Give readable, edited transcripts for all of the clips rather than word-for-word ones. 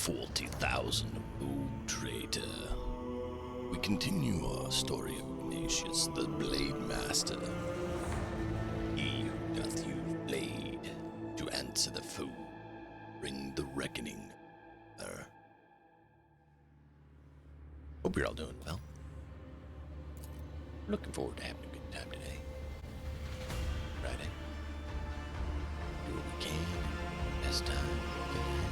40,000 old traitor. We continue our story of Ignatius, the Blade Master. He who doth use blade to answer the foe, bring the reckoning. Hope you're all doing well. Looking forward to having a good time today. Friday. Do what we can. Best time we can have.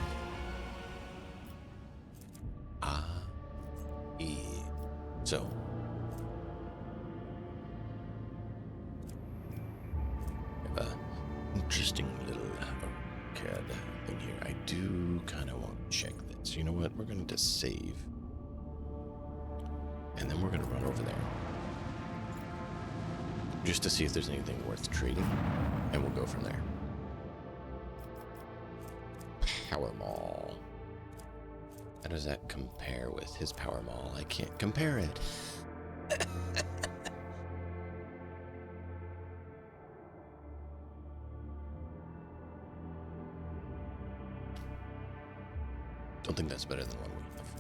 So, I have an interesting little CAD thing here. I do kind of want to check this. You know what? We're going to just save. And then we're going to run over there. Just to see if there's anything worth trading. And we'll go from there. Power Mall. How does that compare with his Power Mall? I can't compare it. Don't think that's better than one we have.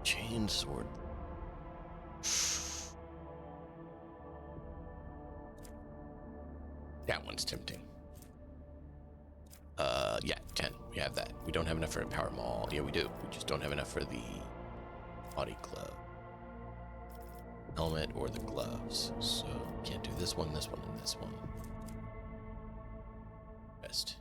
Chain sword. That one's tempting. Yeah, 10. We have that. We don't have enough for a Power Mall. Yeah, we do. We just don't have enough for the body glove. Helmet or the gloves. So, can't do this one, and this one. Best.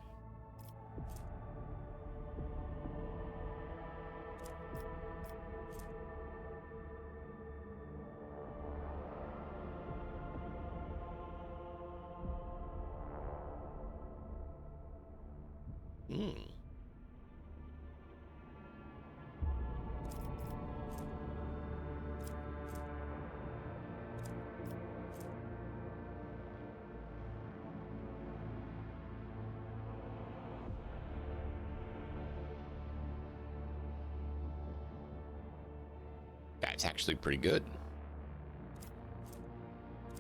That's actually pretty good.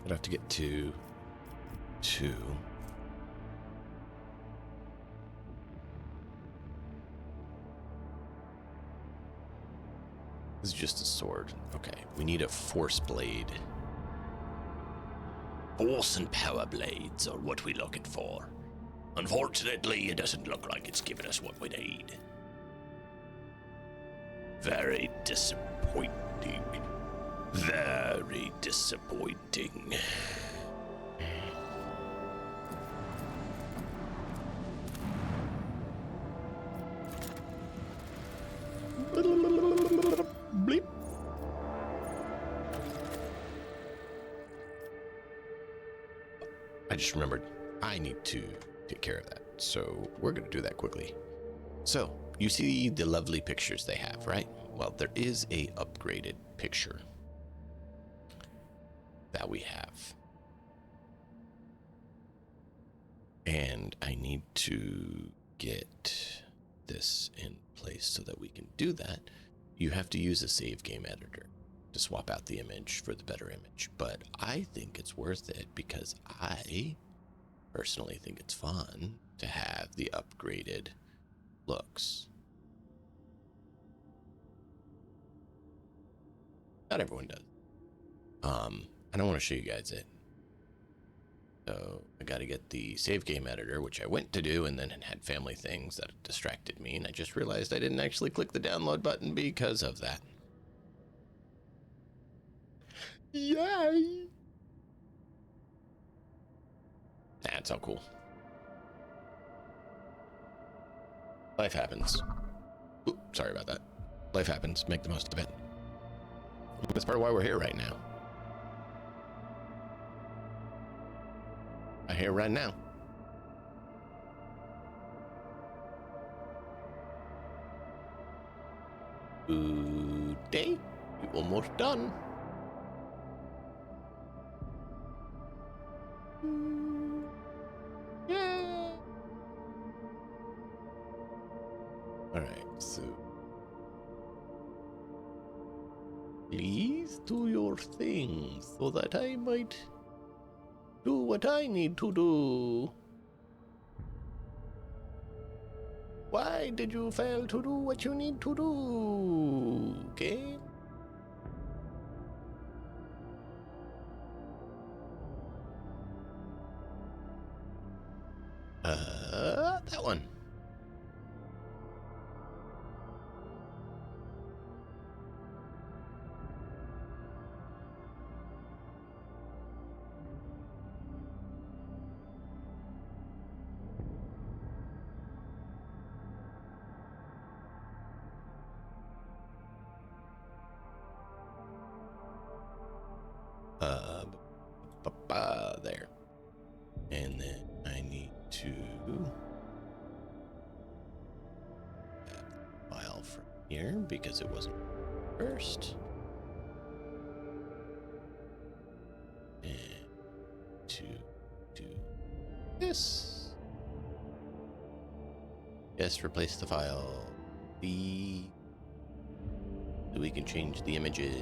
I'd have to get to 2. This is just a sword. Okay, we need a force blade. Force and power blades are what we're looking for. Unfortunately, it doesn't look like it's giving us what we need. Very disappointing. Very disappointing. Bleep. I just remembered I need to take care of that, so we're going to do that quickly. So, you see the lovely pictures they have, right? Well, there is a upgraded picture that we have. And I need to get this in place so that we can do that. You have to use a save game editor to swap out the image for the better image. But I think it's worth it because I personally think it's fun to have the upgraded looks. Not everyone does. I don't want to show you guys it. So I got to get the save game editor, which I went to do, and then it had family things that distracted me, and I just realized I didn't actually click the download button because of that. Yay! That's so cool. Life happens. Ooh, sorry about that. Life happens. Make the most of it. That's part of why we're here right now. I'm here right now. Good day. You're almost done. Yeah. All right, so please do your thing so that I might Do what I need to do. Why did you fail to do what you need to do, game? That one. There. And then I need to file from here because it wasn't first. And to do this. Yes, replace the file. So we can change the images.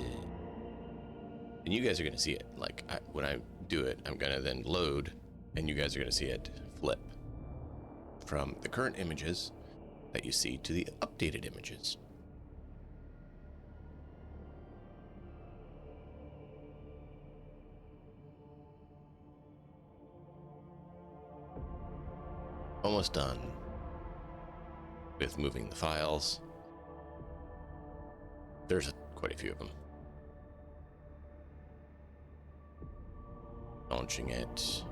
And you guys are going to see it. Like, when I do it, I'm going to then load, and you guys are going to see it flip from the current images that you see to the updated images. Almost done with moving the files. There's quite a few of them. Launching it.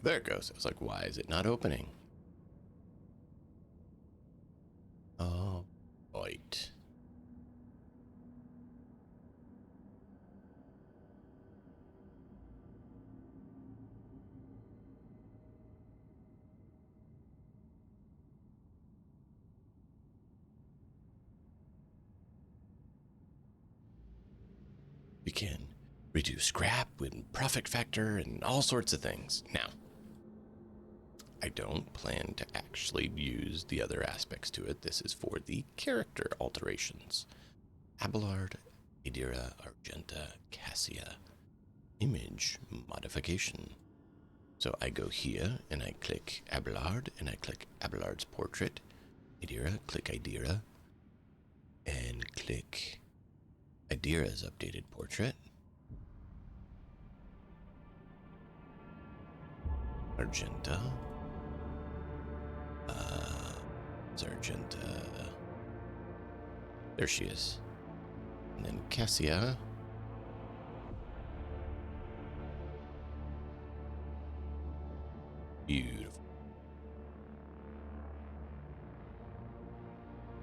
There it goes. I was like, why is it not opening? Oh, right. We can reduce scrap with profit factor and all sorts of things. Now, I don't plan to actually use the other aspects to it. This is for the character alterations. Abelard, Adira, Argenta, Cassia. Image modification. So I go here and I click Abelard and I click Abelard's portrait. Adira, click Adira. And click Adira's updated portrait. Argenta. Argenta. There she is. And then Cassia. Beautiful.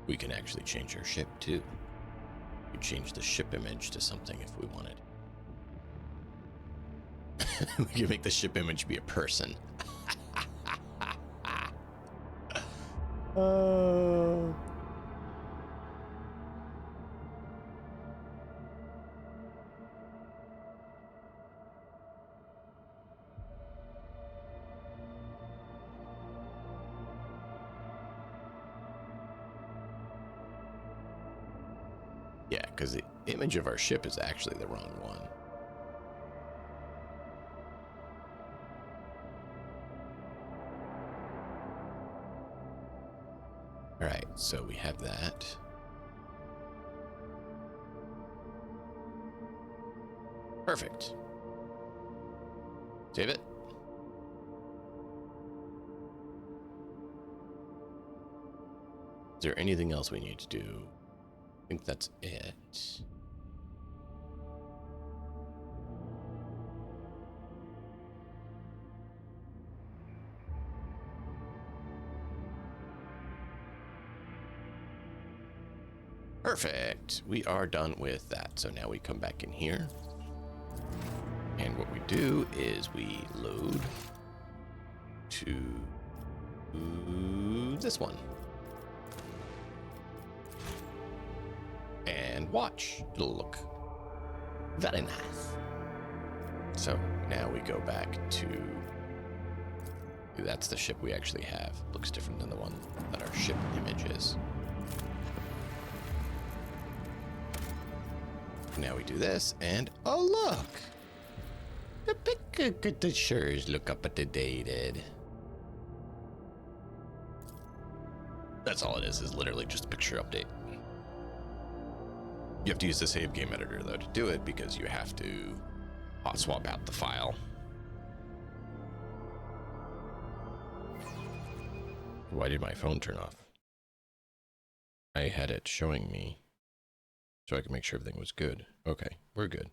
We can actually change our ship too. We could change the ship image to something if we wanted. We can make the ship image be a person. Yeah, because the image of our ship is actually the wrong one. All right, so we have that. Perfect. Save it. Is there anything else we need to do? I think that's it. Perfect. We are done with that. So now we come back in here And what we do is we load to this one. And watch. It'll look very nice. So now we go back to... That's the ship we actually have. Looks different than the one that our ship image is. Now we do this, and oh look! The pictures look up to dated. That's all it is literally just a picture update. You have to use the save game editor though to do it, because you have to hot swap out the file. Why did my phone turn off? I had it showing me so I could make sure everything was good. Okay, we're good.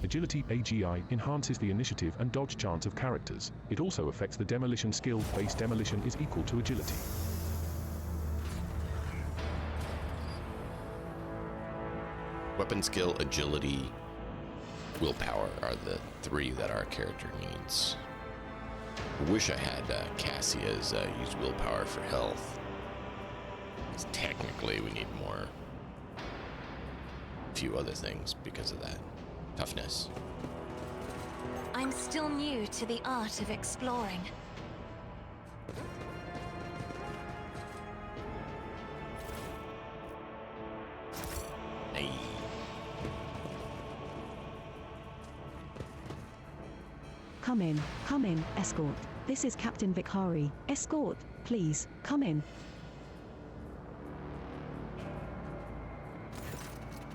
Agility AGI enhances the initiative and dodge chance of characters. It also affects the demolition skill. Base demolition is equal to agility. Weapon skill, agility, willpower are the three that our character needs. I wish I had Cassia's use willpower for health. Because technically we need more. A few other things because of that. Toughness. I'm still new to the art of exploring. Hey. Come in, escort. This is Captain Vikhari. Escort, please, come in.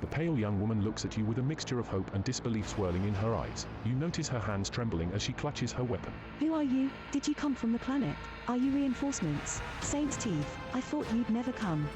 The pale young woman looks at you with a mixture of hope and disbelief swirling in her eyes. You notice her hands trembling as she clutches her weapon. Who are you? Did you come from the planet? Are you reinforcements? Saint's Teeth, I thought you'd never come.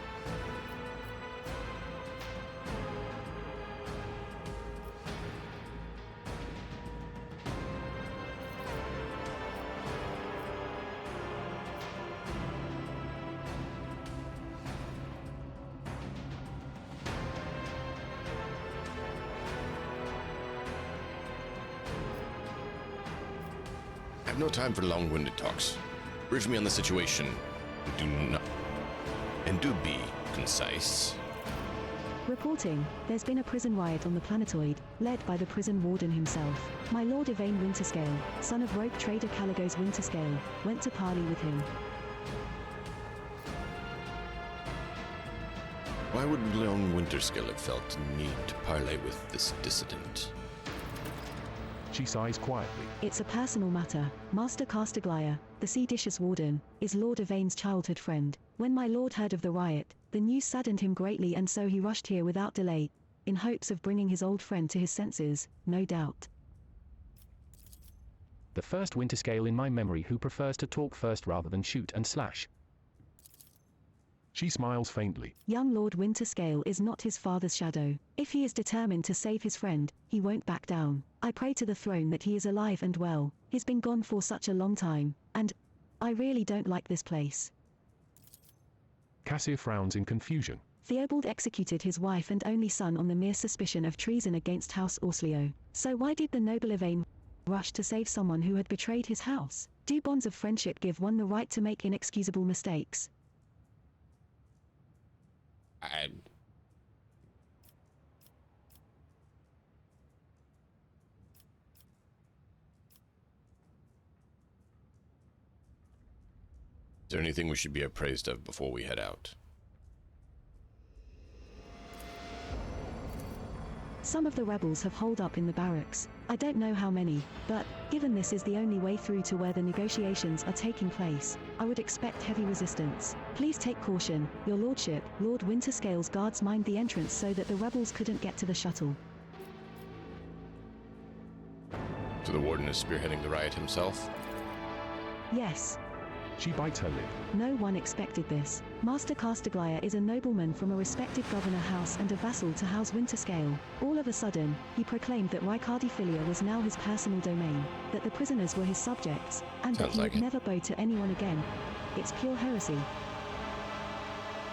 I have no time for long-winded talks. Brief me on the situation. Do be concise. Reporting, there's been a prison riot on the planetoid, led by the prison warden himself. My Lord Yvain Winterscale, son of rope trader Caligos Winterscale, went to parley with him. Why would Long Winterscale have felt the need to parley with this dissident? She sighs quietly. It's a personal matter. Master Castigliar, the seditious warden, is Lord Yvain's childhood friend. When my lord heard of the riot, the news saddened him greatly, and so he rushed here without delay, in hopes of bringing his old friend to his senses, no doubt. The first Winterscale in my memory who prefers to talk first rather than shoot and slash. She smiles faintly. Young Lord Winterscale is not his father's shadow. If he is determined to save his friend, he won't back down. I pray to the throne that he is alive and well. He's been gone for such a long time, and I really don't like this place. Cassia frowns in confusion. Theobald executed his wife and only son on the mere suspicion of treason against House Orsleo. So why did the noble Yvain rush to save someone who had betrayed his house? Do bonds of friendship give one the right to make inexcusable mistakes? Is there anything we should be appraised of before we head out? Some of the rebels have holed up in the barracks. I don't know how many, but, given this is the only way through to where the negotiations are taking place, I would expect heavy resistance. Please take caution, your lordship. Lord Winterscale's guards mined the entrance so that the rebels couldn't get to the shuttle. So the warden is spearheading the riot himself? Yes. She bites her lip. No one expected this. Master Castigliar is a nobleman from a respected governor house and a vassal to House Winterscale. All of a sudden, he proclaimed that Ricardiphilia was now his personal domain, that the prisoners were his subjects, and that he would never bow to anyone again. It's pure heresy.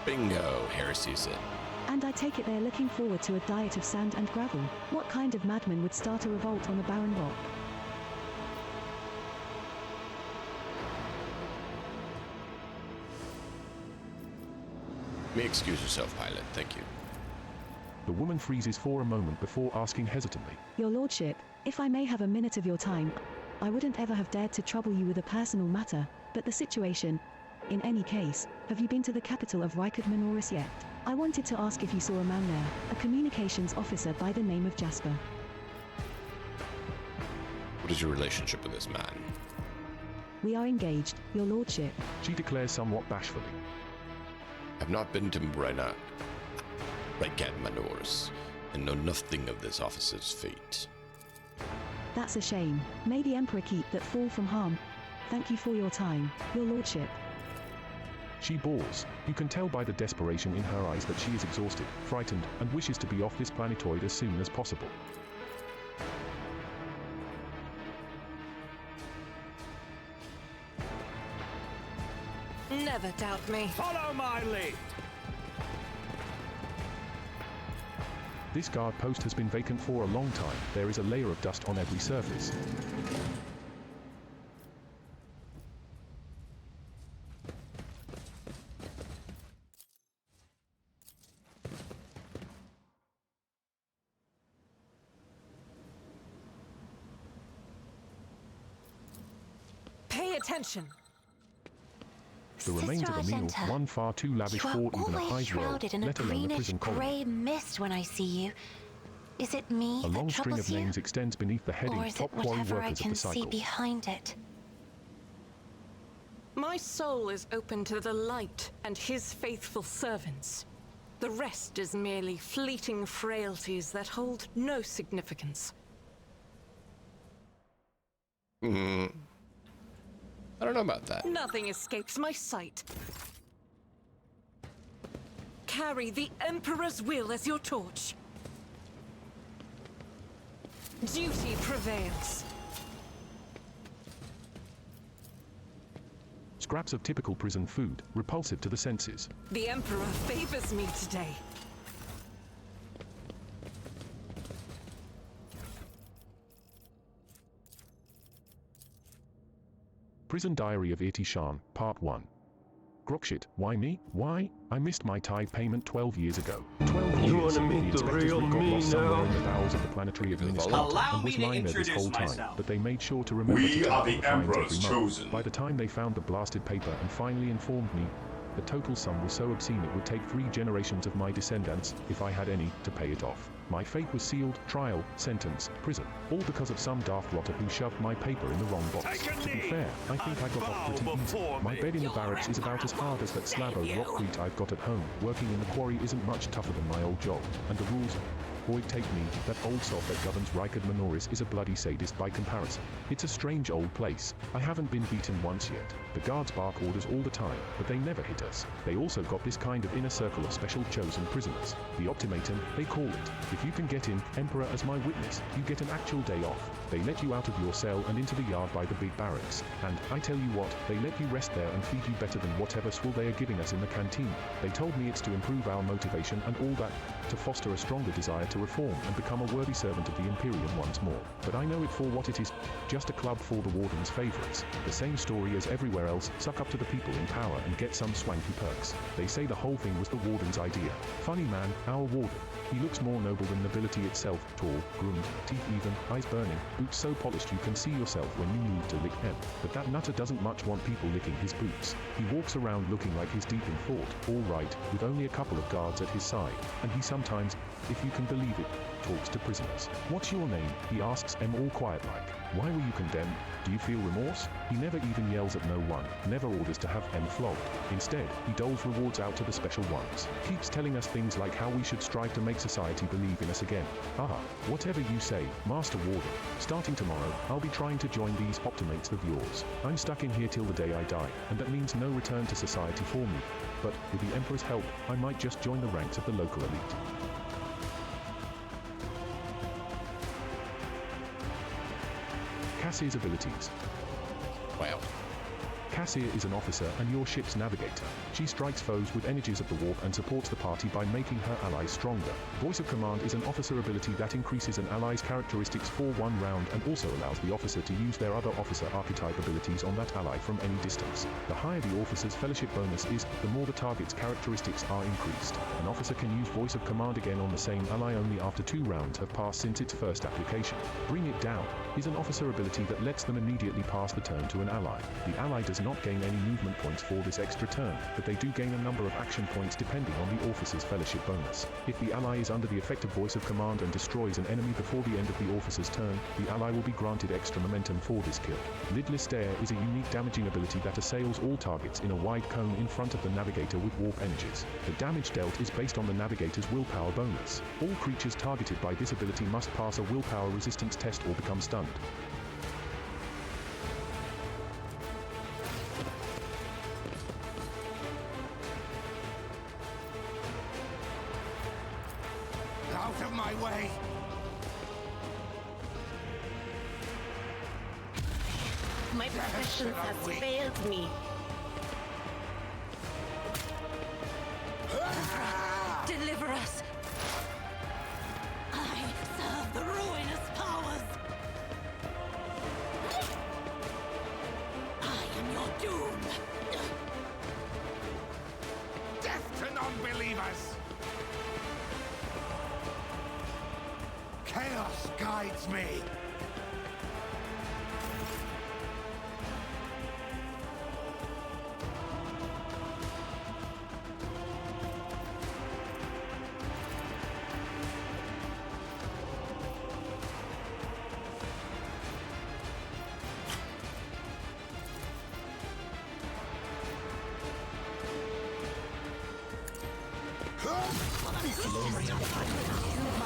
Bingo, heresy's it. And I take it they're looking forward to a diet of sand and gravel. What kind of madman would start a revolt on a barren rock? May excuse yourself, pilot. Thank you. The woman freezes for a moment before asking hesitantly. Your lordship, if I may have a minute of your time, I wouldn't ever have dared to trouble you with a personal matter, but the situation... In any case, have you been to the capital of Rykard Minoris yet? I wanted to ask if you saw a man there, a communications officer by the name of Jasper. What is your relationship with this man? We are engaged, your lordship. She declares somewhat bashfully. I've not been to Rykard Minoris, and know nothing of this officer's fate. That's a shame. May the Emperor keep that fall from harm. Thank you for your time, your lordship. She bores. You can tell by the desperation in her eyes that she is exhausted, frightened, and wishes to be off this planetoid as soon as possible. Never doubt me. Follow my lead! This guard post has been vacant for a long time. There is a layer of dust on every surface. Pay attention. The remains of a meal, Argenta, one far too lavish you are for even a always hive world, shrouded in a let alone a greenish prison colony. grey mist when I see you. Is it me A long that string troubles of you? names extends beneath the heading Or is Top it Quarry whatever I Workers of can the see Cycle. behind it? My soul is open to the light and his faithful servants. The rest is merely fleeting frailties that hold no significance. I don't know about that. Nothing escapes my sight. Carry the Emperor's will as your torch. Duty prevails. Scraps of typical prison food, repulsive to the senses. The Emperor favors me today. Prison Diary of Irti Shan, Part 1. Grokshit, why me? Why? I missed my tithe payment 12 years ago. 12 years. You wanna meet the inspectors real got me lost somewhere now? in the bowels of the planetary administration Allow and me was to lying there this introduce whole time, myself. but they made sure to remember We to are turn the up the fines Emperor's every month. chosen. By the time they found the blasted paper and finally informed me, the total sum was so obscene it would take 3 generations of my descendants, if I had any, to pay it off. My fate was sealed, trial, sentence, prison, all because of some daft rotter who shoved my paper in the wrong box. Take a To be knee fair, I think I got off pretty bow easy. before My me. bed in the barracks is about as hard as that slab of rockcrete I've got at home. Working in the quarry isn't much tougher than my old job, and the rules... Boy, take me, that old sod that governs Rykard Minoris is a bloody sadist by comparison. It's a strange old place. I haven't been beaten once yet. The guards bark orders all the time, but they never hit us. They also got this kind of inner circle of special chosen prisoners. The Optimatum, they call it. If you can get in, Emperor as my witness, you get an actual day off. They let you out of your cell and into the yard by the big barracks. And, I tell you what, they let you rest there and feed you better than whatever swill they are giving us in the canteen. They told me it's to improve our motivation and all that, to foster a stronger desire to reform and become a worthy servant of the Imperium once more. But I know it for what it is, just a club for the Warden's favourites. The same story as everywhere else, suck up to the people in power and get some swanky perks. They say the whole thing was the Warden's idea. Funny man, our Warden. He looks more noble than nobility itself, tall, groomed, teeth even, eyes burning, boots so polished you can see yourself when you need to lick them. But that nutter doesn't much want people licking his boots. He walks around looking like he's deep in thought, all right, with only a couple of guards at his side, and he sometimes, if you can believe it, talks to prisoners. What's your name? He asks them all quiet like. Why were you condemned? Do you feel remorse? He never even yells at no one, never orders to have them flogged. Instead, he doles rewards out to the special ones. Keeps telling us things like how we should strive to make society believe in us again. Haha, whatever you say, Master Warden. Starting tomorrow, I'll be trying to join these optimates of yours. I'm stuck in here till the day I die, and that means no return to society for me. But, with the Emperor's help, I might just join the ranks of the local elite. Cassie's abilities. Wow. Cassia is an officer and your ship's navigator. She strikes foes with energies of the warp and supports the party by making her allies stronger. Voice of Command is an officer ability that increases an ally's characteristics for 1 round and also allows the officer to use their other officer archetype abilities on that ally from any distance. The higher the officer's fellowship bonus is, the more the target's characteristics are increased. An officer can use Voice of Command again on the same ally only after 2 rounds have passed since its first application. Bring It Down is an officer ability that lets them immediately pass the turn to an ally. The ally does not gain any movement points for this extra turn, but they do gain a number of action points depending on the officer's fellowship bonus. If the ally is under the effect of Voice of Command and destroys an enemy before the end of the officer's turn, the ally will be granted extra momentum for this kill. Lidless Stare is a unique damaging ability that assails all targets in a wide cone in front of the navigator with warp energies. The damage dealt is based on the navigator's willpower bonus. All creatures targeted by this ability must pass a willpower resistance test or become stunned. Out of my way! My professions have failed me. Deliver us! I serve the ruinous powers. I am your doom. Death to non-believers! Chaos guides me!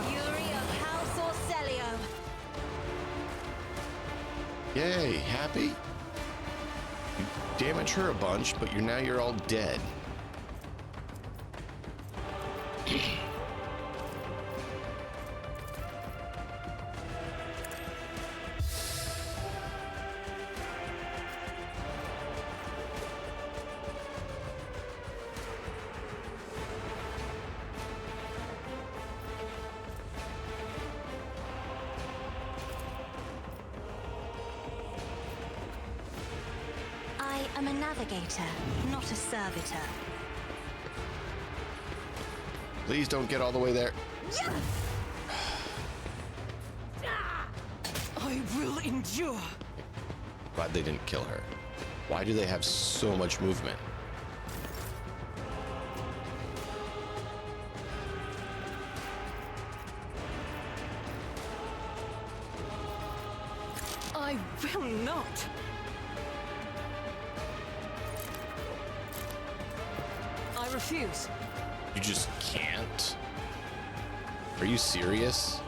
Fury of House Orcelio! Yay, happy? You damage her a bunch, but you're all dead. I am a navigator, not a servitor. Please don't get all the way there. I will endure. Glad they didn't kill her. Why do they have so much movement? I will not. I refuse. You just can't? Are you serious?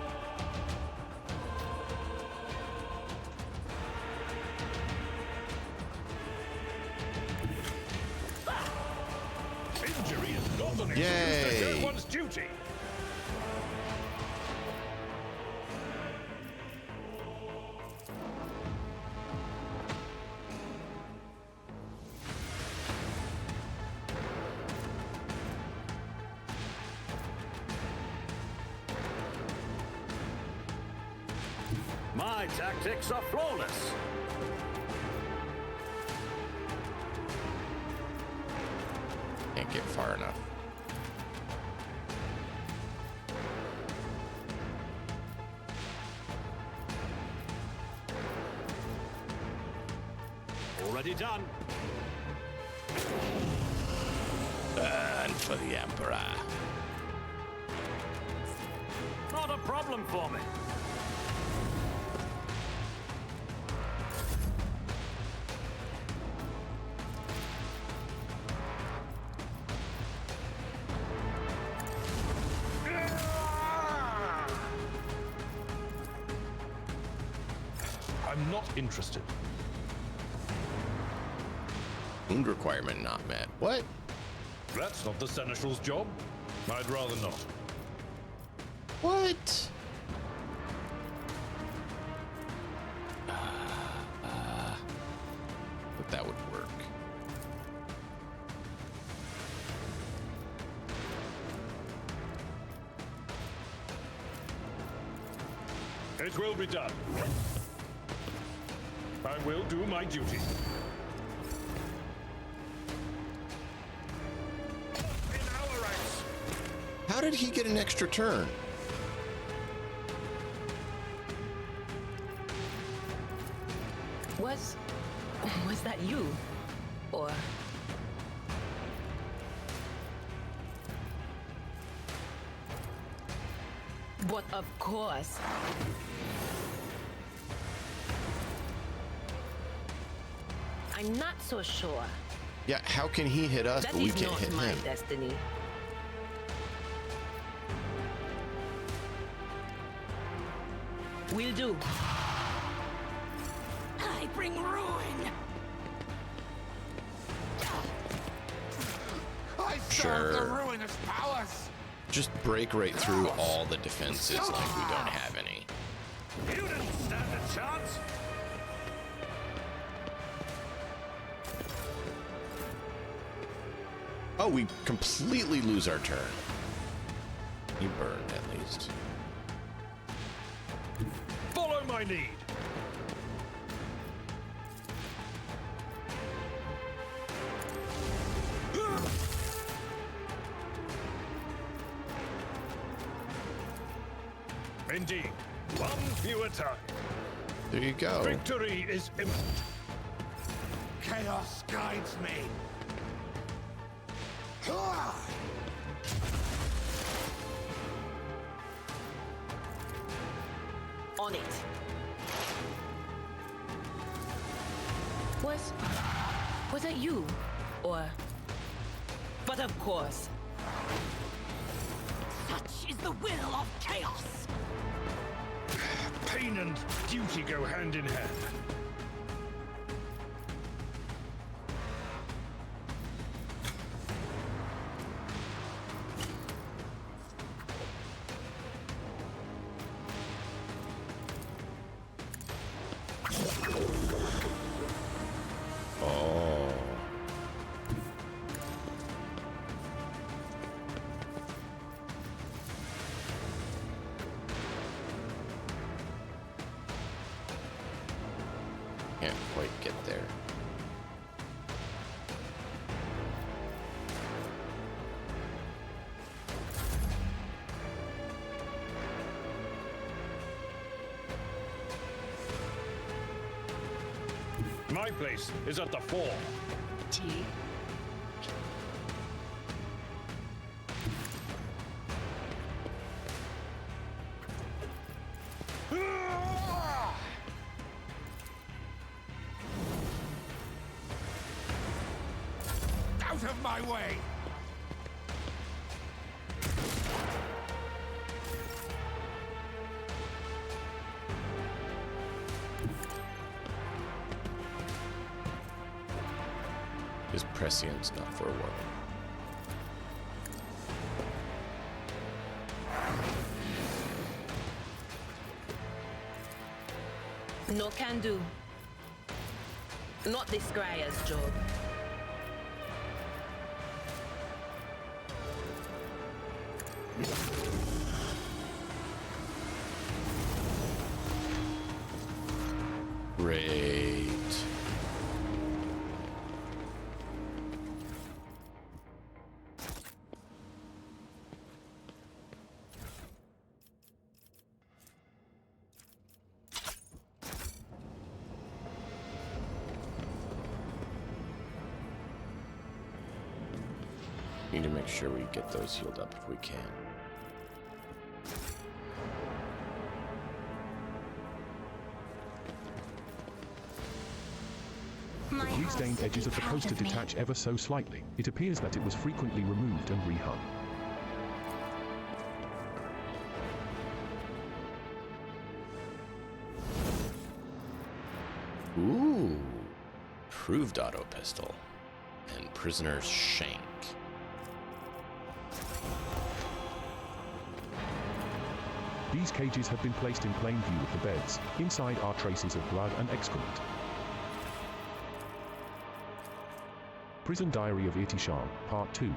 Injury is not an excuse Yay. to do one's duty! My tactics are flawless. Can't get far enough. Already done. And for the Emperor. Not a problem for me. I'm not interested. Wound requirement not met. What? That's not the Seneschal's job. I'd rather not. What? But that would work. It will be done. I will do my duty. In our ranks. How did he get an extra turn? Was that you? Or... But of course. I'm not so sure. Yeah, how can he hit us, That but we is can't not hit my him? destiny. Will do. I bring ruin. I serve the ruinous powers. Just break right through all the defenses like we don't have any. You didn't stand a chance. Oh, we completely lose our turn. He burned at least. Follow my lead. Indeed, one fewer time. There you go. Victory is imminent. Chaos guides me. On it. Was it you? Or... But of course. Such is the will of chaos. Pain and duty go hand in hand. Oh. Can't quite get there. My place is at the fore. Tea. Out of my way. His prescience not forward. No can do. Not this Scryer's job. Great. Need to make sure we get those healed up if we can. My The grease-stained house edges of the proud poster of me. detach ever so slightly. It appears that it was frequently removed and rehung. Ooh. Proved auto pistol. And prisoner's shank. These cages have been placed in plain view of the beds. Inside are traces of blood and excrement. Prison Diary of Irtisham, Part 2.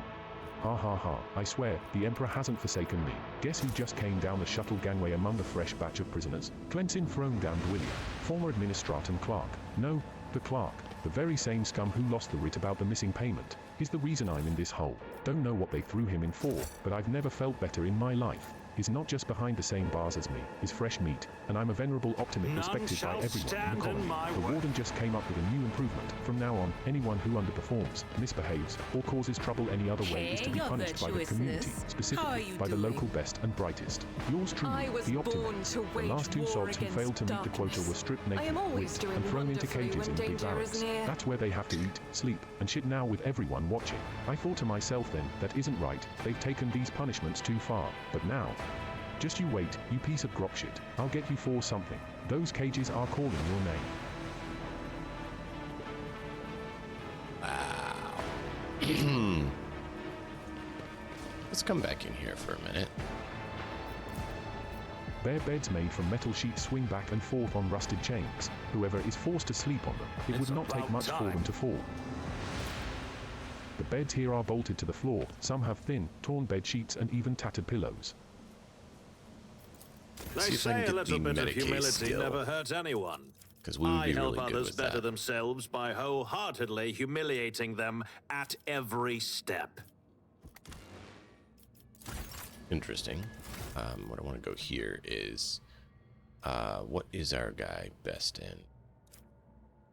Ha ha ha, I swear, the Emperor hasn't forsaken me. Guess who just came down the shuttle gangway among the fresh batch of prisoners? Clensin Throne-damned William, former Administratum Clerk. No, the clerk, the very same scum who lost the writ about the missing payment, is the reason I'm in this hole. Don't know what they threw him in for, but I've never felt better in my life. He's not just behind the same bars as me, he's fresh meat, and I'm a venerable optimist respected by everyone in the colony. The warden just came up with a new improvement. From now on, anyone who underperforms, misbehaves, or causes trouble any other way is to be punished by the community, specifically by the local best and brightest. Yours truly, the optimist. The last two sods who failed to meet the quota were stripped naked, whipped, and thrown into cages in the big barracks. That's where they have to eat, sleep, and shit now with everyone watching. I thought to myself then, that isn't right, they've taken these punishments too far. But now, just you wait, you piece of grok shit. I'll get you for something. Those cages are calling your name. Wow. Let's come back in here for a minute. Bare beds made from metal sheets swing back and forth on rusted chains. Whoever is forced to sleep on them, it would not take much for them to fall. The beds here are bolted to the floor. Some have thin, torn bed sheets and even tattered pillows. They say a little bit of humility never hurt anyone. Because we would be help really good others with better that. themselves by wholeheartedly humiliating them at every step. Interesting. What I want to go here is, what is our guy best in?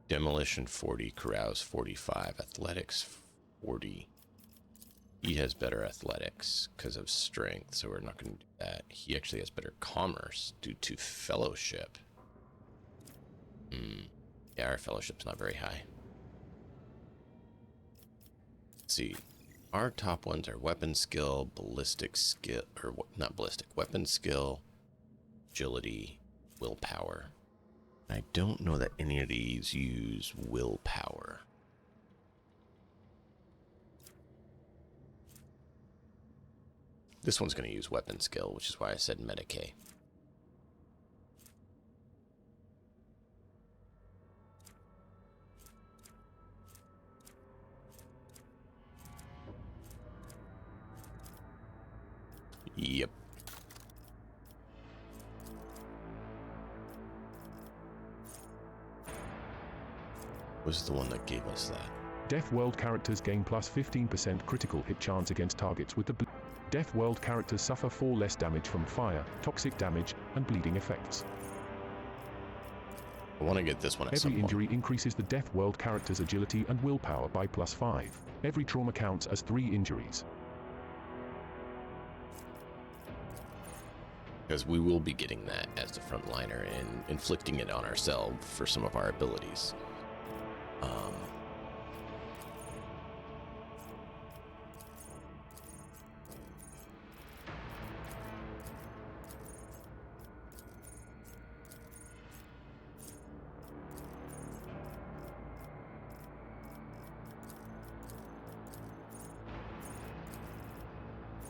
Demolition 40, carouse 45, athletics 40. He has better athletics because of strength, so we're not going to do that. He actually has better commerce due to fellowship. Yeah, our fellowship's not very high. Let's see. Our top ones are weapon skill, ballistic skill, or not ballistic, weapon skill, agility, willpower. I don't know that any of these use willpower. This one's going to use weapon skill, which is why I said Medicae. Yep. Was the one that gave us that. Death World characters gain plus 15% critical hit chance against targets with the Death World characters suffer 4 less damage from fire, toxic damage, and bleeding effects. I want to get this one at some Every point. injury increases the Death World character's agility and willpower by plus 5. Every trauma counts as 3 injuries. Because we will be getting that as the frontliner and inflicting it on ourselves for some of our abilities.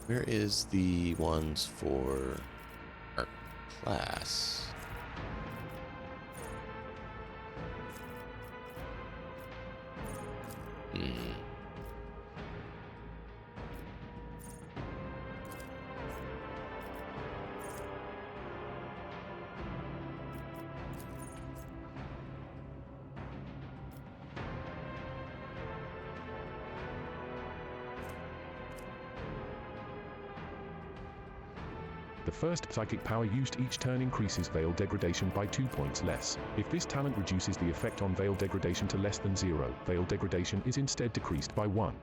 Where is the ones for our class? The first psychic power used each turn increases Veil degradation by 2 points less. If this talent reduces the effect on Veil degradation to less than 0, Veil degradation is instead decreased by 1.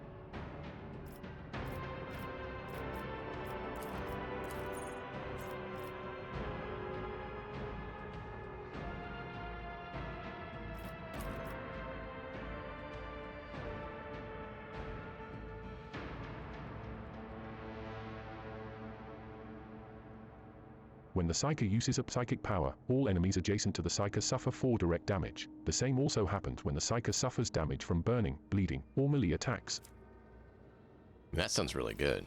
When the Psyker uses a psychic power, all enemies adjacent to the Psyker suffer 4 direct damage. The same also happens when the Psyker suffers damage from burning, bleeding, or melee attacks. That sounds really good.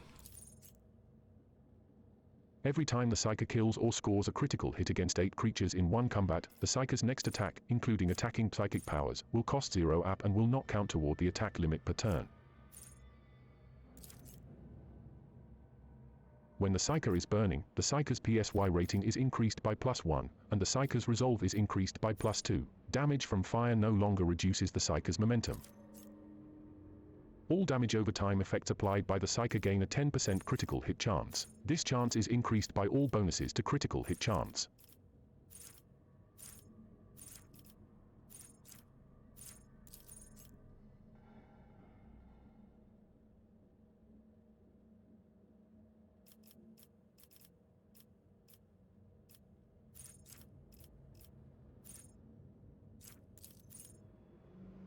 Every time the Psyker kills or scores a critical hit against 8 creatures in one combat, the Psyker's next attack, including attacking psychic powers, will cost 0 AP and will not count toward the attack limit per turn. When the Psyker is burning, the Psyker's PSY rating is increased by +1, and the Psyker's resolve is increased by +2. Damage from fire no longer reduces the Psyker's momentum. All damage over time effects applied by the Psyker gain a 10% critical hit chance. This chance is increased by all bonuses to critical hit chance.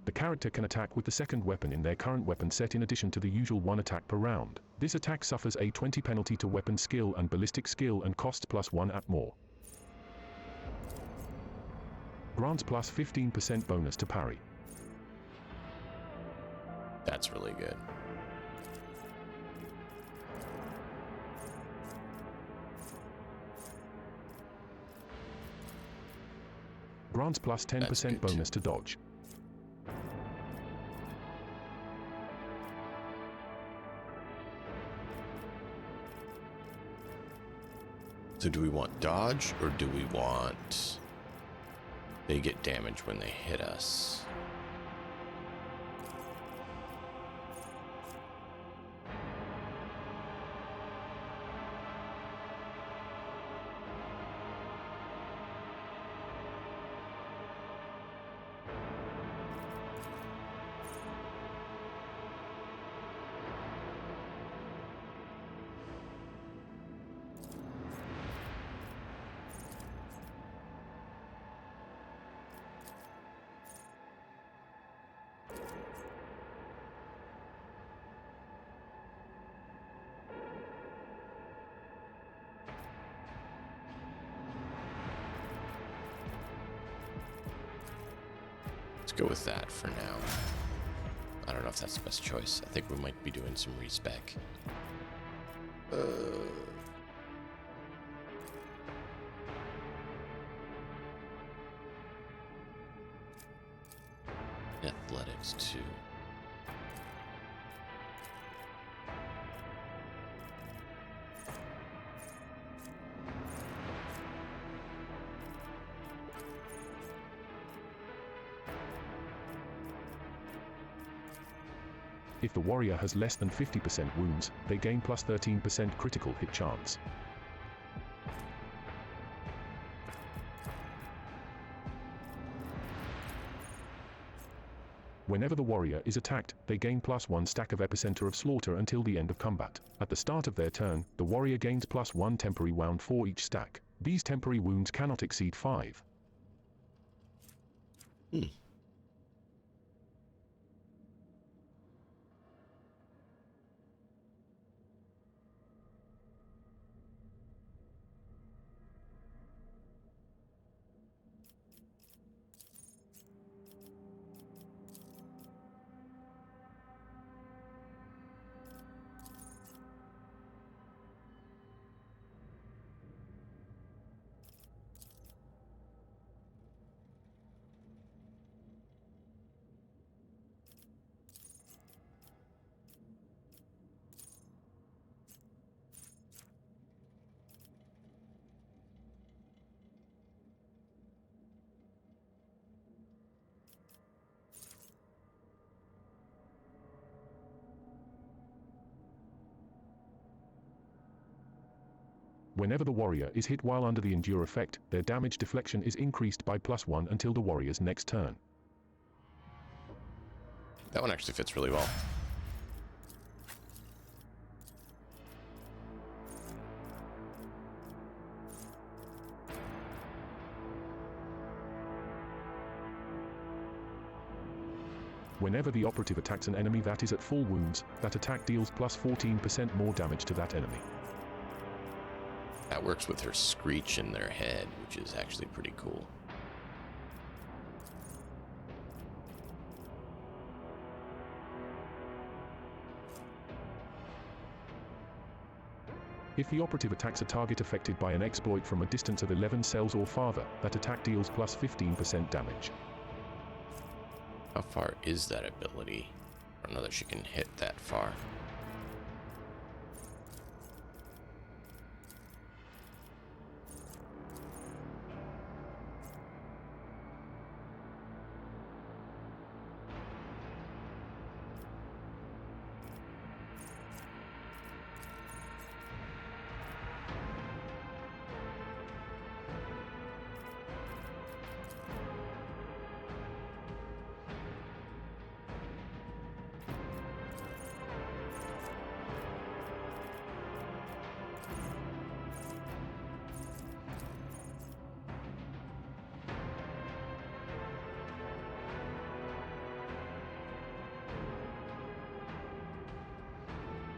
The character can attack with the second weapon in their current weapon set in addition to the usual 1 attack per round. This attack suffers a 20 penalty to weapon skill and ballistic skill and costs +1 at more. Grants plus 15% bonus to parry. That's really good. Grants plus 10% bonus to dodge. So do we want dodge, or do we want they get damage when they hit us? Let's go with that for now. I don't know if that's the best choice. I think we might be doing some respec. Athletics too. If the warrior has less than 50% wounds, they gain plus 13% critical hit chance. Whenever the warrior is attacked, they gain +1 stack of Epicenter of Slaughter until the end of combat. At the start of their turn, the warrior gains +1 temporary wound for each stack. These temporary wounds cannot exceed 5. Whenever the warrior is hit while under the Endure effect, their damage deflection is increased by +1 until the warrior's next turn. That one actually fits really well. Whenever the operative attacks an enemy that is at full wounds, that attack deals plus 14% more damage to that enemy. That works with her screech in their head, which is actually pretty cool. If the operative attacks a target affected by an exploit from a distance of 11 cells or farther, that attack deals plus 15% damage. How far is that ability? I don't know that she can hit that far.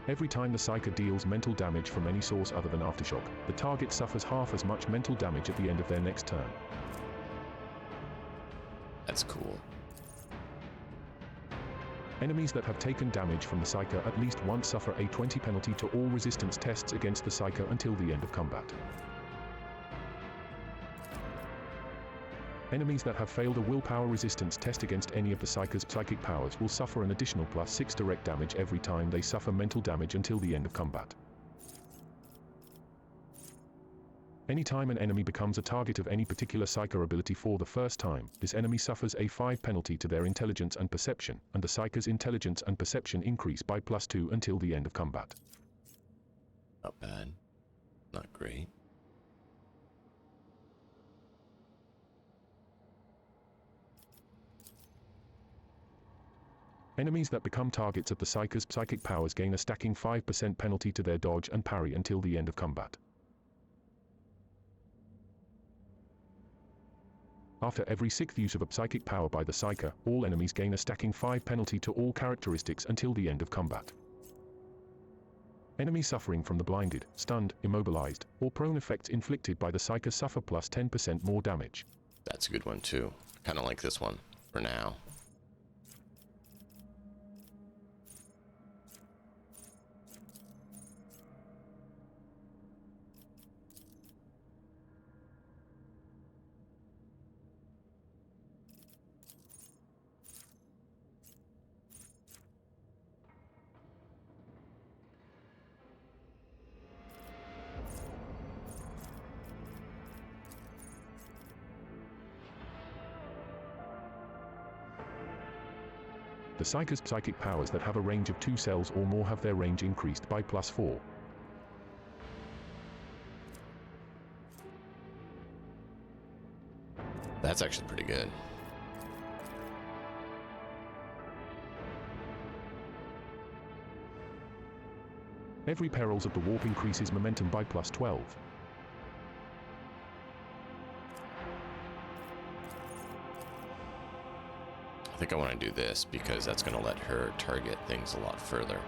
Every time the Psyker deals mental damage from any source other than Aftershock, the target suffers half as much mental damage at the end of their next turn. That's cool. Enemies that have taken damage from the Psyker at least once suffer a 20 penalty to all resistance tests against the Psyker until the end of combat. Enemies that have failed a willpower resistance test against any of the Psyker's psychic powers will suffer an additional +6 direct damage every time they suffer mental damage until the end of combat. Anytime an enemy becomes a target of any particular Psyker ability for the first time, this enemy suffers a 5 penalty to their intelligence and perception, and the Psyker's intelligence and perception increase by +2 until the end of combat. Not bad. Not great. Enemies that become targets of the Psyker's psychic powers gain a stacking 5% penalty to their dodge and parry until the end of combat. After every 6th use of a psychic power by the Psyker, all enemies gain a stacking 5 penalty to all characteristics until the end of combat. Enemies suffering from the blinded, stunned, immobilized, or prone effects inflicted by the Psyker suffer +10% more damage. That's a good one too. Kind of like this one, for now. The Psyker's psychic powers that have a range of 2 cells or more have their range increased by +4. That's actually pretty good. Every Perils of the Warp increases momentum by +12. I think I want to do this because that's going to let her target things a lot further.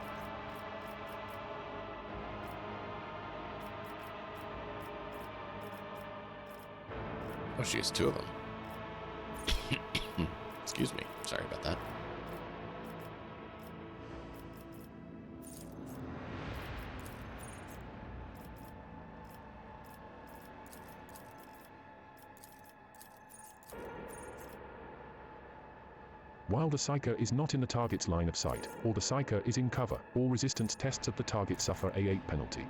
Oh, she has 2 of them. Excuse me. Sorry about that. While the Psyker is not in the target's line of sight, or the Psyker is in cover, all resistance tests of the target suffer a 8 penalty.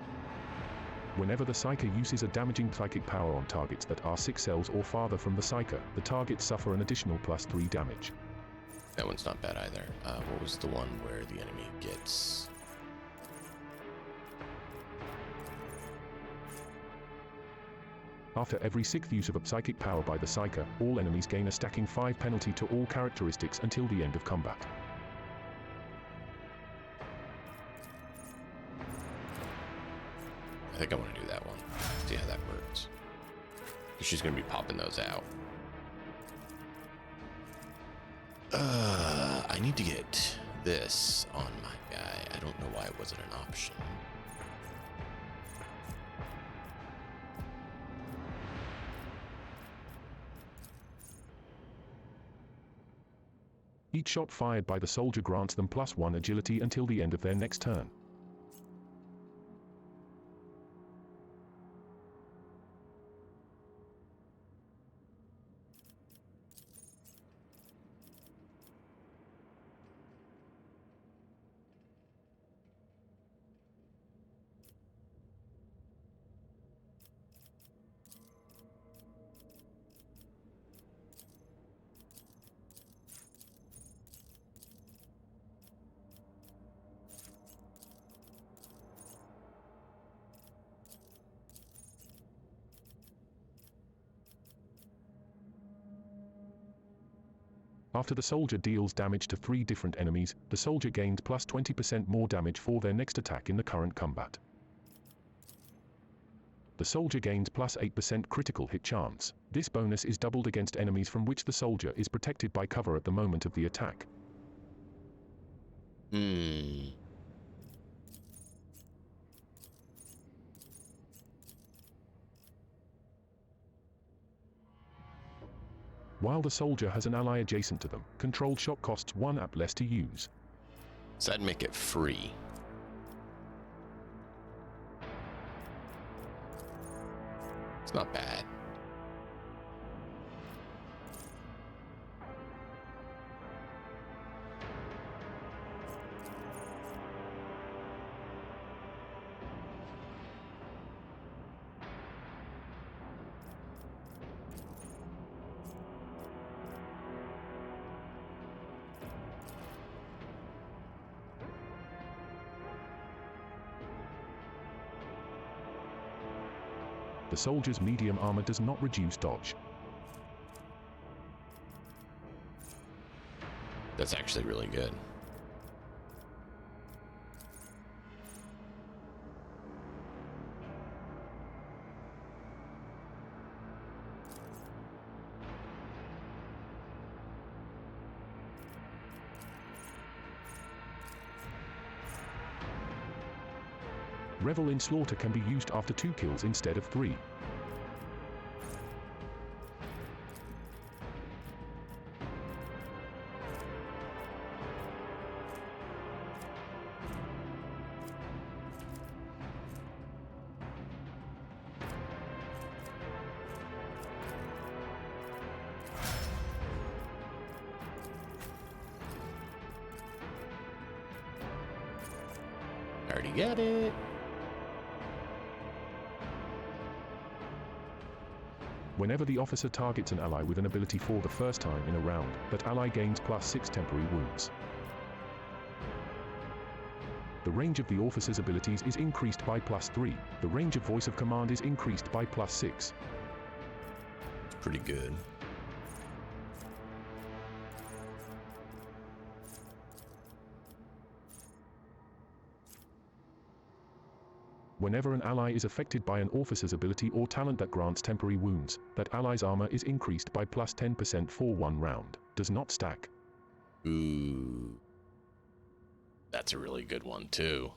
Whenever the Psyker uses a damaging psychic power on targets that are 6 cells or farther from the Psyker, the targets suffer an additional +3 damage. That one's not bad either. What was the one where the enemy gets... After every 6th use of a psychic power by the Psyker, all enemies gain a stacking 5 penalty to all characteristics until the end of combat. I think I want to do that one. See how that works. She's going to be popping those out. I need to get this on my guy. I don't know why it wasn't an option. Each shot fired by the soldier grants them +1 agility until the end of their next turn. After the soldier deals damage to 3 different enemies, the soldier gains +20% more damage for their next attack in the current combat. The soldier gains +8% critical hit chance. This bonus is doubled against enemies from which the soldier is protected by cover at the moment of the attack. While the soldier has an ally adjacent to them, controlled shot costs 1 app less to use. So that'd make it free. It's not bad. The soldier's medium armor does not reduce dodge. That's actually really good. Revel in Slaughter can be used after 2 kills instead of 3. Already got it. Whenever the officer targets an ally with an ability for the first time in a round, that ally gains +6 temporary wounds. The range of the officer's abilities is increased by +3. The range of voice of command is increased by +6. Pretty good. Whenever an ally is affected by an officer's ability or talent that grants temporary wounds, that ally's armor is increased by +10% for 1 round. Does not stack. Ooh. That's a really good one, too.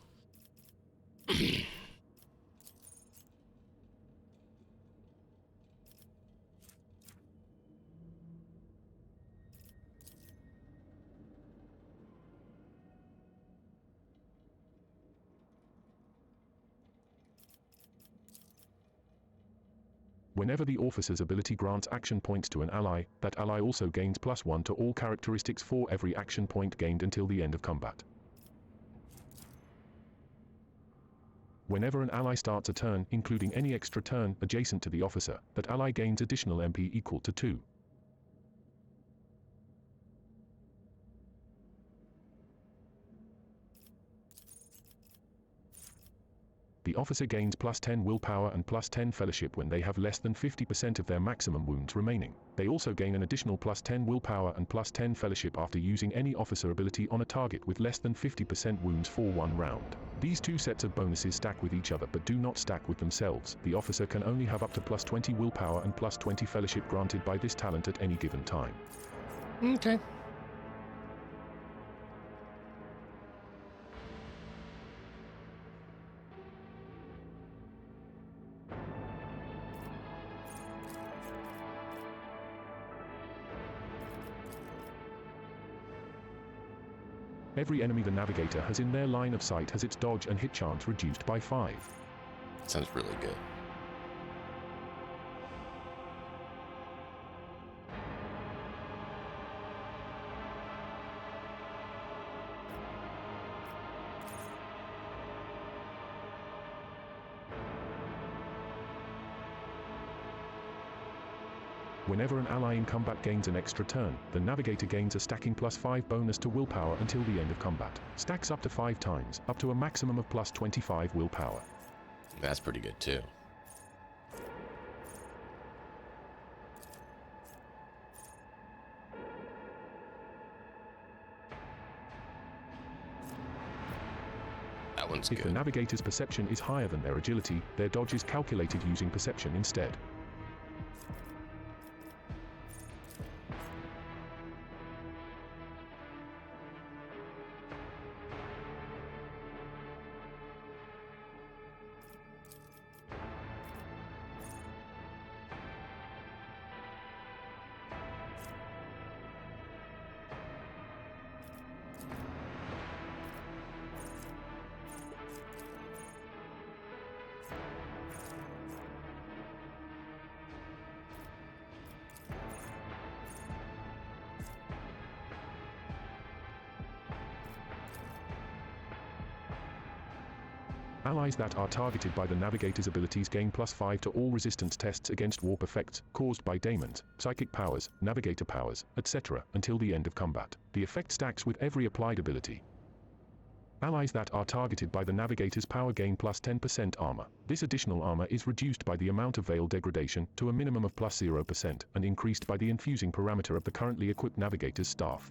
Whenever the officer's ability grants action points to an ally, that ally also gains +1 to all characteristics for every action point gained until the end of combat. Whenever an ally starts a turn, including any extra turn adjacent to the officer, that ally gains additional MP equal to 2. The officer gains +10 willpower and +10 fellowship when they have less than 50% of their maximum wounds remaining. They also gain an additional +10 willpower and +10 fellowship after using any officer ability on a target with less than 50% wounds for 1 round. These 2 sets of bonuses stack with each other but do not stack with themselves. The officer can only have up to +20 willpower and +20 fellowship granted by this talent at any given time. Okay. Every enemy the navigator has in their line of sight has its dodge and hit chance reduced by 5. Sounds really good. Whenever an ally in combat gains an extra turn, the navigator gains a stacking +5 bonus to willpower until the end of combat. Stacks up to 5 times, up to a maximum of +25 willpower. That's pretty good, too. That one's If the good. navigator's perception is higher than their agility, their dodge is calculated using perception instead. Allies that are targeted by the navigator's abilities gain +5 to all resistance tests against warp effects caused by daemons, psychic powers, navigator powers, etc. until the end of combat. The effect stacks with every applied ability. Allies that are targeted by the navigator's power gain +10% armor. This additional armor is reduced by the amount of veil degradation to a minimum of +0% and increased by the infusing parameter of the currently equipped navigator's staff.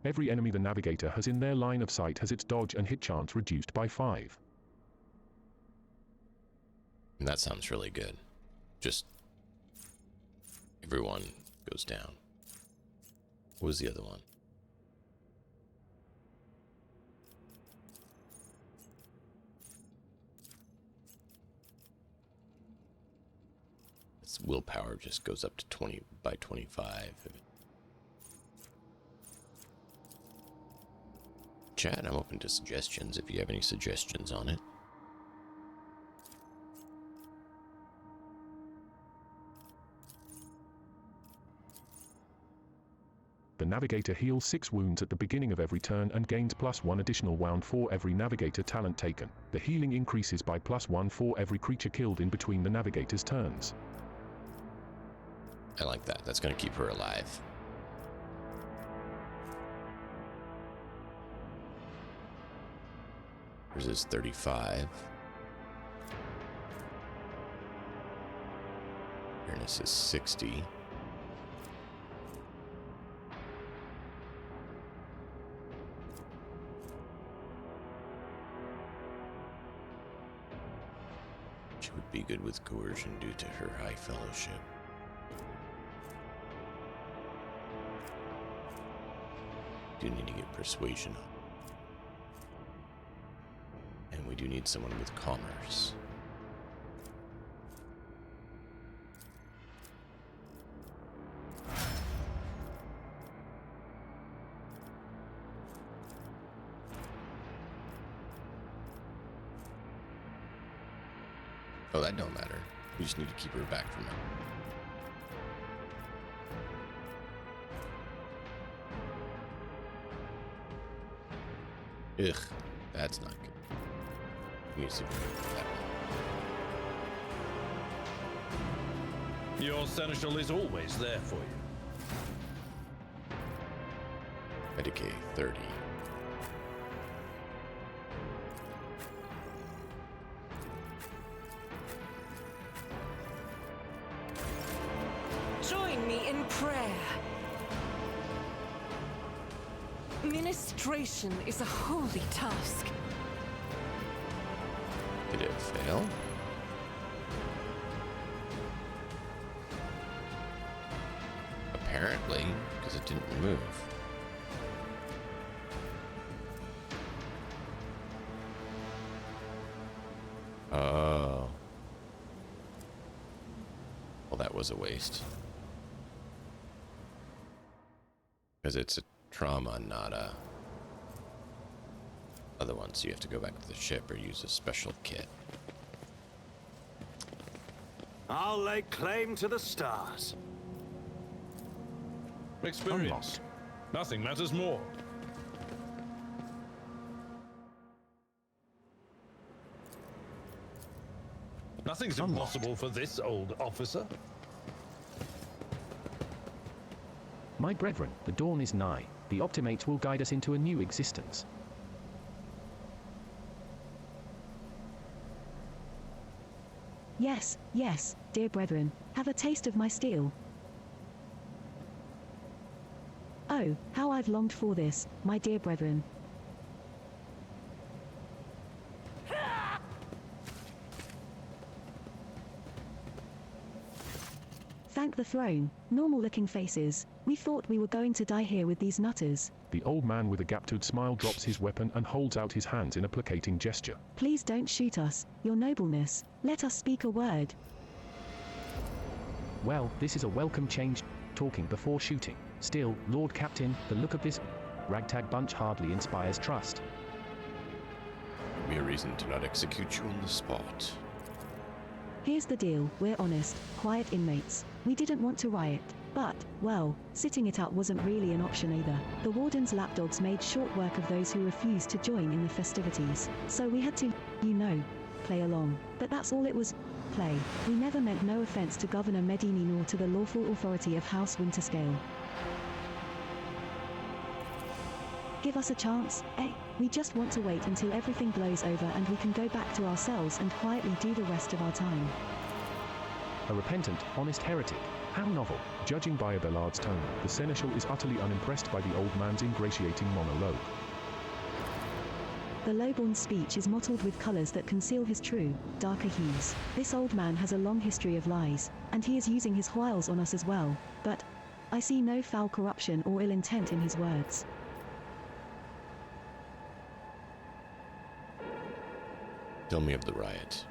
Every enemy the navigator has in their line of sight has its dodge and hit chance reduced by 5. That sounds really good. Just everyone goes down. What was the other one? Its willpower just goes up to 20 by 25. Chat, I'm open to suggestions if you have any suggestions on it. The navigator heals 6 wounds at the beginning of every turn and gains +1 additional wound for every navigator talent taken. The healing increases by +1 for every creature killed in between the navigator's turns. I like that. That's going to keep her alive. Hers is 35. Awareness is 60. She would be good with coercion due to her high fellowship. Do need to get persuasion up. And we do need someone with commerce. Oh, that don't matter. We just need to keep her back from it. Ugh, that's not good. We need to remove that one. Your seneschal is always there for you. I decay 30. Join me in prayer. Ministration is a holy task. Did it fail? Apparently, because it didn't remove. Oh. Well, that was a waste. Because it's a trauma, not a other one, so you have to go back to the ship or use a special kit. I'll lay claim to the stars. Experience. Nothing matters more. Nothing's impossible for this old officer. My brethren, the dawn is nigh. The Optimates will guide us into a new existence. Yes, yes, dear brethren, have a taste of my steel. Oh, how I've longed for this, my dear brethren. Thank the throne, normal-looking faces. We thought we were going to die here with these nutters. The old man with a gap-toothed smile drops his weapon and holds out his hands in a placating gesture. Please don't shoot us, your nobleness. Let us speak a word. Well, this is a welcome change, talking before shooting. Still, Lord Captain, the look of this ragtag bunch hardly inspires trust. Give me a reason to not execute you on the spot. Here's the deal, we're honest, quiet inmates. We didn't want to riot. But, well, sitting it out wasn't really an option either. The warden's lapdogs made short work of those who refused to join in the festivities. So we had to, play along. But that's all it was. Play. We never meant no offense to Governor Medini nor to the lawful authority of House Winterscale. Give us a chance, eh? We just want to wait until everything blows over and we can go back to our cells and quietly do the rest of our time. A repentant, honest heretic. How novel. Judging by Abelard's tone, the seneschal is utterly unimpressed by the old man's ingratiating monologue. The lowborn's speech is mottled with colors that conceal his true, darker hues. This old man has a long history of lies, and he is using his wiles on us as well, but I see no foul corruption or ill intent in his words. Tell me of the riot.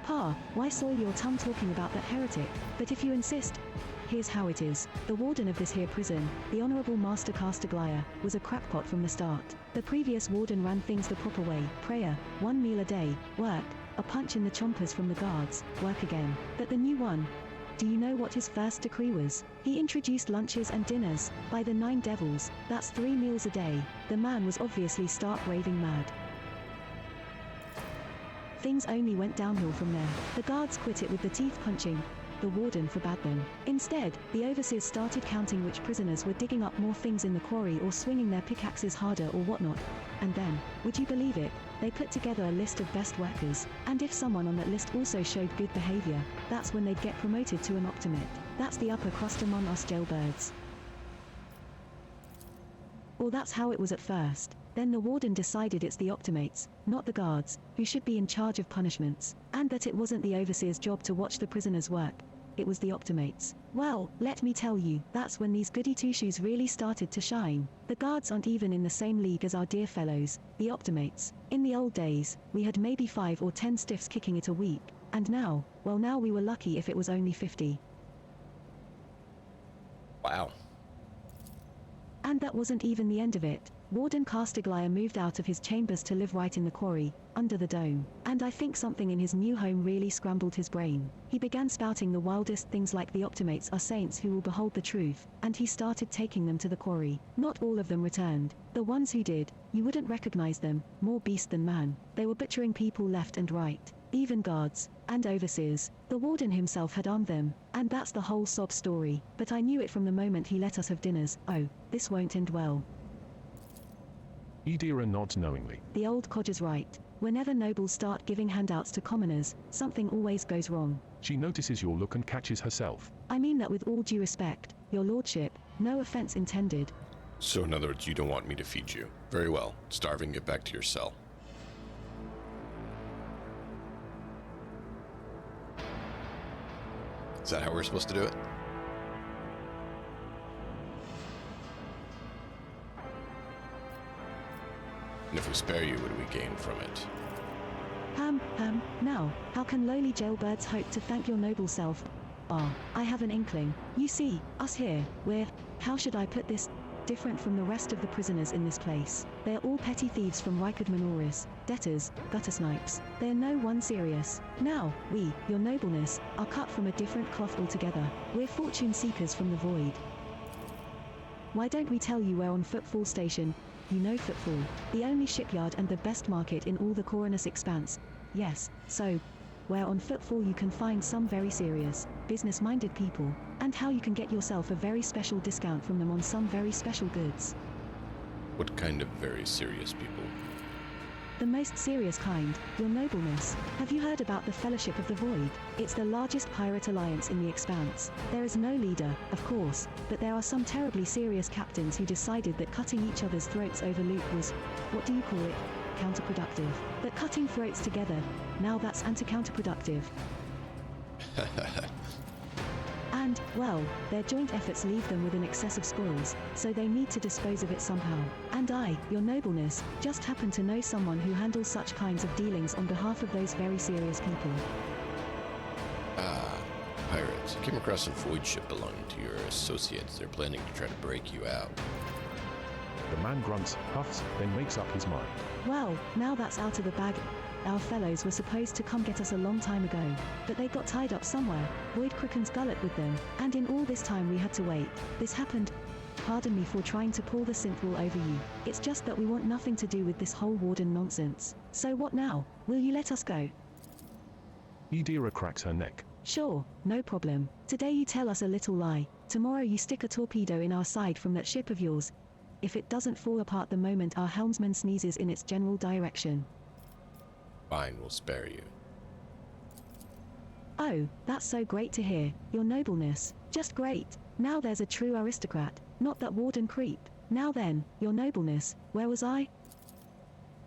Pa, why soil your tongue talking about that heretic? But if you insist, here's how it is. The warden of this here prison, the Honourable Master Castiglione, was a crackpot from the start. The previous warden ran things the proper way: prayer, 1 meal a day, work, a punch in the chompers from the guards, work again. But the new one, do you know what his first decree was? He introduced lunches and dinners, by the 9 devils, that's 3 meals a day. The man was obviously stark raving mad. Things only went downhill from there. The guards quit it with the teeth punching. The warden forbade them. Instead, the overseers started counting which prisoners were digging up more things in the quarry or swinging their pickaxes harder or whatnot. And then, would you believe it, they put together a list of best workers, and if someone on that list also showed good behavior, that's when they'd get promoted to an optimate. That's the upper crust among us jailbirds. Or that's how it was at first. Then the warden decided it's the optimates, not the guards, who should be in charge of punishments, and that it wasn't the overseer's job to watch the prisoners work. It was the optimates. Well, let me tell you, that's when these goody two-shoes really started to shine. The guards aren't even in the same league as our dear fellows, the optimates. In the old days, we had maybe 5 or 10 stiffs kicking it a week, and now, well, now we were lucky if it was only 50. Wow. And that wasn't even the end of it. Warden Castiglione moved out of his chambers to live right in the quarry, under the dome, and I think something in his new home really scrambled his brain. He began spouting the wildest things like the optimates are saints who will behold the truth, and he started taking them to the quarry. Not all of them returned. The ones who did, you wouldn't recognize them, more beast than man. They were butchering people left and right, even guards, and overseers. The warden himself had armed them, and that's the whole sob story, but I knew it from the moment he let us have dinners. Oh, this won't end well. Idira nods knowingly. The old codger's right. Whenever nobles start giving handouts to commoners, something always goes wrong. She notices your look and catches herself. I mean that with all due respect, your lordship, no offense intended. So in other words, you don't want me to feed you. Very well. Starving, get back to your cell. Is that how we're supposed to do it? And if we spare you, what do we gain from it? Now, how can lowly jailbirds hope to thank your noble self? I have an inkling. You see, us here, we're, how should I put this, different from the rest of the prisoners in this place. They're all petty thieves from Rikard Minoris, debtors, gutter snipes. They're no one serious. Now, we, your nobleness, are cut from a different cloth altogether. We're fortune seekers from the void. Why don't we tell you we're on Footfall Station? You know Footfall, the only shipyard and the best market in all the Coronus expanse. Yes, so, where on Footfall you can find some very serious, business-minded people, and how you can get yourself a very special discount from them on some very special goods. What kind of very serious people? The most serious kind, your nobleness. Have you heard about the Fellowship of the Void? It's the largest pirate alliance in the expanse. There is no leader, of course, but there are some terribly serious captains who decided that cutting each other's throats over loot was, what do you call it? Counterproductive. But cutting throats together, now that's anti-counterproductive. And, well, their joint efforts leave them with an excess of spoils, so they need to dispose of it somehow. And I, your nobleness, just happen to know someone who handles such kinds of dealings on behalf of those very serious people. Ah, pirates. I came across a void ship belonging to your associates. They're planning to try to break you out. The man grunts, huffs, then makes up his mind. Well, now that's out of the bag. Our fellows were supposed to come get us a long time ago, but they got tied up somewhere. Void Kraken's gullet with them, and in all this time we had to wait. This happened. Pardon me for trying to pull the synth wall over you. It's just that we want nothing to do with this whole warden nonsense. So what now? Will you let us go? Idira cracks her neck. Sure, no problem. Today you tell us a little lie. Tomorrow you stick a torpedo in our side from that ship of yours. If it doesn't fall apart the moment our helmsman sneezes in its general direction. Fine, we'll spare you. Oh, that's so great to hear, your nobleness. Just great. Now there's a true aristocrat, not that warden creep. Now then, your nobleness, where was I?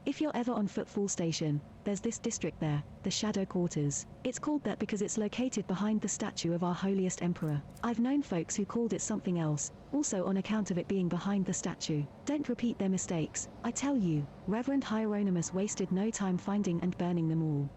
If you're ever on Footfall Station, there's this district there, the Shadow Quarters. It's called that because it's located behind the statue of our holiest emperor. I've known folks who called it something else, also on account of it being behind the statue. Don't repeat their mistakes, I tell you. Reverend Hieronymus wasted no time finding and burning them all.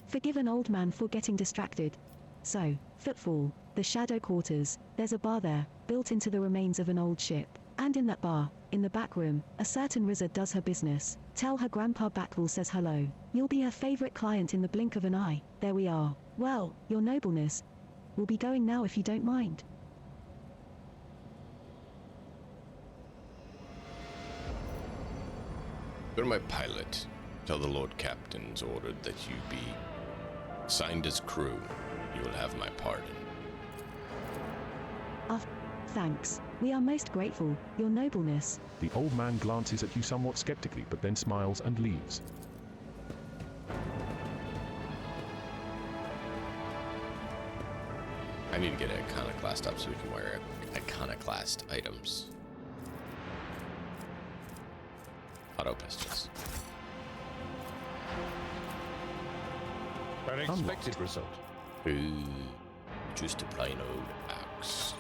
Forgive an old man for getting distracted. So, Footfall, the Shadow Quarters, there's a bar there, built into the remains of an old ship. And in that bar, in the back room, a certain wizard does her business. Tell her Grandpa Backwell says hello. You'll be her favorite client in the blink of an eye. There we are. Well, your nobleness. We'll be going now if you don't mind. Go to my pilot. Tell the Lord Captain's ordered that you be signed as crew. You will have my pardon. Thanks. We are most grateful, your nobleness. The old man glances at you somewhat skeptically but then smiles and leaves. I need to get Iconoclast up so we can wear Iconoclast items. Auto pistols. An expected result. Ooh, just a plain old axe.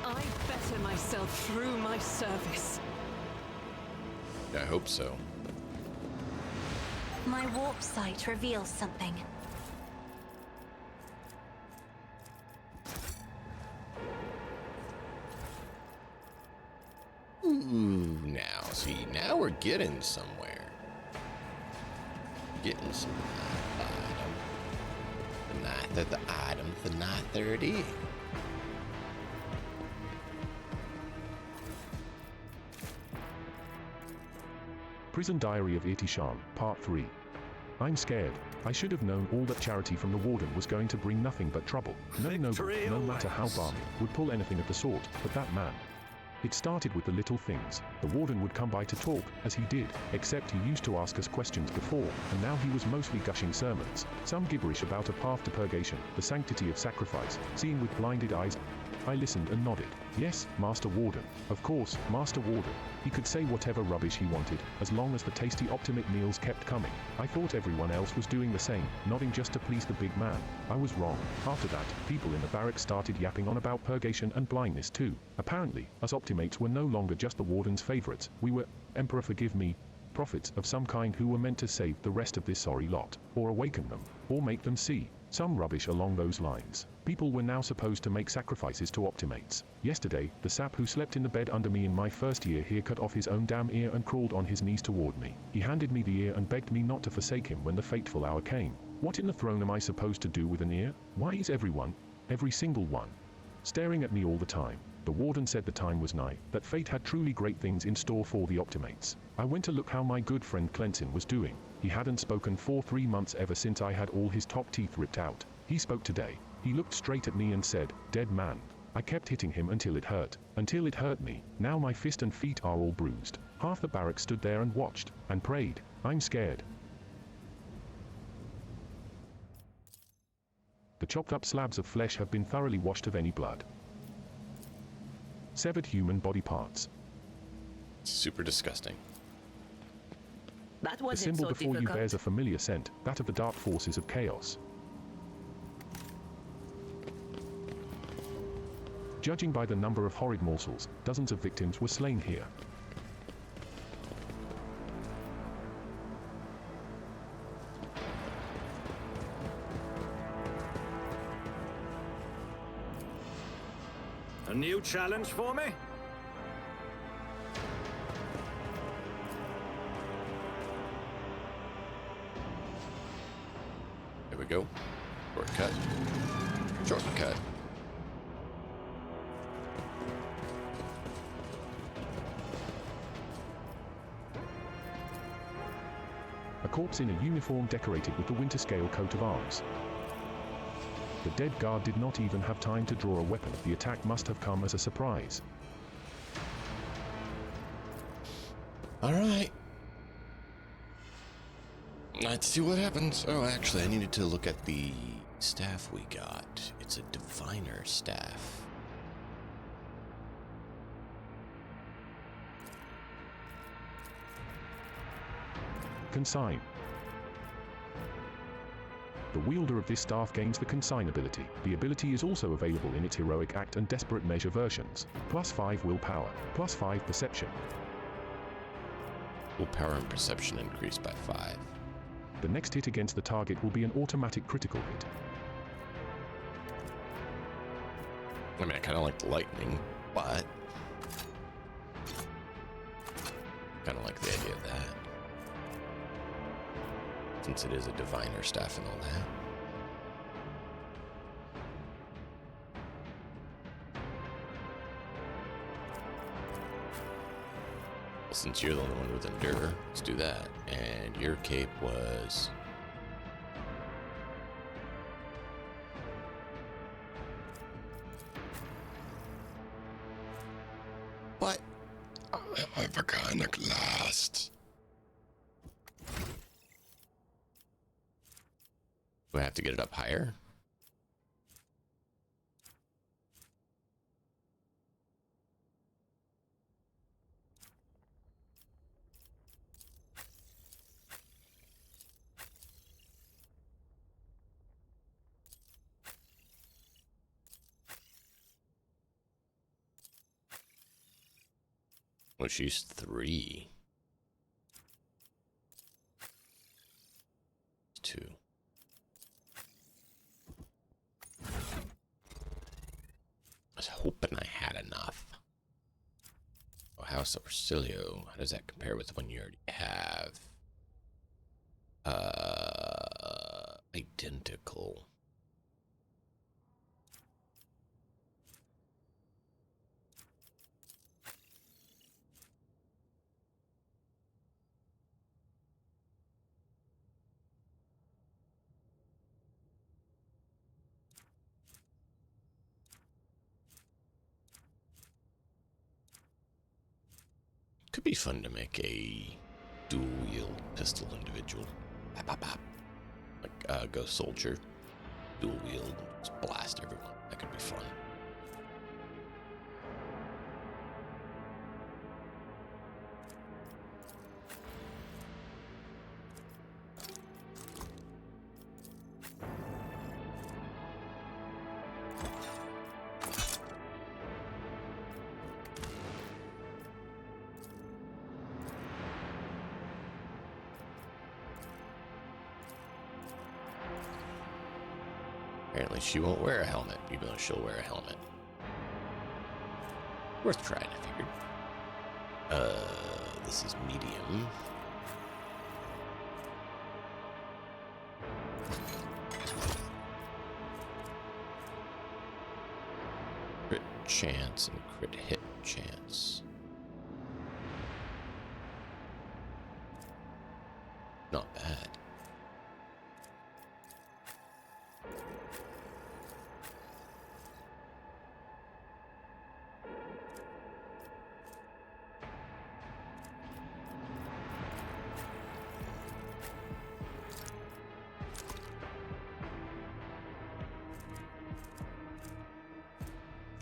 I better myself through my service. I hope so. My warp sight reveals something. Ooh, now, see, now we're getting somewhere. Getting some item. The item, the 930. Prison Diary of Irtishan, Part 3. I'm scared. I should have known all that charity from the warden was going to bring nothing but trouble. No noble, no matter how balmy, would pull anything of the sort, but that man. It started with the little things. The warden would come by to talk, as he did, except he used to ask us questions before, and now he was mostly gushing sermons. Some gibberish about a path to purgation, the sanctity of sacrifice, seen with blinded eyes. I listened and nodded. Yes, Master Warden. Of course, Master Warden. He could say whatever rubbish he wanted, as long as the tasty Optimate meals kept coming. I thought everyone else was doing the same, nodding just to please the big man. I was wrong. After that, people in the barracks started yapping on about purgation and blindness too. Apparently, us Optimates were no longer just the warden's favorites. We were, Emperor forgive me, prophets of some kind who were meant to save the rest of this sorry lot, or awaken them, or make them see. Some rubbish along those lines. People were now supposed to make sacrifices to Optimates. Yesterday, the sap who slept in the bed under me in my first year here cut off his own damn ear and crawled on his knees toward me. He handed me the ear and begged me not to forsake him when the fateful hour came. What in the throne am I supposed to do with an ear? Why is everyone, every single one, staring at me all the time? The warden said the time was nigh, that fate had truly great things in store for the Optimates. I went to look how my good friend Clenson was doing. He hadn't spoken for 3 months ever since I had all his top teeth ripped out. He spoke today. He looked straight at me and said, "Dead man." I kept hitting him until it hurt. Until it hurt me. Now my fist and feet are all bruised. Half the barracks stood there and watched, and prayed. I'm scared. The chopped up slabs of flesh have been thoroughly washed of any blood. Severed human body parts. Super disgusting. That The wasn't symbol so before you difficult. bears a familiar scent, that of the dark forces of chaos. Judging by the number of horrid morsels, dozens of victims were slain here. New challenge for me? There we go. Shortcut. Shortcut. A corpse in a uniform decorated with the winter scale coat of arms. The dead guard did not even have time to draw a weapon. The attack must have come as a surprise. All right. Let's see what happens. Oh, actually, I needed to look at the staff we got. It's a diviner staff. Consign. The wielder of this staff gains the Consign ability. The ability is also available in its Heroic Act and Desperate Measure versions. +5 willpower, +5 perception. Willpower and perception increased by 5. The next hit against the target will be an automatic critical hit. I mean, I kind of like lightning, but kind of like the idea of that. Since it is a diviner staff and all that. Well, since you're the only one with Endure, let's do that. And your cape was... What? I forgot the last. Do I have to get it up higher? Well, she's 3. 2. I was hoping I had enough. Oh, House of Orsilio. How does that compare with the one you already have? Identical. Could be fun to make a dual wield pistol individual. Bop, bop, bop. Like Ghost Soldier. Dual wield. Just blast everyone. That could be fun. Apparently she won't wear a helmet, even though she'll wear a helmet. Worth trying, I figured. This is medium. Crit chance and crit hit chance. Not bad.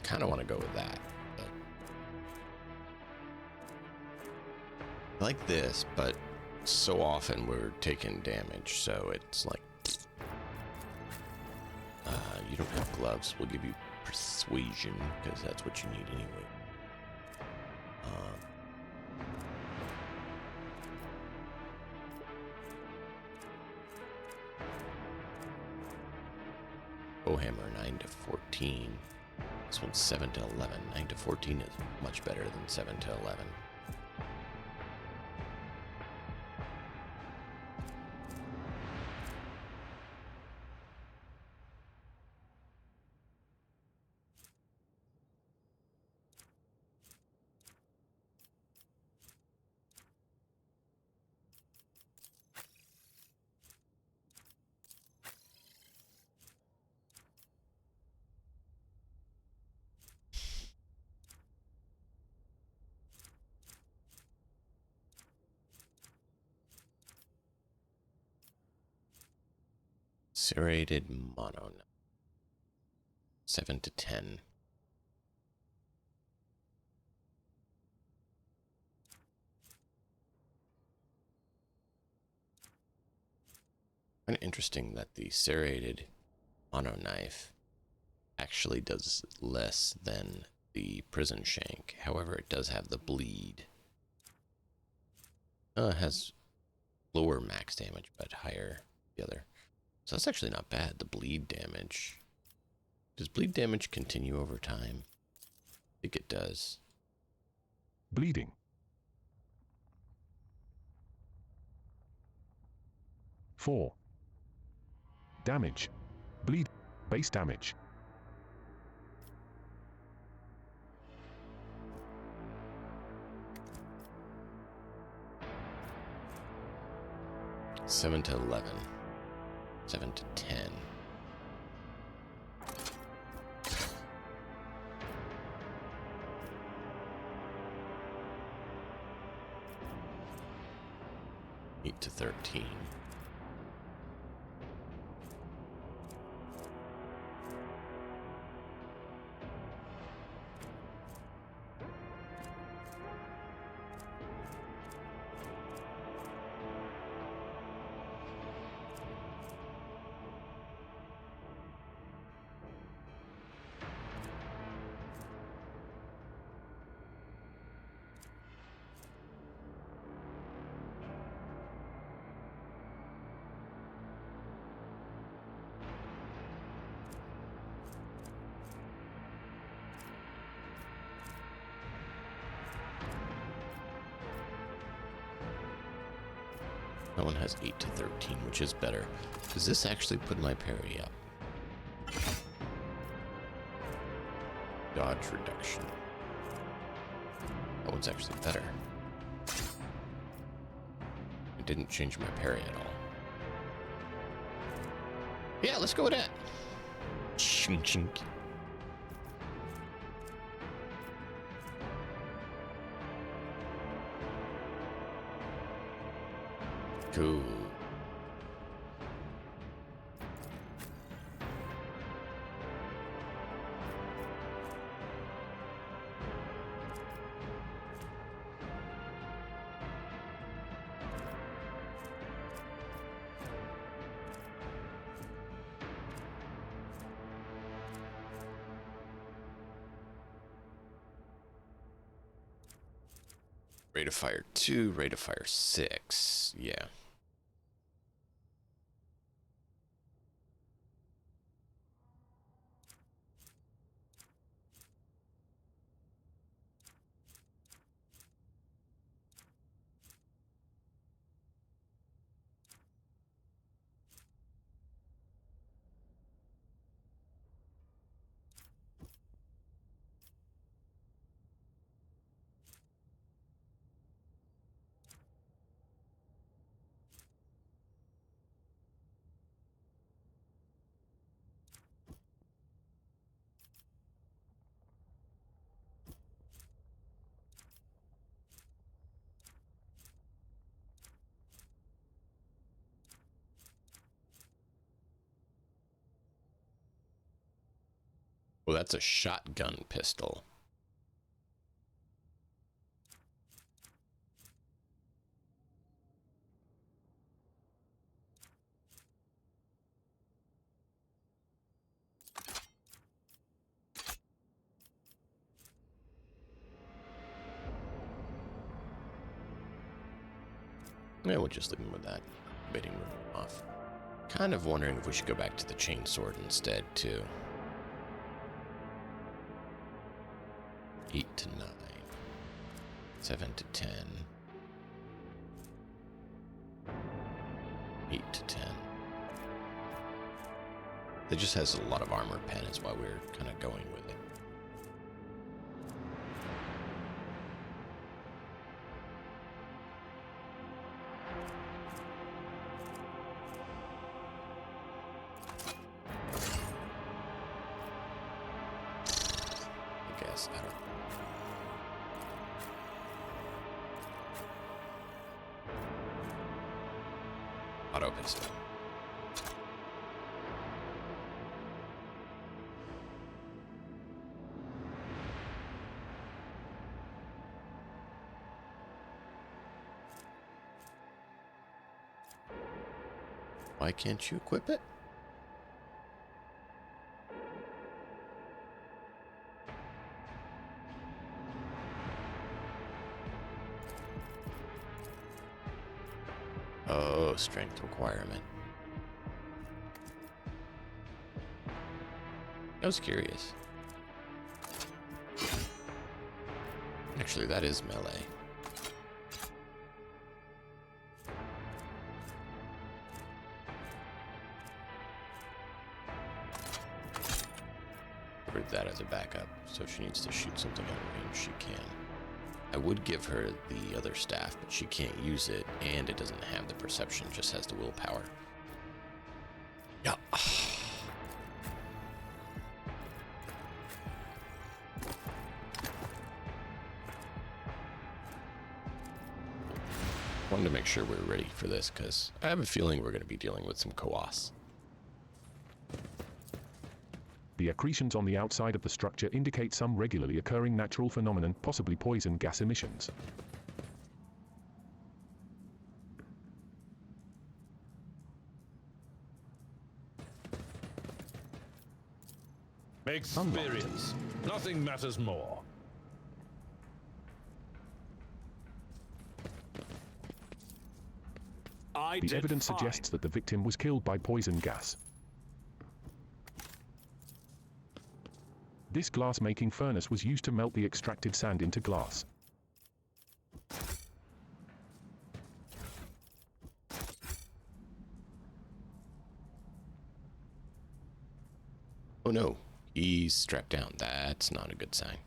Kind of want to go with that. But I like this, but so often we're taking damage, so it's like you don't have gloves. We'll give you persuasion because that's what you need anyway. Warhammer 9 to 14. This one's 7 to 11. 9 to 14 is much better than 7 to 11. Serrated mono. 7 to 10. Kind of interesting that the serrated mono knife actually does less than the prison shank. However, it does have the bleed. It has lower max damage, but higher the other. So that's actually not bad, the bleed damage. Does bleed damage continue over time? I think it does. Bleeding. 4. Damage. Bleed. Base damage. Seven to 11. 7 to 10. Eight to 13. That one has 8 to 13, which is better. Does this actually put my parry up? Dodge reduction. That one's actually better. It didn't change my parry at all. Yeah, let's go with that. Chink chink. Cool. Rate of fire 2, rate of fire 6. Yeah. Well, that's a shotgun pistol. Yeah, we'll just leave him with that. Debating moving off. Kind of wondering if we should go back to the chainsword instead, too. 8 to 9. 7 to 10. 8 to 10. It just has a lot of armor pen, is why we're kind of going with it. I guess, I don't know. Auto pistol. Why can't you equip it? Oh, strength requirement. I was curious. Actually, that is melee. Covered that as a backup, so if she needs to shoot something out of range, she can. I would give her the other staff, but she can't use it, and it doesn't have the perception, just has the willpower. Yeah. Wanted to make sure we're ready for this, because I have a feeling we're going to be dealing with some Koas. The accretions on the outside of the structure indicate some regularly occurring natural phenomenon, possibly poison gas emissions. Experience. Nothing matters more. The evidence suggests that the victim was killed by poison gas. This glass-making furnace was used to melt the extracted sand into glass. Oh no, he's strapped down. That's not a good sign.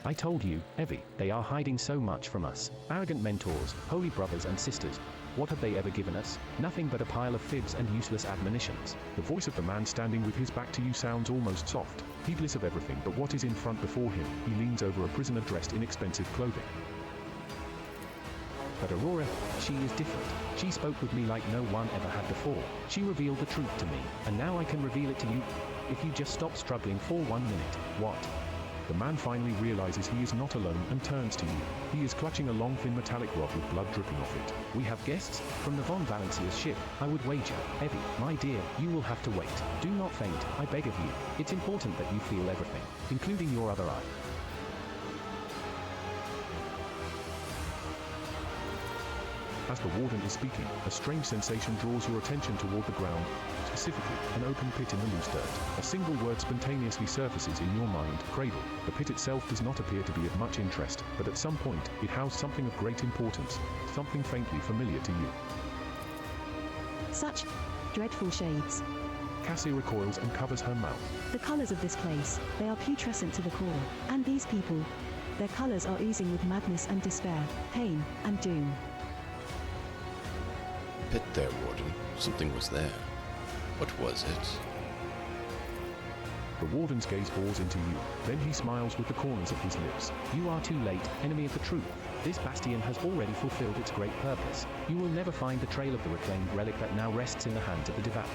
I told you, Evie, they are hiding so much from us. Arrogant mentors, holy brothers and sisters. What have they ever given us? Nothing but a pile of fibs and useless admonitions. The voice of the man standing with his back to you sounds almost soft, heedless of everything but what is in front before him. He leans over a prisoner dressed in expensive clothing. But Aurora, she is different. She spoke with me like no one ever had before. She revealed the truth to me, and now I can reveal it to you. If you just stop struggling for 1 minute, what? The man finally realizes he is not alone and turns to you. He is clutching a long thin metallic rod with blood dripping off it. We have guests from the Von Valencia's ship. I would wager. Evie, my dear, you will have to wait. Do not faint, I beg of you. It's important that you feel everything, including your other eye. As the warden is speaking, a strange sensation draws your attention toward the ground, specifically, an open pit in the loose dirt. A single word spontaneously surfaces in your mind, cradle. The pit itself does not appear to be of much interest, but at some point, it housed something of great importance, something faintly familiar to you. Such dreadful shades. Cassie recoils and covers her mouth. The colors of this place, they are putrescent to the core. And these people, their colors are oozing with madness and despair, pain and doom. Pit there, Warden. Something was there. What was it? The warden's gaze bores into you. Then he smiles with the corners of his lips. You are too late, enemy of the truth. This bastion has already fulfilled its great purpose. You will never find the trail of the reclaimed relic that now rests in the hands of the devout.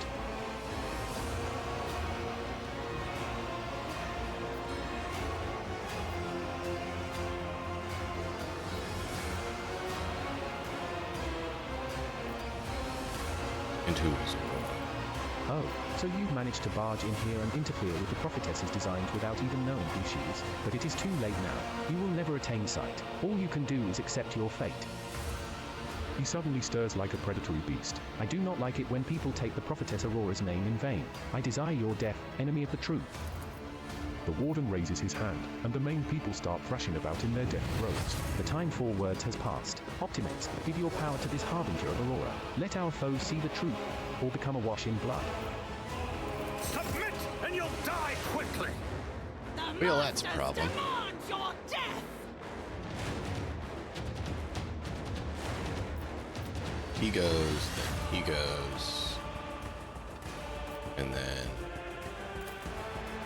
And who is Aurora? Oh, so you've managed to barge in here and interfere with the prophetess's designs without even knowing who she is. But it is too late now. You will never attain sight. All you can do is accept your fate. He suddenly stirs like a predatory beast. I do not like it when people take the prophetess Aurora's name in vain. I desire your death, enemy of the truth. The warden raises his hand, and the main people start thrashing about in their death throes. The time for words has passed. Optimates, give your power to this harbinger of Aurora. Let our foes see the truth, or become awash in blood. Submit, and you'll die quickly! Well, that's a problem. Your death! He goes, then he goes. And then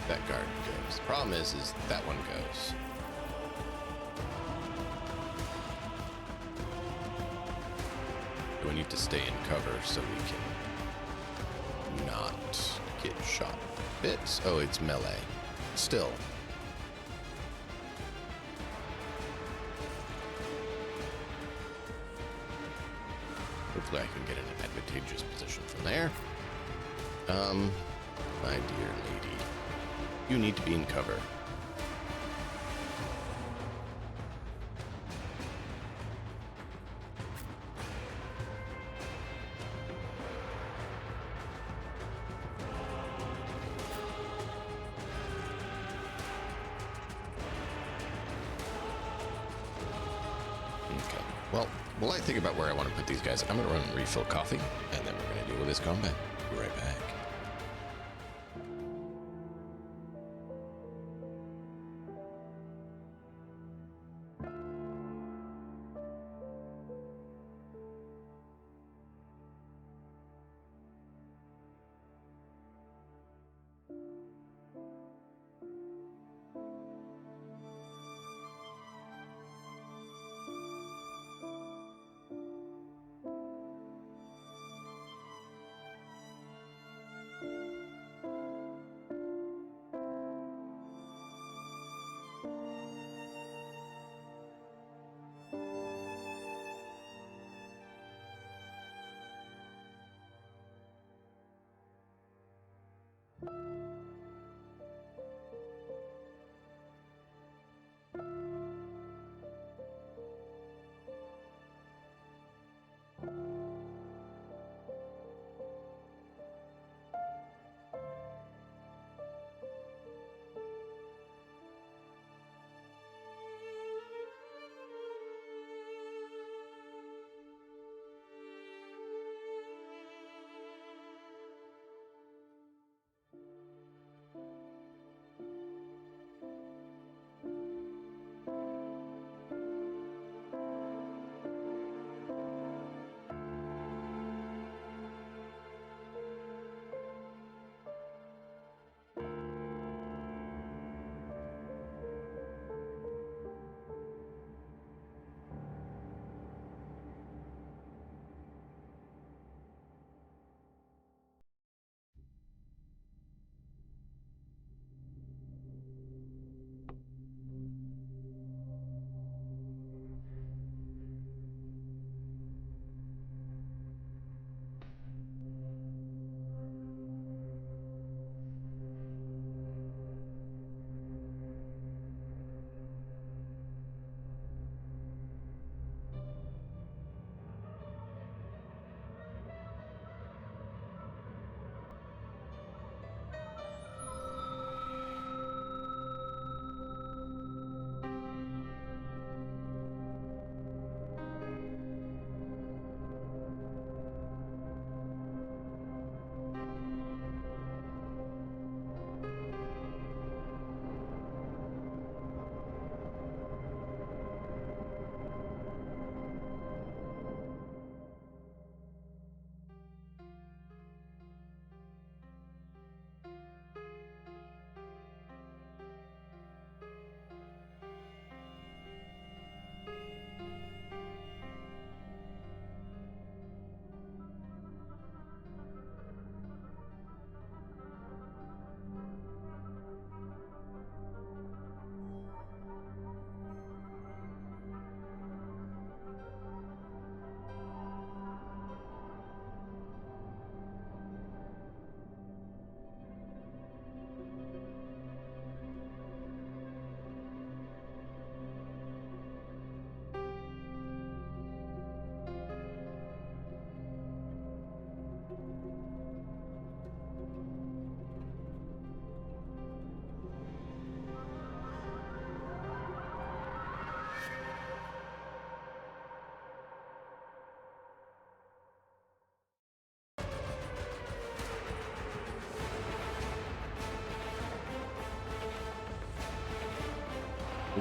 that guard goes. The problem is that one goes. So we need to stay in cover so we can not get shot bits. Oh, it's melee. Still. Hopefully I can get in an advantageous position from there. My dear lady, you need to be in cover. Okay, well, while I think about where I want to put these guys, I'm going to run and refill coffee, and then we're going to deal with this combat. Be right back.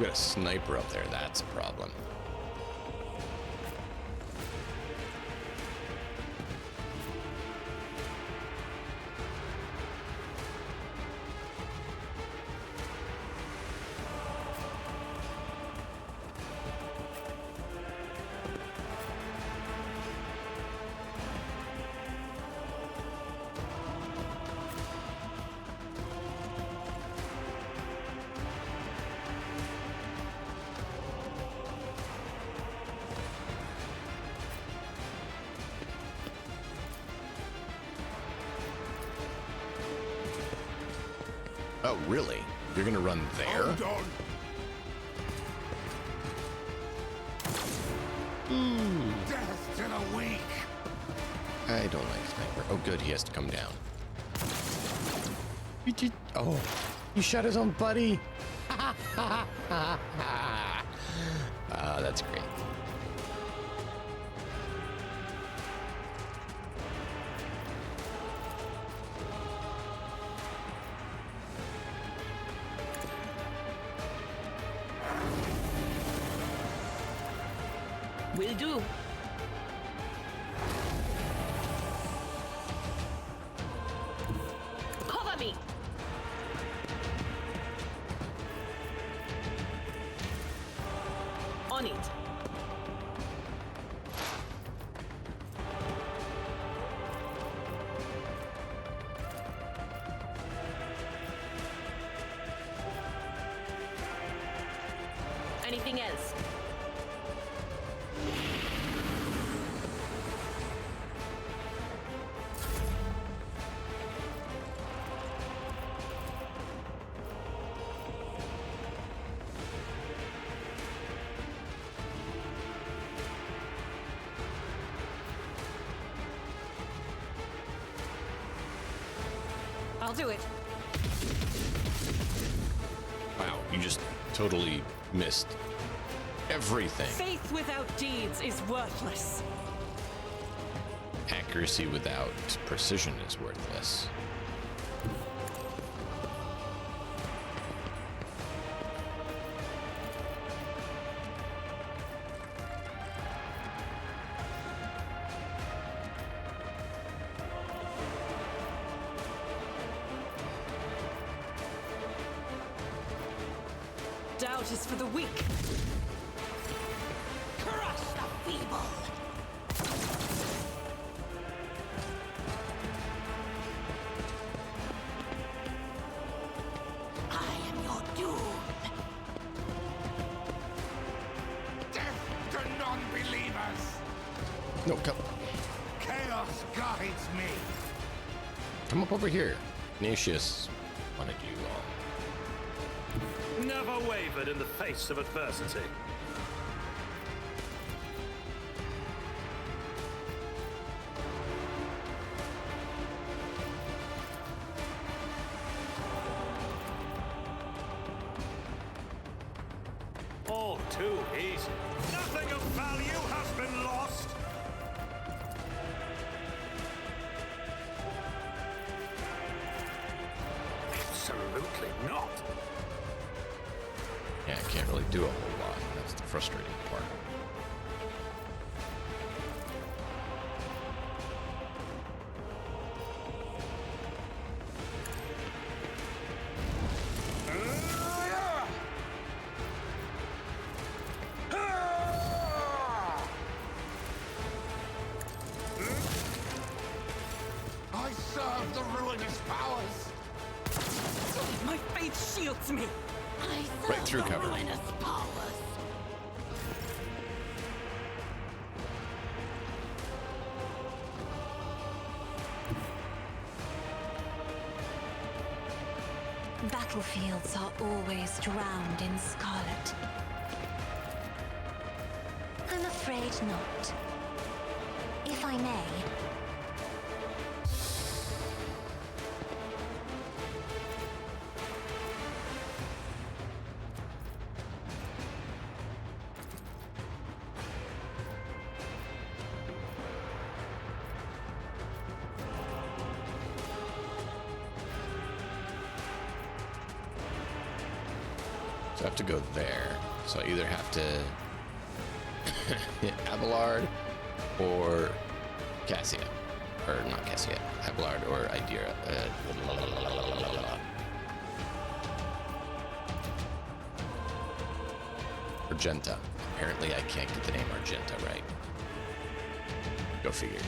We got a sniper up there. That's a problem. Oh, really? You're gonna run there? Hold on. Death to the weak. I don't like sniper. Oh, good. He has to come down. You did. Oh, he shot his own buddy. That's great. Will do. Cover me. On it. Anything else? I'll do it. Wow, you just totally missed everything. Faith without deeds is worthless. Accuracy without precision is worthless. Doubt is for the weak. Crush the feeble. I am your doom. Death to non-believers. No, come, Chaos guides me. come up over here. Ignatius wanted you all. Never wavered in the face of adversity. All too easy. Nothing of value has been lost. Absolutely not. Yeah, I can't really do a whole lot. That's the frustrating part. I serve the ruinous powers. My faith shields me. I serve Right through the cover. ruinous powers. Battlefields are always drowned in scarlet. I'm afraid not. If I may. So I have to go there. So I either have to hit Abelard or Cassia. Or not Cassia. Abelard or Idira. Argenta. Apparently I can't get the name Argenta right. Go figure.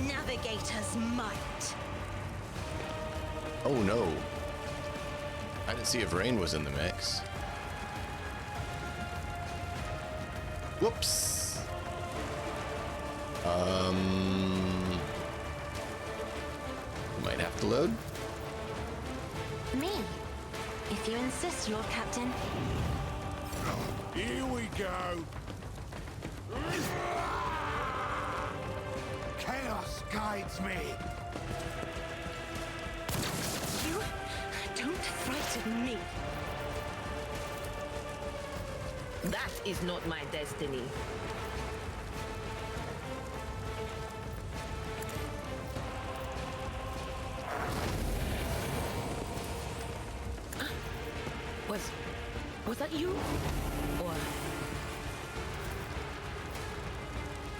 Navigator's might. Oh no. I didn't see if rain was in the mix. Whoops. Might have to load. Me? If you insist, Lord Captain. Here we go. Chaos guides me. You don't frighten me. That is not my destiny. Was that you? Or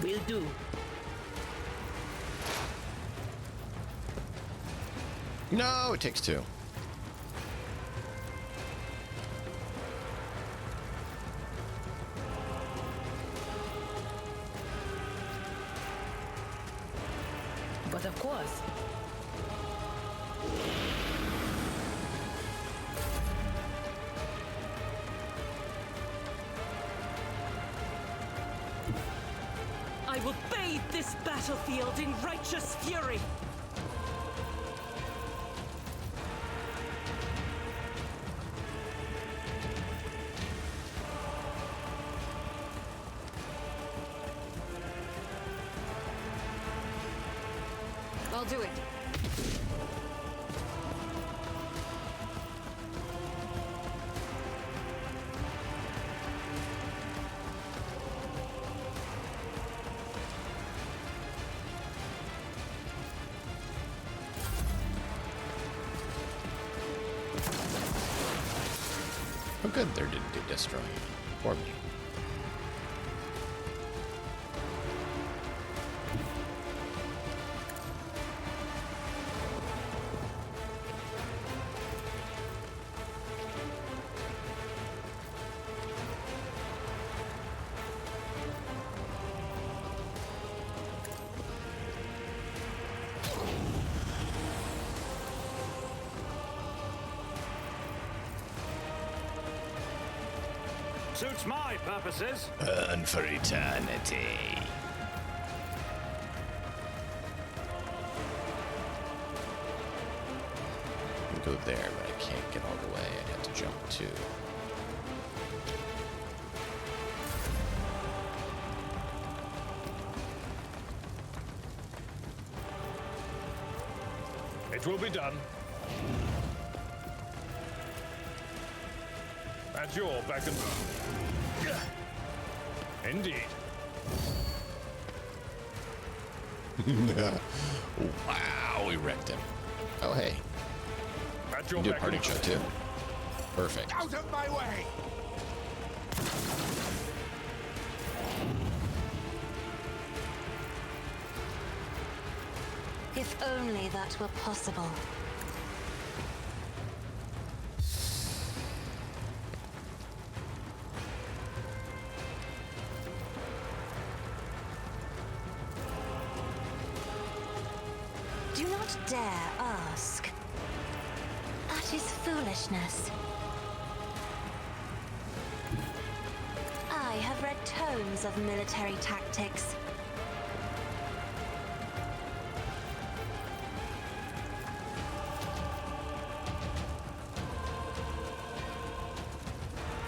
will do. No, it takes two. But of course. I will bathe this battlefield in righteous fury. I'll do it. Oh good, they're destroying it for me. Suits my purposes. Burn for eternity. I can go there, but I can't get all the way. I have to jump too. It will be done. At your beck and... Indeed. Wow, we wrecked him. Oh, hey. At your Do a beck party and... shot too. Perfect. Out of my way! If only that were possible. Do not dare ask. That is foolishness. I have read tomes of military tactics.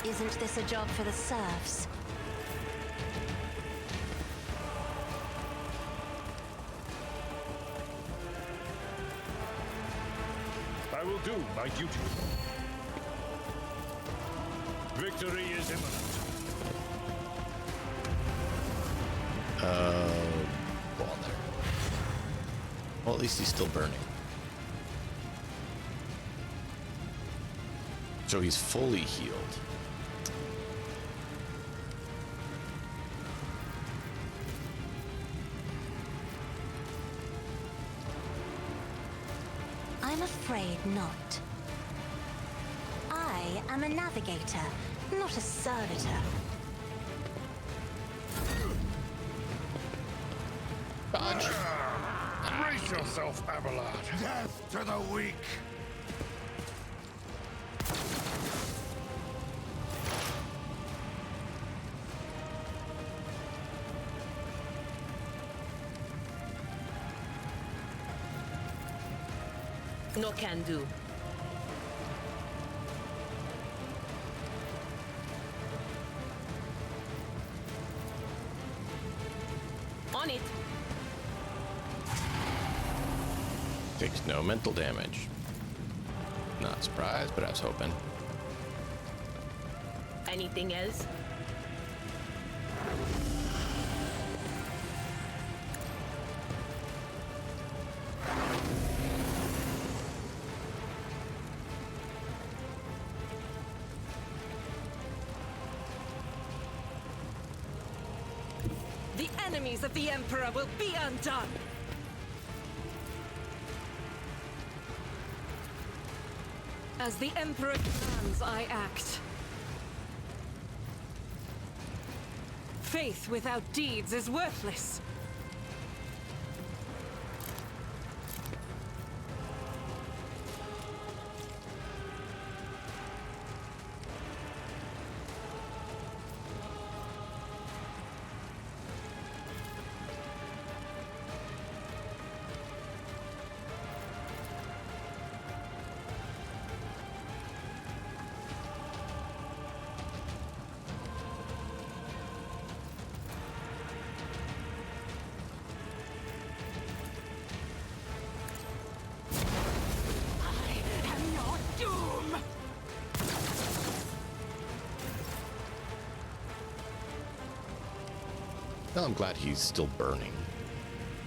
Isn't this a job for the serfs? I will do my duty. Victory is imminent. Bother. Well, at least he's still burning. So he's fully healed. I'm afraid not. I am a navigator, not a servitor. Dodge. Brace yourself, Abelard. Death to the weak. No can do. On it. Takes no mental damage. Not surprised, but I was hoping. Anything else? The enemies of the Emperor will be undone! As the Emperor commands, I act. Faith without deeds is worthless. Well, I'm glad he's still burning.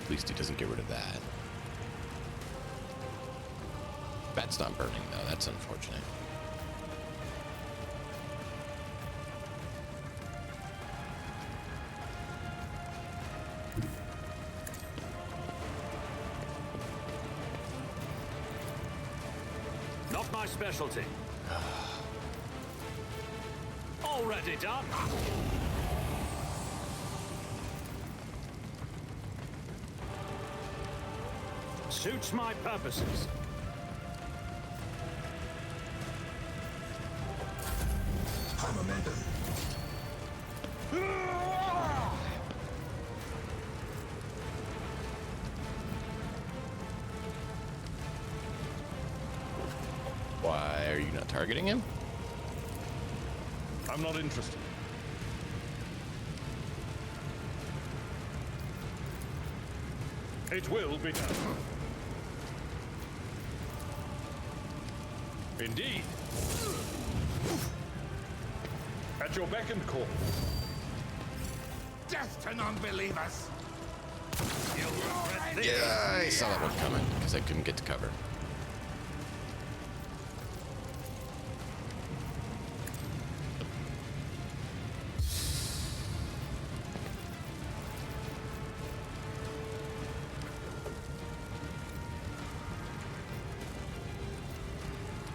At least he doesn't get rid of that. Bat's not burning, though. That's unfortunate. Not my specialty. Already done. Suits my purposes. Why are you not targeting him? I'm not interested. It will be done. Indeed. At your beck and call. Death to non-believers. Yeah, I saw that one coming because I couldn't get to cover.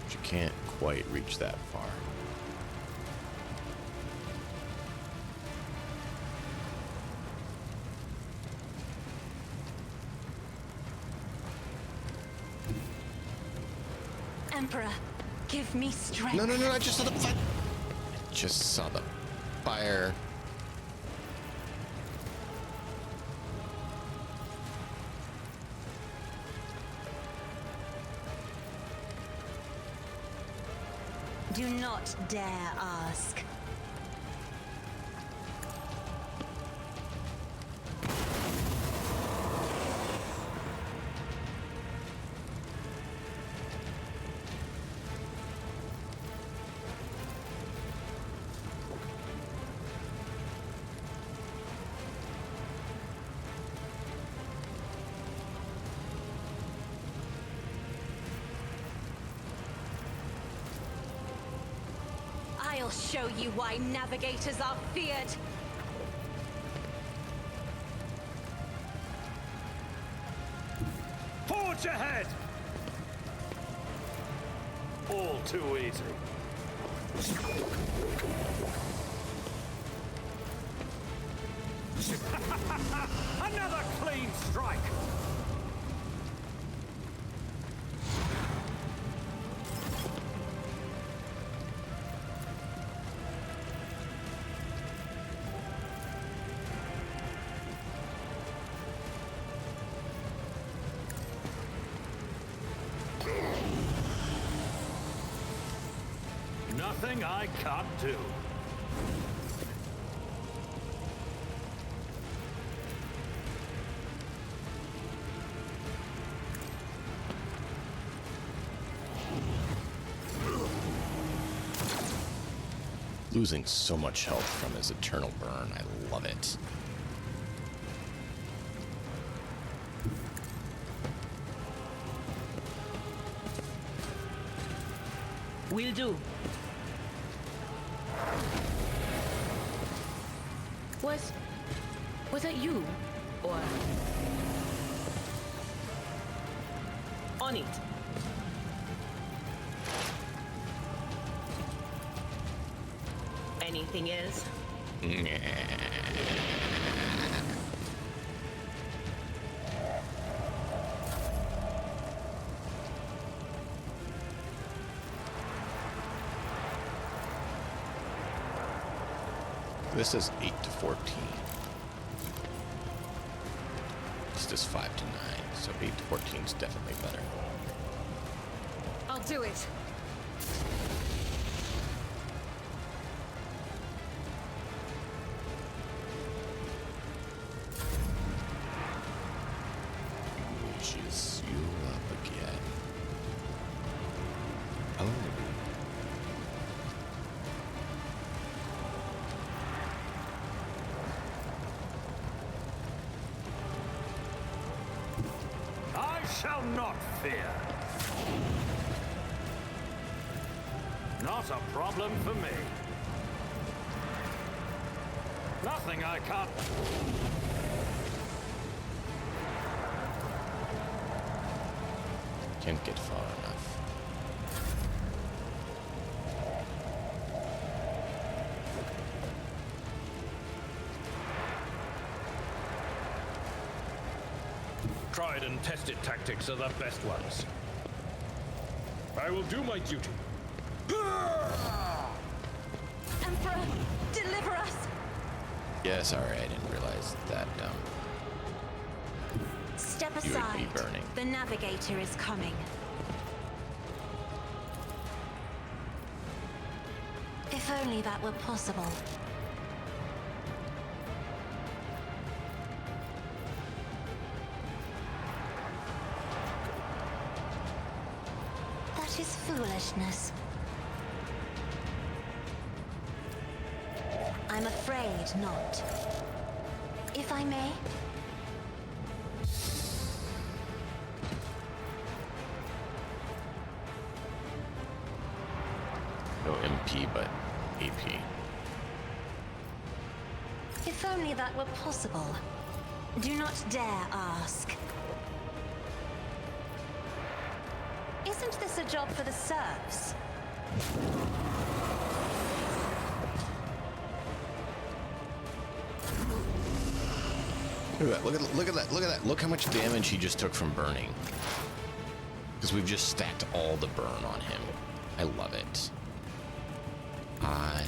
But you can't quite reach that far. Emperor, give me strength. No, I just saw the fire. I just saw the fire. Do not dare ask. I'll show you why navigators are feared. Forge ahead! All too easy. Another clean strike! Nothing I can't do. Losing so much health from his eternal burn. I love it. Will do. Was that you? Or... On it. Anything else? This is 8 to 14. This is 5 to 9, so 8 to 14 is definitely better. I'll do it. Wishes you up again. Oh. I shall not fear. Not a problem for me. Nothing I can't... Can't get far enough. Tried and tested tactics are the best ones. I will do my duty. Emperor, deliver us! Yeah, sorry, I didn't realize that. Step You would be aside. burning. The navigator is coming. If only that were possible. That is foolishness. I'm afraid not. If I may? No MP, but AP. If only that were possible. Do not dare ask. Isn't this a job for the serfs? Look at that, look at that, look at that. Look how much damage he just took from burning. Because we've just stacked all the burn on him. I love it. I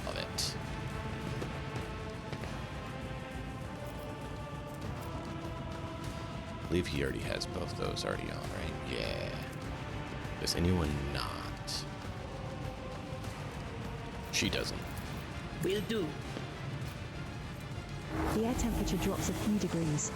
love it. I believe he already has both those already on, right? Yeah. Does anyone not? She doesn't. Will do. The air temperature drops a few degrees.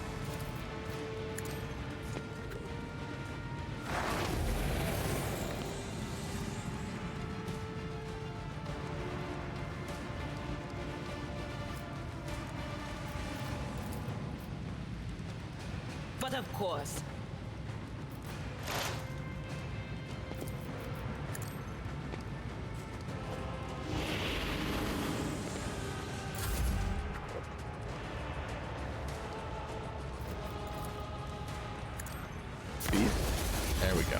But of course. There we go.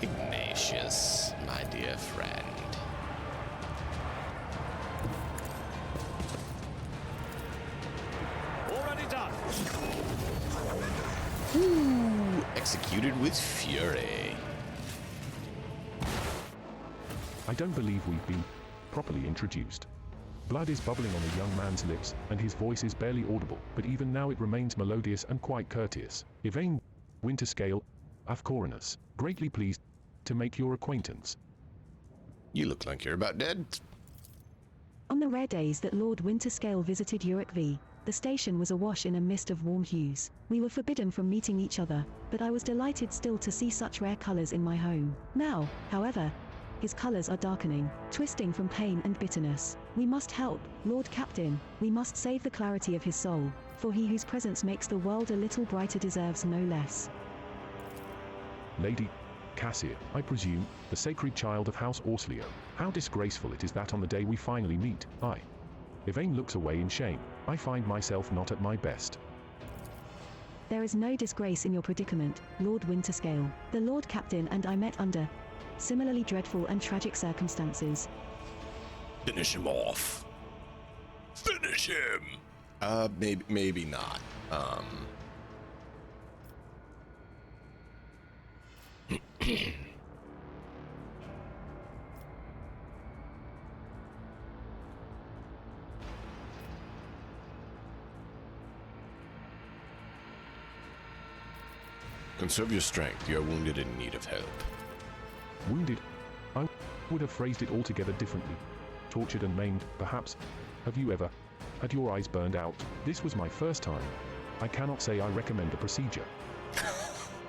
Ignatius, my dear friend. Already done. Ooh, executed with fury. I don't believe we've been properly introduced. Blood is bubbling on the young man's lips, and his voice is barely audible, but even now it remains melodious and quite courteous. Yvain Winterscale of Coronus, greatly pleased to make your acquaintance. You look like you're about dead. On the rare days that Lord Winterscale visited Uric V, the station was awash in a mist of warm hues. We were forbidden from meeting each other, but I was delighted still to see such rare colors in my home. Now, however, his colors are darkening, twisting from pain and bitterness. We must help, Lord Captain. We must save the clarity of his soul, for he whose presence makes the world a little brighter deserves no less. Lady Cassia, I presume, the sacred child of House Orsleo. How disgraceful it is that on the day we finally meet, Yvain looks away in shame. I find myself not at my best. There is no disgrace in your predicament, Lord Winterscale. The Lord Captain and I met under similarly dreadful and tragic circumstances. Finish him off. Finish him. Maybe not. Conserve your strength. You are wounded and in need of help. Wounded? I would have phrased it altogether differently. Tortured and maimed, perhaps. Have you ever had your eyes burned out? This was my first time. I cannot say I recommend the procedure.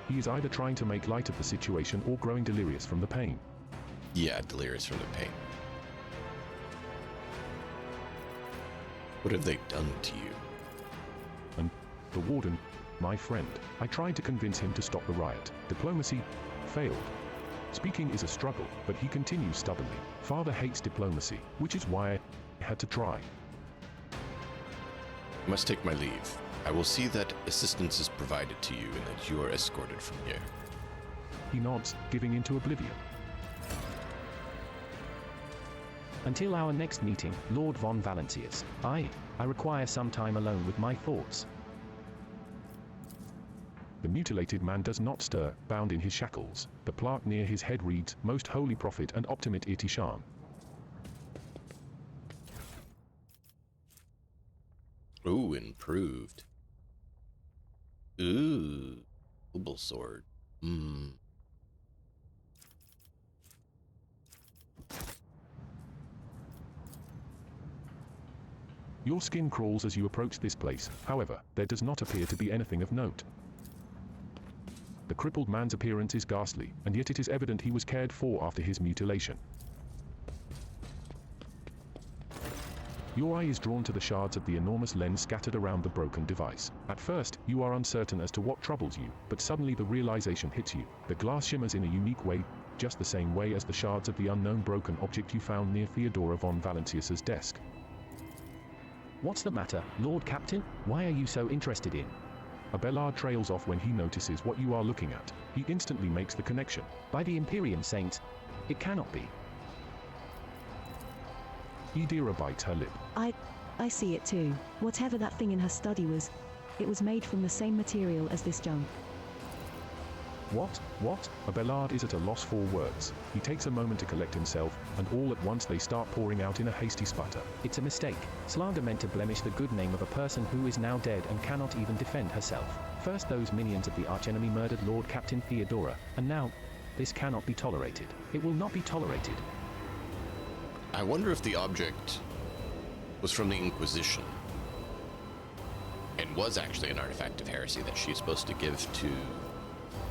He is either trying to make light of the situation or growing delirious from the pain. Yeah, delirious from the pain. What have they done to you? And the warden, my friend, I tried to convince him to stop the riot. Diplomacy failed. Speaking is a struggle, but he continues stubbornly. Father hates diplomacy, which is why I had to try. I must take my leave. I will see that assistance is provided to you and that you are escorted from here. He nods, giving into oblivion. Until our next meeting, Lord von Valancius, I require some time alone with my thoughts. The mutilated man does not stir, bound in his shackles. The plaque near his head reads, Most Holy Prophet and Optimate Itishan. Ooh, improved. Ooh, noble sword. Your skin crawls as you approach this place. However, there does not appear to be anything of note. The crippled man's appearance is ghastly, and yet it is evident he was cared for after his mutilation. Your eye is drawn to the shards of the enormous lens scattered around the broken device. At first, you are uncertain as to what troubles you, but suddenly the realization hits you. The glass shimmers in a unique way, just the same way as the shards of the unknown broken object you found near Theodora von Valancius's desk. What's the matter, Lord Captain? Why are you so interested in? Abelard trails off when he notices what you are looking at. He instantly makes the connection. By the Imperium Saints, it cannot be. Edira bites her lip. I see it too. Whatever that thing in her study was, it was made from the same material as this junk. What? Abelard is at a loss for words. He takes a moment to collect himself, and all at once they start pouring out in a hasty sputter. It's a mistake. Slander meant to blemish the good name of a person who is now dead and cannot even defend herself. First those minions of the archenemy murdered Lord Captain Theodora, and now, this cannot be tolerated. It will not be tolerated. I wonder if the object was from the Inquisition and was actually an artifact of heresy that she's supposed to give to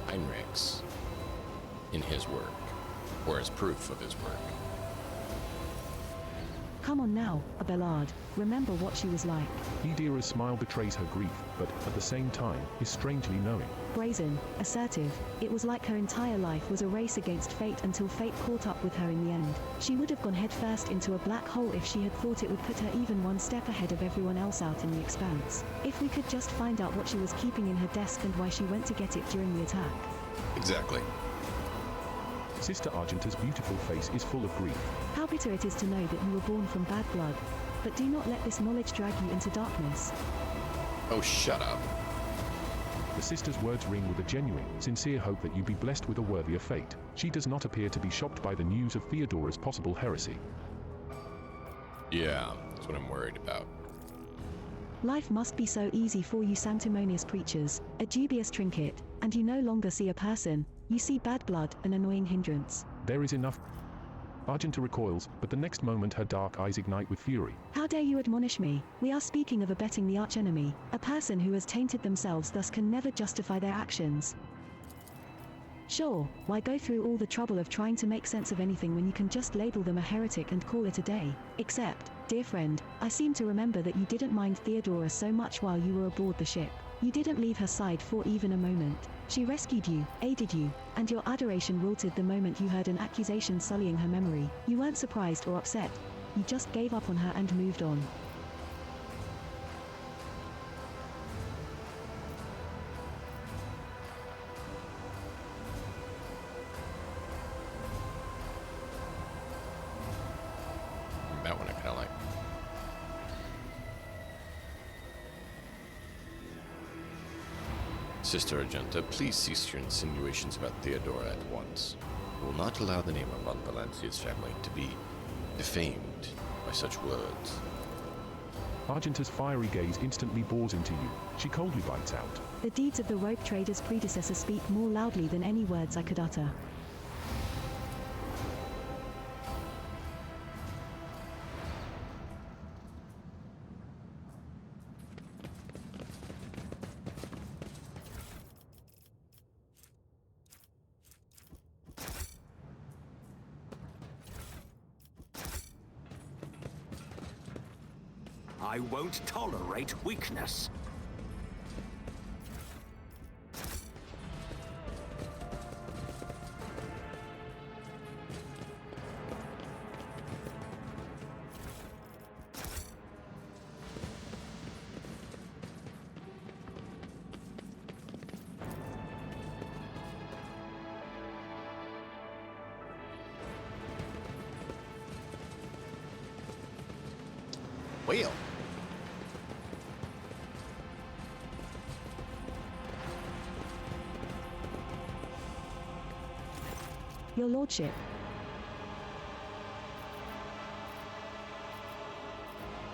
Heinrichs in his work, or as proof of his work. Come on now, Abelard. Remember what she was like. Theodora's smile betrays her grief, but at the same time, is strangely knowing. Brazen, assertive. It was like her entire life was a race against fate until fate caught up with her in the end. She would have gone headfirst into a black hole if she had thought it would put her even one step ahead of everyone else out in the expanse. If we could just find out what she was keeping in her desk and why she went to get it during the attack. Exactly. Sister Argenta's beautiful face is full of grief. How bitter it is to know that you were born from bad blood. But do not let this knowledge drag you into darkness. Oh, shut up. The sister's words ring with a genuine, sincere hope that you be blessed with a worthier fate. She does not appear to be shocked by the news of Theodora's possible heresy. Yeah, that's what I'm worried about. Life must be so easy for you sanctimonious creatures, a dubious trinket, and you no longer see a person, you see bad blood, an annoying hindrance. There is enough. Argenta recoils, but the next moment her dark eyes ignite with fury. How dare you admonish me? We are speaking of abetting the archenemy. A person who has tainted themselves thus can never justify their actions. Sure, why go through all the trouble of trying to make sense of anything when you can just label them a heretic and call it a day? Except, dear friend, I seem to remember that you didn't mind Theodora so much while you were aboard the ship. You didn't leave her side for even a moment. She rescued you, aided you, and your adoration wilted the moment you heard an accusation sullying her memory. You weren't surprised or upset. You just gave up on her and moved on. That one I kind of like. Sister Argenta, please cease your insinuations about Theodora at once. We will not allow the name of Von Valencia's family to be defamed by such words. Argenta's fiery gaze instantly bores into you. She coldly bites out. The deeds of the rope trader's predecessor speak more loudly than any words I could utter. I won't tolerate weakness. Whale. Your lordship.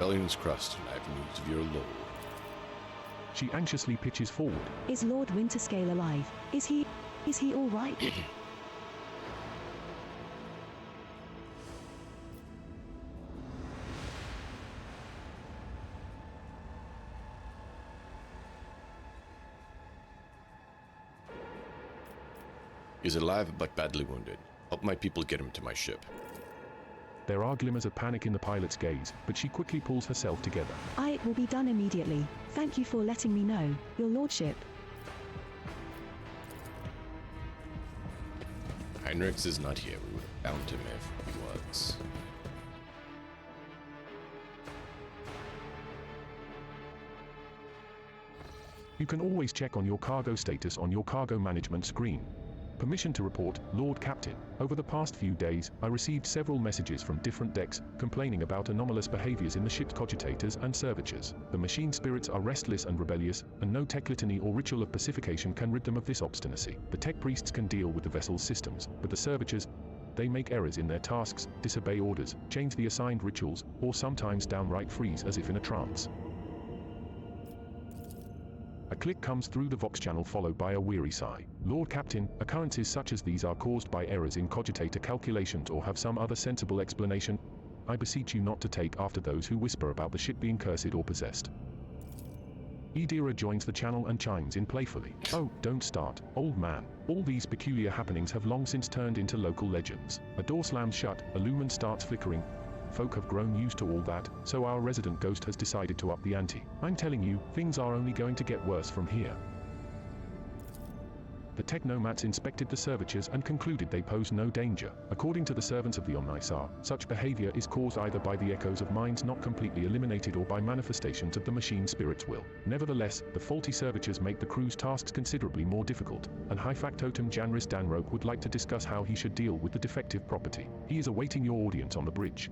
Rebellion's crust, and I have news of your lord. She anxiously pitches forward. Is Lord Winterscale alive? Is he all right? He's alive but badly wounded. Help my people get him to my ship. There are glimmers of panic in the pilot's gaze, but she quickly pulls herself together. It will be done immediately. Thank you for letting me know, your lordship. Heinrichs is not here. We would have found him if he was. You can always check on your cargo status on your cargo management screen. Permission to report, Lord Captain. Over the past few days, I received several messages from different decks, complaining about anomalous behaviors in the ship's cogitators and servitors. The machine spirits are restless and rebellious, and no tech litany or ritual of pacification can rid them of this obstinacy. The tech priests can deal with the vessel's systems, but the servitors, they make errors in their tasks, disobey orders, change the assigned rituals, or sometimes downright freeze as if in a trance. A click comes through the Vox channel followed by a weary sigh. Lord Captain, occurrences such as these are caused by errors in cogitator calculations or have some other sensible explanation. I beseech you not to take after those who whisper about the ship being cursed or possessed. Idira joins the channel and chimes in playfully. Oh, don't start, old man. All these peculiar happenings have long since turned into local legends. A door slams shut, a lumen starts flickering. Folk have grown used to all that, so our resident ghost has decided to up the ante. I'm telling you, things are only going to get worse from here. The technomats inspected the servitors and concluded they pose no danger. According to the servants of the Omnisar, such behavior is caused either by the echoes of minds not completely eliminated or by manifestations of the machine spirit's will. Nevertheless, the faulty servitors make the crew's tasks considerably more difficult, and High Factotum Janris Danroke would like to discuss how he should deal with the defective property. He is awaiting your audience on the bridge.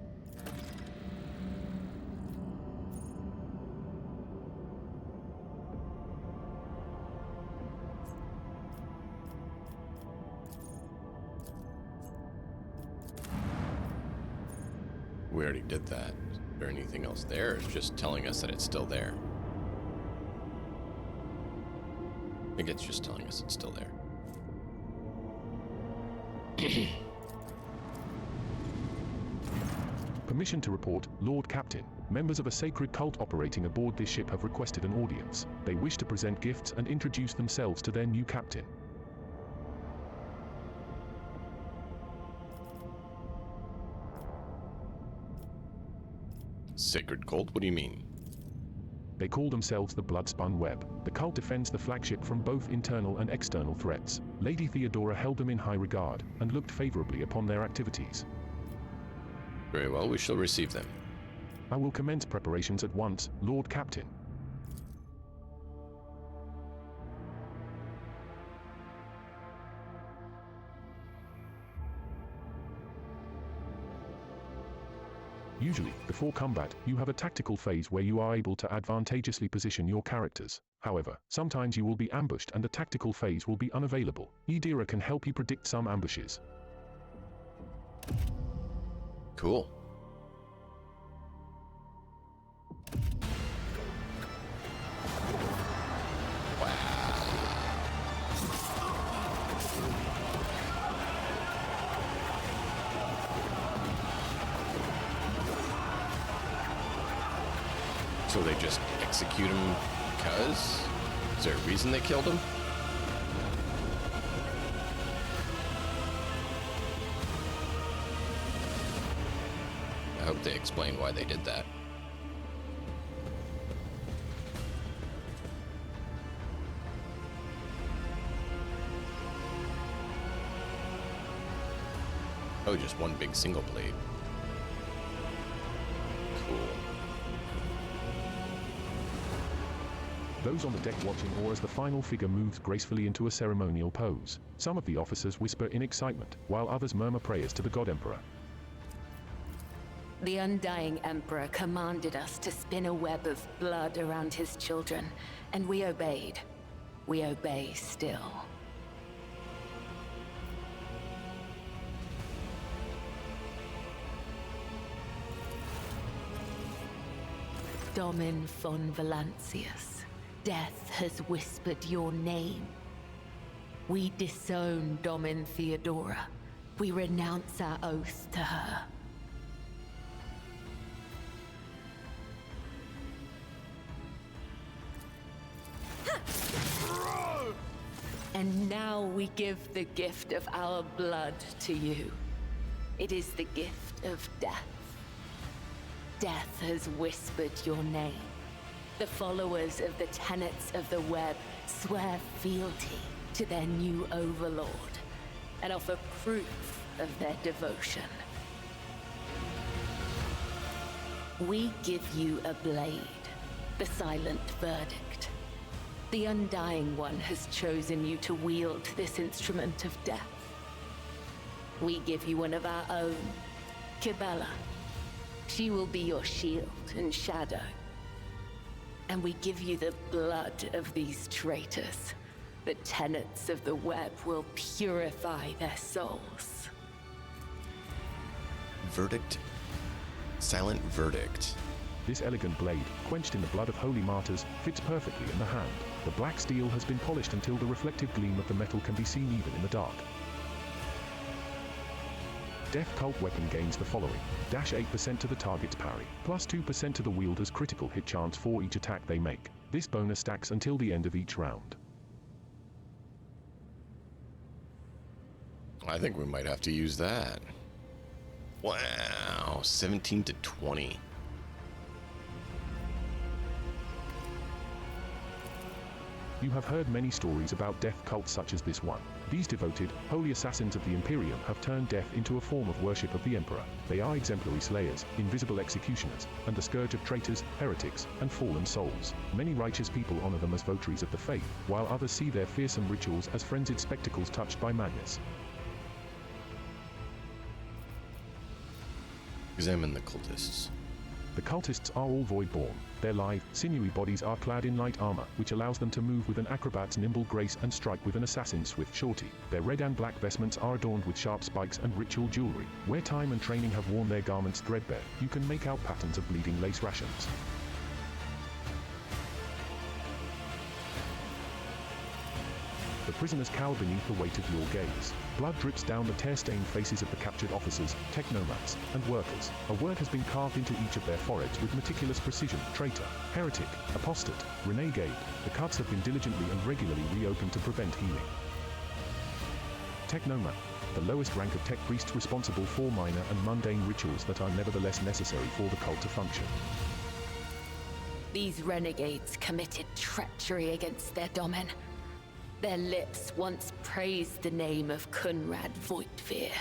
We already did that. Is there anything else there? It's just telling us that it's still there. I think it's just telling us it's still there. Permission to report, Lord Captain. Members of a sacred cult operating aboard this ship have requested an audience. They wish to present gifts and introduce themselves to their new captain. Sacred cult? What do you mean? They call themselves the Bloodspun Web. The cult defends the flagship from both internal and external threats. Lady Theodora held them in high regard, and looked favorably upon their activities. Very well, we shall receive them. I will commence preparations at once, Lord Captain. Usually, before combat, you have a tactical phase where you are able to advantageously position your characters. However, sometimes you will be ambushed and the tactical phase will be unavailable. Idira can help you predict some ambushes. Cool. So they just execute him because? Is there a reason they killed him? I hope they explain why they did that. Oh, just one big single blade. Cool. Those on the deck watching or as the final figure moves gracefully into a ceremonial pose. Some of the officers whisper in excitement, while others murmur prayers to the God Emperor. The Undying Emperor commanded us to spin a web of blood around his children, and we obeyed. We obey still. Domin von Valancius. Death has whispered your name. We disown Domin Theodora. We renounce our oath to her. And now we give the gift of our blood to you. It is the gift of death. Death has whispered your name. The followers of the tenets of the web swear fealty to their new overlord and offer proof of their devotion. We give you a blade, the silent verdict. The Undying One has chosen you to wield this instrument of death. We give you one of our own, Kibella. She will be your shield and shadow. And we give you the blood of these traitors. The tenets of the web will purify their souls. Verdict. Silent verdict. This elegant blade, quenched in the blood of holy martyrs, fits perfectly in the hand. The black steel has been polished until the reflective gleam of the metal can be seen even in the dark. Death Cult weapon gains the following: dash 8% to the target's parry, plus 2% to the wielder's critical hit chance for each attack they make. This bonus stacks until the end of each round. I think we might have to use that. Wow, 17 to 20. You have heard many stories about death cults such as this one. These devoted, holy assassins of the Imperium have turned death into a form of worship of the Emperor. They are exemplary slayers, invisible executioners, and the scourge of traitors, heretics, and fallen souls. Many righteous people honor them as votaries of the faith, while others see their fearsome rituals as frenzied spectacles touched by madness. Examine the cultists. The cultists are all void-born. Their lithe, sinewy bodies are clad in light armor, which allows them to move with an acrobat's nimble grace and strike with an assassin's swift shorty. Their red and black vestments are adorned with sharp spikes and ritual jewelry. Where time and training have worn their garments threadbare, you can make out patterns of bleeding lace rations. The prisoners cower beneath the weight of your gaze. Blood drips down the tear-stained faces of the captured officers, technomats, and workers. A word has been carved into each of their foreheads with meticulous precision: traitor, heretic, apostate, renegade. The cuts have been diligently and regularly reopened to prevent healing. Technomat, the lowest rank of tech priests responsible for minor and mundane rituals that are nevertheless necessary for the cult to function. These renegades committed treachery against their domin. Their lips once praised the name of Kunrad Voigtveer,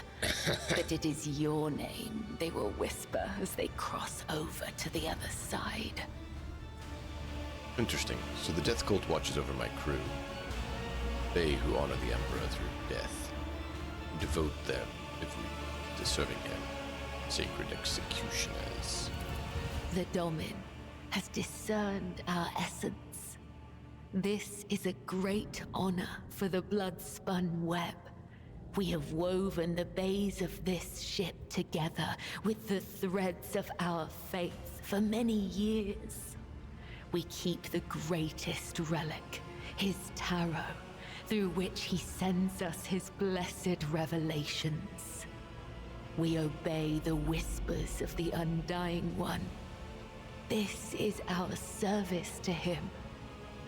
but it is your name they will whisper as they cross over to the other side. Interesting. So the Death Cult watches over my crew. They who honor the Emperor through death, who devote their every to serving him, sacred executioners. The Domin has discerned our essence. This is a great honor for the blood-spun web. We have woven the bays of this ship together with the threads of our faith for many years. We keep the greatest relic, his tarot, through which he sends us his blessed revelations. We obey the whispers of the Undying One. This is our service to him.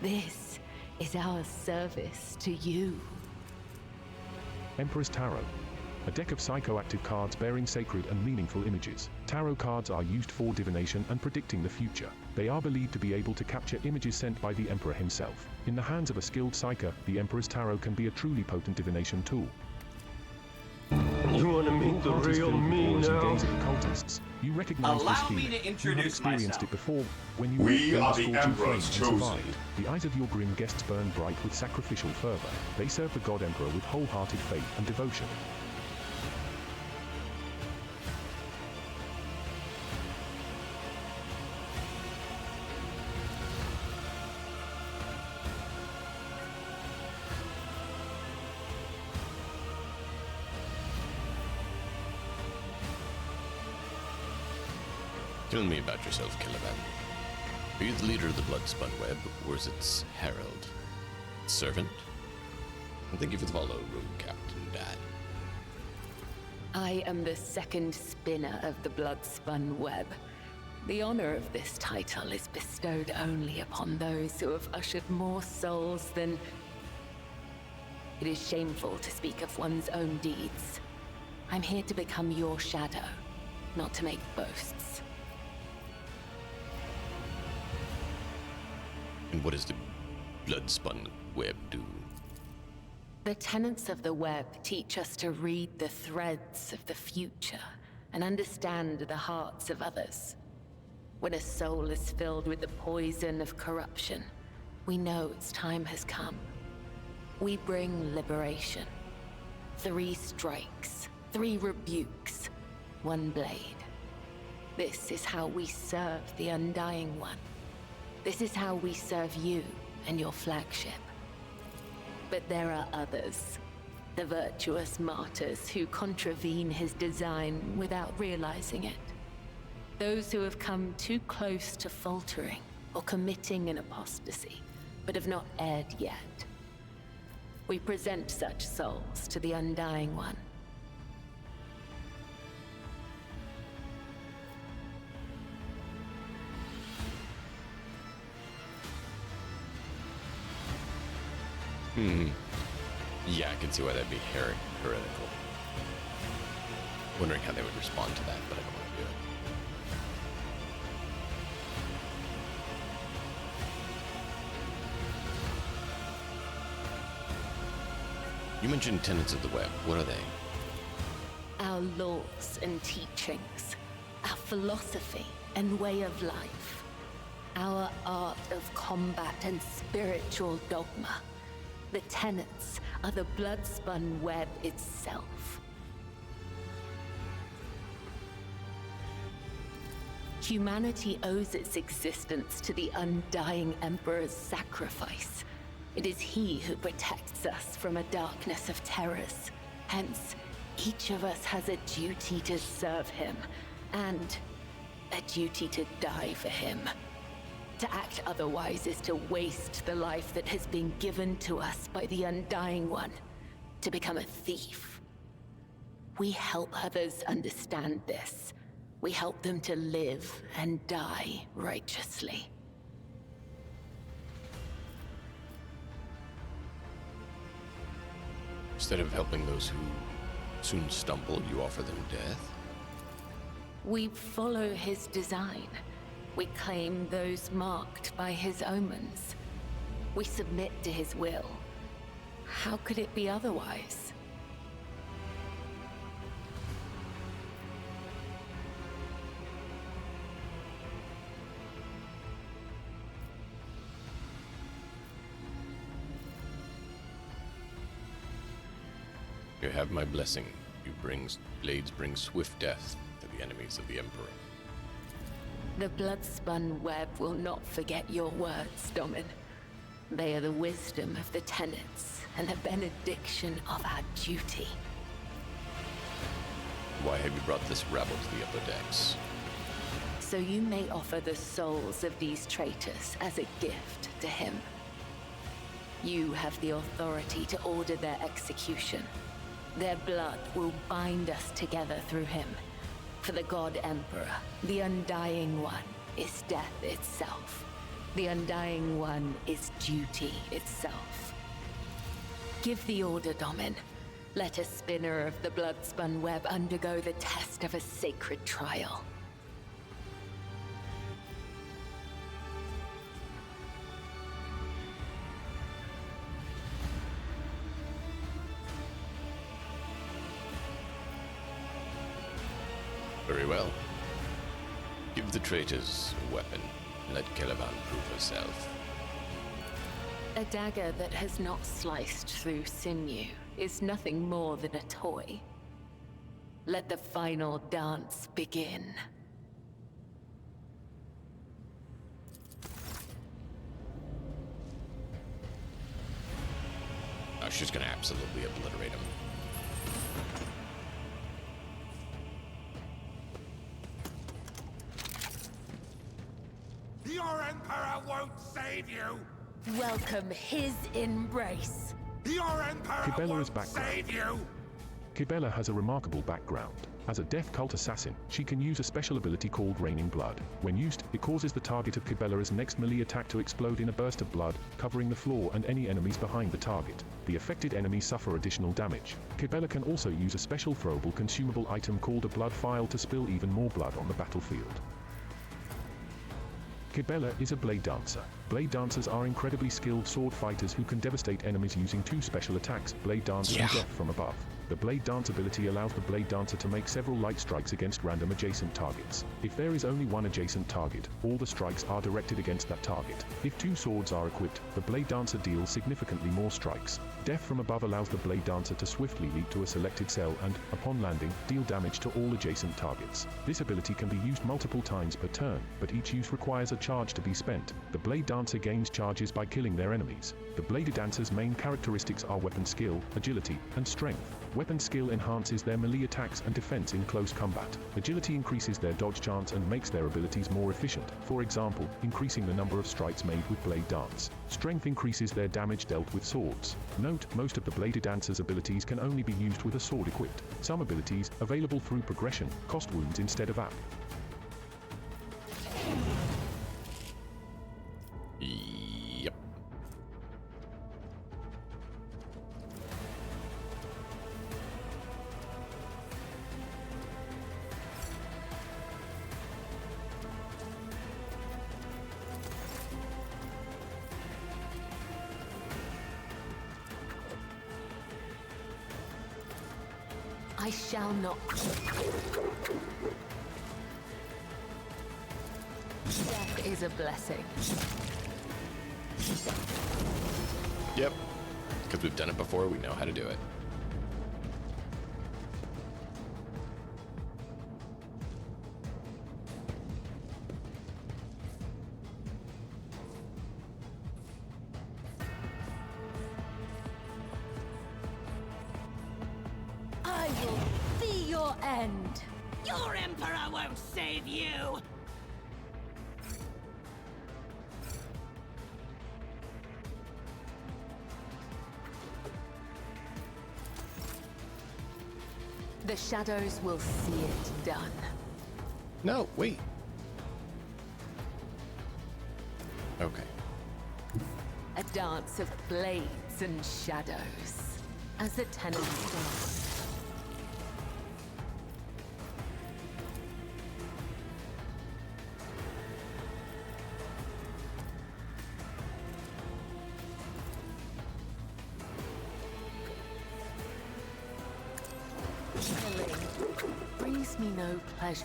This is our service to you. Emperor's Tarot. A deck of psychoactive cards bearing sacred and meaningful images. Tarot cards are used for divination and predicting the future. They are believed to be able to capture images sent by the Emperor himself. In the hands of a skilled psyker, the Emperor's Tarot can be a truly potent divination tool. You want to meet the real me now? Gaze at the cultists. You recognize Allow this me feeling. to introduce You have experienced myself. it before when you We walked are those the 14 Emperor's flames and chosen. survived. The eyes of your grim guests burn bright with sacrificial fervor. They serve the God Emperor with wholehearted faith and devotion. Tell me about yourself, Caliban. Are you the leader of the Bloodspun Web, or is its herald? Servant? And thank you for the follow, Rogue Captain Dad. I am the second spinner of the blood-spun web. The honor of this title is bestowed only upon those who have ushered more souls than... It is shameful to speak of one's own deeds. I'm here to become your shadow, not to make boasts. And what does the Bloodspun Web do? The tenets of the web teach us to read the threads of the future and understand the hearts of others. When a soul is filled with the poison of corruption, We know its time has come. We bring liberation. 3 strikes, 3 rebukes, 1 blade. This is how we serve the Undying One. This is how we serve you and your flagship. But there are others. The virtuous martyrs who contravene his design without realizing it. Those who have come too close to faltering or committing an apostasy, but have not erred yet. We present such souls to the Undying One. Yeah, I can see why that'd be heretical. Wondering how they would respond to that, but I don't want to do it. You mentioned tenets of the web. What are they? Our laws and teachings, our philosophy and way of life, our art of combat and spiritual dogma. The tenets are the blood-spun web itself. Humanity owes its existence to the Undying Emperor's sacrifice. It is he who protects us from a darkness of terrors. Hence, each of us has a duty to serve him, and a duty to die for him. To act otherwise is to waste the life that has been given to us by the Undying One, to become a thief. We help others understand this. We help them to live and die righteously. Instead of helping those who soon stumble, you offer them death? We follow his design. We claim those marked by his omens. We submit to his will. How could it be otherwise? You have my blessing. Blades bring swift death to the enemies of the Emperor. The blood-spun web will not forget your words, Domin. They are the wisdom of the tenets and the benediction of our duty. Why have you brought this rabble to the upper decks? So you may offer the souls of these traitors as a gift to him. You have the authority to order their execution. Their blood will bind us together through him. For the God Emperor, the Undying One, is death itself. The Undying One is duty itself. Give the order, Domin. Let a spinner of the blood-spun web undergo the test of a sacred trial. Very well. Give the traitors a weapon. Let Caliban prove herself. A dagger that has not sliced through sinew is nothing more than a toy. Let the final dance begin. Oh, she's gonna absolutely obliterate him. Your Emperor won't save you! Welcome his embrace. Your Emperor Kibella's won't background. save you! Kibella has a remarkable background. As a death cult assassin, she can use a special ability called Raining Blood. When used, it causes the target of Kibella's next melee attack to explode in a burst of blood, covering the floor and any enemies behind the target. The affected enemies suffer additional damage. Kibella can also use a special throwable consumable item called a blood phial to spill even more blood on the battlefield. Kibella is a blade dancer. Blade Dancers are incredibly skilled sword fighters who can devastate enemies using 2 special attacks, Blade Dance and Death from Above. The Blade Dance ability allows the Blade Dancer to make several light strikes against random adjacent targets. If there is only one adjacent target, all the strikes are directed against that target. If 2 swords are equipped, the Blade Dancer deals significantly more strikes. Death from Above allows the Blade Dancer to swiftly leap to a selected cell and, upon landing, deal damage to all adjacent targets. This ability can be used multiple times per turn, but each use requires a charge to be spent. The Blade Dancer gains charges by killing their enemies. The Blade Dancer's main characteristics are weapon skill, agility, and strength. Weapon skill enhances their melee attacks and defense in close combat. Agility increases their dodge chance and makes their abilities more efficient, for example, increasing the number of strikes made with Blade Dance. Strength increases their damage dealt with swords. Note, most of the Blade Dancer's abilities can only be used with a sword equipped. Some abilities, available through progression, cost wounds instead of AP. Yep. I shall not. Death is a blessing. Yep. Because we've done it before, we know how to do it. I will be your end. Your Emperor won't save you! The shadows will see it done. No, wait. Okay. A dance of blades and shadows. As the tenant starts. Killing brings me no pleasure.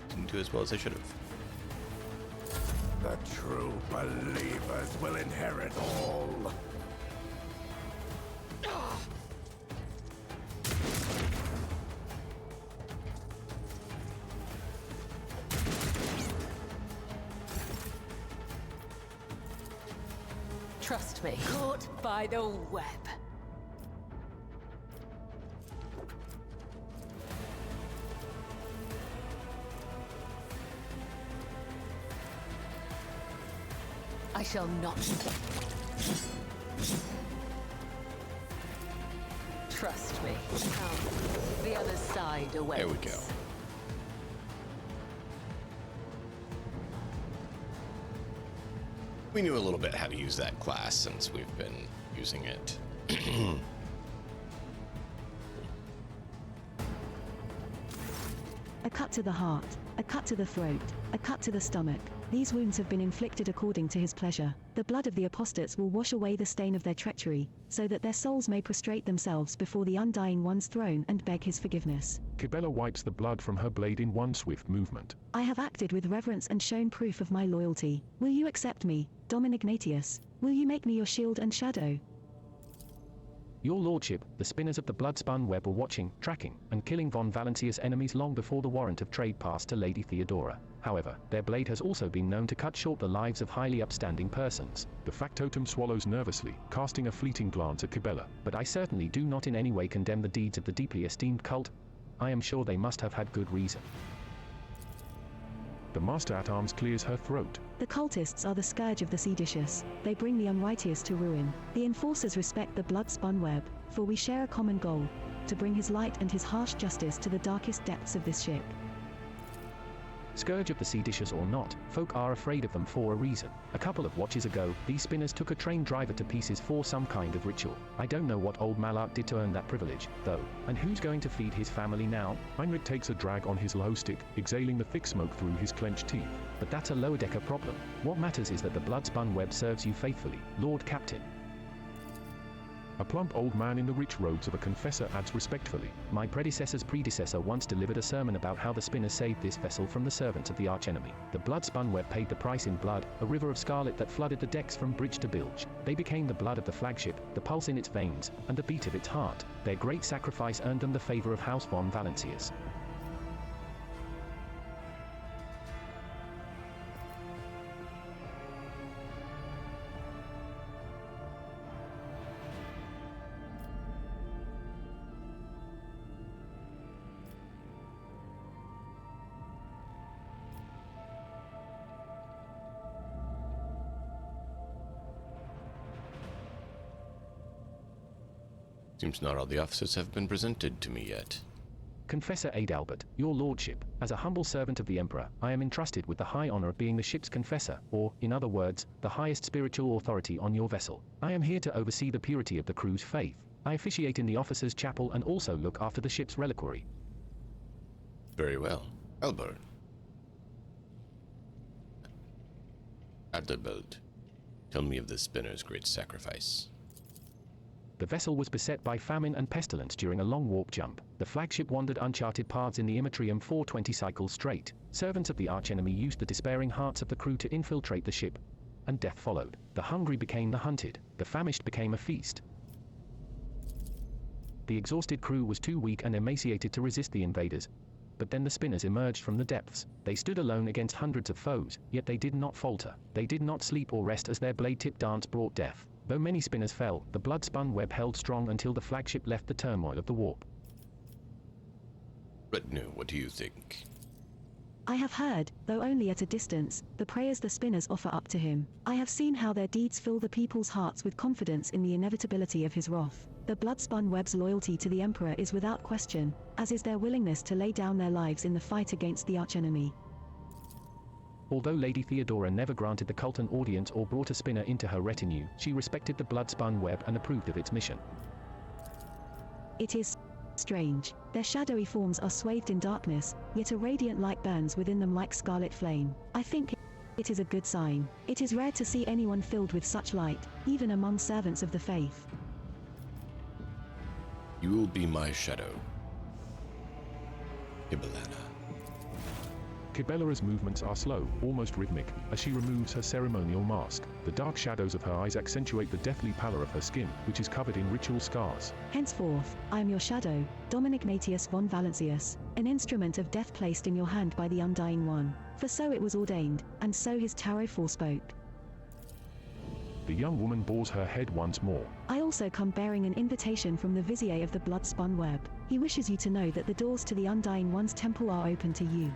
Didn't do as well as I should have. The true believers will inherit all. Trust me. Caught by the web. I shall not. Trust me. Come. The other side awaits. There we go. We knew a little bit how to use that class since we've been using it. A cut to the heart, a cut to the throat, a cut to the stomach. These wounds have been inflicted according to his pleasure. The blood of the apostates will wash away the stain of their treachery, so that their souls may prostrate themselves before the Undying One's throne and beg his forgiveness. Kibella wipes the blood from her blade in one swift movement. I have acted with reverence and shown proof of my loyalty. Will you accept me, Dom Ignatius? Will you make me your shield and shadow? Your lordship, the spinners of the blood-spun web were watching, tracking, and killing von Valencia's enemies long before the warrant of trade passed to Lady Theodora. However, their blade has also been known to cut short the lives of highly upstanding persons. The factotum swallows nervously, casting a fleeting glance at Kibella. But I certainly do not in any way condemn the deeds of the deeply esteemed cult. I am sure they must have had good reason. The Master-at-Arms clears her throat. The cultists are the scourge of the seditious. They bring the unrighteous to ruin. The enforcers respect the blood-spun web, for we share a common goal, to bring his light and his harsh justice to the darkest depths of this ship. Scourge of the seditious or not, folk are afraid of them for a reason. A couple of watches ago, these spinners took a train driver to pieces for some kind of ritual. I don't know what old Malak did to earn that privilege, though. And who's going to feed his family now? Heinrich takes a drag on his low stick, exhaling the thick smoke through his clenched teeth. But that's a lower-decker problem. What matters is that the blood-spun web serves you faithfully, Lord Captain. A plump old man in the rich robes of a confessor adds respectfully. My predecessor's predecessor once delivered a sermon about how the spinners saved this vessel from the servants of the archenemy. The blood-spun web paid the price in blood, a river of scarlet that flooded the decks from bridge to bilge. They became the blood of the flagship, the pulse in its veins, and the beat of its heart. Their great sacrifice earned them the favor of House von Valancius. Seems not all the officers have been presented to me yet. Confessor Adalbert, your lordship, as a humble servant of the Emperor, I am entrusted with the high honor of being the ship's confessor, or, in other words, the highest spiritual authority on your vessel. I am here to oversee the purity of the crew's faith. I officiate in the officers' chapel and also look after the ship's reliquary. Very well. Albert. Adalbert, tell me of the spinner's great sacrifice. The vessel was beset by famine and pestilence during a long warp jump. The flagship wandered uncharted paths in the Immatrium for 20 cycles straight. Servants of the archenemy used the despairing hearts of the crew to infiltrate the ship, and death followed. The hungry became the hunted. The famished became a feast. The exhausted crew was too weak and emaciated to resist the invaders. But then the spinners emerged from the depths. They stood alone against hundreds of foes, yet they did not falter. They did not sleep or rest as their blade-tip dance brought death. Though many spinners fell, the blood-spun web held strong until the flagship left the turmoil of the warp. Retinue, what do you think? I have heard, though only at a distance, the prayers the spinners offer up to him. I have seen how their deeds fill the people's hearts with confidence in the inevitability of his wrath. The blood-spun web's loyalty to the Emperor is without question, as is their willingness to lay down their lives in the fight against the archenemy. Although Lady Theodora never granted the cult an audience or brought a spinner into her retinue, she respected the blood-spun web and approved of its mission. It is strange. Their shadowy forms are swathed in darkness, yet a radiant light burns within them like scarlet flame. I think it is a good sign. It is rare to see anyone filled with such light, even among servants of the faith. You will be my shadow, Ibelana. Kibelara's movements are slow, almost rhythmic, as she removes her ceremonial mask. The dark shadows of her eyes accentuate the deathly pallor of her skin, which is covered in ritual scars. Henceforth, I am your shadow, Dominic Matius von Valancius, an instrument of death placed in your hand by the Undying One. For so it was ordained, and so his tarot forespoke. The young woman bores her head once more. I also come bearing an invitation from the Vizier of the blood-spun web. He wishes you to know that the doors to the Undying One's temple are open to you.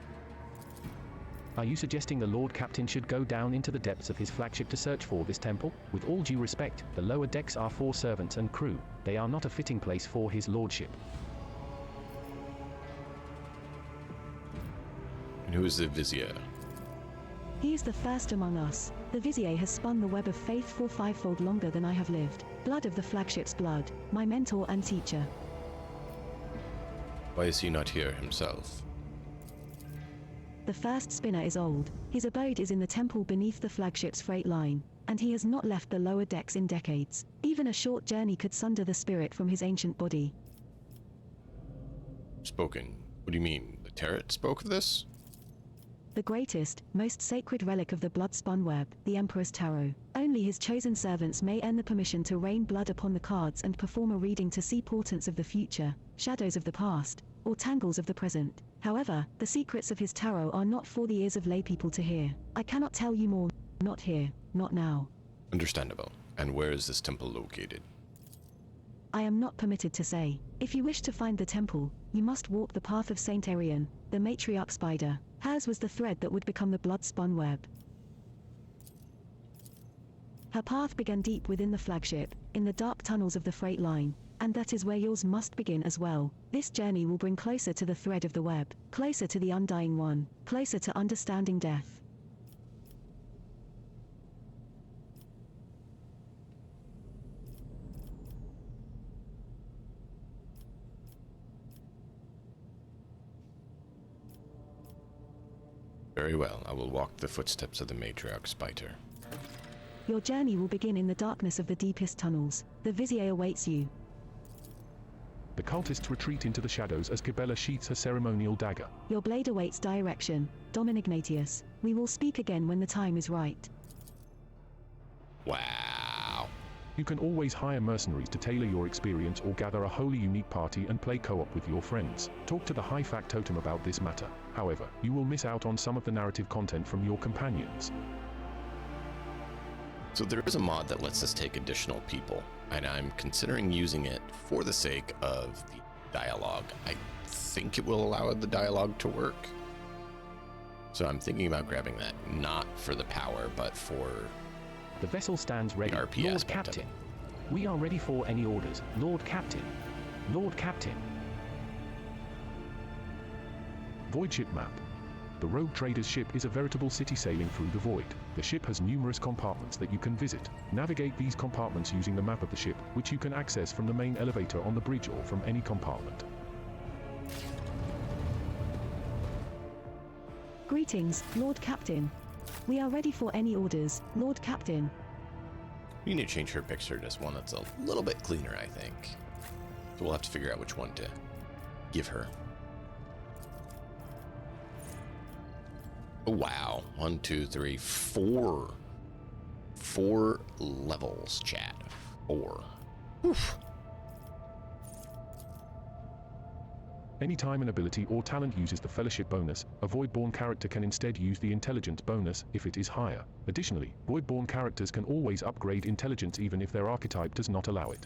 Are you suggesting the Lord Captain should go down into the depths of his flagship to search for this temple? With all due respect, the lower decks are for servants and crew. They are not a fitting place for his lordship. And who is the Vizier? He is the first among us. The Vizier has spun the web of faith for fivefold longer than I have lived. Blood of the flagship's blood, my mentor and teacher. Why is he not here himself? The first spinner is old. His abode is in the temple beneath the flagship's freight line, and he has not left the lower decks in decades. Even a short journey could sunder the spirit from his ancient body. Spoken. What do you mean? The Tarot spoke of this? The greatest, most sacred relic of the blood-spun web, the Emperor's Tarot. Only his chosen servants may earn the permission to rain blood upon the cards and perform a reading to see portents of the future, shadows of the past, or tangles of the present. However, the secrets of his tarot are not for the ears of laypeople to hear. I cannot tell you more, not here, not now. Understandable. And where is this temple located? I am not permitted to say. If you wish to find the temple, you must walk the path of Saint Arian, the matriarch spider. Hers was the thread that would become the blood-spun web. Her path began deep within the flagship, in the dark tunnels of the freight line. And that is where yours must begin as well. This journey will bring closer to the thread of the web, closer to the undying one, closer to understanding death. Very well, I will walk the footsteps of the matriarch Spiter. Your journey will begin in the darkness of the deepest tunnels. The Vizier awaits you. The cultists retreat into the shadows as Cabela sheaths her ceremonial dagger. Your blade awaits direction, Dom Ignatius. We will speak again when the time is right. Wow. You can always hire mercenaries to tailor your experience or gather a wholly unique party and play co-op with your friends. Talk to the High Factotum about this matter. However, you will miss out on some of the narrative content from your companions. So there is a mod that lets us take additional people, and I'm considering using it for the sake of the dialogue. I think it will allow the dialogue to work. So I'm thinking about grabbing that, not for the power, but for The vessel stands ready, the RP Lord aspect of Captain. it. We are ready for any orders, Lord Captain. Lord Captain. Void ship map. The Rogue Trader's ship is a veritable city sailing through the void. The ship has numerous compartments that you can visit. Navigate these compartments using the map of the ship, which you can access from the main elevator on the bridge or from any compartment. Greetings, Lord Captain. We are ready for any orders, Lord Captain. We need to change her picture to one that's a little bit cleaner, I think. So we'll have to figure out which one to give her. Oh, wow. 1, 2, 3, 4. 4 levels, chat. 4. Oof. Anytime an ability or talent uses the Fellowship bonus, a Voidborn character can instead use the Intelligence bonus if it is higher. Additionally, Voidborn characters can always upgrade Intelligence even if their archetype does not allow it.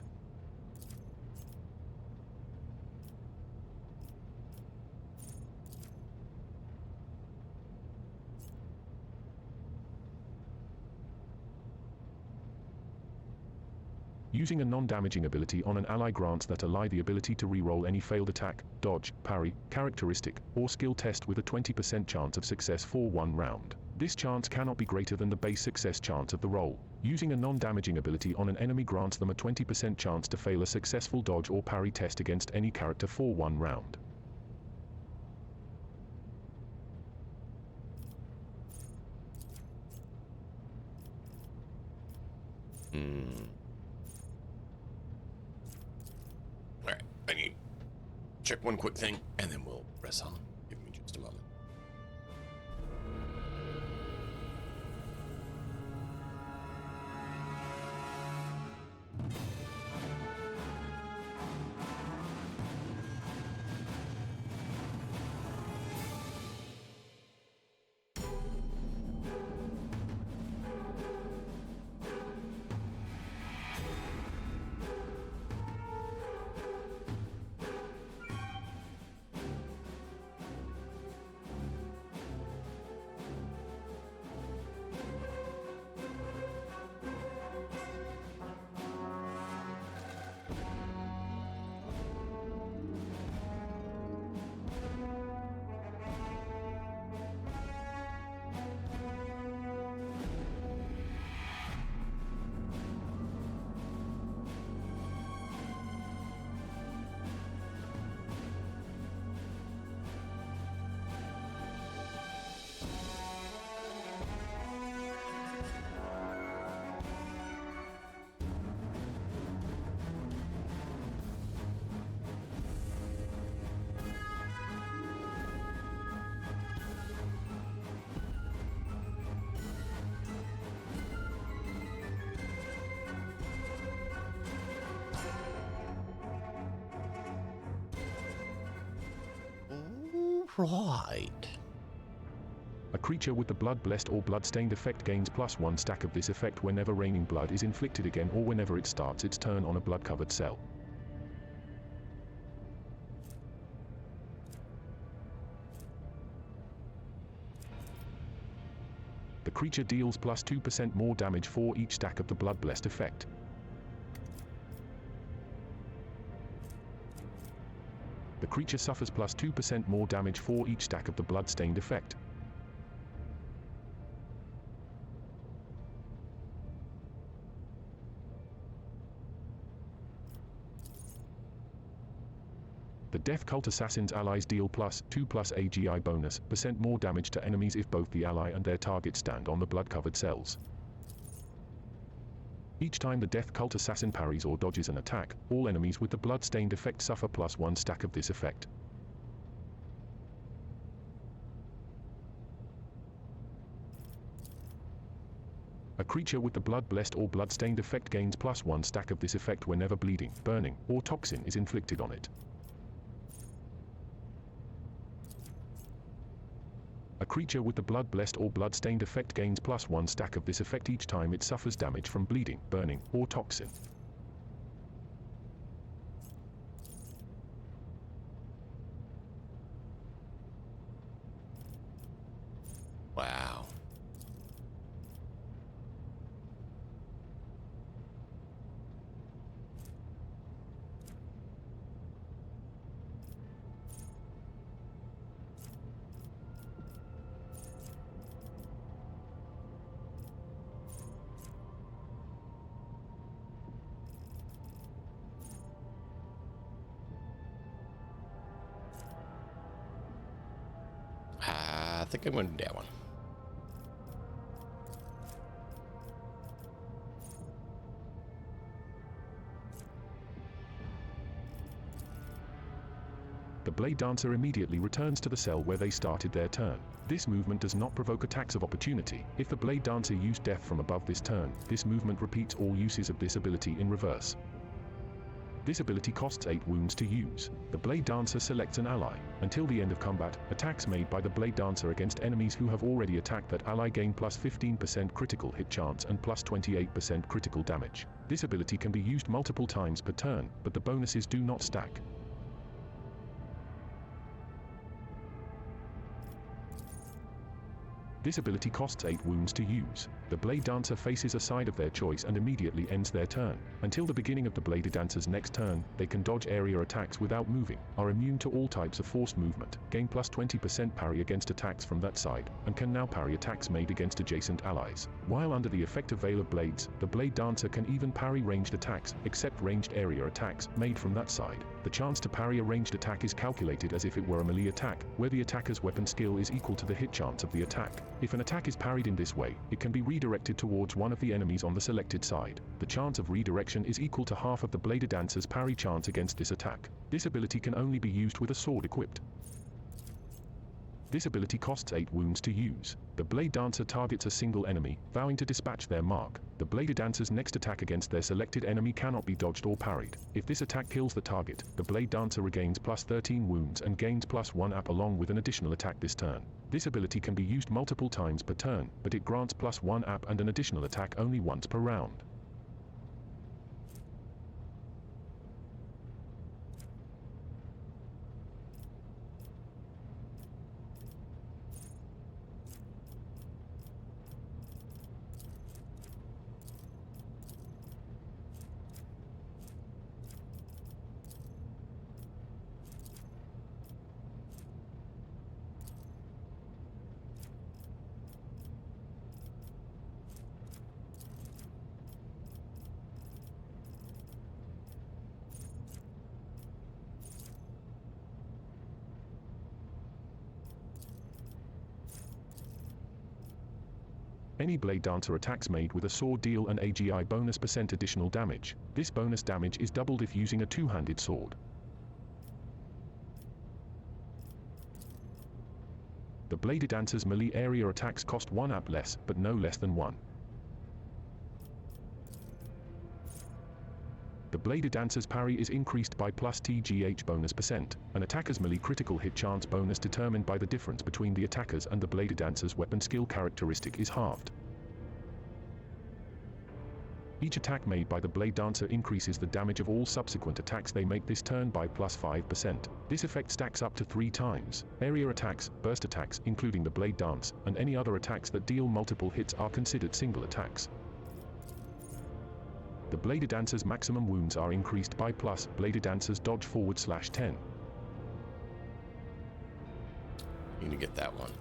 Using a non-damaging ability on an ally grants that ally the ability to reroll any failed attack, dodge, parry, characteristic, or skill test with a 20% chance of success for 1 round. This chance cannot be greater than the base success chance of the roll. Using a non-damaging ability on an enemy grants them a 20% chance to fail a successful dodge or parry test against any character for 1 round. Alright, I need to check one quick thing, and then we'll press on. Give me just a moment. Right. A creature with the Blood-Blessed or Blood-Stained effect gains +1 stack of this effect whenever Raining Blood is inflicted again or whenever it starts its turn on a blood-covered cell. The creature deals +2% more damage for each stack of the Blood-Blessed effect. The creature suffers plus 2% more damage for each stack of the bloodstained effect. The Death Cult Assassin's allies deal plus 2 plus AGI bonus % more damage to enemies if both the ally and their target stand on the blood-covered cells. Each time the Death Cult Assassin parries or dodges an attack, all enemies with the blood-stained effect suffer plus 1 stack of this effect. A creature with the blood-blessed or blood-stained effect gains plus 1 stack of this effect whenever bleeding, burning, or toxin is inflicted on it. A creature with the blood-blessed or blood-stained effect gains plus 1 stack of this effect each time it suffers damage from bleeding, burning, or toxin. Wow. I think I'm going to do that one. The Blade Dancer immediately returns to the cell where they started their turn. This movement does not provoke attacks of opportunity. If the Blade Dancer used death from above this turn, this movement repeats all uses of this ability in reverse. This ability costs 8 wounds to use. The Blade Dancer selects an ally. Until the end of combat, attacks made by the Blade Dancer against enemies who have already attacked that ally gain plus 15% critical hit chance and plus 28% critical damage. This ability can be used multiple times per turn, but the bonuses do not stack. This ability costs 8 wounds to use. The Blade Dancer faces a side of their choice and immediately ends their turn. Until the beginning of the Blade Dancer's next turn, they can dodge area attacks without moving, are immune to all types of forced movement, gain plus 20% parry against attacks from that side, and can now parry attacks made against adjacent allies. While under the effect of Veil of Blades, the Blade Dancer can even parry ranged attacks, except ranged area attacks, made from that side. The chance to parry a ranged attack is calculated as if it were a melee attack, where the attacker's weapon skill is equal to the hit chance of the attack. If an attack is parried in this way, it can be redirected towards one of the enemies on the selected side. The chance of redirection is equal to half of the Blade Dancer's parry chance against this attack. This ability can only be used with a sword equipped. This ability costs 8 wounds to use. The Blade Dancer targets a single enemy, vowing to dispatch their mark. The Blade Dancer's next attack against their selected enemy cannot be dodged or parried. If this attack kills the target, the Blade Dancer regains plus 13 wounds and gains plus 1 AP along with an additional attack this turn. This ability can be used multiple times per turn, but it grants plus 1 AP and an additional attack only once per round. Any Blade Dancer attacks made with a sword deal an AGI bonus % additional damage. This bonus damage is doubled if using a two-handed sword. The Blade Dancer's melee area attacks cost 1 AP less, but no less than 1. The Blade Dancer's parry is increased by plus TGH bonus %. An attacker's melee critical hit chance bonus determined by the difference between the attacker's and the Blade Dancer's weapon skill characteristic is halved. Each attack made by the Blade Dancer increases the damage of all subsequent attacks they make this turn by plus 5%. This effect stacks up to 3 times. Area attacks, burst attacks, including the Blade Dance, and any other attacks that deal multiple hits are considered single attacks. The Blade Dancer's maximum wounds are increased by plus Blade Dancer's dodge /10. Need to get that one.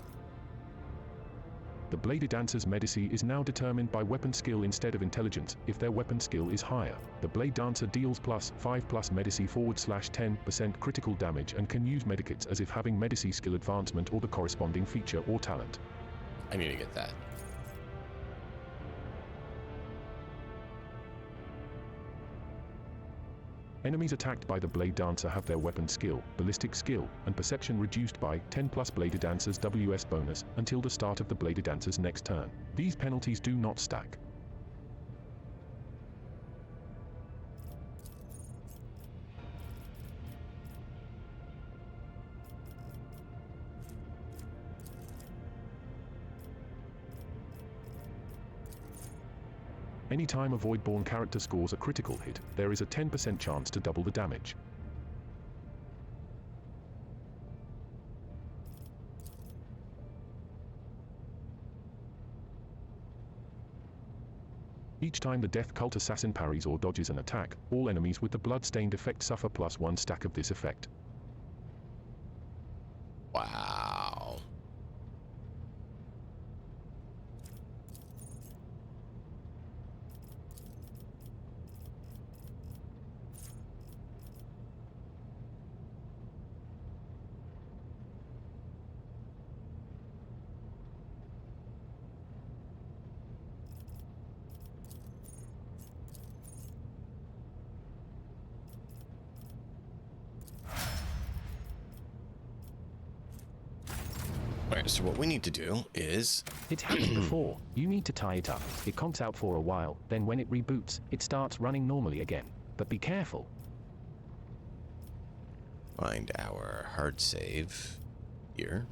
The Bladed Dancer's medici is now determined by weapon skill instead of intelligence, if their weapon skill is higher. The Blade Dancer deals +5 medici /10% critical damage and can use medikits as if having medici skill advancement or the corresponding feature or talent. I need to get that. Enemies attacked by the Blade Dancer have their weapon skill, ballistic skill, and perception reduced by 10 plus Bladed Dancer's WS bonus until the start of the Bladed Dancer's next turn. These penalties do not stack. Anytime a Voidborn character scores a critical hit, there is a 10% chance to double the damage. Each time the Death Cult Assassin parries or dodges an attack, all enemies with the Bloodstained effect suffer +1 stack of this effect. Wow. Alright, so what we need to do is... It's happened before. You need to tie it up. It conks out for a while, then when it reboots, it starts running normally again. But be careful. Find our hard save here.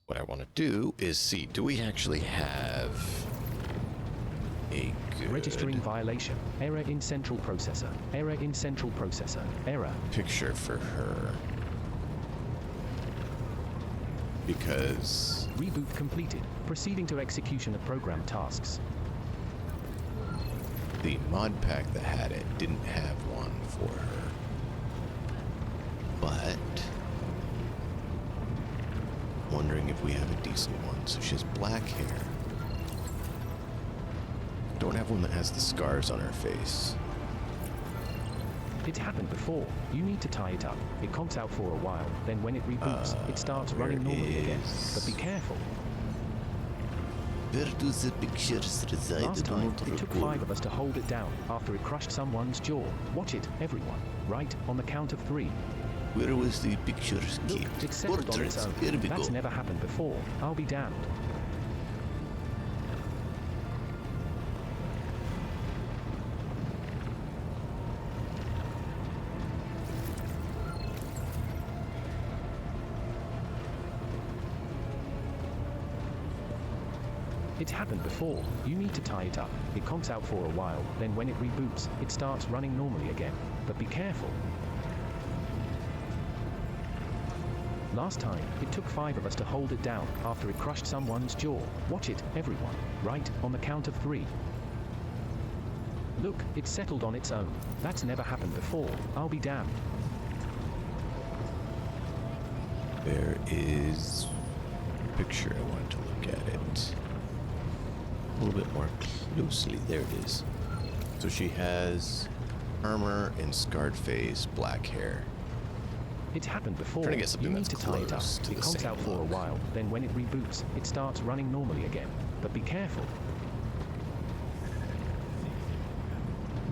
What I want to do is see, do we actually have a good Registering violation. Error in central processor. Error in central processor. Error. picture for her? Because Reboot completed. Proceeding to execution of program tasks. the mod pack that had it didn't have one for her. But wondering if we have a decent one. So she has black hair. Don't have one that has the scars on her face. It happened before. You need to tie it up. It conks out for a while, then when it reboots, it starts running normally again. But be careful. Where do the pictures reside? Last time, it took 5 of us to hold it down after it crushed someone's jaw. Watch it, everyone. Right on the count of 3. Where was the pictures Look, kept? it's settled on its own. Here we That's go. never happened before. I'll be damned. It's happened before. You need to tie it up. It conks out for a while, then when it reboots, it starts running normally again. But be careful. Last time, it took 5 of us to hold it down after it crushed someone's jaw. Watch it, everyone. Right on the count of 3. Look, it's settled on its own. That's never happened before. I'll be damned. There is a picture. I wanted to look at it a little bit more closely. There it is. So she has armor and scarred face, black hair. It's happened before. Trying to get something you need that's to tie it up. close to It the conks same out for a look. while, then when it reboots, it starts running normally again. But be careful.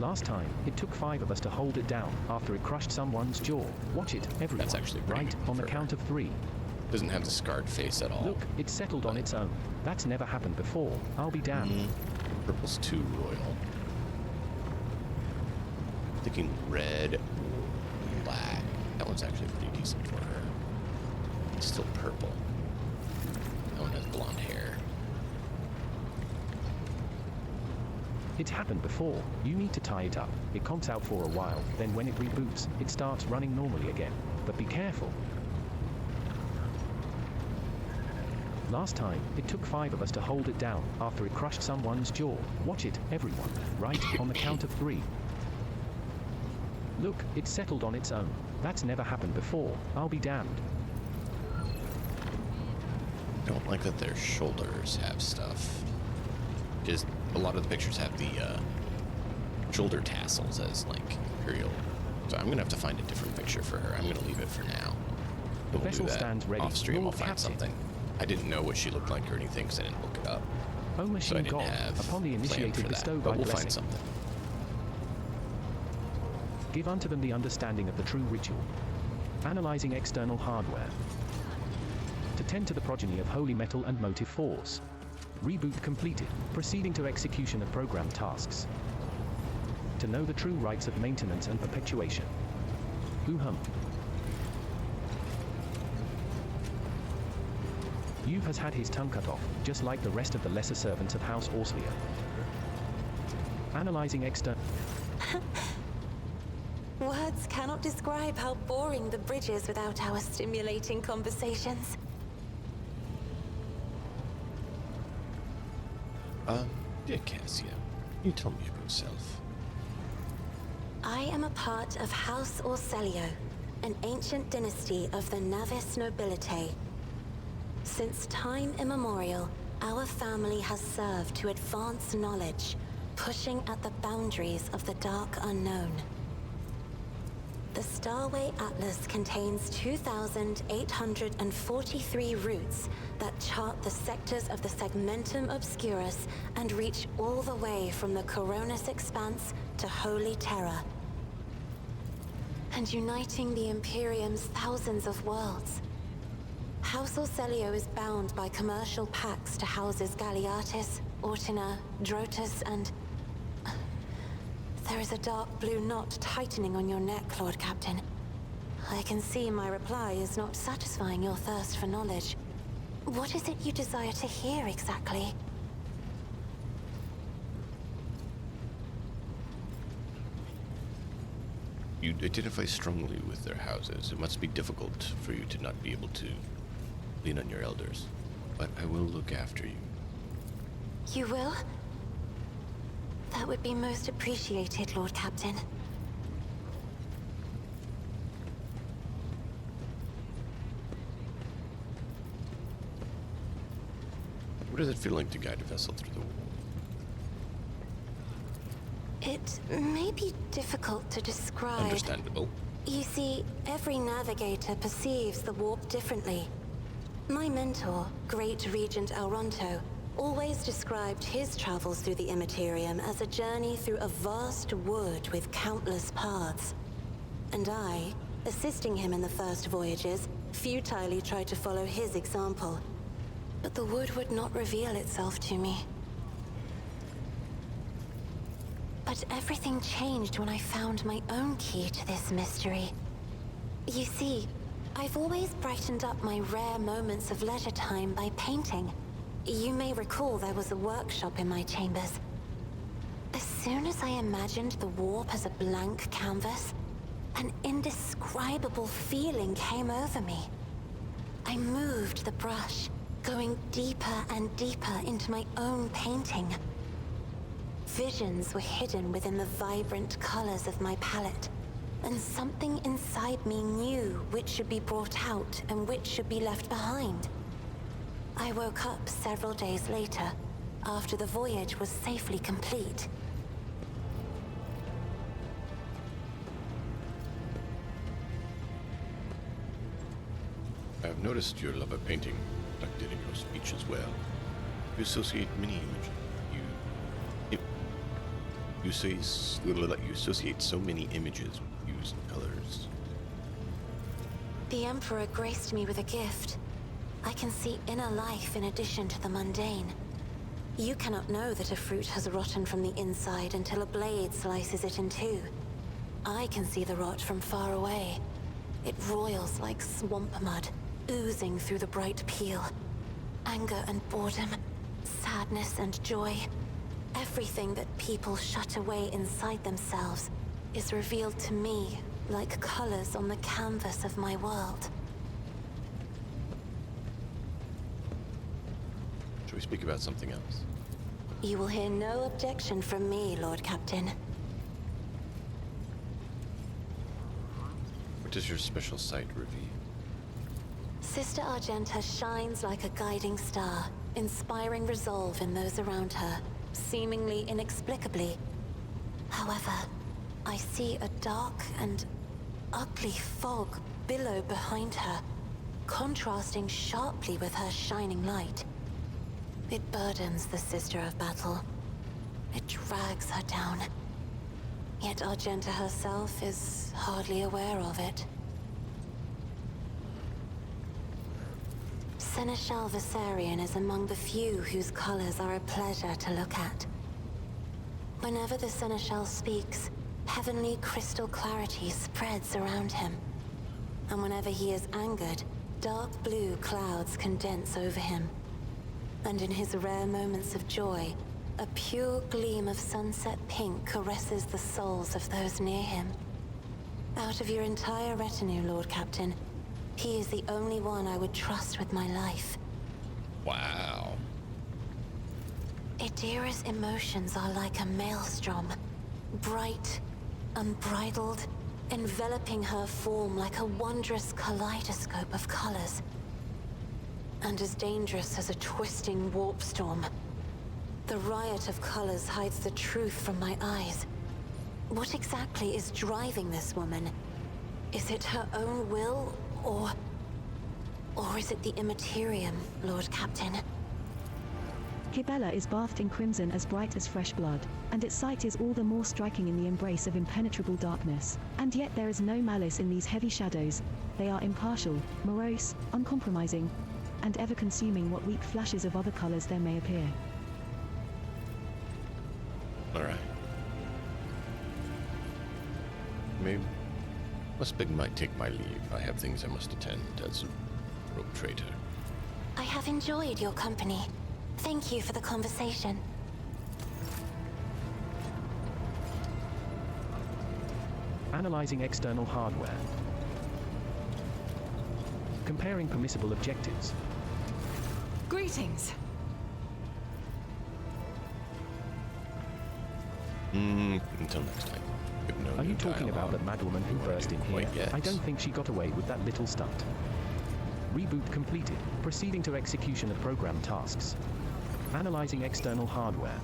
Last time, it took 5 of us to hold it down after it crushed someone's jaw. Watch it, everyone. That's actually pretty right on the for count her. of 3. Doesn't have the scarred face at all. Look, it's settled on its own. That's never happened before. I'll be damned. Purple's too royal. Thinking red, black. That one's actually pretty decent for her. It's still purple. That one has blonde hair. It's happened before. You need to tie it up. It conks out for a while, then when it reboots, it starts running normally again. But be careful. Last time, it took 5 of us to hold it down after it crushed someone's jaw. Watch it, everyone. Right on the count of 3. Look, it's settled on its own. That's never happened before. I'll be damned. I don't like that their shoulders have stuff. Just a lot of the pictures have the shoulder tassels as like Imperial. So I'm gonna have to find a different picture for her. I'm gonna leave it for now. The We'll do vessel that stands ready. off stream. Lord We'll find Captain. something. I didn't know what she looked like or anything because I didn't look it up. O So I machine didn't god, have upon the a plan initiated for that, bestow but by we'll blessing. find something. Give unto them the understanding of the true ritual. Analyzing external hardware. To tend to the progeny of holy metal and motive force. Reboot completed. Proceeding to execution of program tasks. To know the true rights of maintenance and perpetuation. Hoo-hum. Youve has had his tongue cut off, just like the rest of the lesser servants of House Orslia. Analyzing external... Words cannot describe how boring the bridge is without our stimulating conversations. Dear Cassia, you tell me of yourself. I am a part of House Orselio, an ancient dynasty of the Navis nobility. Since time immemorial, our family has served to advance knowledge, pushing at the boundaries of the dark unknown. The Starway Atlas contains 2,843 routes that chart the sectors of the Segmentum Obscurus and reach all the way from the Coronis Expanse to Holy Terra. And uniting the Imperium's thousands of worlds. House Orselio is bound by commercial pacts to houses Galeatis, Ortina, Drotus, and... There is a dark blue knot tightening on your neck, Lord Captain. I can see my reply is not satisfying your thirst for knowledge. What is it you desire to hear exactly? You identify strongly with their houses. It must be difficult for you to not be able to lean on your elders. But I will look after you. You will? That would be most appreciated, Lord Captain. What does it feel like to guide a vessel through the war? It may be difficult to describe. Understandable. You see, every navigator perceives the warp differently. My mentor, Great Regent Elronto, always described his travels through the Immaterium as a journey through a vast wood with countless paths. And I, assisting him in the first voyages, futilely tried to follow his example. But the wood would not reveal itself to me. But everything changed when I found my own key to this mystery. You see, I've always brightened up my rare moments of leisure time by painting. You may recall there was a workshop in my chambers. As soon as I imagined the warp as a blank canvas, an indescribable feeling came over me. I moved the brush, going deeper and deeper into my own painting. Visions were hidden within the vibrant colors of my palette, and something inside me knew which should be brought out and which should be left behind. I woke up several days later, after the voyage was safely complete. I've noticed your love of painting reflected in your speech as well. You associate many images. You associate so many images with hues and colors. The Emperor graced me with a gift. I can see inner life in addition to the mundane. You cannot know that a fruit has rotten from the inside until a blade slices it in two. I can see the rot from far away. It roils like swamp mud, oozing through the bright peel. Anger and boredom, sadness and joy. Everything that people shut away inside themselves is revealed to me like colors on the canvas of my world. Shall we speak about something else? You will hear no objection from me, Lord Captain. What does your special sight reveal? Sister Argenta shines like a guiding star, inspiring resolve in those around her, seemingly inexplicably. However, I see a dark and ugly fog billow behind her, contrasting sharply with her shining light. It burdens the Sister of Battle. It drags her down. Yet Argenta herself is hardly aware of it. Seneschal Viserion is among the few whose colors are a pleasure to look at. Whenever the Seneschal speaks, heavenly crystal clarity spreads around him. And whenever he is angered, dark blue clouds condense over him. And in his rare moments of joy, a pure gleam of sunset pink caresses the souls of those near him. Out of your entire retinue, Lord Captain, he is the only one I would trust with my life. Wow. Idira's emotions are like a maelstrom, bright, unbridled, enveloping her form like a wondrous kaleidoscope of colors. And as dangerous as a twisting warp storm. The riot of colors hides the truth from my eyes. What exactly is driving this woman? Is it her own will, or is it the Immaterium, Lord Captain? Kibella is bathed in crimson as bright as fresh blood, and its sight is all the more striking in the embrace of impenetrable darkness. And yet there is no malice in these heavy shadows. They are impartial, morose, uncompromising, and ever consuming what weak flashes of other colors there may appear. All right. Maybe Muspig might take my leave. I have things I must attend as a rope trader. I have enjoyed your company. Thank you for the conversation. Analyzing external hardware. Comparing permissible objectives. Greetings. Until next time. No Are new you talking about dialogue. that madwoman who You wanna burst do in quite here? yet. I don't think she got away with that little stunt. Reboot completed. Proceeding to execution of program tasks. Analyzing external hardware.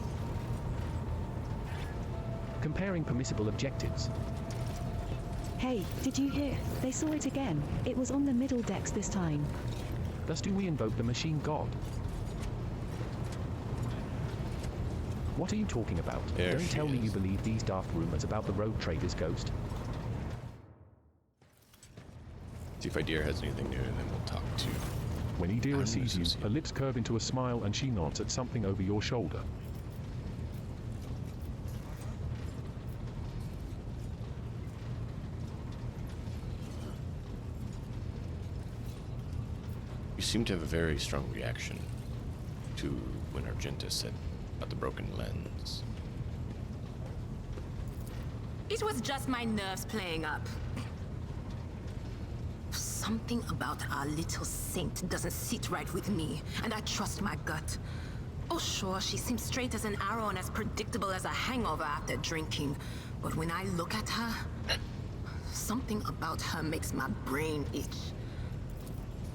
Comparing permissible objectives. Hey, did you hear? They saw it again. It was on the middle decks this time. Thus do we invoke the machine god. What are you talking about? There Don't she tell me you is. believe these daft rumors about the rogue trader's ghost. See if Idira has anything new, and then we'll talk to. When Idira I'm sees you, associate. her lips curve into a smile and she nods at something over your shoulder. You seem to have a very strong reaction to when Argenta said about the broken lens. It was just my nerves playing up. Something about our little saint doesn't sit right with me, and I trust my gut. Oh sure, she seems straight as an arrow and as predictable as a hangover after drinking. But when I look at her, something about her makes my brain itch.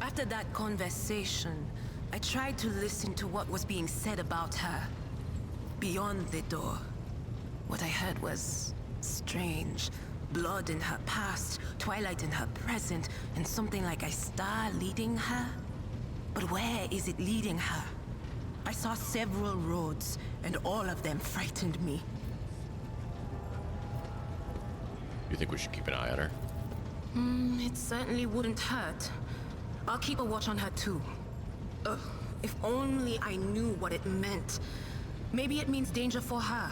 After that conversation, I tried to listen to what was being said about her. Beyond the door, what I heard was strange. Blood in her past, twilight in her present, and something like a star leading her. But where is it leading her? I saw several roads, and all of them frightened me. You think we should keep an eye on her? It certainly wouldn't hurt. I'll keep a watch on her too. If only I knew what it meant. Maybe it means danger for her.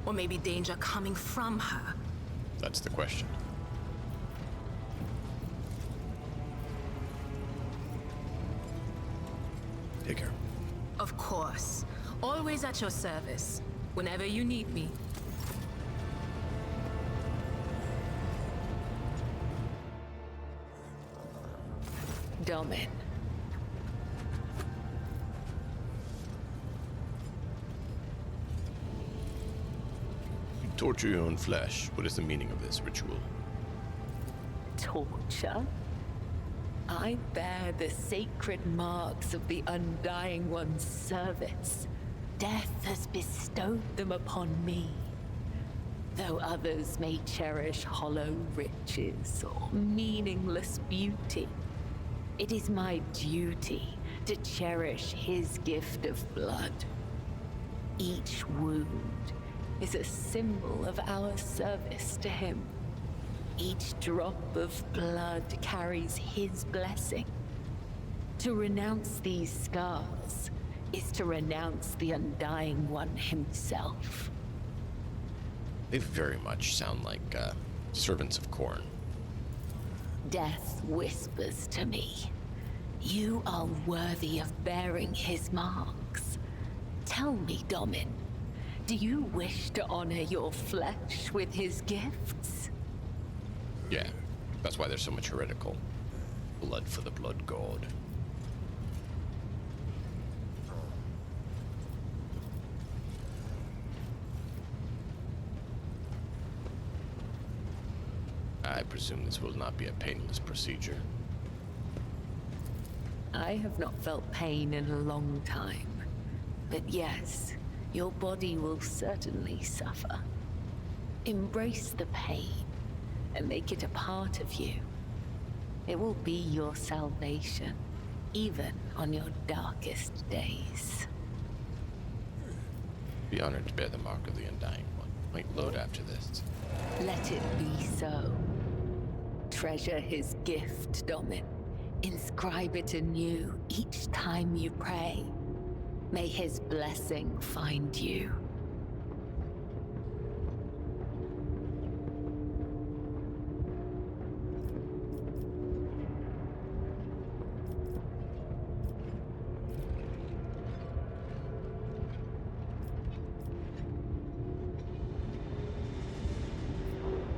Or maybe danger coming from her. That's the question. Take care. Of course. Always at your service. Whenever you need me. Domin. You torture your own flesh. What is the meaning of this ritual? torture. I bear the sacred marks of the Undying One's service. Death has bestowed them upon me. Though others may cherish hollow riches or meaningless beauty, it is my duty to cherish his gift of blood. Each wound is a symbol of our service to him. Each drop of blood carries his blessing. To renounce these scars is to renounce the Undying One himself. They very much sound like servants of Khorne. Death whispers to me, you are worthy of bearing his marks. Tell me, Domin, do you wish to honor your flesh with his gifts? Yeah, that's why there's so much heretical blood for the blood god. I presume this will not be a painless procedure. I have not felt pain in a long time. But yes, your body will certainly suffer. Embrace the pain and make it a part of you. It will be your salvation, even on your darkest days. Be honored to bear the mark of the Undying One. Might load after this. Let it be so. Treasure his gift, Domin. Inscribe it anew each time you pray. May his blessing find you.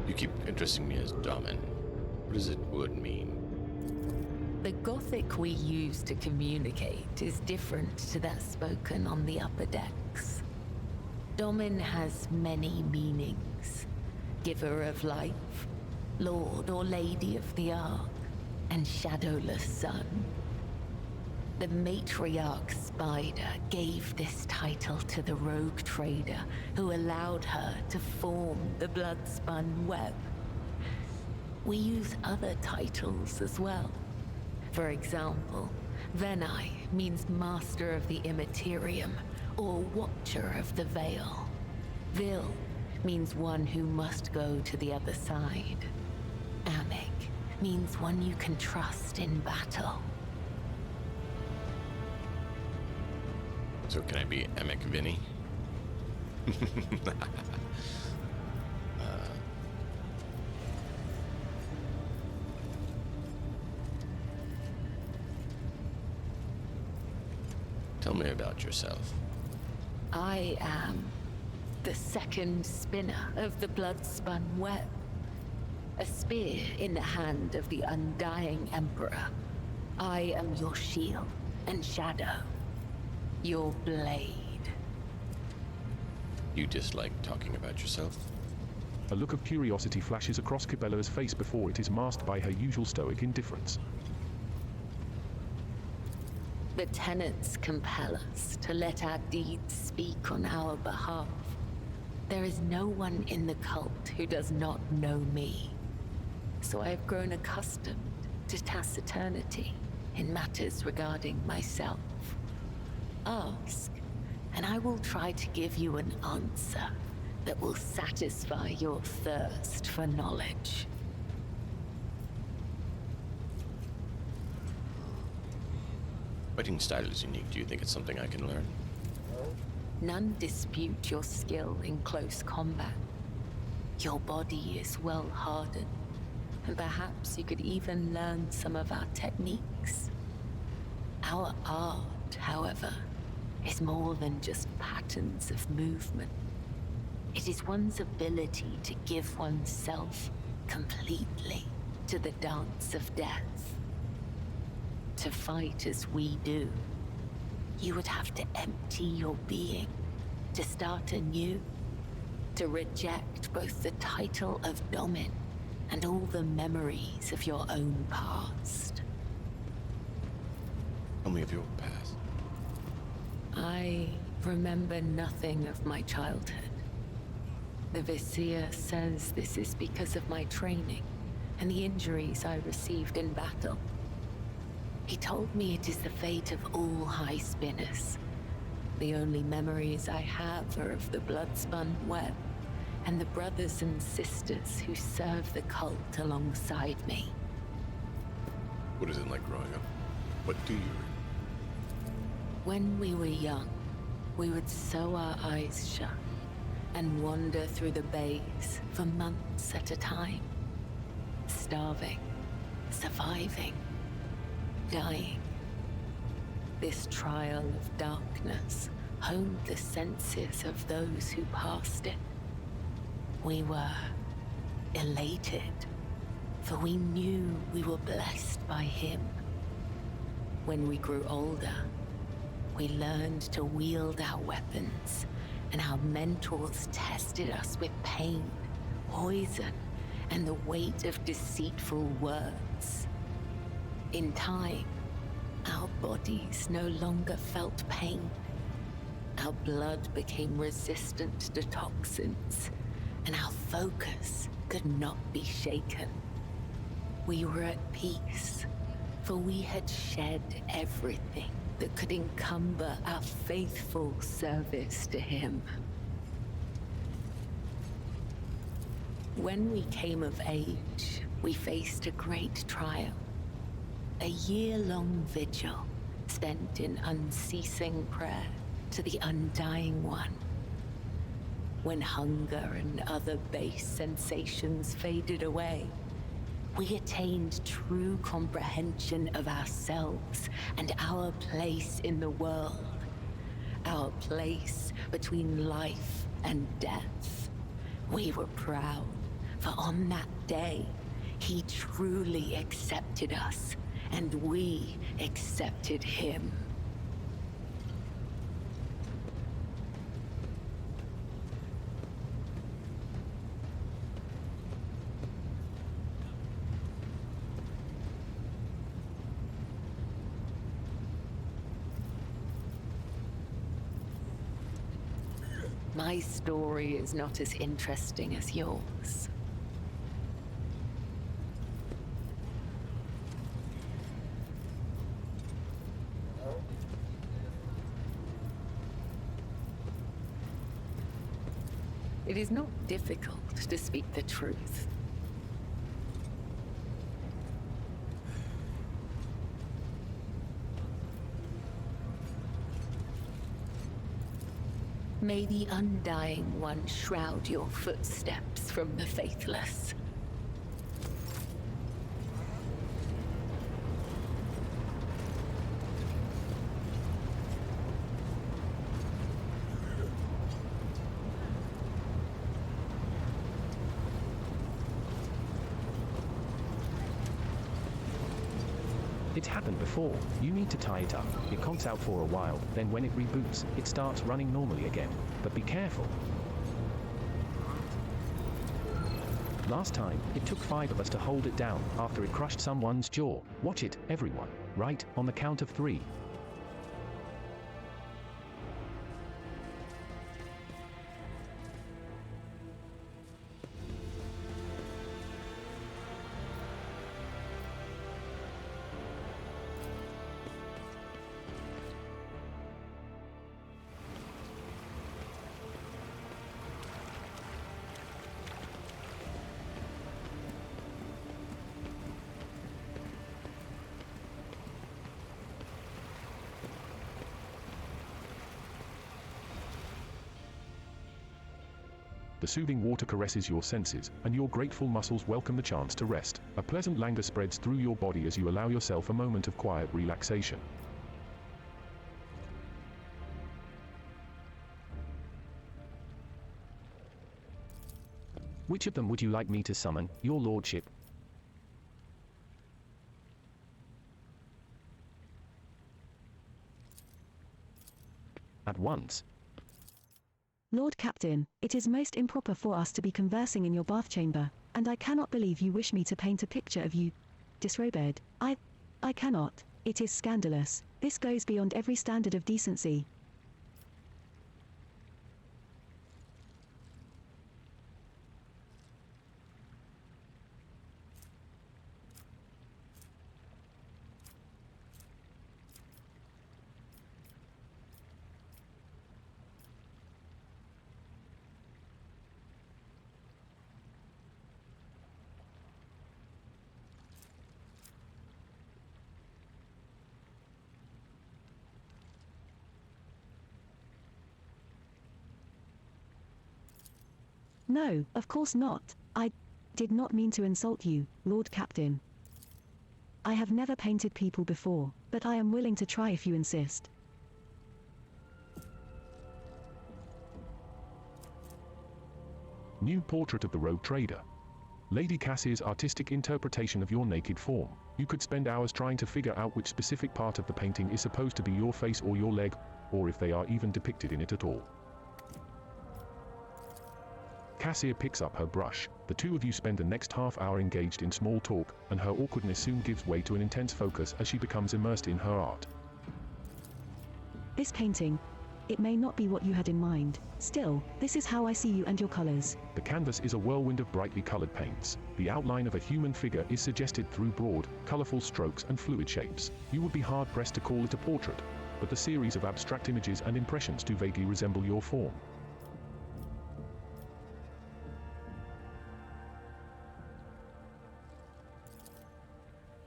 You keep addressing me as Domin. What does it would mean? The Gothic we use to communicate is different to that spoken on the upper decks. Domin has many meanings. Giver of life, Lord or Lady of the Ark, and Shadowless Sun. The matriarch Spider gave this title to the rogue trader who allowed her to form the blood-spun web. We use other titles as well. For example, Venai means Master of the Immaterium, or Watcher of the Veil. Vil means one who must go to the other side. Amik means one you can trust in battle. So can I be Emic Vinny? Tell me about yourself. I am the second spinner of the blood-spun web. A spear in the hand of the Undying Emperor. I am your shield and shadow. Your blade. You dislike talking about yourself? A look of curiosity flashes across Cabela's face before it is masked by her usual stoic indifference. The tenets compel us to let our deeds speak on our behalf. There is no one in the cult who does not know me. So I have grown accustomed to taciturnity in matters regarding myself. Ask, and I will try to give you an answer that will satisfy your thirst for knowledge. Fighting style is unique. Do you think it's something I can learn? None dispute your skill in close combat. Your body is well hardened, and perhaps you could even learn some of our techniques. Our art, however, is more than just patterns of movement. It is one's ability to give oneself completely to the dance of death. To fight as we do, you would have to empty your being, to start anew, to reject both the title of Domin and all the memories of your own past. Tell me of your past. I remember nothing of my childhood. The Vizier says this is because of my training and the injuries I received in battle. He told me it is the fate of all high spinners. The only memories I have are of the blood-spun web and the brothers and sisters who serve the cult alongside me. What is it like growing up? What do you remember? When we were young, we would sew our eyes shut and wander through the bays for months at a time. Starving, surviving, dying. This trial of darkness honed the senses of those who passed it. We were elated, for we knew we were blessed by him. When we grew older, we learned to wield our weapons, and our mentors tested us with pain, poison, and the weight of deceitful words. In time, our bodies no longer felt pain. Our blood became resistant to toxins, and our focus could not be shaken. We were at peace, for we had shed everything that could encumber our faithful service to him. When we came of age, we faced a great trial. A year-long vigil spent in unceasing prayer to the Undying One. When hunger and other base sensations faded away, we attained true comprehension of ourselves and our place in the world. Our place between life and death. We were proud, for on that day, he truly accepted us, and we accepted him. My story is not as interesting as yours. It is not difficult to speak the truth. May the Undying One shroud your footsteps from the faithless. It's happened before. You need to tie it up. It conks out for a while, then when it reboots, it starts running normally again. But be careful. Last time, it took 5 of us to hold it down after it crushed someone's jaw. Watch it, everyone. Right, on the count of 3. The soothing water caresses your senses, and your grateful muscles welcome the chance to rest. A pleasant languor spreads through your body as you allow yourself a moment of quiet relaxation. Which of them would you like me to summon, your lordship? At once. Lord Captain, it is most improper for us to be conversing in your bath chamber. And I cannot believe you wish me to paint a picture of you disrobed. I cannot. It is scandalous. This goes beyond every standard of decency. No, of course not. I did not mean to insult you, Lord Captain. I have never painted people before, but I am willing to try if you insist. New portrait of the rogue trader. Lady Cassie's artistic interpretation of your naked form. You could spend hours trying to figure out which specific part of the painting is supposed to be your face or your leg, or if they are even depicted in it at all. Cassia picks up her brush. The two of you spend the next half hour engaged in small talk, and her awkwardness soon gives way to an intense focus as she becomes immersed in her art. This painting, it may not be what you had in mind. Still, this is how I see you and your colors. The canvas is a whirlwind of brightly colored paints. The outline of a human figure is suggested through broad, colorful strokes and fluid shapes. You would be hard-pressed to call it a portrait, but the series of abstract images and impressions do vaguely resemble your form.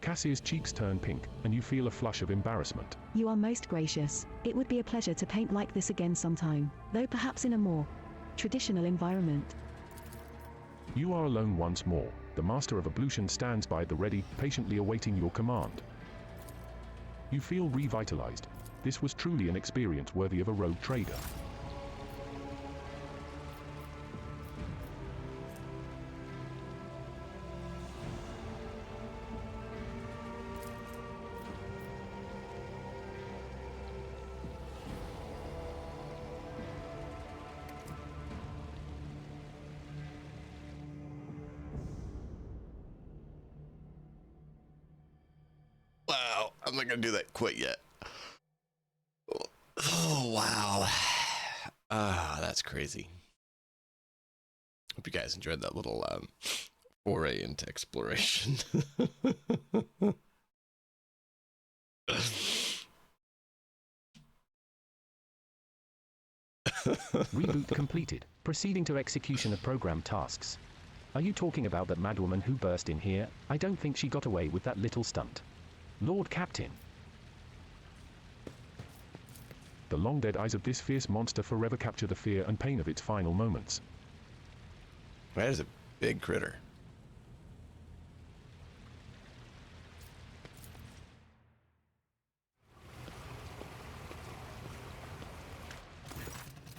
Cassia's cheeks turn pink, and you feel a flush of embarrassment. You are most gracious. It would be a pleasure to paint like this again sometime, though perhaps in a more traditional environment. You are alone once more. The Master of Ablution stands by the ready, patiently awaiting your command. You feel revitalized. This was truly an experience worthy of a rogue trader. Wow, I'm not gonna do that quite yet. Oh wow. That's crazy. Hope you guys enjoyed that little foray into exploration. Reboot completed. Proceeding to execution of program tasks. Are you talking about that madwoman who burst in here? I don't think she got away with that little stunt. Lord Captain. The long-dead eyes of this fierce monster forever capture the fear and pain of its final moments. That is a big critter.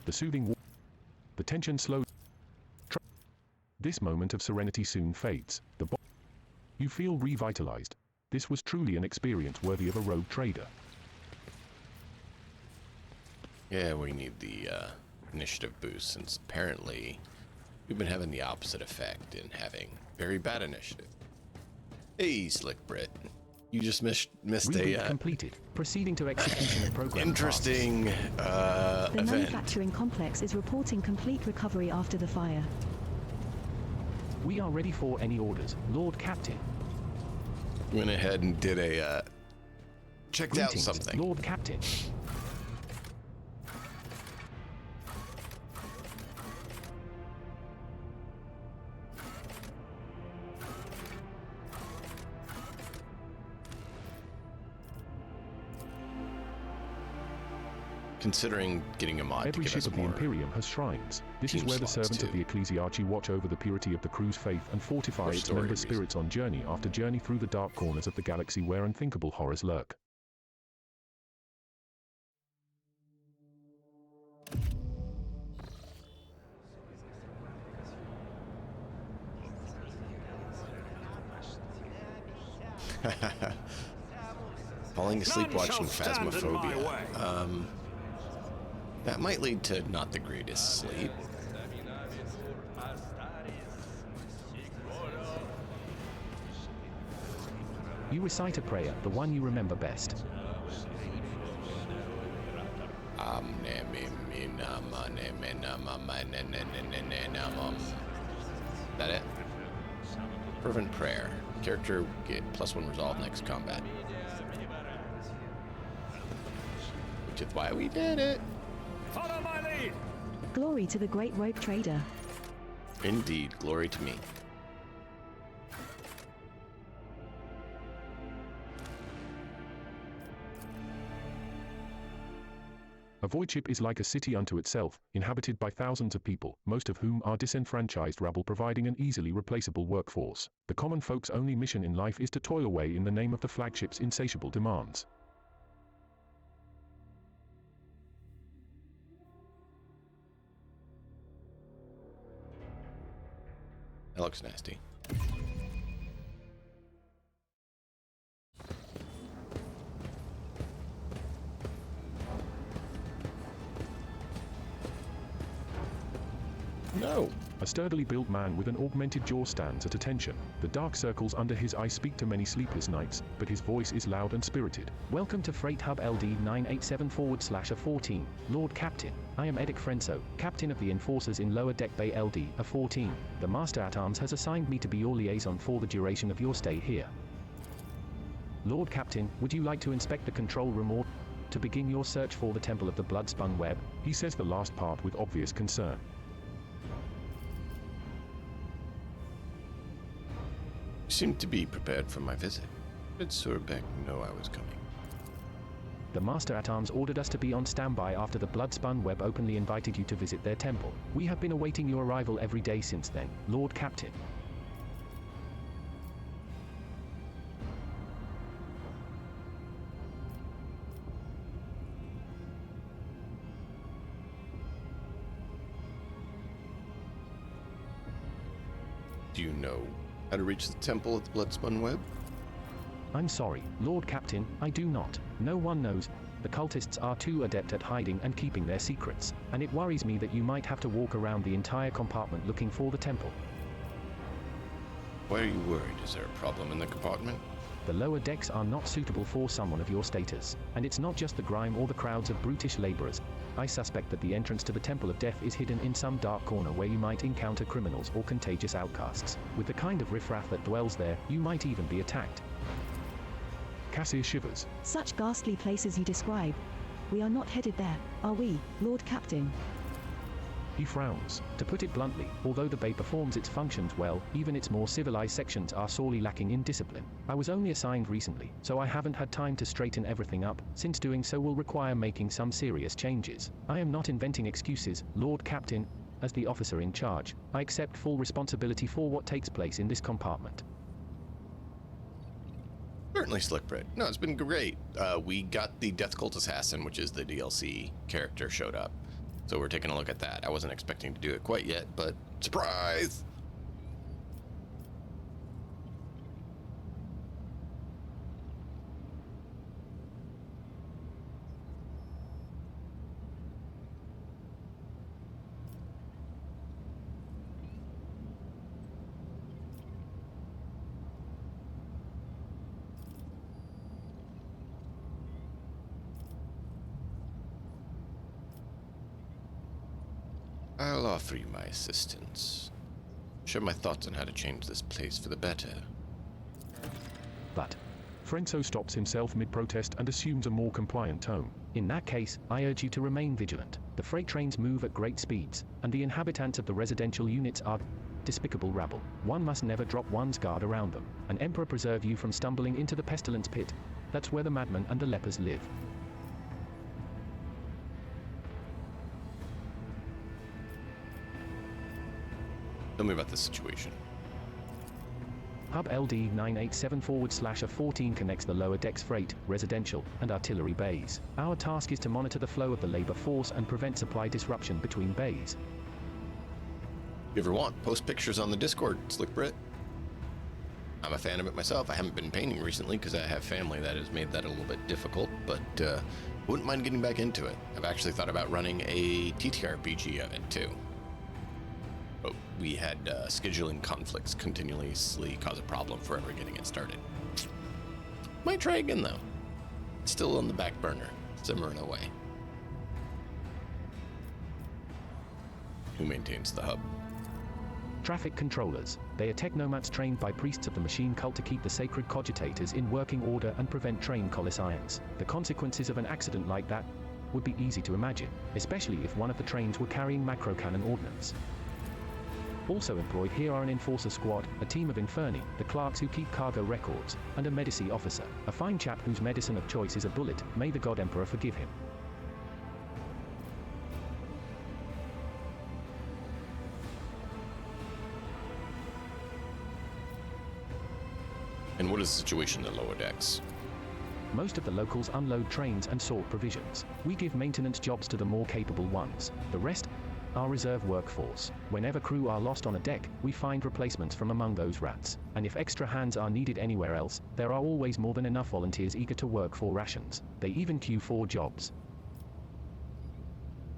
The soothing the tension slows. This moment of serenity soon fades. You feel revitalized. This was truly an experience worthy of a rogue trader. Yeah, we need the initiative boost, since apparently we've been having the opposite effect in having very bad initiative. Hey, Slick Brit. You just missed Reboot completed. Proceeding to execution of program interesting The event. manufacturing complex is reporting complete recovery after the fire. We are ready for any orders, Lord Captain. Went ahead and did a checked Greetings, out something. Lord Captain. Considering getting a mod Every to give ship us of the more Imperium has shrines. This is team where the slots, servants of too. the Ecclesiarchy watch over the purity of the crew's faith and fortify For its story member reasons. spirits on journey after journey through the dark corners of the galaxy where unthinkable horrors lurk. Falling asleep None watching shall stand in my Phasmophobia. way. That might lead to not the greatest sleep. You recite a prayer, the one you remember best. That it? Fervent prayer. Character get +1 resolve next combat. Which is why we did it. Follow my lead! Glory to the great rogue trader. Indeed, glory to me. A void ship is like a city unto itself, inhabited by thousands of people, most of whom are disenfranchised rabble providing an easily replaceable workforce. The common folk's only mission in life is to toil away in the name of the flagship's insatiable demands. That looks nasty. No. A sturdily built man with an augmented jaw stands at attention. The dark circles under his eyes speak to many sleepless nights, but his voice is loud and spirited. Welcome to Freight Hub LD 987/A14, Lord Captain. I am Edic Frenso, Captain of the Enforcers in Lower Deck Bay LD A14. The Master-at-Arms has assigned me to be your liaison for the duration of your stay here. Lord Captain, would you like to inspect the control room or to begin your search for the Temple of the Bloodspun Web? He says the last part with obvious concern. You seemed to be prepared for my visit. Did Surbeck know I was coming? The Master-at-Arms ordered us to be on standby after the Bloodspun Web openly invited you to visit their temple. We have been awaiting your arrival every day since then, Lord Captain. Do you know how to reach the temple of the Bloodspun Web? I'm sorry, Lord Captain, I do not. No one knows. The cultists are too adept at hiding and keeping their secrets, and it worries me that you might have to walk around the entire compartment looking for the temple. Why are you worried? Is there a problem in the compartment? The lower decks are not suitable for someone of your status, and it's not just the grime or the crowds of brutish laborers. I suspect that the entrance to the Temple of Death is hidden in some dark corner where you might encounter criminals or contagious outcasts. With the kind of riffraff that dwells there, you might even be attacked. Cassius shivers. Such ghastly places you describe. We are not headed there, are we, Lord Captain? He frowns. To put it bluntly, although the bay performs its functions well, even its more civilized sections are sorely lacking in discipline. I was only assigned recently, so I haven't had time to straighten everything up, since doing so will require making some serious changes. I am not inventing excuses, Lord Captain. As the officer in charge, I accept full responsibility for what takes place in this compartment. Certainly, Slickbread. No, it's been great. We got the Death Cult Assassin, which is the DLC character, showed up. So we're taking a look at that. I wasn't expecting to do it quite yet, but surprise! I'll offer you my assistance. Share my thoughts on how to change this place for the better. But Frenso stops himself mid-protest and assumes a more compliant tone. in that case, I urge you to remain vigilant. The freight trains move at great speeds, and the inhabitants of the residential units are despicable rabble. One must never drop one's guard around them. An emperor preserve you from stumbling into the pestilence pit. That's where the madmen and the lepers live. Tell me about the situation. Hub LD 987/A14 connects the lower decks freight, residential, and artillery bays. Our task is to monitor the flow of the labor force and prevent supply disruption between bays. If you ever want, post pictures on the Discord, Slick Brit. I'm a fan of it myself. I haven't been painting recently because I have family that has made that a little bit difficult, but wouldn't mind getting back into it. I've actually thought about running a TTRPG of it too. But we had scheduling conflicts continuously cause a problem for ever getting it started. Might try again, though. It's still on the back burner, simmering away. Who maintains the hub? Traffic controllers. They are technomats trained by priests of the machine cult to keep the sacred cogitators in working order and prevent train coliseans. The consequences of an accident like that would be easy to imagine, especially if one of the trains were carrying macro-cannon ordnance. Also employed here are an enforcer squad, a team of Inferni, the clerks who keep cargo records, and a medici officer, a fine chap whose medicine of choice is a bullet. May the God Emperor forgive him. And what is the situation in the lower decks? Most of the locals unload trains and sort provisions. We give maintenance jobs to the more capable ones. The rest are reserve workforce. Whenever crew are lost on a deck, we find replacements from among those rats. And if extra hands are needed anywhere else, there are always more than enough volunteers eager to work for rations. They even queue for jobs.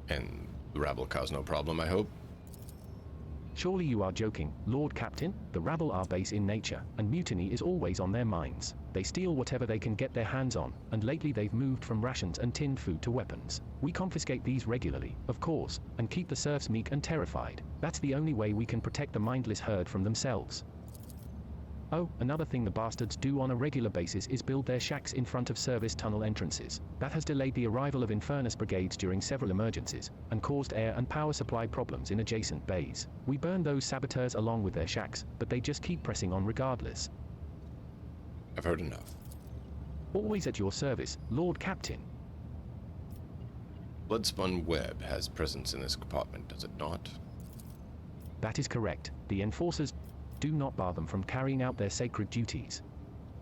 And the rabble cause no problem, I hope? Surely you are joking, Lord Captain? The rabble are base in nature, and mutiny is always on their minds. They steal whatever they can get their hands on, and lately they've moved from rations and tinned food to weapons. We confiscate these regularly, of course, and keep the serfs meek and terrified. That's the only way we can protect the mindless herd from themselves. Oh, another thing the bastards do on a regular basis is build their shacks in front of service tunnel entrances. That has delayed the arrival of Infernus brigades during several emergencies, and caused air and power supply problems in adjacent bays. We burn those saboteurs along with their shacks, but they just keep pressing on regardless. I've heard enough. Always at your service, Lord Captain. Bloodspun Web has presence in this compartment, does it not? That is correct. The enforcers do not bar them from carrying out their sacred duties.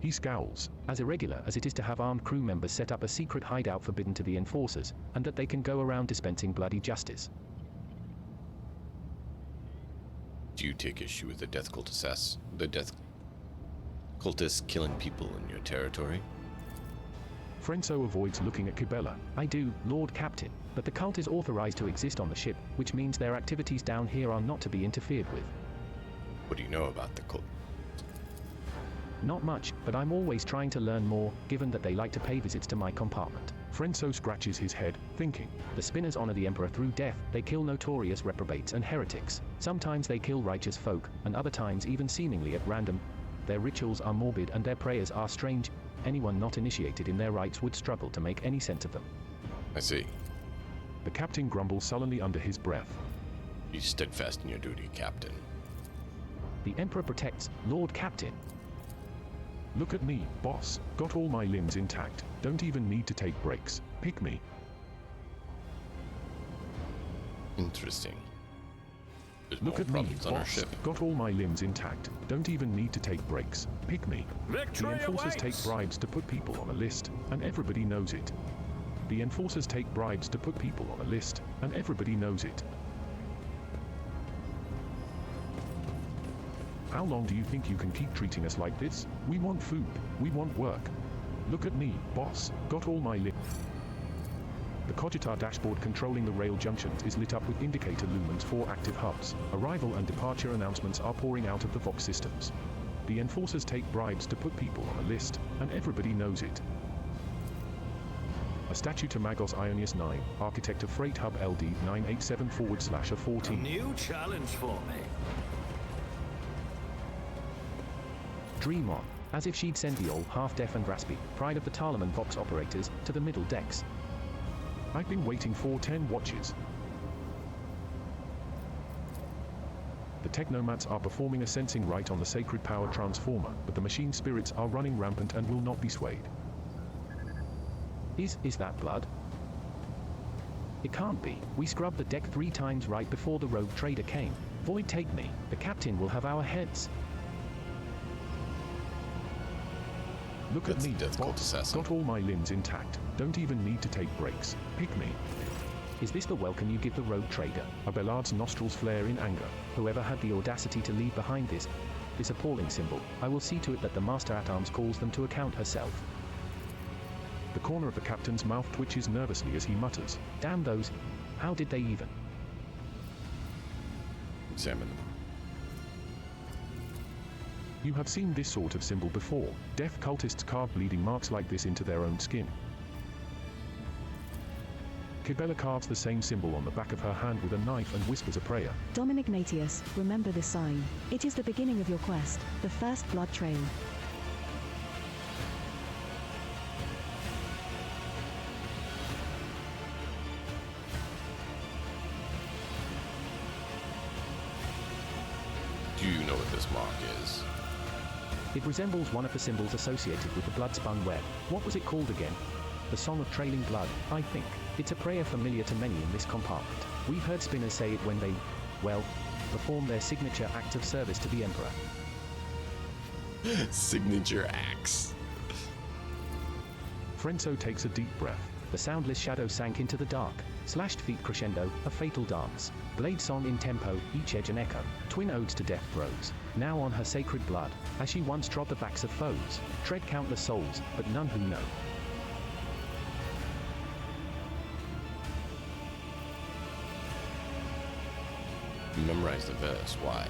He scowls. As irregular as it is to have armed crew members set up a secret hideout forbidden to the enforcers, and that they can go around dispensing bloody justice. Do you take issue with the death cultists killing people in your territory? Frenzo avoids looking at Kibella. I do, Lord Captain, but the cult is authorized to exist on the ship, which means their activities down here are not to be interfered with. What do you know about the cult? Not much, but I'm always trying to learn more, given that they like to pay visits to my compartment. Frenzo scratches his head, thinking. The spinners honor the Emperor through death. They kill notorious reprobates and heretics. Sometimes they kill righteous folk, and other times even seemingly at random. Their rituals are morbid and their prayers are strange. Anyone not initiated in their rites would struggle to make any sense of them. I see. The captain grumbles sullenly under his breath. Be steadfast in your duty, Captain. The Emperor protects, Lord Captain. Look at me, boss. Got all my limbs intact. Don't even need to take breaks. Pick me. Interesting. There's Look more at me, problems on our boss. ship. Got all my limbs intact. Don't even need to take breaks. Pick me. Victory The enforcers awaits! take bribes to put people on a list, and everybody knows it. The enforcers take bribes to put people on a list, and everybody knows it. How long do you think you can keep treating us like this? We want food. We want work. Look at me, boss. Got all my limbs. The Cogitar dashboard controlling the rail junctions is lit up with indicator lumens for active hubs. Arrival and departure announcements are pouring out of the Vox systems. The enforcers take bribes to put people on a list, and everybody knows it. A statue to Magos Ionius 9, architect of Freight Hub LD 987/14. New challenge for me. Dream on, as if she'd send the old half-deaf and raspy pride of the Tarleman Vox operators to the middle decks. I've been waiting for 10 watches. The technomats are performing a sensing rite on the sacred power transformer, but the machine spirits are running rampant and will not be swayed. Is that blood? It can't be. We scrubbed the deck 3 times right before the rogue trader came. Void take me. The captain will have our heads. Look That's at me, the death cult boss. assassin. Got all my limbs intact. Don't even need to take breaks. Pick me. Is this the welcome you give the rogue trader? Abelard's nostrils flare in anger. Whoever had the audacity to leave behind this appalling symbol, I will see to it that the Master-at-Arms calls them to account herself. The corner of the captain's mouth twitches nervously as he mutters. Damn those. How did they even? Examine them. You have seen this sort of symbol before. Death cultists carve bleeding marks like this into their own skin. Kibella carves the same symbol on the back of her hand with a knife and whispers a prayer. Dom Ignatius, remember this sign. It is the beginning of your quest, the first blood trail. Do you know what this mark is? It resembles one of the symbols associated with the blood-spun web. What was it called again? The Song of Trailing Blood, I think. It's a prayer familiar to many in this compartment. We've heard spinners say it when they, well, perform their signature act of service to the Emperor. Signature acts. Frenzo takes a deep breath. The soundless shadow sank into the dark. Slashed feet crescendo, a fatal dance. Blade song in tempo, each edge an echo. Twin odes to death throes. Now on her sacred blood, as she once trod the backs of foes. Tread countless souls, but none who know. Memorize the verse. Why?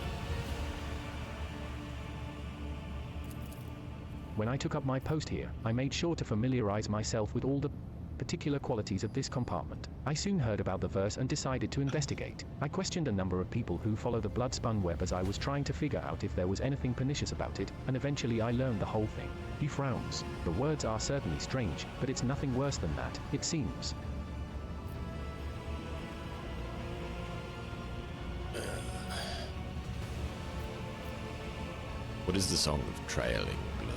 When I took up my post here, I made sure to familiarize myself with all the particular qualities of this compartment. I soon heard about the verse and decided to investigate. I questioned a number of people who follow the blood-spun web as I was trying to figure out if there was anything pernicious about it, and eventually I learned the whole thing. He frowns. The words are certainly strange, but it's nothing worse than that, it seems. What is the Song of Trailing Blood?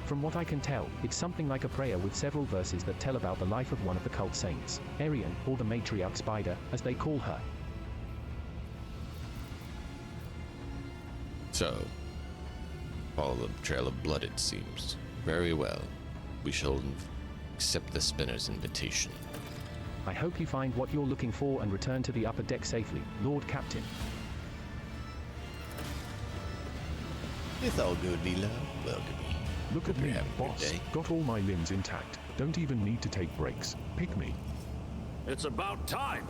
From what I can tell, it's something like a prayer with several verses that tell about the life of one of the cult saints, Arian, or the matriarch Spider, as they call her. So, follow the trail of blood, it seems. Very well. We shall accept the spinner's invitation. I hope you find what you're looking for and return to the upper deck safely, Lord Captain. It's all good, Vila. Welcome. Look at me, boss. Got all my limbs intact. Don't even need to take breaks. Pick me. It's about time.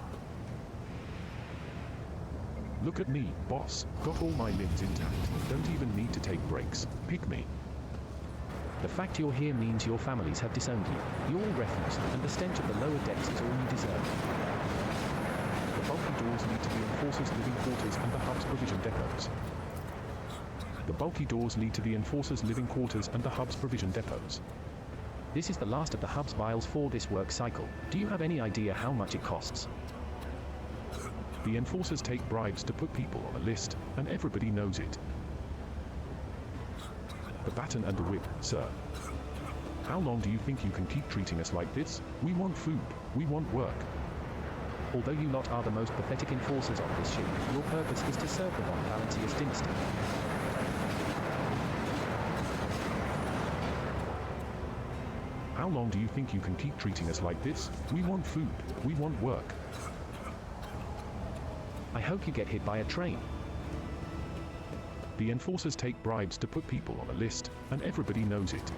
Look at me, boss. Got all my limbs intact. Don't even need to take breaks. Pick me. The fact you're here means your families have disowned you. You're all refuse, and the stench of the lower decks is all you deserve. The bulky doors lead to the Enforcer's living quarters and the hub's provision depots. The bulky doors lead to the Enforcer's living quarters and the hub's provision depots. This is the last of the hub's vials for this work cycle. Do you have any idea how much it costs? The Enforcers take bribes to put people on a list, and everybody knows it. The baton and the whip, sir. How long do you think you can keep treating us like this? We want food. We want work. Although you lot are the most pathetic enforcers on this ship, your purpose is to serve the Von Valentius dynasty. How long do you think you can keep treating us like this? We want food. We want work. I hope you get hit by a train. The Enforcers take bribes to put people on a list, and everybody knows it.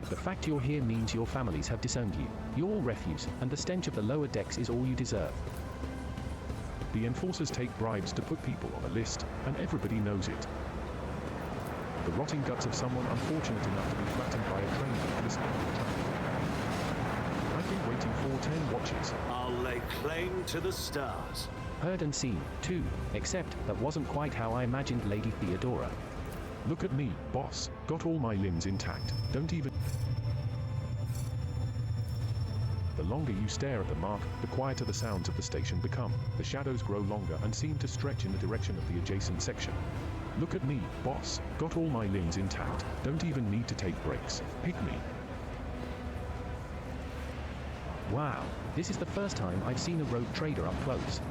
The fact you're here means your families have disowned you. You're all refuse, and the stench of the lower decks is all you deserve. The Enforcers take bribes to put people on a list, and everybody knows it. The rotting guts of someone unfortunate enough to be flattened by a train listening to the traffic. I've been waiting for 10 watches. I'll lay claim to the stars. Heard and seen, too, except that wasn't quite how I imagined Lady Theodora. Look at me, boss. Got all my limbs intact. Don't even... The longer you stare at the mark, the quieter the sounds of the station become. The shadows grow longer and seem to stretch in the direction of the adjacent section. Look at me, boss. Got all my limbs intact. Don't even need to take breaks. Pick me. Wow, this is the first time I've seen a rogue trader up close.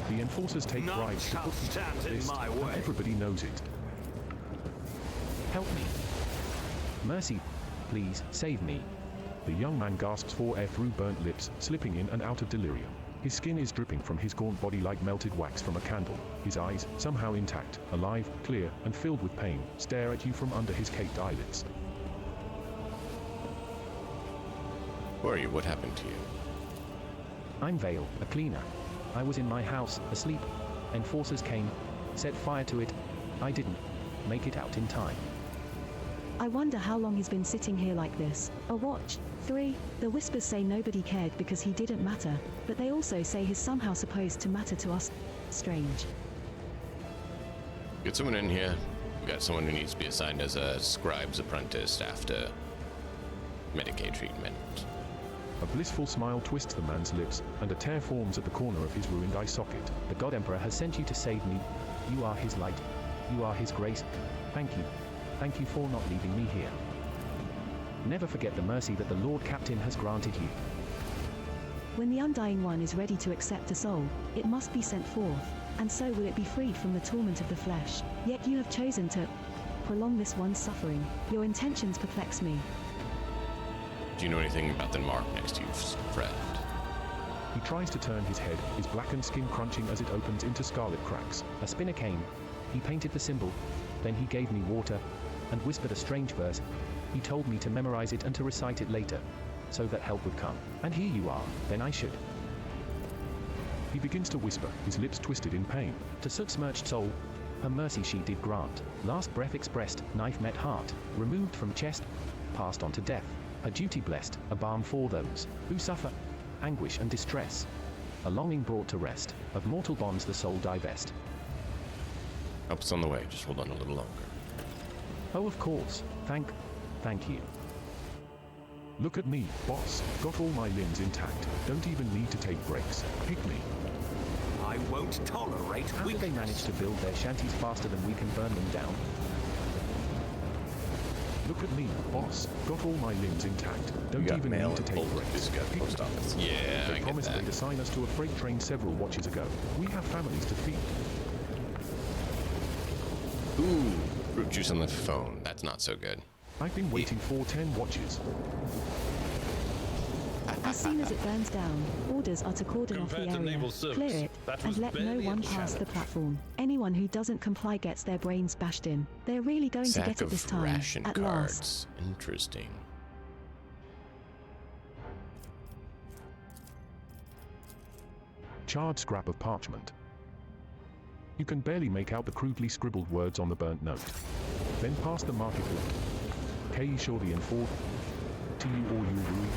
The Enforcers take bribes to put people on the list, and everybody knows it. Help me. Mercy, please, save me. The young man gasps for air through burnt lips, slipping in and out of delirium. His skin is dripping from his gaunt body like melted wax from a candle. His eyes, somehow intact, alive, clear, and filled with pain, stare at you from under his caked eyelids. Who are you? What happened to you? I'm Vale, a cleaner. I was in my house, asleep, Enforcers came, set fire to it. I didn't make it out in time. I wonder how long he's been sitting here like this. A watch. 3. The Whispers say nobody cared because he didn't matter, but they also say he's somehow supposed to matter to us. Strange. Get someone in here. We got someone who needs to be assigned as a scribe's apprentice after Medicaid treatment. A blissful smile twists the man's lips, and a tear forms at the corner of his ruined eye socket. The God Emperor has sent you to save me. You are his light. You are his grace. Thank you. Thank you for not leaving me here. Never forget the mercy that the Lord Captain has granted you. When the Undying One is ready to accept a soul, it must be sent forth, and so will it be freed from the torment of the flesh. Yet you have chosen to prolong this one's suffering. Your intentions perplex me. Do you know anything about the mark next to you, friend? He tries to turn his head, his blackened skin crunching as it opens into scarlet cracks. A spinner came. He painted the symbol. Then he gave me water and whispered a strange verse. He told me to memorize it and to recite it later, so that help would come. And here you are. Then I should. He begins to whisper, his lips twisted in pain. To soot-smirched soul, her mercy she did grant. Last breath expressed, knife met heart. Removed from chest, passed on to death. Her duty blessed, a balm for those who suffer anguish and distress. A longing brought to rest, of mortal bonds the soul divest. Help's on the way, just hold on a little longer. Oh, of course. Thank you. Look at me, boss. Got all my limbs intact. Don't even need to take breaks. Pick me. I won't tolerate How do they manage to build their shanties faster than we can burn them down? Look at me, boss. Got all my limbs intact. Don't got even mail need to and take post- breaks. Pick post me. office. Yeah, They I get promised that. they'd assign us to a freight train several watches ago. We have families to feed. Ooh, fruit juice on the phone. That's not so good. I've been waiting for 10 watches. As soon as it burns down, orders are to cordon off the Compared to area, naval service, clear it, that and was let no barely a one pass the challenge. platform. Anyone who doesn't comply gets their brains bashed in. They're really going to Sack get it of this time, ration at cards. last. Interesting. Charred scrap of parchment. You can barely make out the crudely scribbled words on the burnt note. Then past the market K surely and forth. To you all you rui.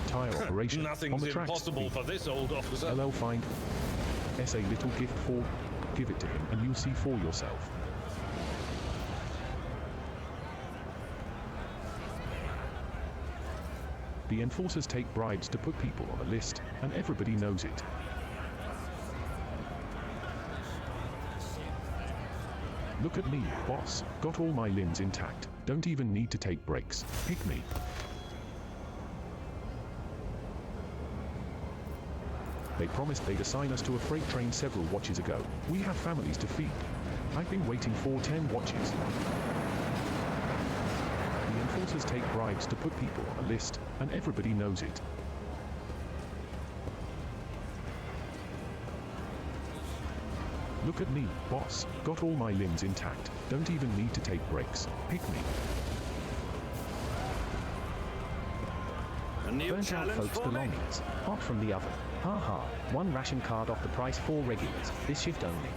Tire operation. on Nothing's the tracks. impossible for this old officer. LL find. S a little gift for. Give it to him and you'll see for yourself. The enforcers take bribes to put people on a list, and everybody knows it. Look at me, boss. Got all my limbs intact. Don't even need to take breaks. Pick me. They promised they'd assign us to a freight train several watches ago. We have families to feed. I've been waiting for 10 watches. The enforcers take bribes to put people on a list, and everybody knows it. Look at me, boss. Got all my limbs intact. Don't even need to take breaks. Pick me. A new Burnt out challenge folks' for me. belongings. Hot from the oven. Ha ha. One ration card off the price for regulars. This shift only.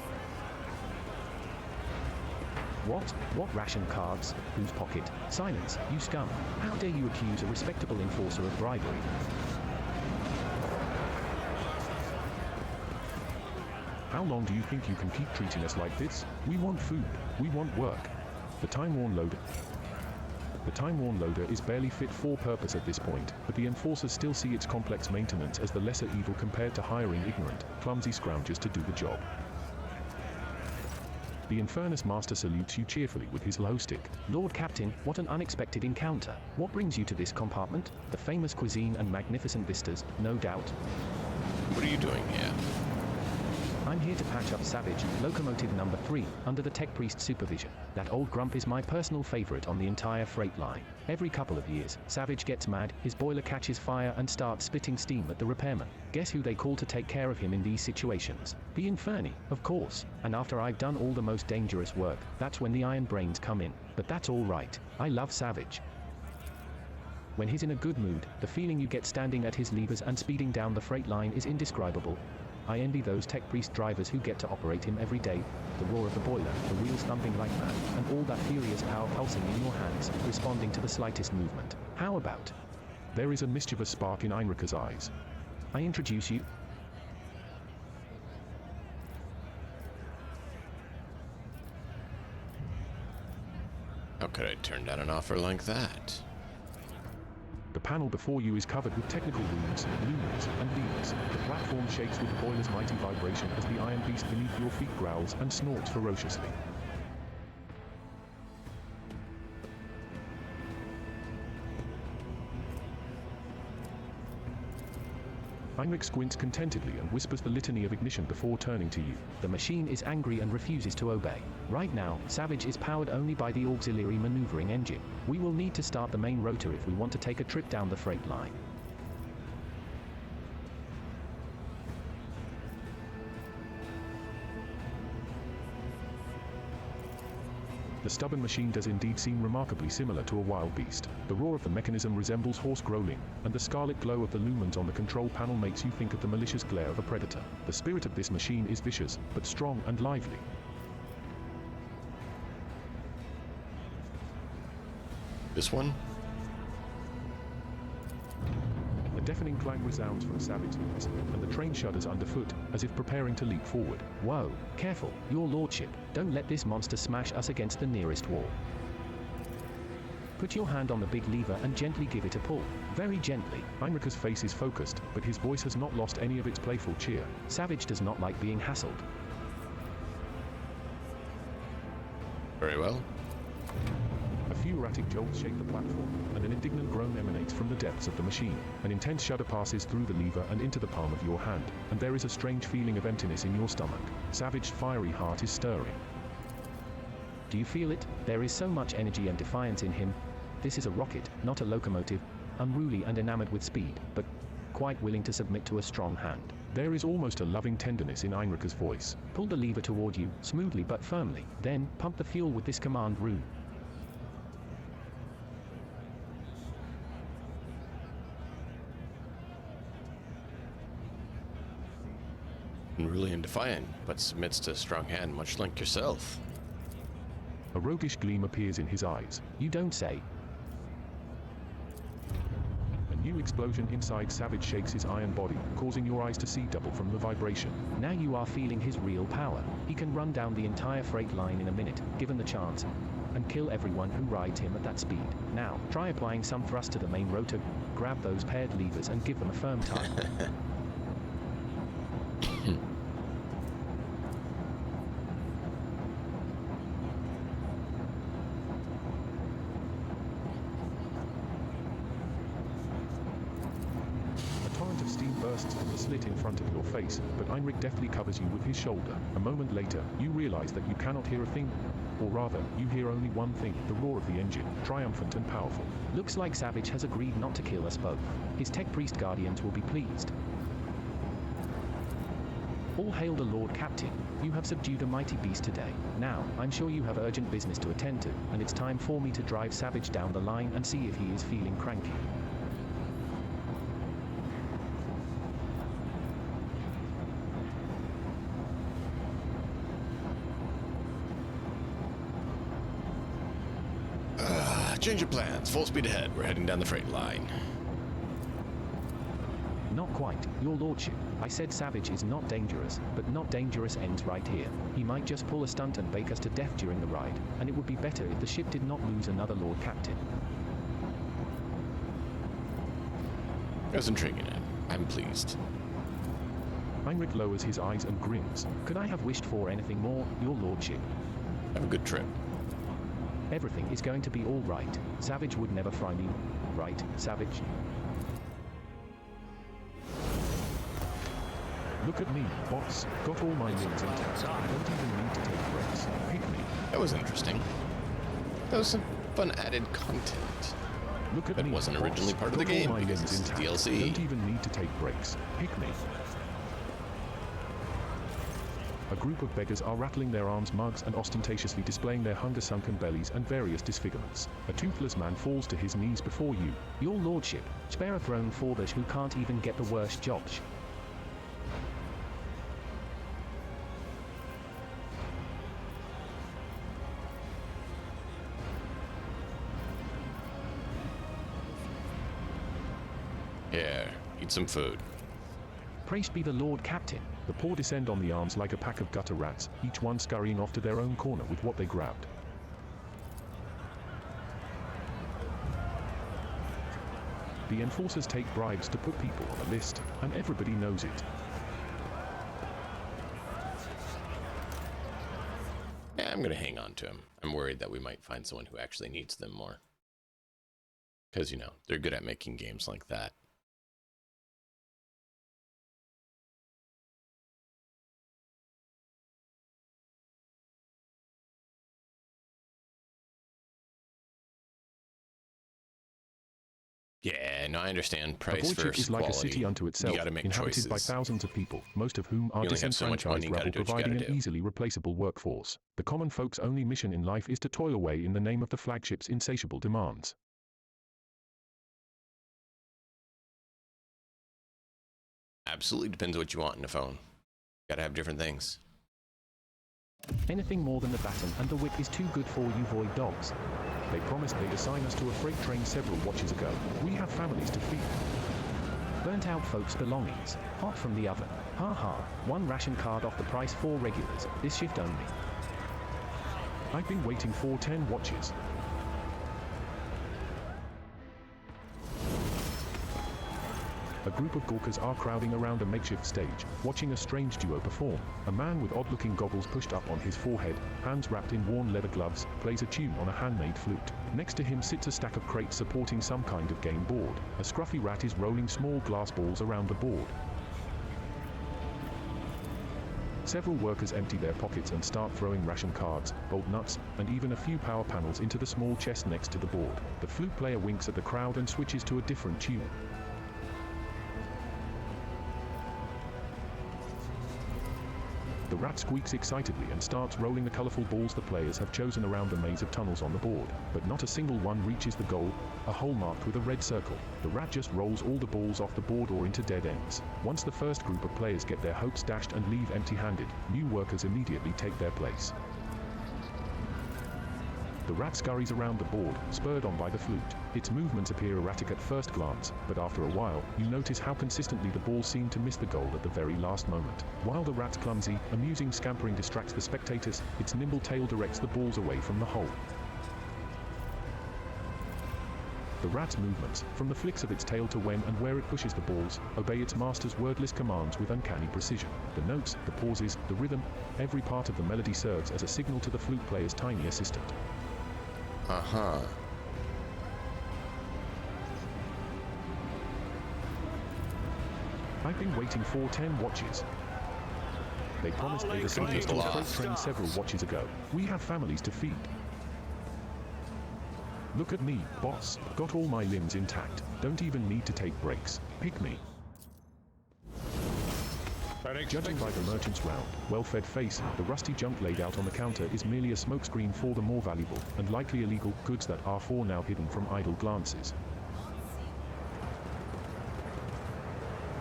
What? What ration cards? Whose pocket? Silence, you scum. How dare you accuse a respectable enforcer of bribery? How long do you think you can keep treating us like this? We want food. We want work. The time-worn loader. The time-worn loader is barely fit for purpose at this point, but the enforcers still see its complex maintenance as the lesser evil compared to hiring ignorant, clumsy scroungers to do the job. The Infernus Master salutes you cheerfully with his glow stick. Lord Captain, what an unexpected encounter. What brings you to this compartment? The famous cuisine and magnificent vistas, no doubt. What are you doing here? I'm here to patch up Savage, locomotive number 3, under the tech priest's supervision. That old grump is my personal favorite on the entire freight line. Every couple of years, Savage gets mad, his boiler catches fire and starts spitting steam at the repairman. Guess who they call to take care of him in these situations? The Inferni, of course. And after I've done all the most dangerous work, that's when the Iron Brains come in. But that's all right. I love Savage. When he's in a good mood, the feeling you get standing at his levers and speeding down the freight line is indescribable. I envy those tech priest drivers who get to operate him every day. The roar of the boiler, the wheels thumping like mad, and all that furious power pulsing in your hands, responding to the slightest movement. How about? There is a mischievous spark in Heinrich's eyes. I introduce you. How could I turn down an offer like that? The panel before you is covered with technical runes, lumens, and levers. The platform shakes with the boiler's mighty vibration as the iron beast beneath your feet growls and snorts ferociously. Heinrich squints contentedly and whispers the litany of ignition before turning to you. The machine is angry and refuses to obey. Right now, Savage is powered only by the auxiliary maneuvering engine. We will need to start the main rotor if we want to take a trip down the freight line. The stubborn machine does indeed seem remarkably similar to a wild beast. The roar of the mechanism resembles hoarse growling, and the scarlet glow of the lumens on the control panel makes you think of the malicious glare of a predator. The spirit of this machine is vicious, but strong and lively. This one? A deafening clang resounds from Savage's ears, and the train shudders underfoot, as if preparing to leap forward. Whoa, careful, your lordship. Don't let this monster smash us against the nearest wall. Put your hand on the big lever and gently give it a pull. Very gently. Heinrich's face is focused, but his voice has not lost any of its playful cheer. Savage does not like being hassled. Very well. A few erratic jolts shake the platform, and an indignant groan emanates from the depths of the machine. An intense shudder passes through the lever and into the palm of your hand, and there is a strange feeling of emptiness in your stomach. Savage's fiery heart is stirring. Do you feel it? There is so much energy and defiance in him. This is a rocket, not a locomotive, unruly and enamored with speed, but quite willing to submit to a strong hand. There is almost a loving tenderness in Heinrich's voice. Pull the lever toward you, smoothly but firmly. Then, pump the fuel with this command rune. Unruly and defiant, but submits to a strong hand, much like yourself. A roguish gleam appears in his eyes. You don't say. A new explosion inside Savage shakes his iron body, causing your eyes to see double from the vibration. Now you are feeling his real power. He can run down the entire freight line in a minute, given the chance, and kill everyone who rides him at that speed. Now, try applying some thrust to the main rotor, grab those paired levers and give them a firm tug. Bursts from the slit in front of your face, but Heinrich deftly covers you with his shoulder. A moment later, you realize that you cannot hear a thing. Or rather, you hear only one thing, the roar of the engine, triumphant and powerful. Looks like Savage has agreed not to kill us both. His tech priest guardians will be pleased. All hail the Lord Captain. You have subdued a mighty beast today. Now, I'm sure you have urgent business to attend to, and it's time for me to drive Savage down the line and see if he is feeling cranky. Change of plans. Full speed ahead. We're heading down the freight line. Not quite, your lordship. I said Savage is not dangerous, but not dangerous ends right here. He might just pull a stunt and bake us to death during the ride, and it would be better if the ship did not lose another Lord Captain. That's intriguing. I'm pleased. Heinrich lowers his eyes and grins. Could I have wished for anything more, your lordship? Have a good trip. Everything is going to be all right. Savage would never fry me. Right, Savage? Look at me, boss. Got all my limbs intact. Don't even need to take breaks. Pick me. That was interesting. That was some fun added content. Look at that me, wasn't boss. originally part of the Got all game my because limbs it's intact. DLC. Don't even need to take breaks. Pick me. A group of beggars are rattling their arms, mugs, and ostentatiously displaying their hunger-sunken bellies and various disfigurements. A toothless man falls to his knees before you. Your lordship, spare a throne for those who can't even get the worst jobs. Here, eat some food. Praised be the Lord Captain. The poor descend on the arms like a pack of gutter rats, each one scurrying off to their own corner with what they grabbed. The enforcers take bribes to put people on a list, and everybody knows it. Yeah, I'm gonna hang on to him. I'm worried that we might find someone who actually needs them more. Because, you know, they're good at making games like that. Yeah, no, I understand. Price A void versus is like quality. a city unto itself, You gotta make inhabited by choices. thousands of people, most of whom are You only have so much money, disenfranchised you gotta rabble do what you providing gotta an do. easily replaceable workforce. The common folk's only mission in life is to toil away in the name of the flagship's insatiable demands. Absolutely depends what you want in a phone. Gotta have different things. Anything more than the baton and the whip is too good for you void dogs. They promised they'd assign us to a freight train several watches ago. We have families to feed. Burnt out folks' belongings, hot from the oven. Ha ha, one ration card off the price for regulars, this shift only. I've been waiting for 10 watches. A group of gawkers are crowding around a makeshift stage, watching a strange duo perform. A man with odd-looking goggles pushed up on his forehead, hands wrapped in worn leather gloves, plays a tune on a handmade flute. Next to him sits a stack of crates supporting some kind of game board. A scruffy rat is rolling small glass balls around the board. Several workers empty their pockets and start throwing ration cards, bolt nuts, and even a few power panels into the small chest next to the board. The flute player winks at the crowd and switches to a different tune. The rat squeaks excitedly and starts rolling the colorful balls the players have chosen around the maze of tunnels on the board, but not a single one reaches the goal, a hole marked with a red circle. The rat just rolls all the balls off the board or into dead ends. Once the first group of players get their hopes dashed and leave empty-handed, new workers immediately take their place. The rat scurries around the board, spurred on by the flute. Its movements appear erratic at first glance, but after a while, you notice how consistently the balls seem to miss the goal at the very last moment. While the rat's clumsy, amusing scampering distracts the spectators, its nimble tail directs the balls away from the hole. The rat's movements, from the flicks of its tail to when and where it pushes the balls, obey its master's wordless commands with uncanny precision. The notes, the pauses, the rhythm, every part of the melody serves as a signal to the flute player's tiny assistant. Uh-huh. I've been waiting for 10 watches. They promised they'd assign us to a freight train several watches ago. We have families to feed. Look at me, boss. Got all my limbs intact. Don't even need to take breaks. Pick me. Judging by the merchant's round, well-fed face, the rusty junk laid out on the counter is merely a smokescreen for the more valuable, and likely illegal, goods that are for now hidden from idle glances.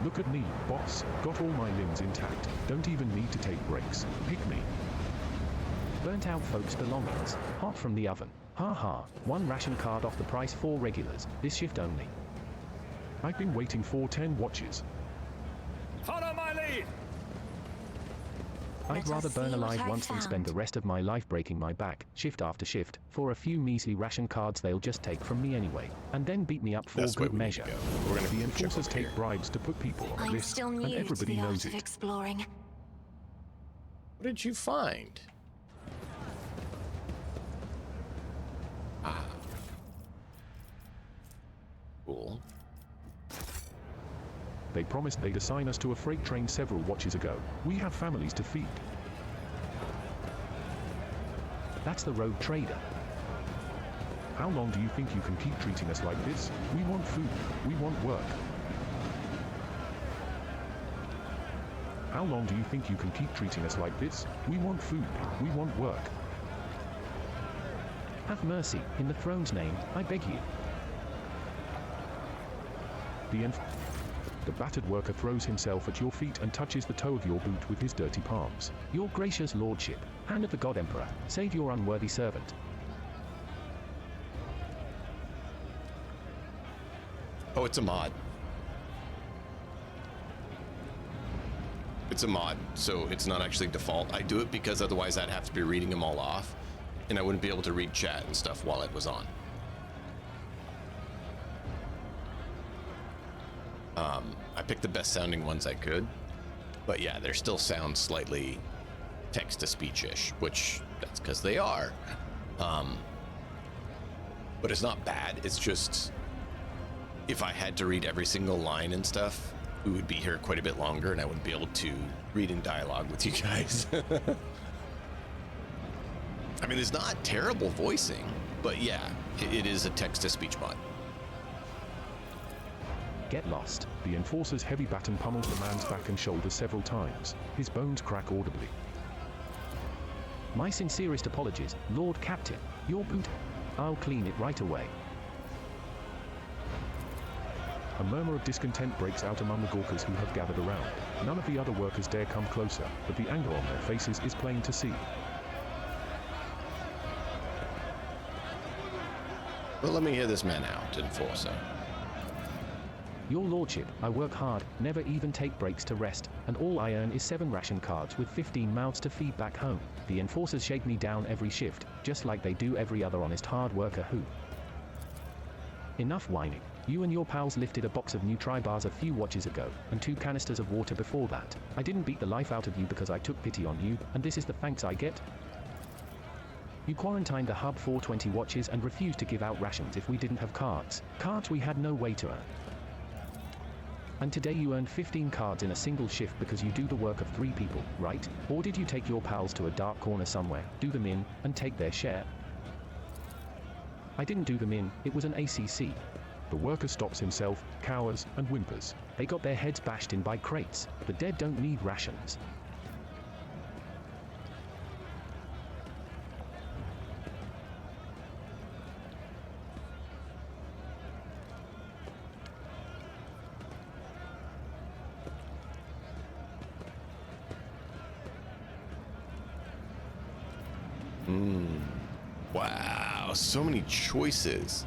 Look at me, boss. Got all my limbs intact. Don't even need to take breaks. Pick me. Burnt out folks' belongings, hot from the oven. Ha ha, one ration card off the price for regulars, this shift only. I've been waiting for 10 watches. Follow my lead! I'd rather burn alive once than spend the rest of my life breaking my back, shift after shift, for a few measly ration cards they'll just take from me anyway, and then beat me up for good measure. The enforcers take bribes to put people on a list, and everybody knows it. Exploring. What did you find? Ah. Cool. They promised they'd assign us to a freight train several watches ago. We have families to feed. That's the rogue trader. How long do you think you can keep treating us like this? We want food. We want work. How long do you think you can keep treating us like this? We want food. We want work. Have mercy, in the throne's name, I beg you. The battered worker throws himself at your feet and touches the toe of your boot with his dirty palms. Your gracious lordship, hand of the God Emperor, save your unworthy servant. Oh, it's a mod. It's a mod, so it's not actually default. I do it because otherwise I'd have to be reading them all off, and I wouldn't be able to read chat and stuff while it was on. I picked the best sounding ones I could, but yeah, they still sound slightly text-to-speech-ish, which that's because they are. But it's not bad. It's just, if I had to read every single line and stuff, we would be here quite a bit longer, and I wouldn't be able to read in dialogue with you guys. I mean, it's not terrible voicing, but yeah, it is a text-to-speech mod. Get lost. The Enforcer's heavy baton pummels the man's back and shoulders several times. His bones crack audibly. My sincerest apologies, Lord Captain. Your boot. I'll clean it right away. A murmur of discontent breaks out among the Gawkers who have gathered around. None of the other workers dare come closer, but the anger on their faces is plain to see. Well, let me hear this man out, Enforcer. Your lordship, I work hard, never even take breaks to rest, and all I earn is 7 ration cards with 15 mouths to feed back home. The enforcers shake me down every shift, just like they do every other honest hard worker who... Enough whining. You and your pals lifted a box of new tri-bars a few watches ago, and 2 canisters of water before that. I didn't beat the life out of you because I took pity on you, and this is the thanks I get? You quarantined the hub 420 watches and refused to give out rations if we didn't have cards. Cards we had no way to earn. And today you earned 15 cards in a single shift because you do the work of 3 people, right? Or did you take your pals to a dark corner somewhere, do them in, and take their share? I didn't do them in, it was an ACC. The worker stops himself, cowers, and whimpers. They got their heads bashed in by crates. The dead don't need rations. Wow, so many choices.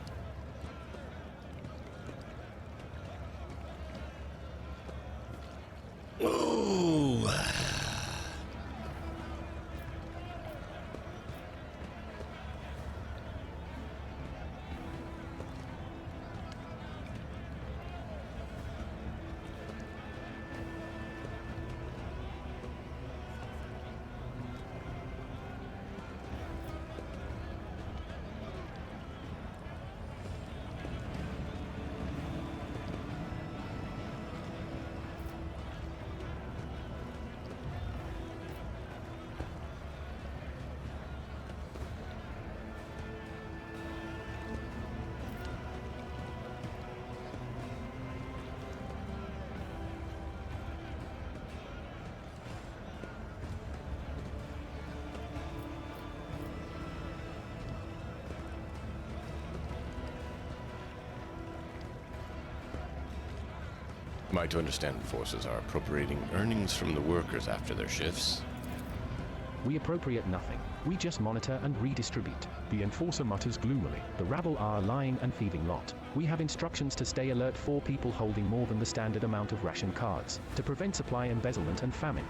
Ooh. Am I to understand forces are appropriating earnings from the workers after their shifts? We appropriate nothing. We just monitor and redistribute. The Enforcer mutters gloomily. The rabble are a lying and thieving lot. We have instructions to stay alert for people holding more than the standard amount of ration cards, to prevent supply embezzlement and famine.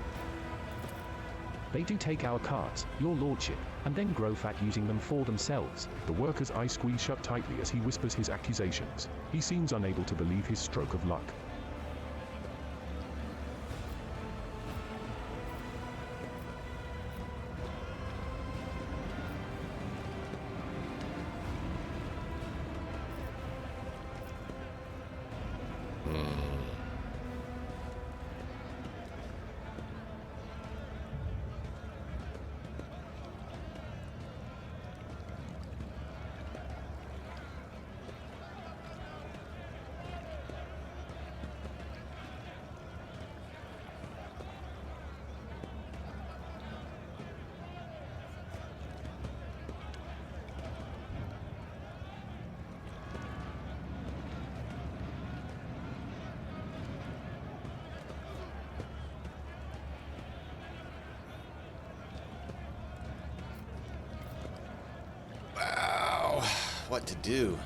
They do take our cards, your lordship, and then grow fat using them for themselves. The worker's eyes squeeze shut tightly as he whispers his accusations. He seems unable to believe his stroke of luck. What to do?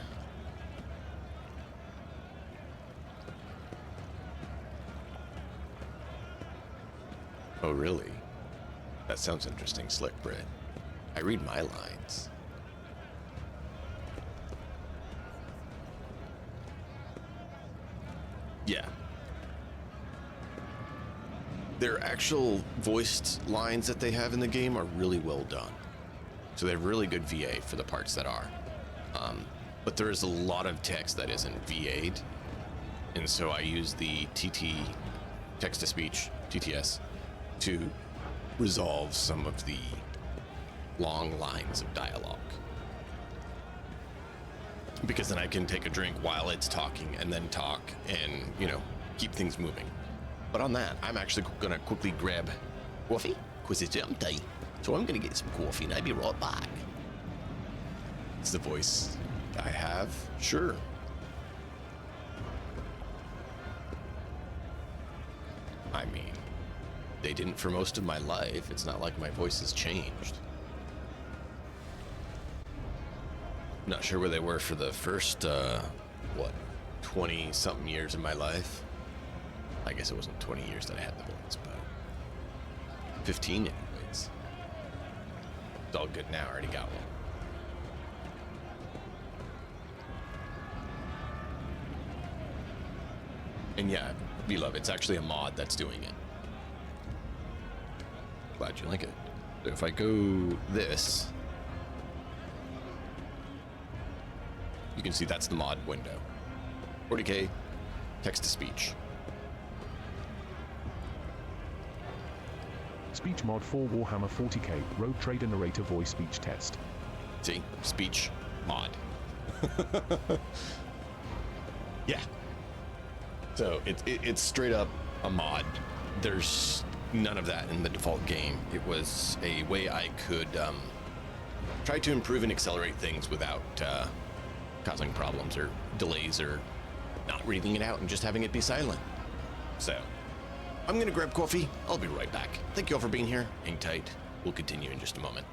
Oh, really? That sounds interesting, Slick Brit. I read my lines. Yeah. Their actual voiced lines that they have in the game are really well done. So they have really good VA for the parts that are. But there is a lot of text that isn't VA'd. And so I use the text-to-speech, TTS, to resolve some of the long lines of dialogue. Because then I can take a drink while it's talking and then talk and, you know, keep things moving. But on that, I'm actually gonna quickly grab coffee, because it's empty. So I'm gonna get some coffee and I'll be right back. It's the voice I have, sure. I mean, they didn't for most of my life. It's not like my voice has changed. Not sure where they were for the first, 20-something years of my life. I guess it wasn't 20 years that I had the voice, but 15 anyways. It's all good now, I already got one. And yeah, V-Love, it's actually a mod that's doing it. Glad you like it. So if I go this, you can see that's the mod window. 40K, text-to-speech. Speech mod for Warhammer 40k, Rogue Trader Narrator Voice Speech Test. See? Speech mod. Yeah. So it's straight up a mod. There's none of that in the default game. It was a way I could try to improve and accelerate things without causing problems or delays or not reading it out and just having it be silent. So I'm gonna grab coffee. I'll be right back. Thank you all for being here. Hang tight. We'll continue in just a moment.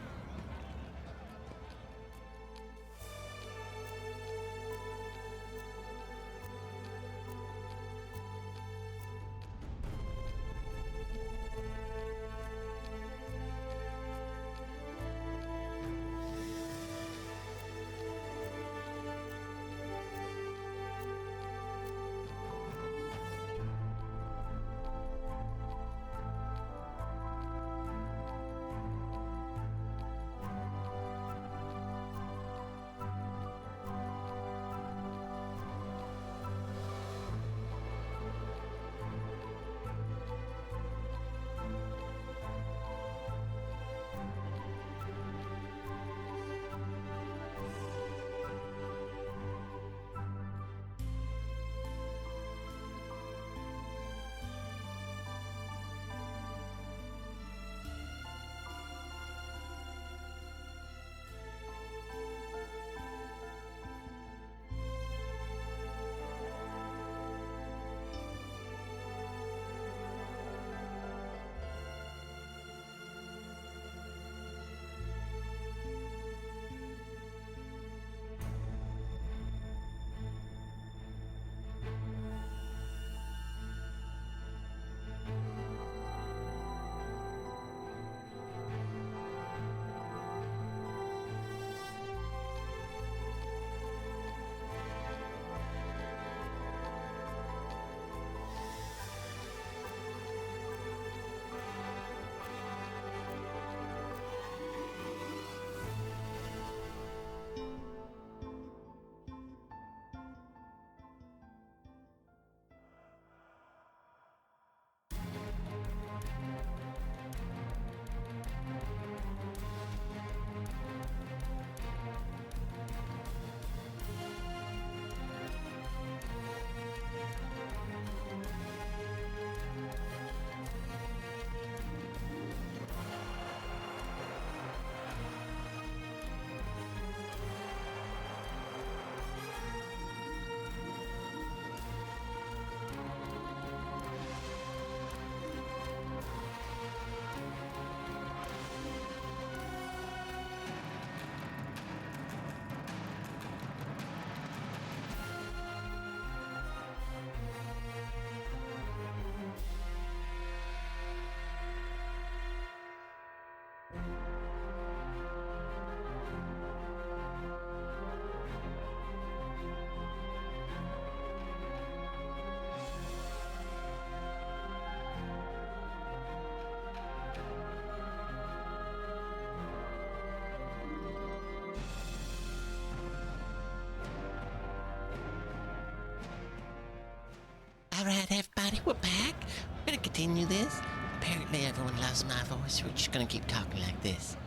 Alright, everybody, we're back. We're gonna continue this. Apparently everyone loves my voice. We're just gonna keep talking like this.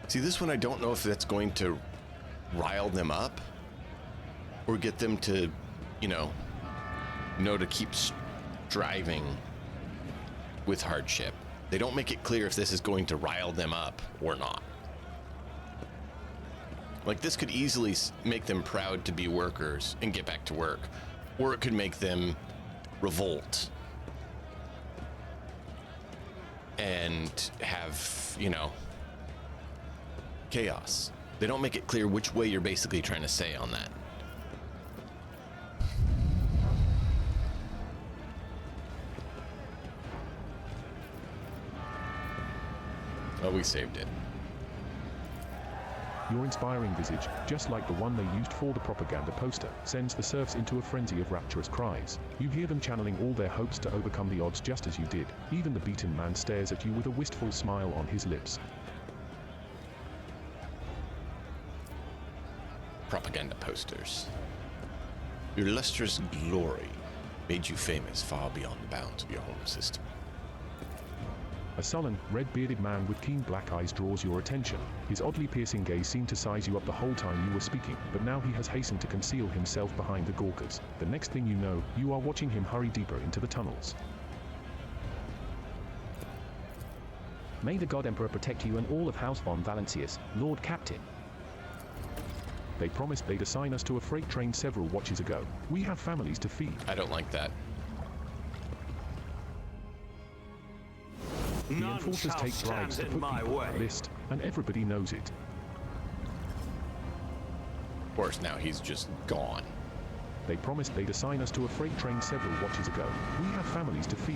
See, this one I don't know if that's going to rile them up or get them to, know to keep striving with hardship. They don't make it clear if this is going to rile them up or not. Like, this could easily make them proud to be workers and get back to work, or it could make them revolt and have, chaos. They don't make it clear which way you're basically trying to say on that. Oh, we saved it. Your inspiring visage, just like the one they used for the propaganda poster, sends the serfs into a frenzy of rapturous cries. You hear them channeling all their hopes to overcome the odds just as you did. Even the beaten man stares at you with a wistful smile on his lips. Propaganda posters. Your lustrous glory made you famous far beyond the bounds of your home system. A sullen, red-bearded man with keen black eyes draws your attention. His oddly piercing gaze seemed to size you up the whole time you were speaking, but now he has hastened to conceal himself behind the Gawkers. The next thing you know, you are watching him hurry deeper into the tunnels. May the God Emperor protect you and all of House von Valancius, Lord Captain. They promised they'd assign us to a freight train several watches ago. We have families to feed. I don't like that. The enforcers take bribes to put people on the list, and everybody knows it. Of course, now he's just gone. They promised they'd assign us to a freight train several watches ago. We have families to feed.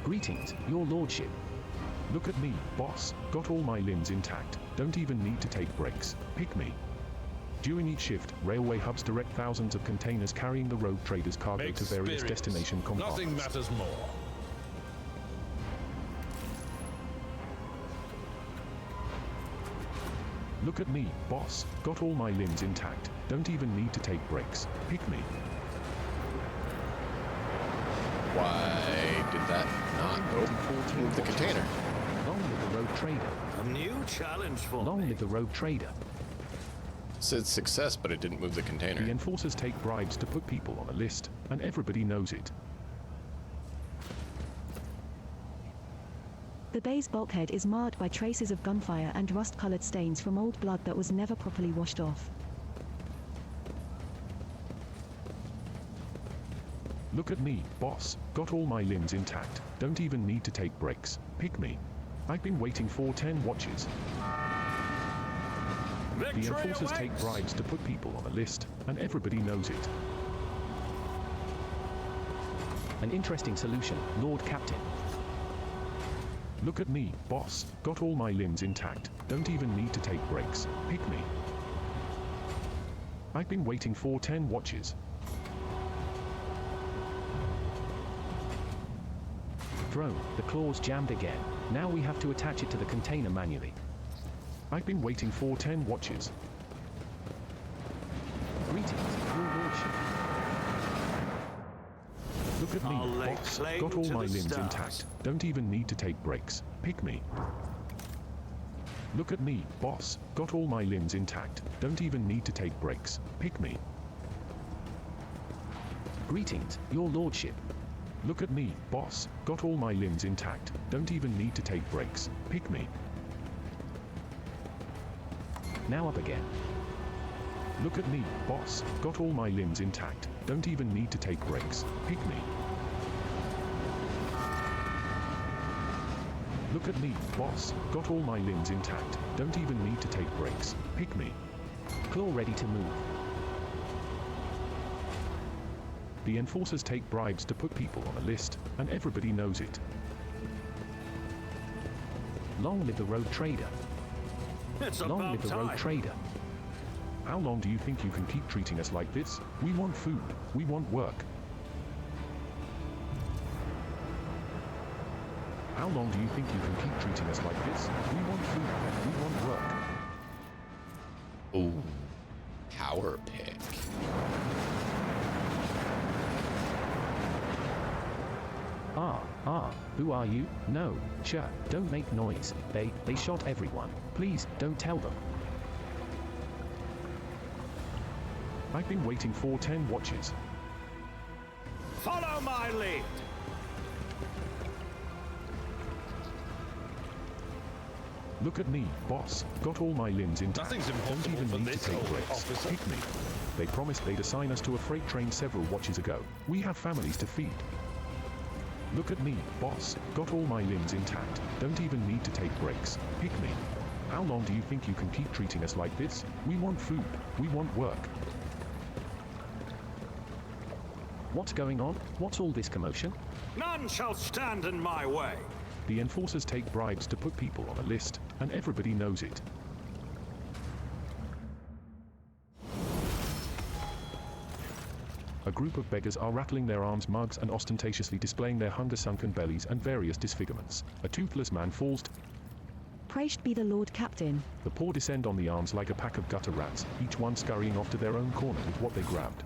Greetings, your lordship. Look at me, boss. Got all my limbs intact. Don't even need to take breaks. Pick me. During each shift, railway hubs direct thousands of containers carrying the rogue traders' cargo to various destination compartments. Nothing matters more. Look at me, boss. Got all my limbs intact. Don't even need to take breaks. Pick me. Why did that not move the container? Long live the rogue trader. A new challenge for Long me. live the rogue trader. It said success, but it didn't move the container. The enforcers take bribes to put people on a list, and everybody knows it. The bay's bulkhead is marred by traces of gunfire and rust-colored stains from old blood that was never properly washed off. Look at me, boss. Got all my limbs intact. Don't even need to take breaks. Pick me. I've been waiting for 10 watches. Victory The enforcers awaits. take bribes to put people on a list, and everybody knows it. An interesting solution, Lord Captain. Look at me, boss. Got all my limbs intact. Don't even need to take breaks. Pick me. I've been waiting for 10 watches. Thrown, the claw's jammed again. Now we have to attach it to the container manually. I've been waiting for 10 watches. Greetings, your lordship. Look at me, I'll lay boss. claim Got all to my the limbs stars. intact. Don't even need to take breaks. Pick me. Look at me, boss. Got all my limbs intact. Don't even need to take breaks. Pick me. Greetings, your lordship. Look at me, boss. Got all my limbs intact. Don't even need to take breaks. Pick me. Now up again. Look at me, boss. Got all my limbs intact. Don't even need to take breaks. Pick me. Look at me, boss. Got all my limbs intact. Don't even need to take breaks. Pick me. Claw ready to move. The enforcers take bribes to put people on a list, and everybody knows it. Long live the rogue trader. It's Long about live the rogue time. trader. How long do you think you can keep treating us like this? We want food. We want work. How long do you think you can keep treating us like this? We want food. We want work. Ooh, power pick. Who are you? No, sure, don't make noise. They shot everyone. Please, don't tell them. I've been waiting for 10 watches. Follow my lead. Look at me, boss. Got all my limbs intact. Nothing's Don't impossible even for need this to take old breaks. officer. Pick me. They promised they'd assign us to a freight train several watches ago. We have families to feed. Look at me, boss. Got all my limbs intact. Don't even need to take breaks. Pick me. How long do you think you can keep treating us like this? We want food. We want work. What's going on? What's all this commotion? None shall stand in my way. The enforcers take bribes to put people on a list, and everybody knows it. A group of beggars are rattling their arms mugs and ostentatiously displaying their hunger-sunken bellies and various disfigurements. A toothless man falls. Praised be the Lord Captain. The poor descend on the arms like a pack of gutter rats, each one scurrying off to their own corner with what they grabbed.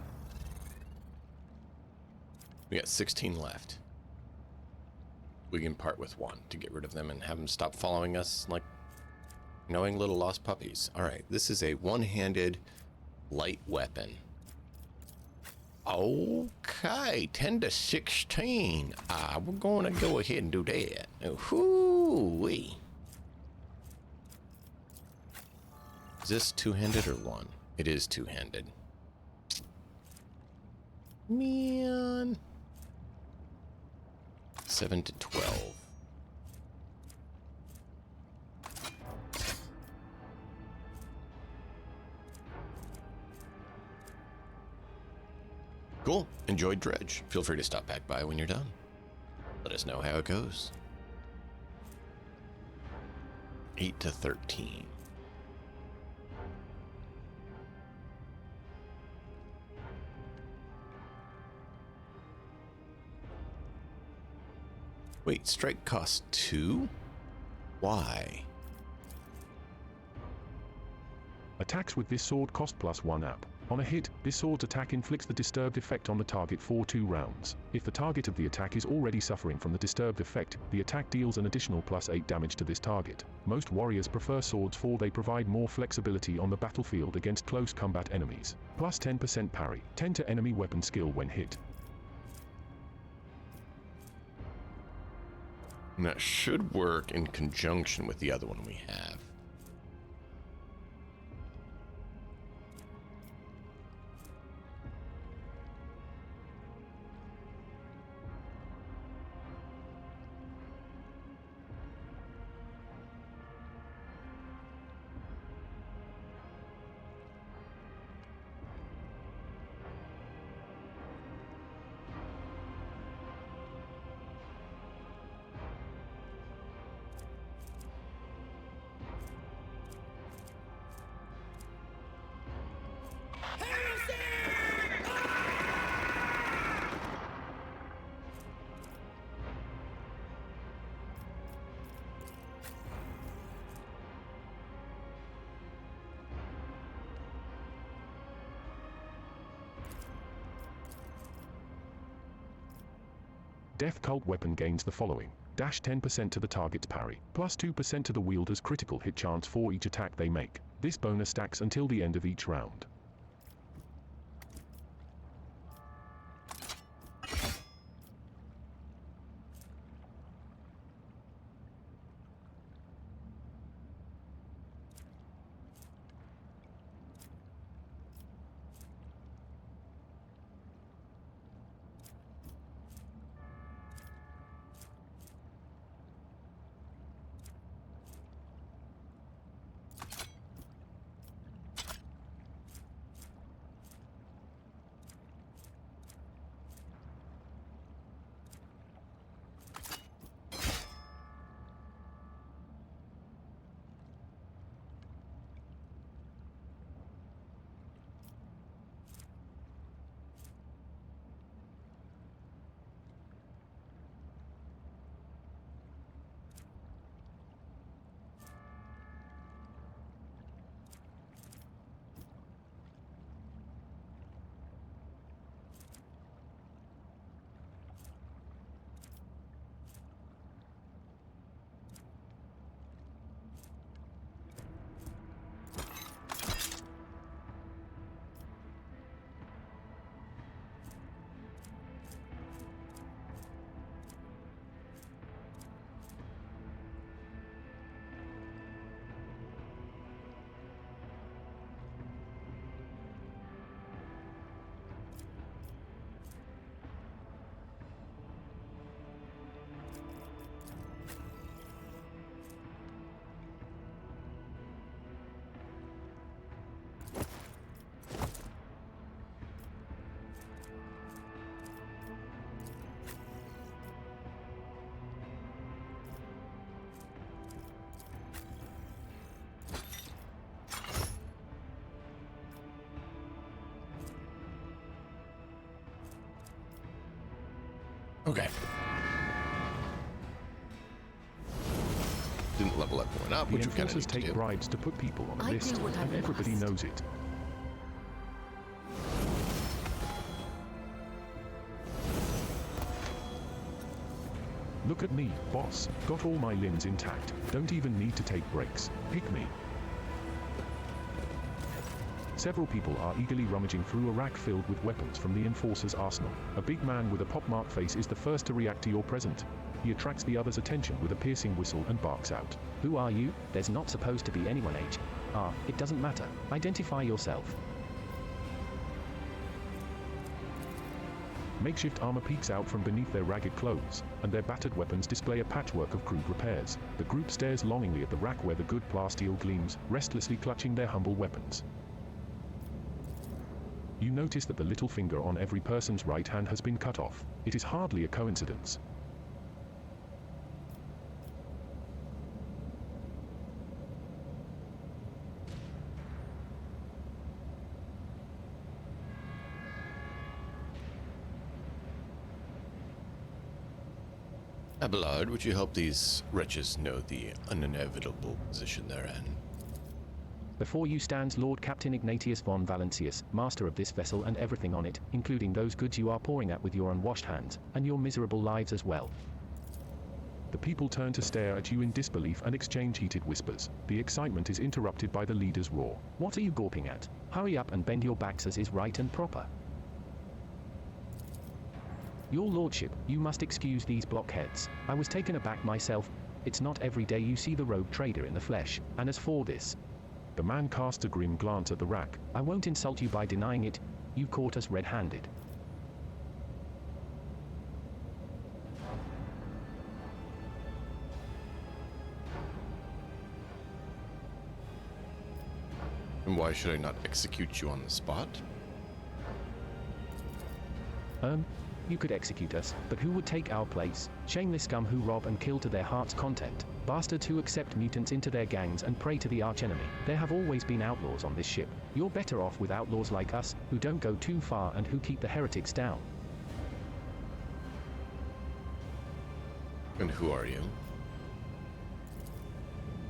We got 16 left. We can part with one to get rid of them and have them stop following us like knowing little lost puppies. All right, this is a one-handed light weapon. Okay, 10 to 16. We're going to go ahead and do that. Hoo-wee. Is this two-handed or one? It is two-handed. Man. 7 to 12. Cool. Enjoyed Dredge. Feel free to stop back by when you're done. Let us know how it goes. 8 to 13. Wait, strike costs 2? Why? Attacks with this sword cost +1 app. On a hit, this sword's attack inflicts the disturbed effect on the target for 2 rounds. If the target of the attack is already suffering from the disturbed effect, the attack deals an additional +8 damage to this target. Most warriors prefer swords for they provide more flexibility on the battlefield against close combat enemies. Plus 10% parry, 10 to enemy weapon skill when hit. And that should work in conjunction with the other one we have. Death Cult weapon gains the following. Dash 10% to the target's parry, plus 2% to the wielder's critical hit chance for each attack they make. This bonus stacks until the end of each round. Okay. Didn't level everyone up, The which we kind of enforcers need to take do. bribes to put people on a I do list, what I and everybody must. knows it. Look at me, boss. Got all my limbs intact. Don't even need to take breaks. Pick me. Several people are eagerly rummaging through a rack filled with weapons from the enforcer's arsenal. A big man with a pockmarked face is the first to react to your present. He attracts the others' attention with a piercing whistle and barks out. Who are you? There's not supposed to be anyone H. It doesn't matter. Identify yourself. Makeshift armor peeks out from beneath their ragged clothes, and their battered weapons display a patchwork of crude repairs. The group stares longingly at the rack where the good plasteel gleams, restlessly clutching their humble weapons. You notice that the little finger on every person's right hand has been cut off. It is hardly a coincidence. Abelard, would you help these wretches know the uninevitable position they're in? Before you stands Lord Captain Ignatius von Valancius, master of this vessel and everything on it, including those goods you are pouring at with your unwashed hands, and your miserable lives as well. The people turn to stare at you in disbelief and exchange heated whispers. The excitement is interrupted by the leader's roar. What are you gawping at? Hurry up and bend your backs as is right and proper. Your lordship, you must excuse these blockheads. I was taken aback myself. It's not every day you see the rogue trader in the flesh, and as for this, the man casts a grim glance at the rack. I won't insult you by denying it. You caught us red-handed. And why should I not execute you on the spot? You could execute us, but who would take our place? Shameless scum who rob and kill to their heart's content. Bastards who accept mutants into their gangs and prey to the archenemy. There have always been outlaws on this ship. You're better off with outlaws like us, who don't go too far and who keep the heretics down. And who are you?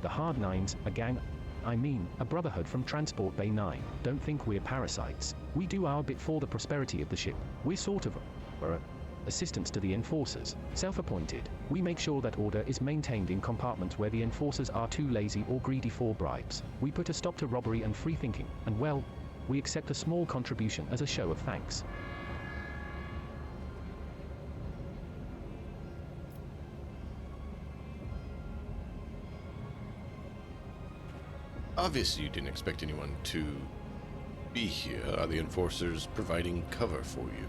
The Hard Nines, a gang, a brotherhood from Transport Bay 9. Don't think we're parasites. We do our bit for the prosperity of the ship. We're sort of assistants to the enforcers, self-appointed. We make sure that order is maintained in compartments where the enforcers are too lazy or greedy for bribes. We put a stop to robbery and free thinking, and well, we accept a small contribution as a show of thanks. Obviously you didn't expect anyone to be here. Are the enforcers providing cover for you?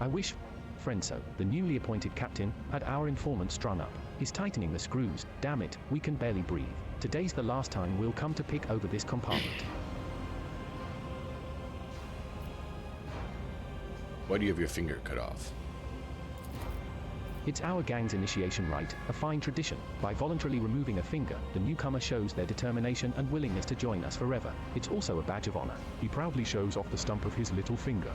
I wish, Frenzo, the newly appointed captain, had our informant strung up. He's tightening the screws. Damn it, we can barely breathe. Today's the last time we'll come to pick over this compartment. Why do you have your finger cut off? It's our gang's initiation rite, a fine tradition. By voluntarily removing a finger, the newcomer shows their determination and willingness to join us forever. It's also a badge of honor. He proudly shows off the stump of his little finger.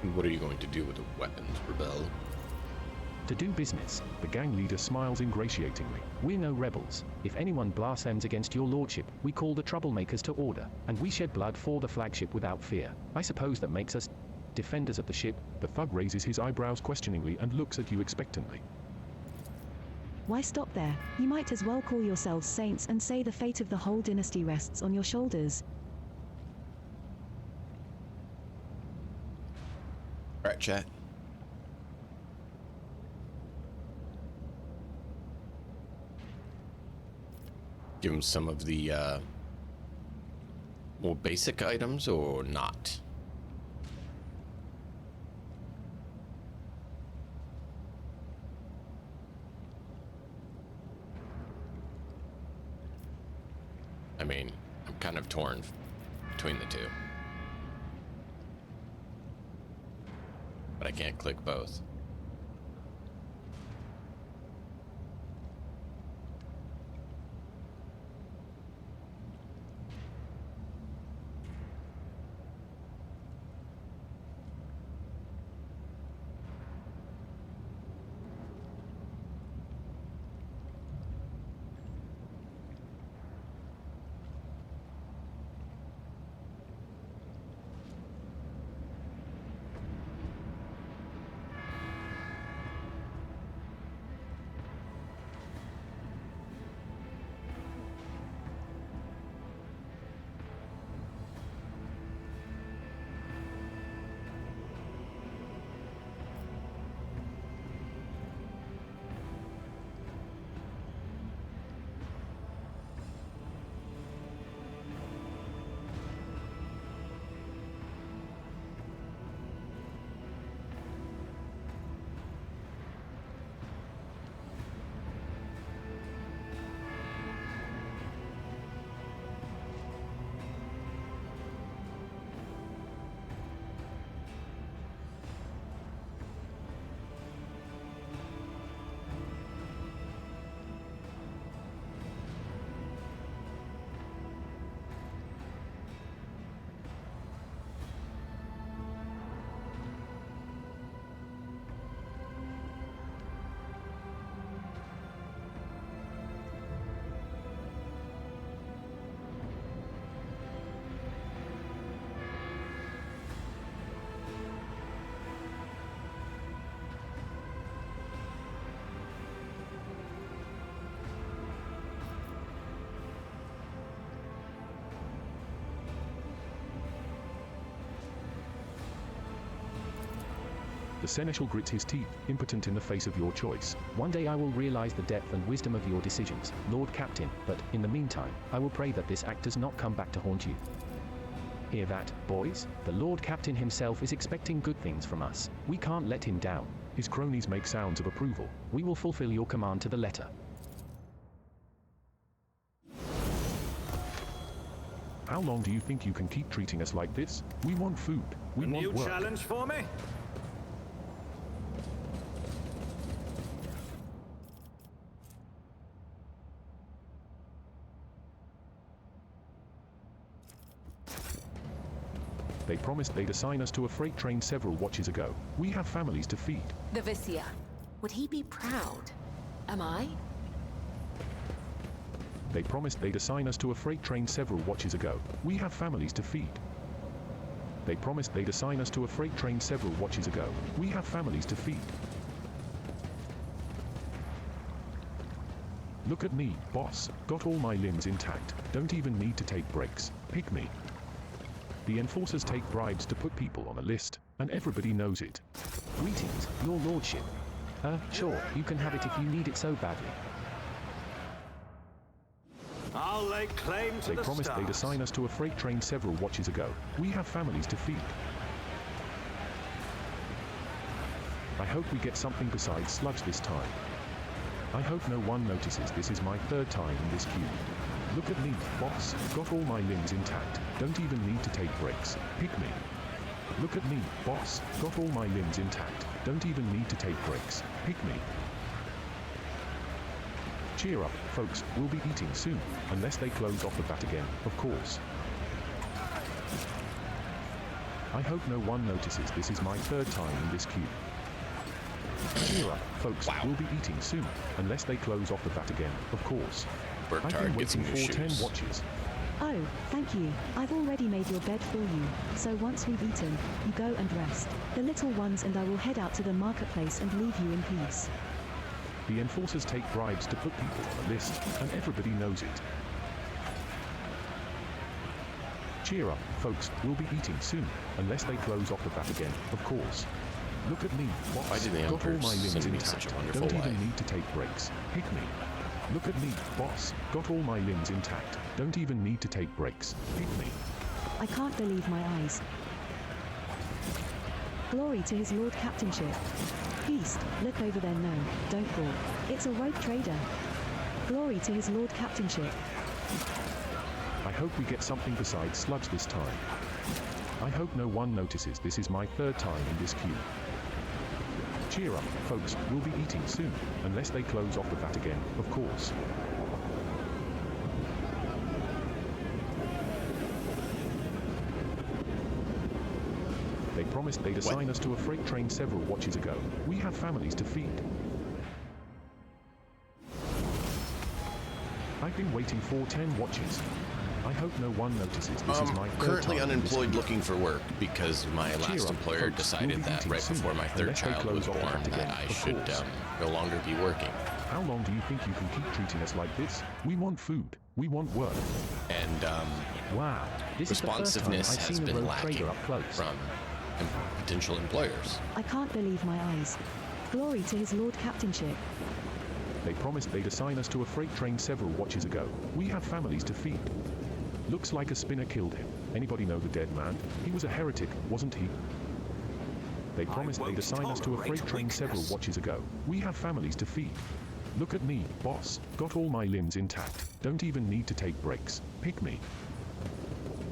And what are you going to do with the weapons, Rebel? To do business. The gang leader smiles ingratiatingly. We're no rebels. If anyone blasphemes against your lordship, we call the troublemakers to order, and we shed blood for the flagship without fear. I suppose that makes us defenders of the ship. The thug raises his eyebrows questioningly and looks at you expectantly. Why stop there? You might as well call yourselves saints and say the fate of the whole dynasty rests on your shoulders. Alright, chat. Give him some of the more basic items or not? I mean, I'm kind of torn between the two. But I can't click both. The seneschal grits his teeth, impotent in the face of your choice. One day I will realize the depth and wisdom of your decisions, Lord Captain, but in the meantime, I will pray that this act does not come back to haunt you. Hear that, boys? The Lord Captain himself is expecting good things from us. We can't let him down. His cronies make sounds of approval. We will fulfill your command to the letter. How long do you think you can keep treating us like this? We want food. We want New work. challenge for me? They promised they'd assign us to a freight train several watches ago. We have families to feed. The Vizier. Would he be proud? Am I? They promised they'd assign us to a freight train several watches ago. We have families to feed. They promised they'd assign us to a freight train several watches ago. We have families to feed. Look at me, boss. Got all my limbs intact. Don't even need to take breaks. Pick me. The enforcers take bribes to put people on a list, and everybody knows it. Greetings, your lordship. Sure, you can have it if you need it so badly. I'll lay claim to They the promised stars. they'd assign us to a freight train several watches ago. We have families to feed. I hope we get something besides sludge this time. I hope no one notices this is my third time in this queue. Look at me, boss. Got all my limbs intact. Don't even need to take breaks. Pick me. Look at me, boss. Got all my limbs intact. Don't even need to take breaks. Pick me. Cheer up, folks. We'll be eating soon. Unless they close off the bat again, of course. I hope no one notices this is my third time in this queue. Cheer up, folks. We'll be eating soon. Unless they close off the bat again, of course. I've been waiting for 10 watches. Oh, thank you. I've already made your bed for you. So once we've eaten, you go and rest. The little ones and I will head out to the marketplace and leave you in peace. The enforcers take bribes to put people on a list, and everybody knows it. Cheer up, folks. We'll be eating soon. Unless they close off the bat again, of course. Look at me, boss. Why did the Got all my limbs send me intact. such a wonderful Don't wife? even need to take breaks. Pick me. Look at me, boss. Got all my limbs intact. Don't even need to take breaks. Pick me. I can't believe my eyes. Glory to his Lord Captainship. Beast, look over there. No, don't go. It's a rogue trader. Glory to his Lord Captainship. I hope we get something besides sludge this time. I hope no one notices this is my third time in this queue. Cheer up, folks. We'll be eating soon. Unless they close off the bat again, of course. They promised they'd assign us to a freight train several watches ago. We have families to feed. I've been waiting for 10 watches. I hope no one notices this is my third Currently time in this unemployed queue. looking for work because my last up, employer folks. decided We'll be that eating right soon, before my third unless they child close was off the born bat that again, I of should course. no longer be working. How long do you think you can keep treating us like this? We want food. We want work. And Wow, this is the first time I've responsiveness has seen a been rogue lacking trader up close. from potential employers. I can't believe my eyes. Glory to his Lord Captainship. They promised they'd assign us to a freight train several watches ago. We have families to feed. Looks like a spinner killed him. Anybody know the dead man? He was a heretic, wasn't he? They promised they'd assign us to a freight train several watches ago. We have families to feed. Look at me, boss. Got all my limbs intact. Don't even need to take breaks. Pick me.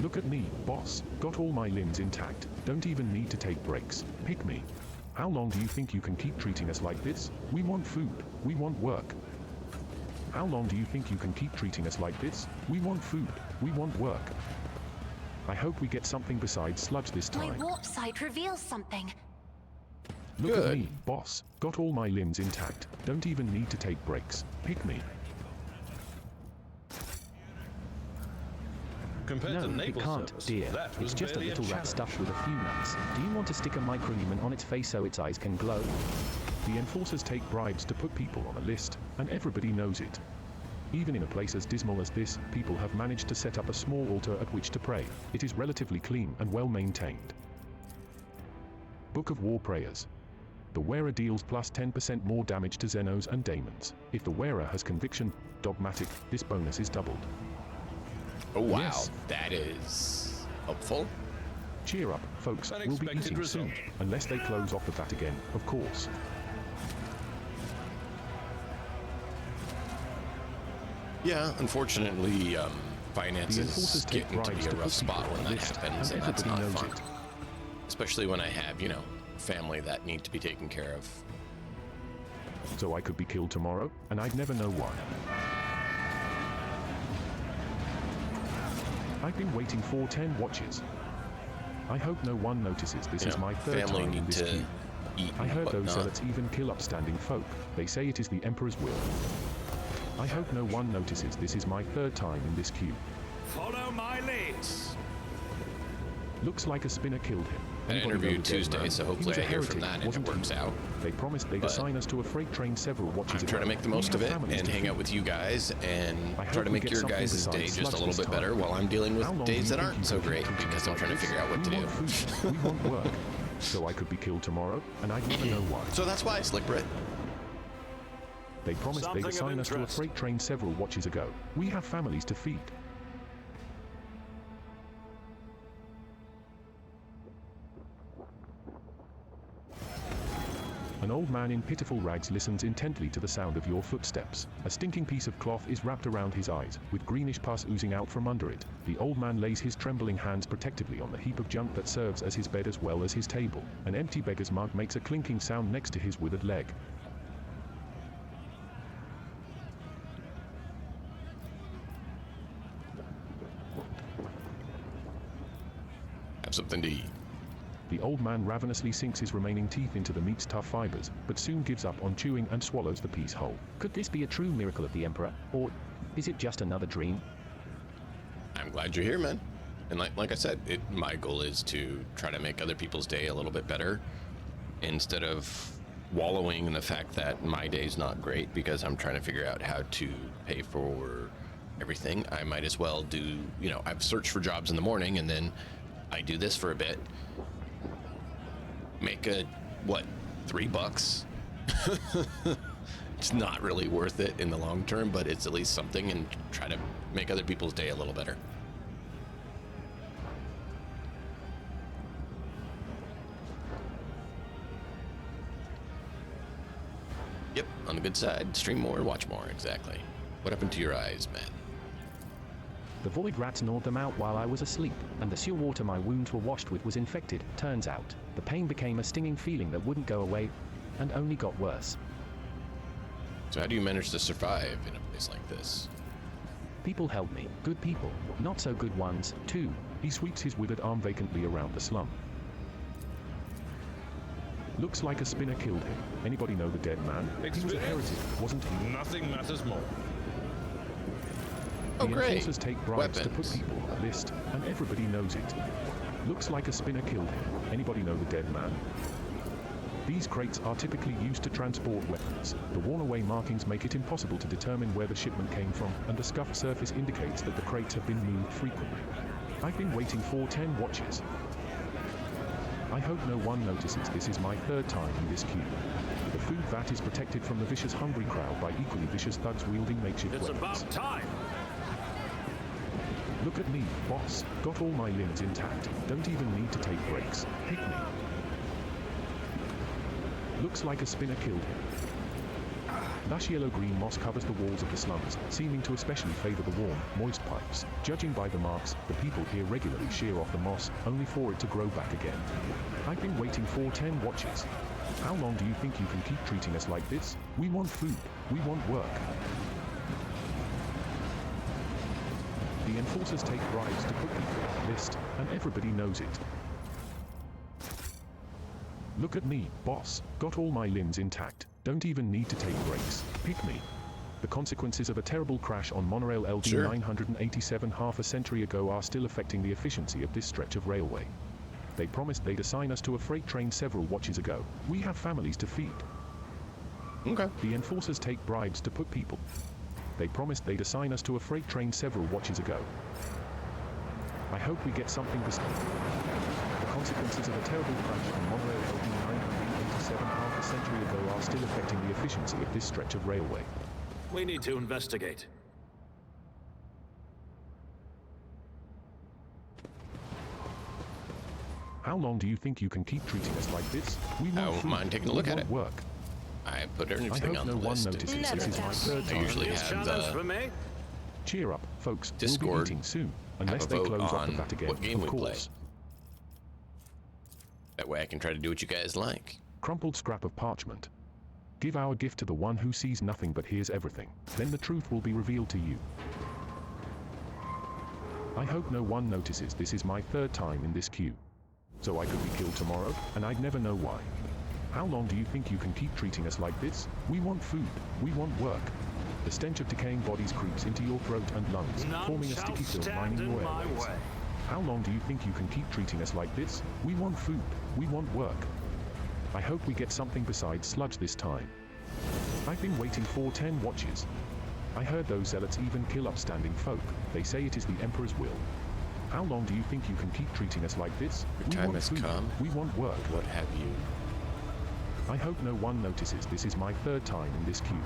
Look at me, boss. Got all my limbs intact. Don't even need to take breaks. Pick me. How long do you think you can keep treating us like this? We want food. We want work. How long do you think you can keep treating us like this? We want food. We want work. I hope we get something besides sludge this My time. warp sight reveals something. Look at Good. me, boss. Got all my limbs intact. Don't even need to take breaks. Pick me. Compared No, to it naval can't, service, dear. that was It's just a barely little rat challenge. stuffed with a few nuts. Do you want to stick a microhuman on its face so its eyes can glow? The enforcers take bribes to put people on a list, and everybody knows it. Even in a place as dismal as this, people have managed to set up a small altar at which to pray. It is relatively clean and well maintained. Book of War Prayers. The wearer deals plus 10% more damage to Xenos and Daemons. If the wearer has conviction, dogmatic, this bonus is doubled. Oh wow, Yes. that is helpful. Cheer up, folks, we'll be Unexpected eating result. soon. Unless they close off the vat again, of course. Yeah, unfortunately, The finances enforcers get take into bribes be a to rough put people spot on when the that list, happens, and and that's everybody not knows fun. it. Especially when I have, family that need to be taken care of. So I could be killed tomorrow, and I'd never know why. I've been waiting for 10 watches. I hope no one notices this is my third family time in need this to queue. eat I and heard those whatnot. zealots even kill upstanding folk. They say it is the Emperor's will. I hope no one notices this is my third time in this queue. Follow my leads. Looks like a spinner killed him. An Anybody know interview the dead Tuesday, man? so He hopefully was a I hear from heretic, that and it wasn't he? works out. They promised they'd But assign us to a freight train several watches I'm ago. trying to make the We most of have it families and to hang feed. out with you guys and I try hope to we make get your something guys' besides day just a sludge little this bit time. better while I'm dealing with How long days do that you aren't think so you can great keep treating because I'm us trying to like figure out what this? to We do. want food. We want work. So I could be killed tomorrow, and I'd never know why. So that's why, Slick Brit. They promised Something they'd of assign us to a interest. freight train several watches ago. We have families to feed. An old man in pitiful rags listens intently to the sound of your footsteps. A stinking piece of cloth is wrapped around his eyes, with greenish pus oozing out from under it. The old man lays his trembling hands protectively on the heap of junk that serves as his bed as well as his table. An empty beggar's mug makes a clinking sound next to his withered leg. Have something to eat. The old man ravenously sinks his remaining teeth into the meat's tough fibers, but soon gives up on chewing and swallows the piece whole. Could this be a true miracle of the Emperor, or is it just another dream? I'm glad you're here, man. And like I said, my goal is to try to make other people's day a little bit better instead of wallowing in the fact that my day's not great because I'm trying to figure out how to pay for everything. I might as well do, I've searched for jobs in the morning and then I do this for a bit. Make $3? It's not really worth it in the long term, but it's at least something, and try to make other people's day a little better. Yep, on the good side, stream more, watch more, exactly. What happened to your eyes, man? The void rats gnawed them out while I was asleep, and the sewer water my wounds were washed with was infected. Turns out, the pain became a stinging feeling that wouldn't go away, and only got worse. So how do you manage to survive in a place like this? People helped me. Good people. Not so good ones, too. He sweeps his withered arm vacantly around the slum. Looks like a spinner killed him. Anybody know the dead man? He was a heretic, wasn't he? Nothing matters more. Oh, The great. enforcers take bribes to put Weapons. people on the list, and everybody knows it. Looks like a spinner killed him. Anybody know the dead man? These crates are typically used to transport weapons. The worn-away markings make it impossible to determine where the shipment came from, and the scuffed surface indicates that the crates have been moved frequently. I've been waiting for 10 watches. I hope no one notices this is my third time in this queue. The food vat is protected from the vicious hungry crowd by equally vicious thugs wielding makeshift It's weapons. about time. Look at me, boss. Got all my limbs intact. Don't even need to take breaks. Pick me. Looks like a spinner killed him. Lush yellow-green moss covers the walls of the slums, seeming to especially favor the warm, moist pipes. Judging by the marks, the people here regularly shear off the moss, only for it to grow back again. I've been waiting for 10 watches. How long do you think you can keep treating us like this? We want food. We want work. The enforcers take bribes to put people on the list, and everybody knows it. Look at me, boss. Got all my limbs intact. Don't even need to take breaks. Pick me. The consequences of a terrible crash on monorail LD Sure. 987 half a century ago are still affecting the efficiency of this stretch of railway. They promised they'd assign us to a freight train several watches ago. We have families to feed. Okay. The enforcers take bribes to put people. They promised they'd assign us to a freight train several watches ago. I hope we get something this time. The consequences of a terrible crash on monorail LD 987 half a century ago are still affecting the efficiency of this stretch of railway. We need to investigate. How long do you think you can keep treating us like this? We I want won't food. mind taking a look We at want it. work. I put I everything hope on no the one list. notices Never this is my doubt third me. I time. usually New have challenge the for me? Cheer up, folks. We'll Discord be eating soon, have unless a they vote close off the on vat again. what game of we play. course. That way I can try to do what you guys like. Crumpled scrap of parchment. Give our gift to the one who sees nothing but hears everything. Then the truth will be revealed to you. I hope no one notices this is my third time in this queue. So I could be killed tomorrow, and I'd never know why. How long do you think you can keep treating us like this? We want food. We want work. The stench of decaying bodies creeps into your throat and lungs, None forming a shall sticky film stand lining your in my airways. way. How long do you think you can keep treating us like this? We want food. We want work. I hope we get something besides sludge this time. I've been waiting for 10 watches. I heard those zealots even kill upstanding folk. They say it is the Emperor's will. How long do you think you can keep treating us like this? Your We time want has food. come. We want work. What have you? I hope no one notices this is my third time in this queue.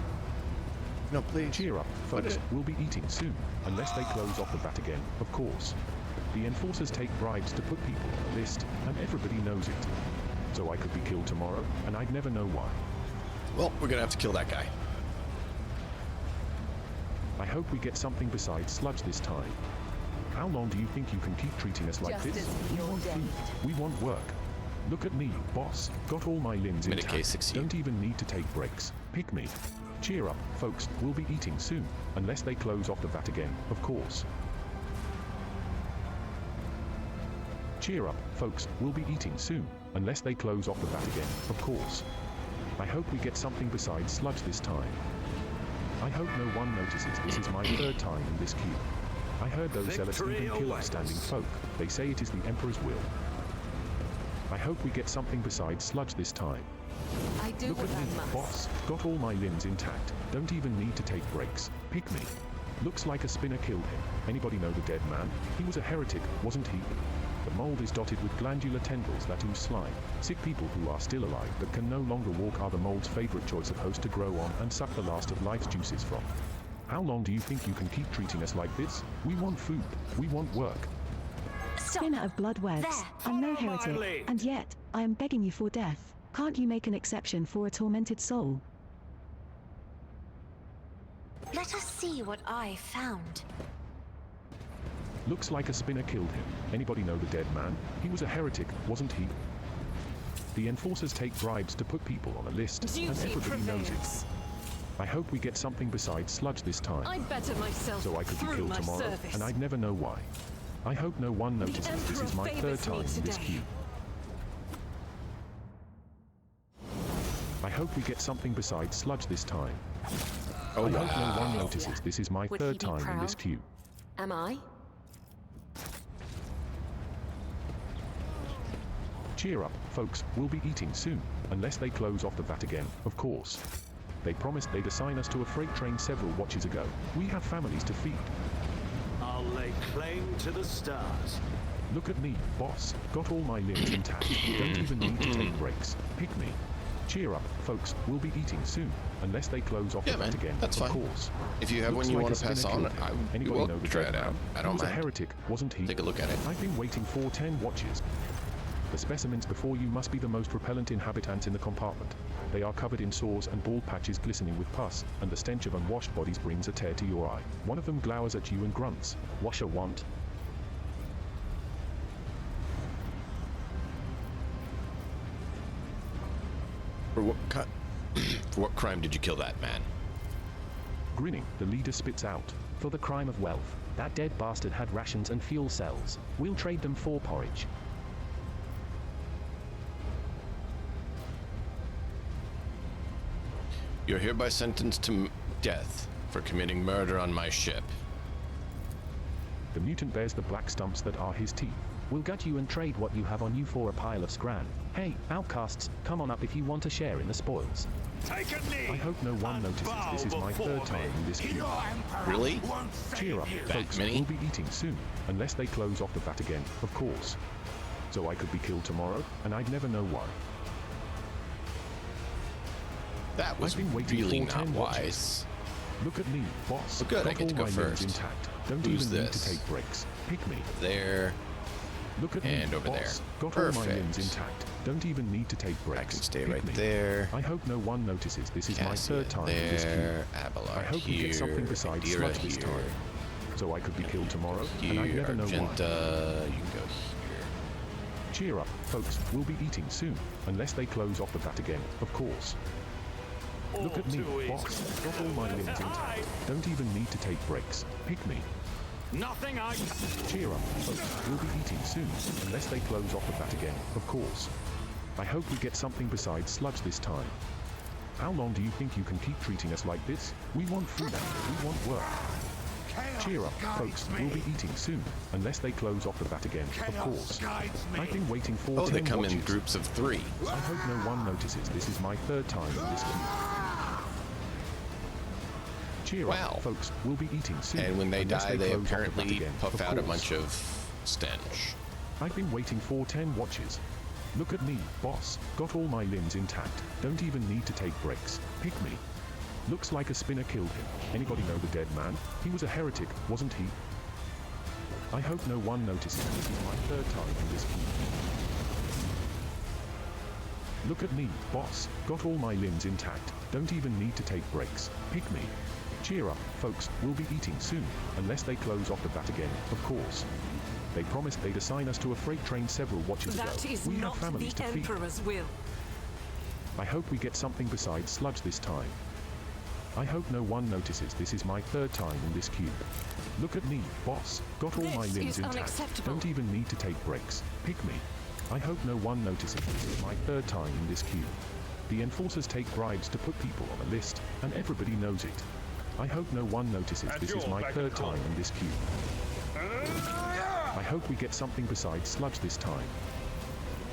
No, please. Cheer up, folks. We'll be eating soon, unless they close off the vat again, of course. The enforcers take bribes to put people on a list, and everybody knows it. So I could be killed tomorrow, and I'd never know why. Well, we're gonna have to kill that guy. I hope we get something besides sludge this time. How long do you think you can keep treating us like this? Justice We your want death. food. We want work. Look at me, boss. Got all my limbs Medicaid intact. 16. Don't even need to take breaks. Pick me. Cheer up, folks. We'll be eating soon, unless they close off the vat again, of course. Cheer up, folks. We'll be eating soon, unless they close off the vat again, of course. I hope we get something besides sludge this time. I hope no one notices this is my third time in this queue. I heard those zealots Victory even kill awaits. upstanding folk. They say it is the Emperor's will. I hope we get something besides sludge this time. I do Look what at me, I must. boss. Got all my limbs intact. Don't even need to take breaks. Pick me. Looks like a spinner killed him. Anybody know the dead man? He was a heretic, wasn't he? The mold is dotted with glandular tendrils that ooze slime. Sick people who are still alive but can no longer walk are the mold's favorite choice of host to grow on and suck the last of life's juices from. How long do you think you can keep treating us like this? We want food. We want work. Spinner of blood webs. There. I'm no Follow my heretic, lead. and yet, I am begging you for death. Can't you make an exception for a tormented soul? Let us see what I found. Looks like a spinner killed him. Anybody know the dead man? He was a heretic, wasn't he? The enforcers take bribes to put people on a list, and Duty everybody knows it. prevails. I hope we get something besides sludge this time. I better myself So I could be through killed my tomorrow, service. and I'd never know why. I hope no one notices this is my Emperor third time favours in me this today. queue. I hope we get something besides sludge this time. Oh, I hope no one wow. notices this is my Would he third be time in this proud? queue. Am I? Cheer up, folks, we'll be eating soon, unless they close off the vat again, of course. They promised they'd assign us to a freight train several watches ago. We have families to feed. I'll lay claim to the stars. Look at me, boss. Got all my limbs intact. Don't even need to take breaks. Pick me. Cheer up, folks. We'll be eating soon, unless they close off Yeah, the vat man, again. that's of fine. course. If you have Looks one you like want a to pass spinner on, killed him. I Anybody will know the try dead it out. man? I He don't was a mind. heretic, wasn't he? Take a look at it. I've been waiting for 10 watches. The specimens before you must be the most repellent inhabitants in the compartment. They are covered in sores and bald patches glistening with pus, and the stench of unwashed bodies brings a tear to your eye. One of them glowers at you and grunts. Washer want. For what for what crime did you kill that man? Grinning, the leader spits out. For the crime of wealth. That dead bastard had rations and fuel cells. We'll trade them for porridge. You're hereby sentenced to death for committing murder on my ship. The mutant bears the black stumps that are his teeth. We'll gut you and trade what you have on you for a pile of scran. Hey, outcasts, come on up if you want a share in the spoils. Take a knee. I hope no one and notices bow this is my before third time me. in this queue. Your emperor Really? won't Cheer up, save you. folks. many? We'll be eating soon, unless they close off the vat again, of course. So I could be killed tomorrow, and I'd never know why. That was I've been waiting really for not 10 wise. watches. Look at me, boss. Well, good, I Got get to all go my limbs first. intact. Don't Who's even need to this? take breaks. Pick me. There. Look at And me, over boss. there. Got all my Perfect. limbs intact. Don't even need to take breaks. I can stay Pick right me. there. I hope no one notices this is my Cassia third time in this cube. there. Abelard I hope here. we get something besides Adira sludge this here. time. So I could be killed tomorrow, Here, and I'd never know why. Argenta. You can go here. Cheer up, folks. We'll be eating soon, unless they close off the bat again, of course. Look at me, boss. Got all my limbs intact. Don't even need to take breaks. Pick me. Nothing I... Cheer up, folks. We'll be eating soon, unless they close off the bat again, of course. I hope we get something besides sludge this time. How long do you think you can keep treating us like this? We want food. We want work. Cheer up, folks. We'll be eating soon, unless they close off the bat again, of course. I've been waiting for 10 Oh, they come watches. in groups of 3. I hope no one notices this is my third time in this cube. Cheer Wow. up, folks. We'll be eating soon. And when they unless die, they close off the bat apparently again, puff of out a course. bunch of stench. I've been waiting for 10 watches. Look at me, boss. Got all my limbs intact. Don't even need to take breaks. Pick me. Looks like a spinner killed him. Anybody know the dead man? He was a heretic, wasn't he? I hope no one notices this is my third time in this cube. Look at me, boss. Got all my limbs intact. Don't even need to take breaks. Pick me. Cheer up, folks. We'll be eating soon, unless they close off the bat again, of course. They promised they'd assign us to a freight train several watches ago. That is We have not the families to feed. Emperor's will. I hope we get something besides sludge this time. I hope no one notices this is my third time in this cube. Look at me, boss. Got all my This limbs is intact. unacceptable. Don't even need to take breaks. Pick me. I hope no one notices this is my third time in this cube. The enforcers take bribes to put people on a list, and everybody knows it. I hope no one notices And this is you're my back third at home. time in this cube. I hope we get something besides sludge this time.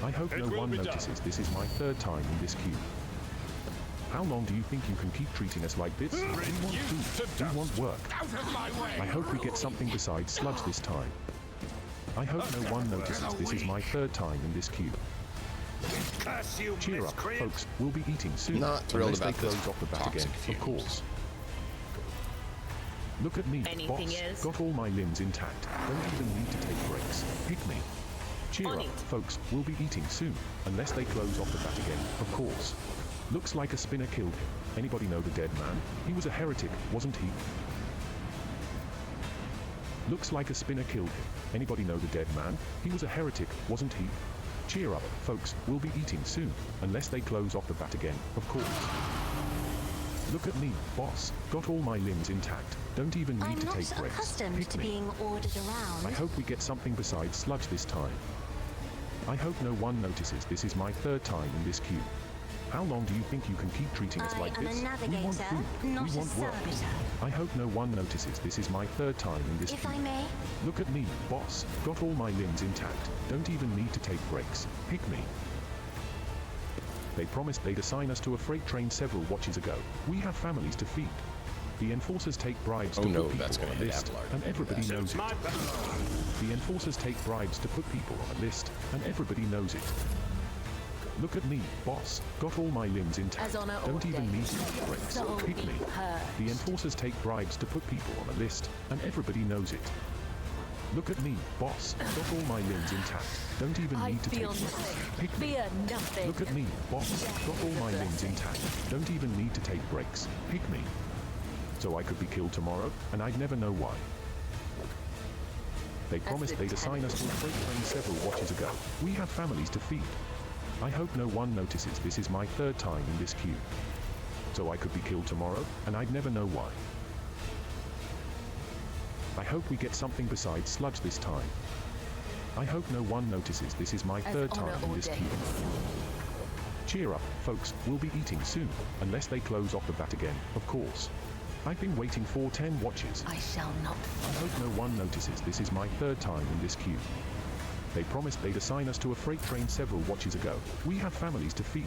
I hope It no will one be done. notices this is my third time in this cube. How long do you think you can keep treating us like this? We want food. We want work. Out of my way! I hope we get something besides sludge this time. I hope no one notices this is my third time in this cube. Curse you, Cheer up, miscreant. folks. We'll be eating soon. Not thrilled unless they about this close off the bat again, toxic of fumes. course. Look at me, Anything boss. else? Got all my limbs intact. Don't even need to take breaks. Pick me. Cheer On up, it. folks. We'll be eating soon, unless they close off the bat again, of course. Looks like a spinner killed him. Anybody know the dead man? He was a heretic, wasn't he? Looks like a spinner killed him. Anybody know the dead man? He was a heretic, wasn't he? Cheer up, folks. We'll be eating soon, unless they close off the bat again, of course. Look at me, boss. Got all my limbs intact. Don't even need I'm to not take breaks. accustomed Pick to me. being ordered around. I hope we get something besides sludge this time. I hope no one notices this is my third time in this cube. How long do you think you can keep treating us I like am a this? We want navigator, food. not We a want work. servitor. I hope no one notices this is my third time in this If cube. I may, Look at me, boss. Got all my limbs intact. Don't even need to take breaks. Pick me. They promised they'd assign us to a freight train several watches ago. We have families to feed. The enforcers take bribes Oh to no, put that's people gonna on a hit list, Abelard. and everybody knows Suits it. my The enforcers take bribes to put people on a list, and everybody knows it. Look at me, boss. Got all my limbs intact. As honor Don't even ordains. need to take breaks. Soul Pick be me. purged. The enforcers take bribes to put people on a list, and everybody knows it. Look at me, boss. Got all my limbs intact. Don't even I need to take feel breaks. nothing. Pick me. Fear nothing. Look at me, boss. Got all my limbs intact. Don't even need to take breaks. Pick me. So I could be killed tomorrow, and I'd never know why. They promised they'd assign us to a freight train several watches ago. We have families to feed. I hope no one notices this is my third time in this cube. So I could be killed tomorrow, and I'd never know why. I hope we get something besides sludge this time. I hope no one notices this is my As third honor time in this cube. ordains. Cheer up, folks. We'll be eating soon, unless they close off the bat again, of course. I've been waiting for 10 watches. I shall not I hope no one notices this is my third time in this cube. They promised they'd assign us to a freight train several watches ago. We have families to feed.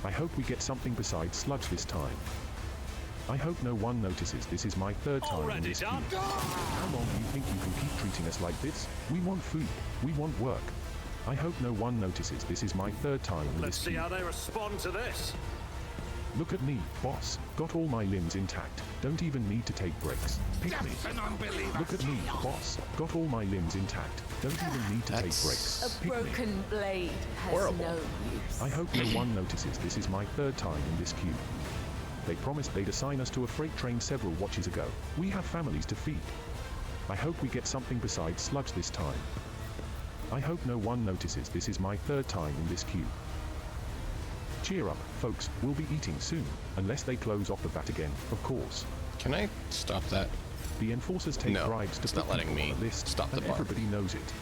I hope we get something besides sludge this time. I hope no one notices this is my third time in Already this done. cube. How long do you think you can keep treating us like this? We want food. We want work. I hope no one notices this is my third time in Let's this see cube. how they respond to this. Look at me, boss. Got all my limbs intact. Don't even need to take breaks. Pick me. An unbeliever. Look at me, boss. Got all my limbs intact. Don't even need to take breaks. A Pick me. broken blade has Horrible. no use. I hope no one notices this is my third time in this queue. They promised they'd assign us to a freight train several watches ago. We have families to feed. I hope we get something besides sludge this time. I hope no one notices this is my third time in this queue. Cheer up, folks, we'll be eating soon, unless they close off the bat again, of course. Can I stop that? The enforcers take No, bribes to it's put not letting people me on a list, stop the and bar. everybody knows it.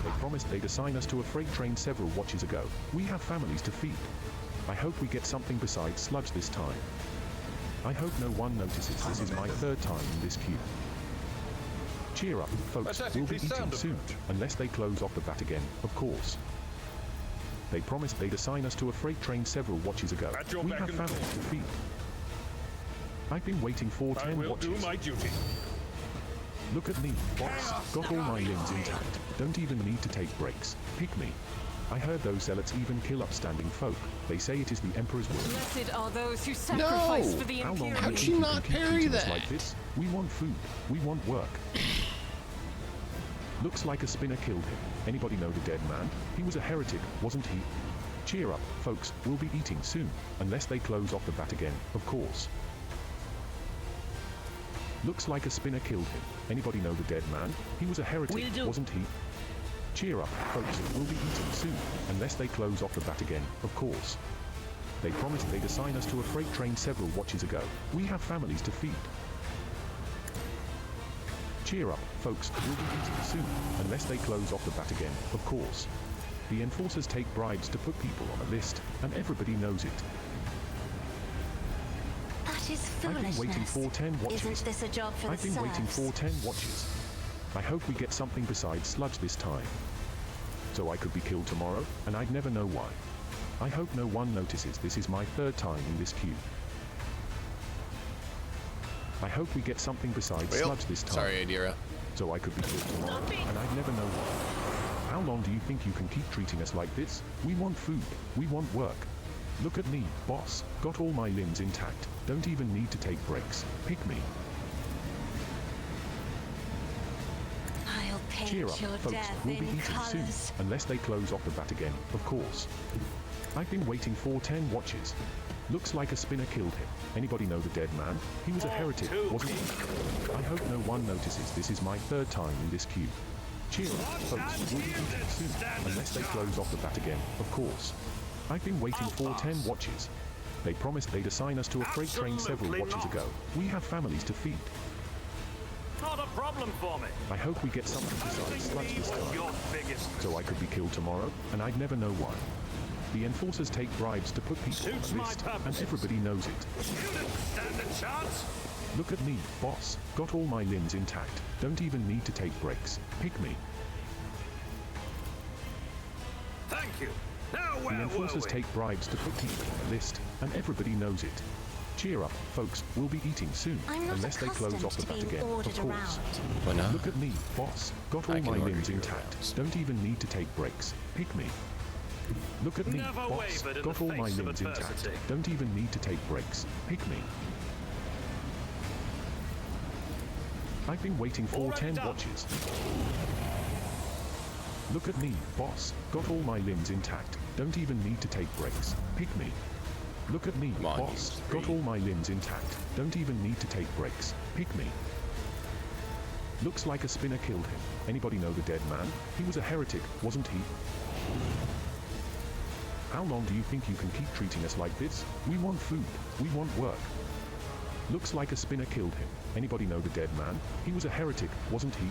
They promised they'd assign us to a freight train several watches ago. We have families to feed. I hope we get something besides sludge this time. I hope no one notices this is my third time in this queue. Cheer up, folks, we'll be eating soon, unless they close off the bat again, of course. They promised they'd assign us to a freight train several watches ago. We have families to feed. I've been waiting for 10 I will do watches. my duty. Look at me, boss. Got all my limbs intact. Don't even need to take breaks. Pick me. I heard those zealots even kill upstanding folk. They say it is the Emperor's will. Blessed are those who sacrifice for the How long Imperium. do How'd you she think you not can keep parry treating us that? like this? We want food. We want work. Looks like a spinner killed him. Anybody know the dead man? He was a heretic, wasn't he? Cheer up, folks. We'll be eating soon, unless they close off the bat again, of course. Looks like a spinner killed him. Anybody know the dead man? He was a heretic, wasn't he? Cheer up, folks. We'll be eating soon, unless they close off the bat again, of course. They promised they'd assign us to a freight train several watches ago. We have families to feed. Cheer up, folks. We'll be eating soon, unless they close off the bat again, of course. The enforcers take bribes to put people on a list, and everybody knows it. That is I've been waiting foolishness. for 10 watches. Isn't this a job for I've the been waiting serfs? for 10 watches. I hope we get something besides sludge this time. So I could be killed tomorrow, and I'd never know why. I hope no one notices this is my third time in this queue. I hope we get something besides sludge this time. Sorry, Adira. So I could be killed tomorrow, and I'd never know why. How long do you think you can keep treating us like this? We want food. We want work. Look at me, boss. Got all my limbs intact. Don't even need to take breaks. Pick me. I'll paint Cheer up, your folks. death We'll be in eating colours. soon, unless they close off the bat again, of course. I've been waiting for 10 watches. Looks like a spinner killed him. Anybody know the dead man? He was a heretic, wasn't he? I hope no one notices this is my third time in this queue. Cheer up, folks. We'll be eating soon, unless they close off the bat again, of course. I've been waiting for 10 watches. They promised they'd assign us to a freight train several Absolutely watches not. ago. We have families to feed. Not a problem for me. I hope we get something besides sludge this time. Your biggest So I could be killed tomorrow, and I'd never know why. The enforcers take bribes to put people Suits on a my list, and purposes. everybody knows it. You didn't stand a chance. Look at me, boss. Got all my limbs intact. Don't even need to take breaks. Pick me. Thank you. Now The where enforcers were we? take bribes to put people on a list, and everybody knows it. Cheer up, folks. We'll be eating soon, I'm not unless they close accustomed off the to bat being again, of ordered course. around. Why not? Look at me, boss. Got all I can my order limbs you intact. around. Don't even need to take breaks. Pick me. Look at me, Never boss. wavered in Got the all my face of limbs intact. adversity. Don't even need to take breaks. Pick me. I've been waiting for Already 10 done. watches. Look at me, boss. Got all my limbs intact. Don't even need to take breaks. Pick me. Look at me, Come on, boss. you Got all my limbs intact. Don't even need to take breaks. Pick me. Looks like a spinner killed him. Anybody know the dead man? He was a heretic, wasn't he? How long do you think you can keep treating us like this? We want food. We want work. Looks like a spinner killed him. Anybody know the dead man? He was a heretic, wasn't he?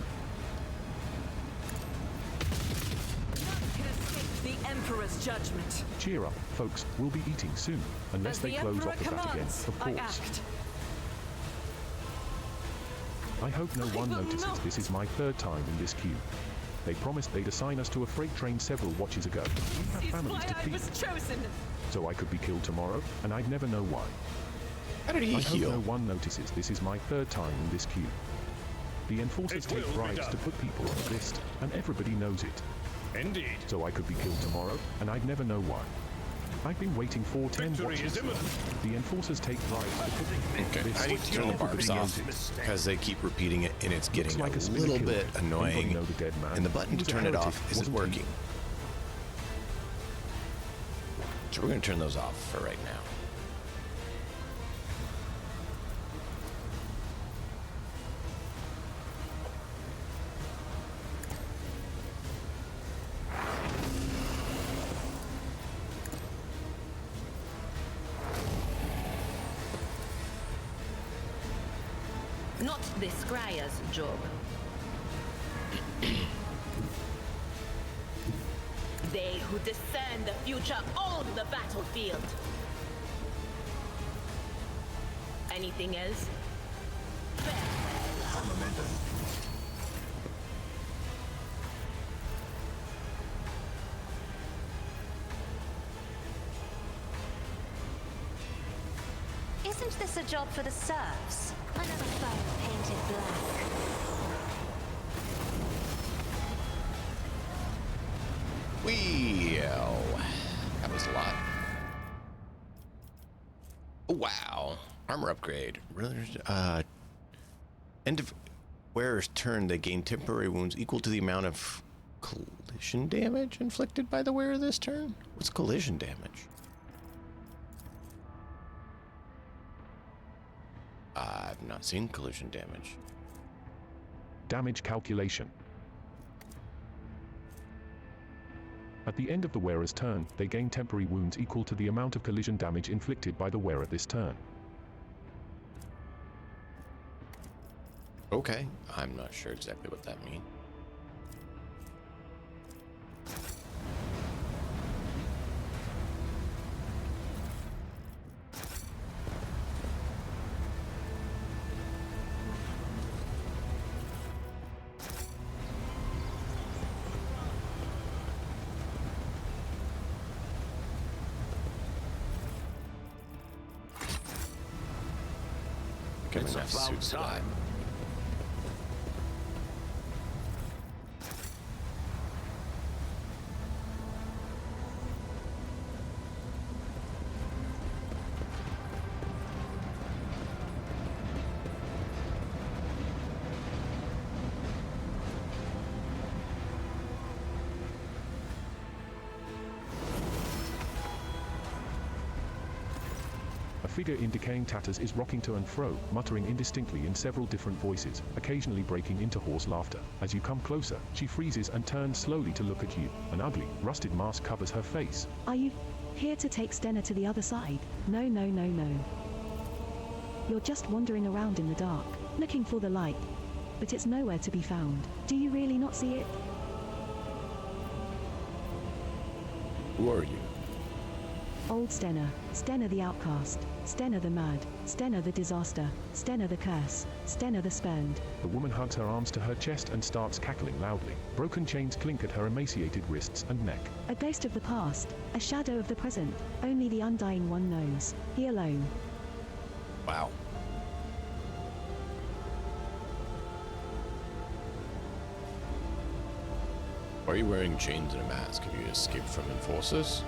None can escape the Emperor's judgment. Cheer up, folks. We'll be eating soon, unless As they the close Emperor off the bat again, commands, of I course. act. I hope no one will notices not. this is my third time in this queue. They promised they'd assign us to a freight train several watches ago. We have This is families why to I feed, was chosen. so I could be killed tomorrow, and I'd never know why. How did he I hope heal? no one notices this is my third time in this queue. The enforcers It take will be bribes done. to put people on a list, and everybody knows it. Indeed. So I could be killed tomorrow, and I'd never know why. I've been waiting for 10 Victory watches. is imminent. The enforcers take pride in Okay, I need to turn the barbs off because they keep repeating it and it's getting like a a spinner little killer. bit annoying. Anybody know the dead man? And the button He to was a turn it heretic, off isn't wasn't he? working. So we're going to turn those off for right now. Not the Scryer's job. They who discern the future own the battlefield. Anything else? Isn't this a job for the serfs? Another foe painted black. Well, that was a lot. Wow. Armor upgrade. End of wearer's turn, they gain temporary wounds equal to the amount of collision damage inflicted by the wearer this turn? What's collision damage? I've not seen collision damage. Damage calculation. At the end of the wearer's turn, they gain temporary wounds equal to the amount of collision damage inflicted by the wearer this turn. Okay, I'm not sure exactly what that means. It's about time. A figure in decaying tatters is rocking to and fro, muttering indistinctly in several different voices, occasionally breaking into hoarse laughter. As you come closer, she freezes and turns slowly to look at you. An ugly, rusted mask covers her face. Are you here to take Stenna to the other side? No, no, no, no. You're just wandering around in the dark, looking for the light. But it's nowhere to be found. Do you really not see it? Who are you? Old Stenna, Stenna the outcast, Stenna the mad, Stenna the disaster, Stenna the curse, Stenna the spurned. The woman hugs her arms to her chest and starts cackling loudly. Broken chains clink at her emaciated wrists and neck. A ghost of the past, a shadow of the present, only the Undying One knows. He alone. Wow. Why are you wearing chains and a mask? Have you escaped from enforcers?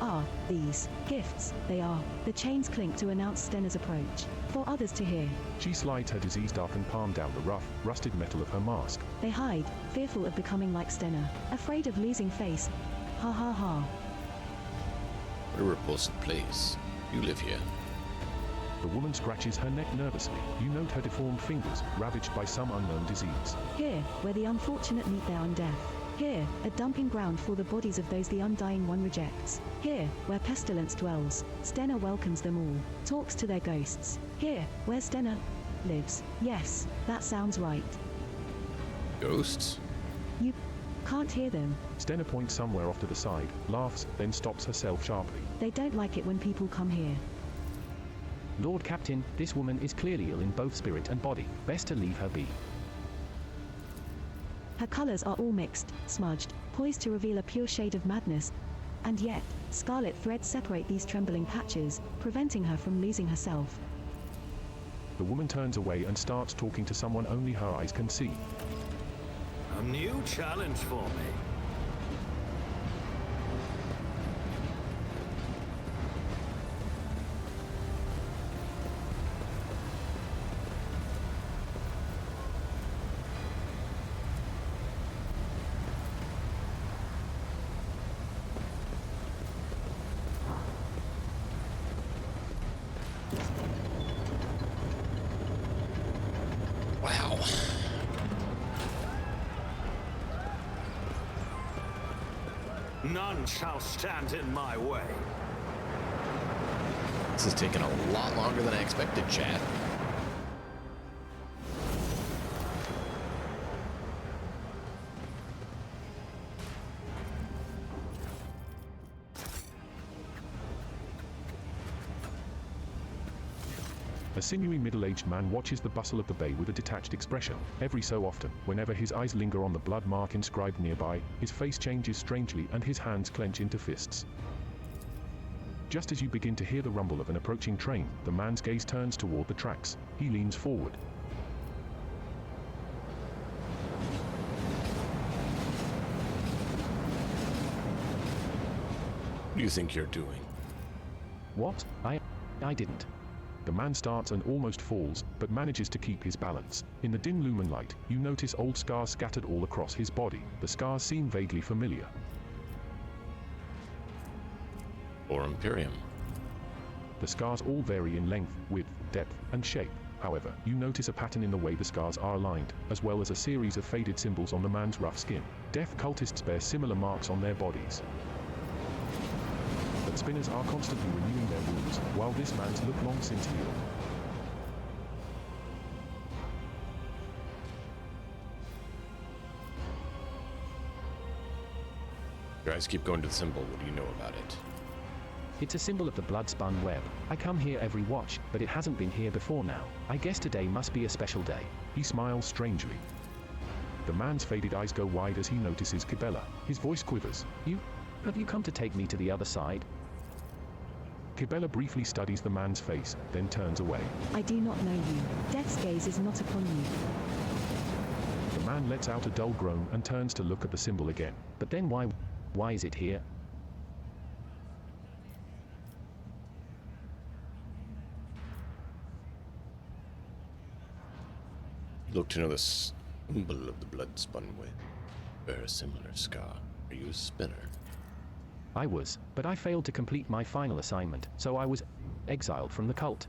Ah, these gifts, they are. The chains clink to announce Stenna's approach, for others to hear. She slides her disease-darkened palm down the rough, rusted metal of her mask. They hide, fearful of becoming like Stenna, afraid of losing face. Ha ha ha. What a repulsive place. You live here. The woman scratches her neck nervously. You note her deformed fingers, ravaged by some unknown disease. Here, where the unfortunate meet their undeath. Here, a dumping ground for the bodies of those the Undying One rejects. Here, where pestilence dwells, Stenna welcomes them all, talks to their ghosts. Here, where Stenna lives. Yes, that sounds right. Ghosts? You can't hear them. Stenna points somewhere off to the side, laughs, then stops herself sharply. They don't like it when people come here. Lord Captain, this woman is clearly ill in both spirit and body. Best to leave her be. Her colors are all mixed, smudged, poised to reveal a pure shade of madness. And yet, scarlet threads separate these trembling patches, preventing her from losing herself. The woman turns away and starts talking to someone only her eyes can see. A new challenge for me. None shall stand in my way. This is taking a lot longer than I expected, Chad. A sinewy middle-aged man watches the bustle of the bay with a detached expression. Every so often, whenever his eyes linger on the blood mark inscribed nearby, his face changes strangely and his hands clench into fists. Just as you begin to hear the rumble of an approaching train, the man's gaze turns toward the tracks. He leans forward. What do you think you're doing? What? I didn't. The man starts and almost falls, but manages to keep his balance. In the dim lumen light, you notice old scars scattered all across his body. The scars seem vaguely familiar. Or Imperium. The scars all vary in length, width, depth, and shape. However, you notice a pattern in the way the scars are aligned, as well as a series of faded symbols on the man's rough skin. Death cultists bear similar marks on their bodies. But spinners are constantly renewing their wounds, while this man's look long since healed. Your eyes keep going to the symbol. What do you know about it? It's a symbol of the blood-spun web. I come here every watch, but it hasn't been here before now. I guess today must be a special day. He smiles strangely. The man's faded eyes go wide as he notices Kibela. His voice quivers. Have you come to take me to the other side? Kibela briefly studies the man's face, then turns away. I do not know you. Death's gaze is not upon you. The man lets out a dull groan and turns to look at the symbol again. But then why is it here? Look to know the symbol of the blood-spun web. Bear a similar scar. Are you a spinner? I was, but I failed to complete my final assignment, so I was exiled from the cult.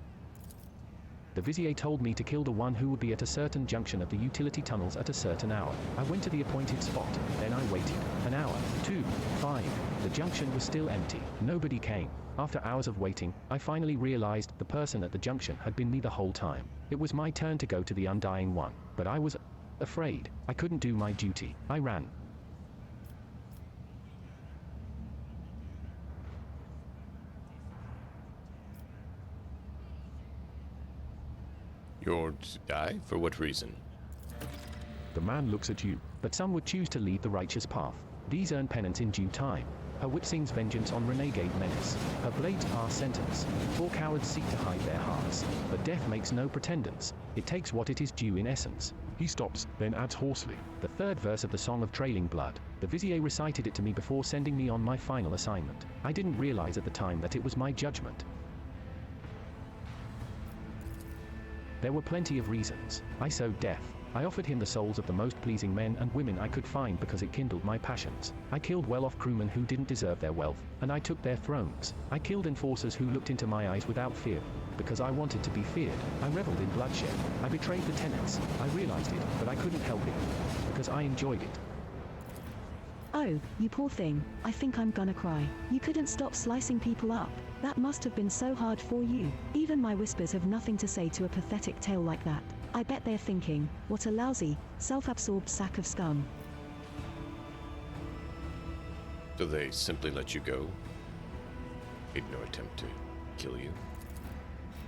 The Vizier told me to kill the one who would be at a certain junction of the utility tunnels at a certain hour. I went to the appointed spot, then I waited. An hour, 2, 5. The junction was still empty. Nobody came. After hours of waiting, I finally realized the person at the junction had been me the whole time. It was my turn to go to the Undying One, but I was afraid. I couldn't do my duty. I ran. You're to die? For what reason? The man looks at you. But some would choose to lead the righteous path. These earn penance in due time. Her wit sings vengeance on renegade menace. Her blades pass sentence. 4 cowards seek to hide their hearts. But death makes no pretendance. It takes what it is due in essence. He stops, then adds hoarsely. The 3rd verse of the Song of Trailing Blood. The Vizier recited it to me before sending me on my final assignment. I didn't realize at the time that it was my judgment. There were plenty of reasons. I sowed death. I offered him the souls of the most pleasing men and women I could find because it kindled my passions. I killed well-off crewmen who didn't deserve their wealth, and I took their thrones. I killed enforcers who looked into my eyes without fear, because I wanted to be feared. I reveled in bloodshed. I betrayed the tenants. I realized it, but I couldn't help it, because I enjoyed it. Oh, you poor thing. I think I'm gonna cry. You couldn't stop slicing people up. That must have been so hard for you. Even my whispers have nothing to say to a pathetic tale like that. I bet they're thinking, what a lousy, self-absorbed sack of scum. So they simply let you go? Made no attempt to kill you?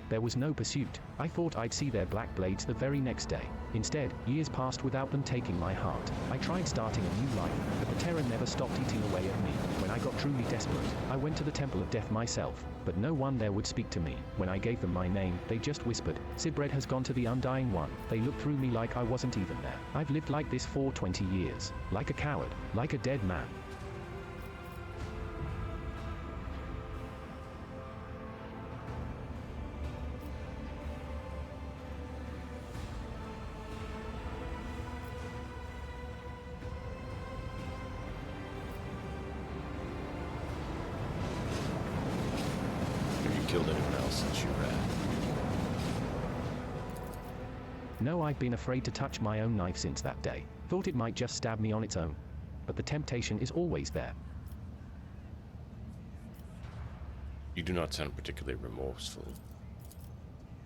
There was no pursuit. I thought I'd see their black blades the very next day. Instead, years passed without them taking my heart. I tried starting a new life, but the terror never stopped eating away at me. When I got truly desperate, I went to the Temple of Death myself, but no one there would speak to me. When I gave them my name, they just whispered, "Sibred has gone to the Undying One." They looked through me like I wasn't even there. I've lived like this for 20 years. Like a coward, like a dead man. Killed anyone else since you ran? No, I've been afraid to touch my own knife since that day. Thought it might just stab me on its own. But the temptation is always there. You do not sound particularly remorseful.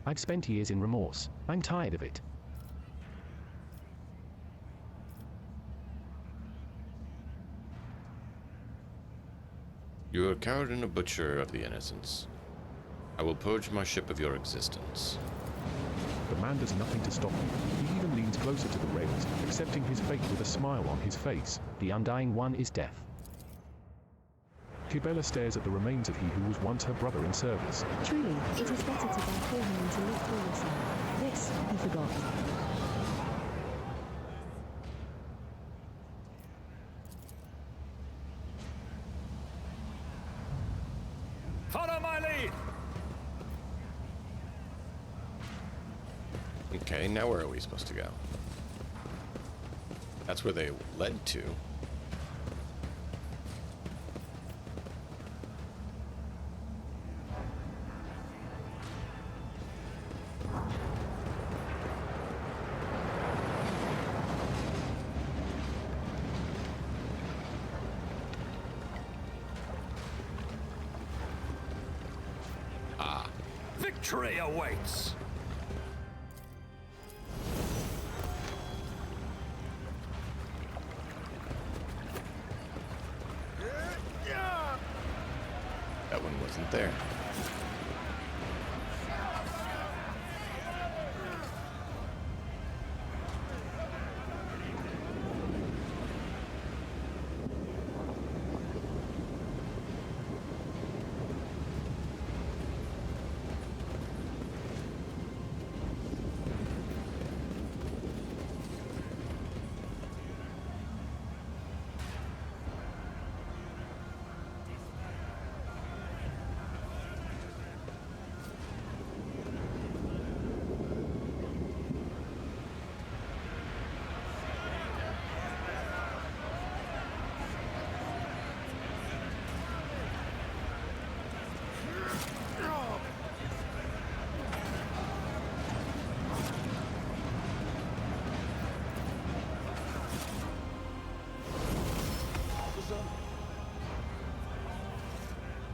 I've spent years in remorse. I'm tired of it. You are a coward and a butcher of the innocents. I will purge my ship of your existence. The man does nothing to stop you. He even leans closer to the rails, accepting his fate with a smile on his face. The Undying One is death. Kibela stares at the remains of he who was once her brother in service. Truly, it is better to die for him than to live for yourself. This, he forgot. Follow my lead! Okay, now where are we supposed to go? That's where they led to. Victory awaits! That one wasn't there.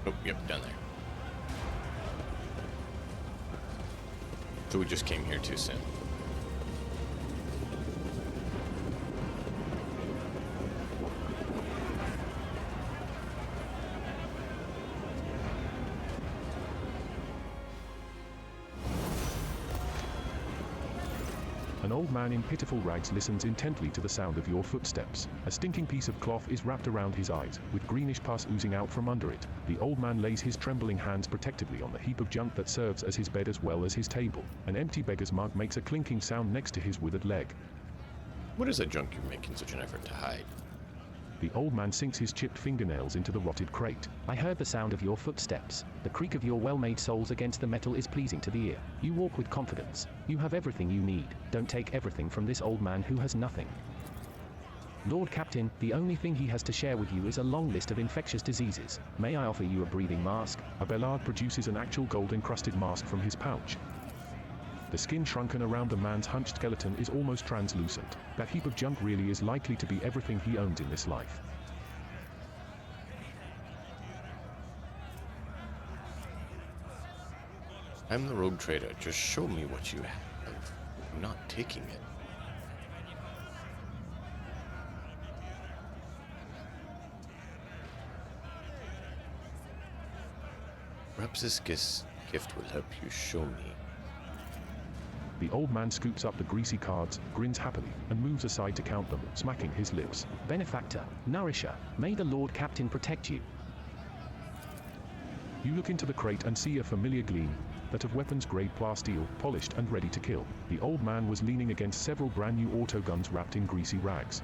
Oh, yep, down there. So we just came here too soon. An old man in pitiful rags listens intently to the sound of your footsteps. A stinking piece of cloth is wrapped around his eyes, with greenish pus oozing out from under it. The old man lays his trembling hands protectively on the heap of junk that serves as his bed as well as his table. An empty beggar's mug makes a clinking sound next to his withered leg. What is that junk you're making such an effort to hide? The old man sinks his chipped fingernails into the rotted crate. I heard the sound of your footsteps. The creak of your well-made soles against the metal is pleasing to the ear. You walk with confidence. You have everything you need. Don't take everything from this old man who has nothing. Lord Captain, the only thing he has to share with you is a long list of infectious diseases. May I offer you a breathing mask? Abelard produces an actual gold-encrusted mask from his pouch. The skin shrunken around the man's hunched skeleton is almost translucent. That heap of junk really is likely to be everything he owns in this life. I'm the rogue trader. Just show me what you have. I'm not taking it. Perhaps this gift will help you show me. The old man scoops up the greasy cards, grins happily, and moves aside to count them, smacking his lips. Benefactor, nourisher, may the Lord Captain protect you. You look into the crate and see a familiar gleam, that of weapons-grade plasteel, polished and ready to kill. The old man was leaning against several brand-new autoguns wrapped in greasy rags.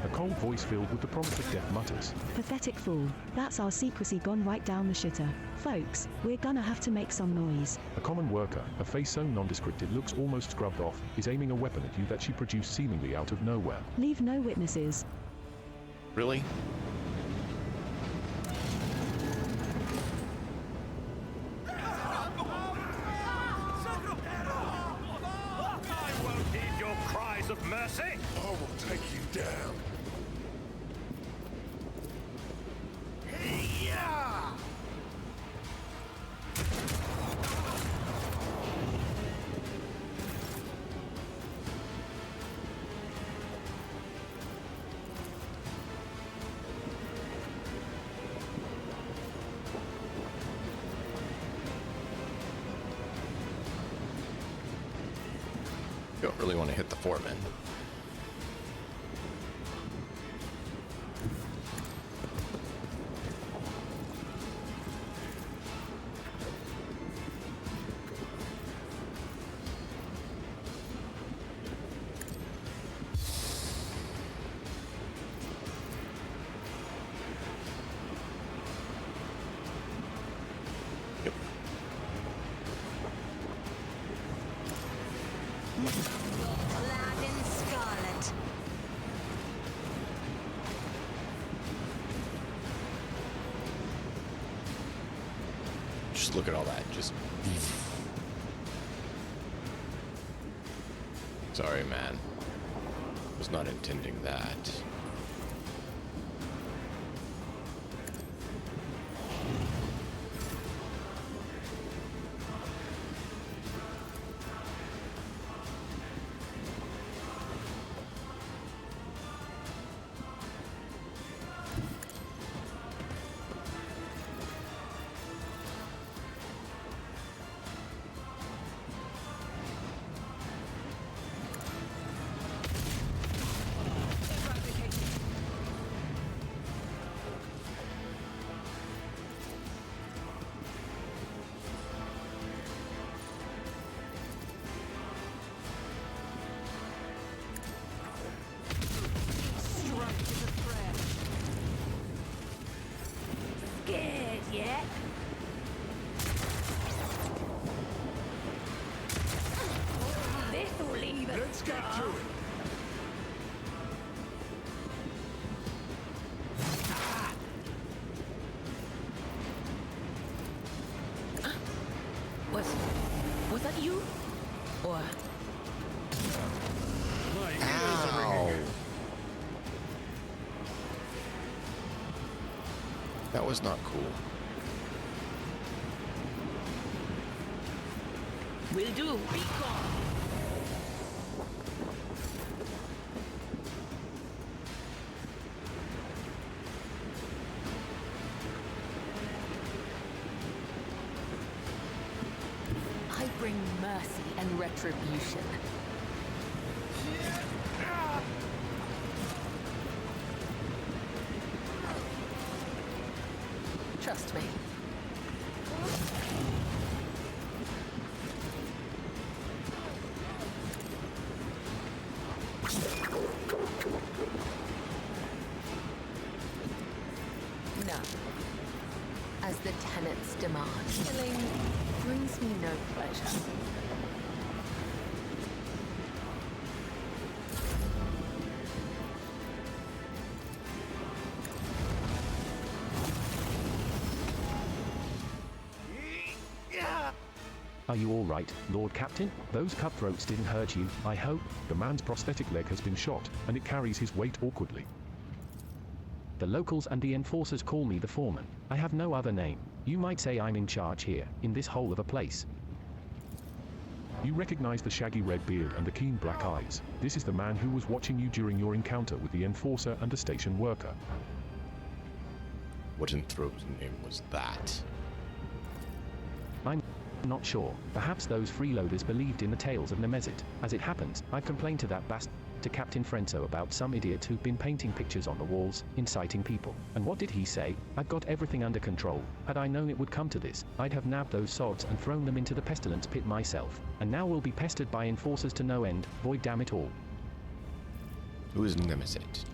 A cold voice filled with the promise of death mutters. Pathetic fool. That's our secrecy gone right down the shitter. Folks, we're gonna have to make some noise. A common worker, a face so nondescript it looks almost scrubbed off, is aiming a weapon at you that she produced seemingly out of nowhere. Leave no witnesses. Really? I won't heed your cries of mercy! I will take you down. Don't really want to hit the foreman. Clad in scarlet. Just look at all that. Just. Sorry, man. Was not intending that. Scared yet? This'll leave us. Let's get to it. Was that you? Or My ears are ringing. That was not cool. will do. Recon. I bring mercy and retribution. Trust me. No. As the tenants demand, killing brings me no pleasure. Are you all right, Lord Captain? Those cutthroats didn't hurt you, I hope? The man's prosthetic leg has been shot, and it carries his weight awkwardly. The locals and the enforcers call me the foreman. I have no other name. You might say I'm in charge here, in this hole of a place. You recognize the shaggy red beard and the keen black eyes. This is the man who was watching you during your encounter with the enforcer and the station worker. What in Throat's name was that? I'm not sure. Perhaps those freeloaders believed in the tales of Nemezit. As it happens, I've complained to that bastard, to Captain Frenzo, about some idiot who'd been painting pictures on the walls, inciting people. And what did he say? I've got everything under control. Had I known it would come to this, I'd have nabbed those sods and thrown them into the pestilence pit myself. And now we'll be pestered by enforcers to no end, void damn it all. Who is Nemezit?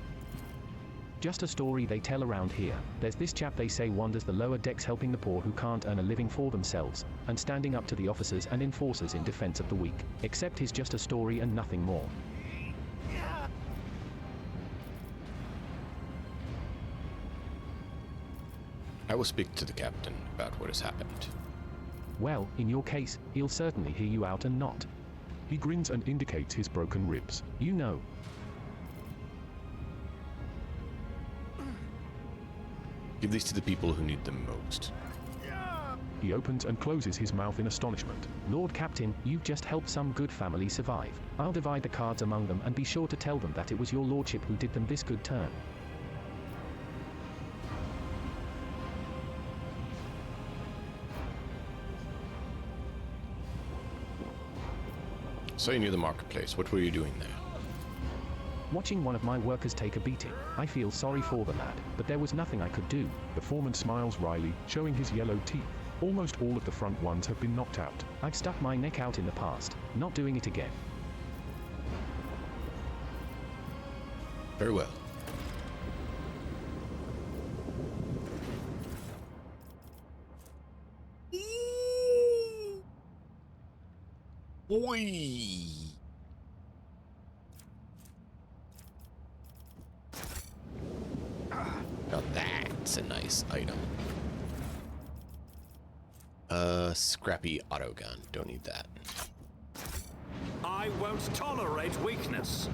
Just a story they tell around here. There's this chap they say wanders the lower decks helping the poor who can't earn a living for themselves, and standing up to the officers and enforcers in defense of the weak. Except he's just a story and nothing more. I will speak to the captain about what has happened. Well, in your case, he'll certainly hear you out and not. He grins and indicates his broken ribs. You know. Give these to the people who need them most. He opens and closes his mouth in astonishment. Lord Captain, you've just helped some good family survive. I'll divide the cards among them and be sure to tell them that it was your lordship who did them this good turn. So you knew the marketplace. What were you doing there? Watching one of my workers take a beating. I feel sorry for the lad, but there was nothing I could do. The foreman smiles wryly, showing his yellow teeth. Almost all of the front ones have been knocked out. I've stuck my neck out in the past, not doing it again. Very well. Boy. Now that's a nice item. Scrappy auto gun. Don't need that. I won't tolerate weakness.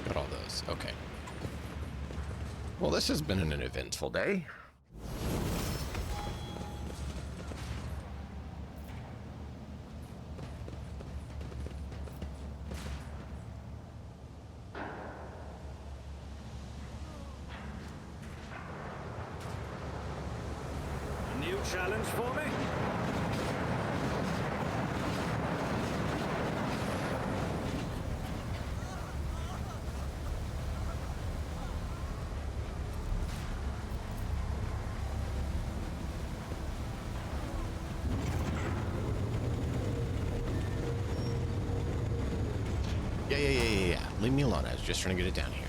Got all those. Okay. Well, this has been an eventful day. A new challenge for me? Yeah. Leave me alone. I was just trying to get it down here.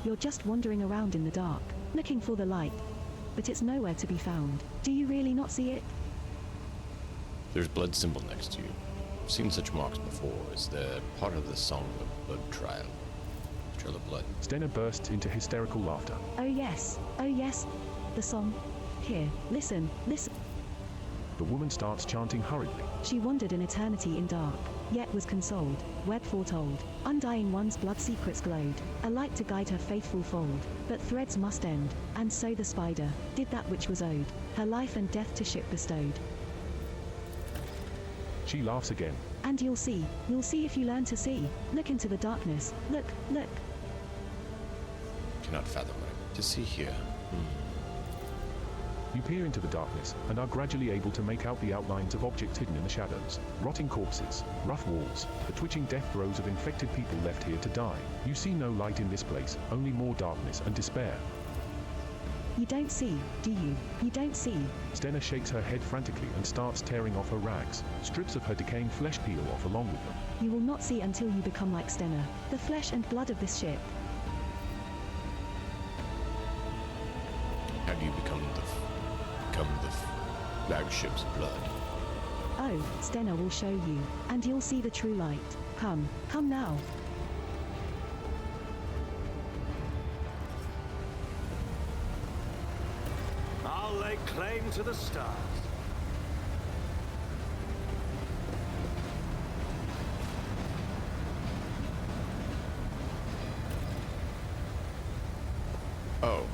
You're just wandering around in the dark, looking for the light. But it's nowhere to be found. Do you really not see it? There's blood symbol next to you. I've seen such marks before. Is the part of the song of blood trial? Trail of blood. Stenna bursts into hysterical laughter. Oh yes, the song. Here, listen. The woman starts chanting hurriedly. She wandered an eternity in dark, yet was consoled, web foretold. Undying one's blood secrets glowed, a light to guide her faithful fold. But threads must end, and so the spider did that which was owed, her life and death to ship bestowed. She laughs again. And you'll see if you learn to see. Look into the darkness, look. Cannot fathom what I'm to see here. You peer into the darkness, and are gradually able to make out the outlines of objects hidden in the shadows. Rotting corpses, rough walls, the twitching death throes of infected people left here to die. You see no light in this place, only more darkness and despair. You don't see, do you? You don't see. Stenna shakes her head frantically and starts tearing off her rags. Strips of her decaying flesh peel off along with them. You will not see until you become like Stenna, the flesh and blood of this ship. How do you become the flagship's blood? Oh, Stenna will show you, and you'll see the true light. Come now. I'll lay claim to the stars. Oh.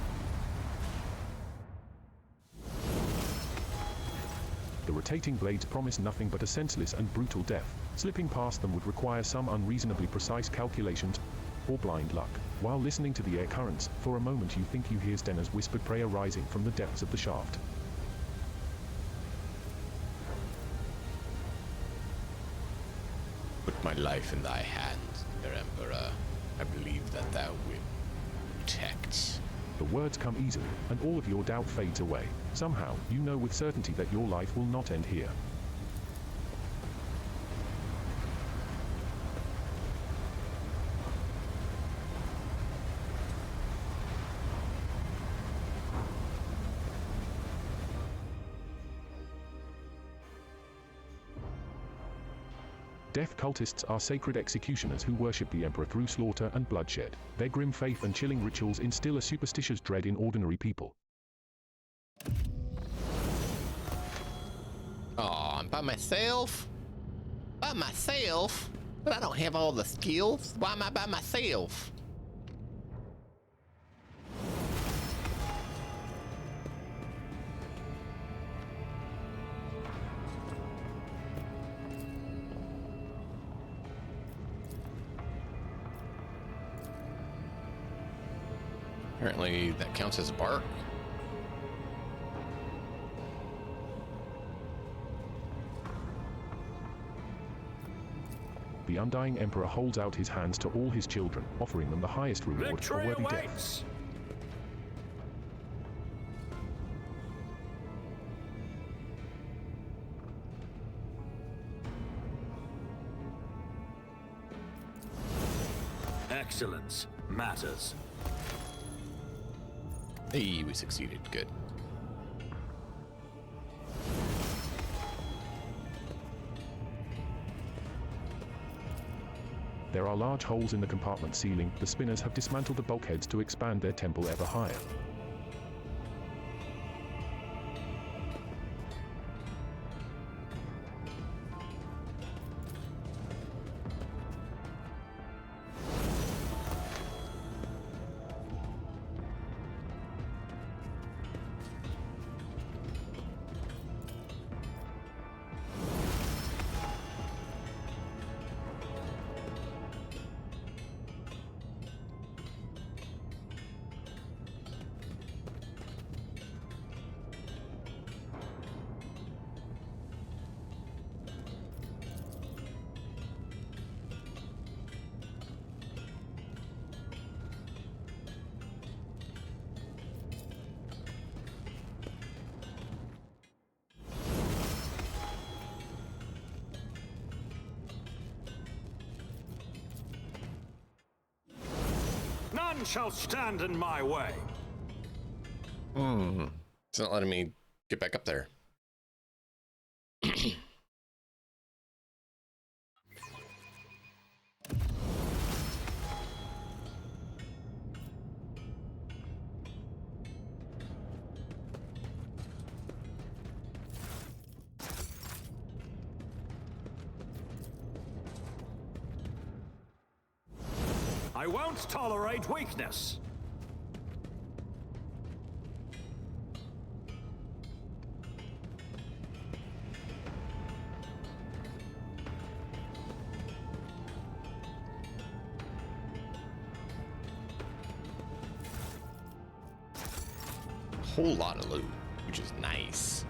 The rotating blades promise nothing but a senseless and brutal death. Slipping past them would require some unreasonably precise calculations or blind luck. While listening to the air currents, for a moment you think you hear Stenna's whispered prayer rising from the depths of the shaft. Put my life in thy hands, dear Emperor. I believe that thou wilt protect. The words come easily, and all of your doubt fades away. Somehow, you know with certainty that your life will not end here. Death cultists are sacred executioners who worship the Emperor through slaughter and bloodshed. Their grim faith and chilling rituals instill a superstitious dread in ordinary people. Oh, I'm by myself? by myself. But I don't have all the skills. Why am I by myself? Apparently that counts as a bark. The Undying Emperor holds out his hands to all his children, offering them the highest reward, a Victory worthy death. awaits! Excellence matters. Hey, we succeeded. Good. There are large holes in the compartment ceiling. The spinners have dismantled the bulkheads to expand their temple ever higher. None shall stand in my way. It's not letting me get back up there. I won't tolerate weakness. Whole lot of loot, which is nice.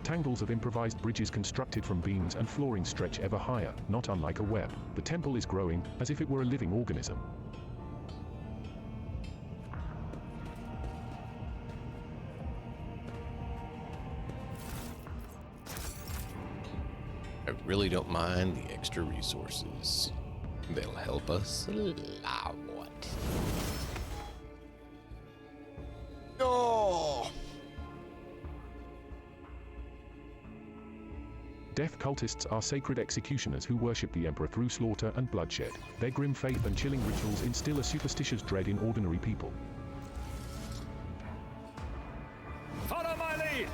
Tangles of improvised bridges constructed from beams and flooring stretch ever higher, not unlike a web. The temple is growing, as if it were a living organism. I really don't mind the extra resources. They'll help us a lot. Oh! Death cultists are sacred executioners who worship the Emperor through slaughter and bloodshed. Their grim faith and chilling rituals instill a superstitious dread in ordinary people. Follow my lead!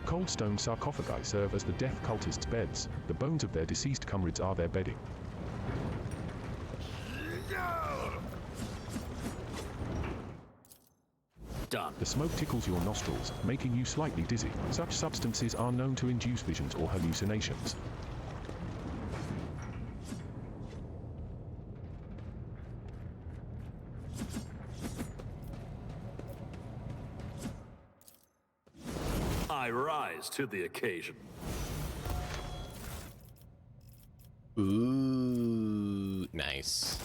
Cold stone sarcophagi serve as the death cultists' beds. The bones of their deceased comrades are their bedding. Done. The smoke tickles your nostrils, making you slightly dizzy. Such substances are known to induce visions or hallucinations. I rise to the occasion. Ooh, nice.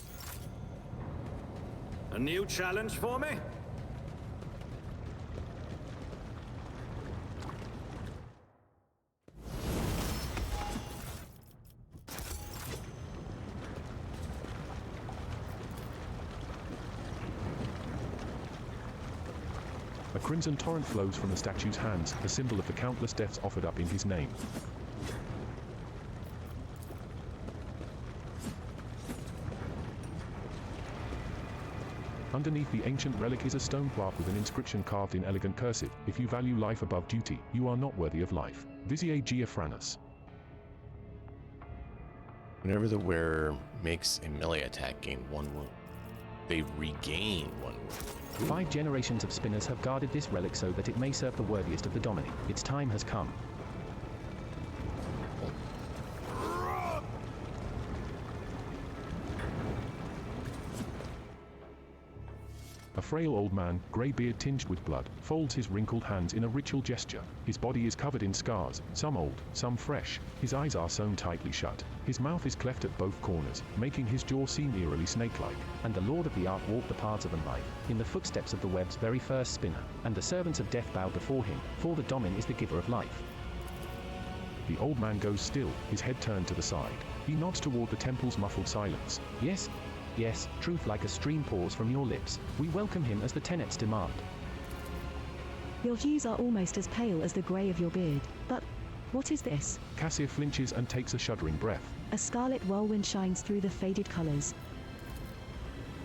A new challenge for me? A crimson torrent flows from the statue's hands, a symbol of the countless deaths offered up in his name. Underneath the ancient relic is a stone plaque with an inscription carved in elegant cursive: "If you value life above duty, you are not worthy of life. Vizier Geophranus." Whenever the wearer makes a melee attack, gain 1 wound. They regain 1 wound. 5 generations of spinners have guarded this relic so that it may serve the worthiest of the Domini. Its time has come. A frail old man, grey beard tinged with blood, folds his wrinkled hands in a ritual gesture. His body is covered in scars, some old, some fresh. His eyes are sewn tightly shut. His mouth is cleft at both corners, making his jaw seem eerily snake-like. And the Lord of the Ark walked the paths of life, in the footsteps of the web's very first spinner. And the servants of death bowed before him, for the Domin is the giver of life. The old man goes still, his head turned to the side. He nods toward the temple's muffled silence. Yes, yes, truth like a stream pours from your lips. We welcome him as the tenets demand. Your hues are almost as pale as the grey of your beard. But what is this? Cassia flinches and takes a shuddering breath. A scarlet whirlwind shines through the faded colours.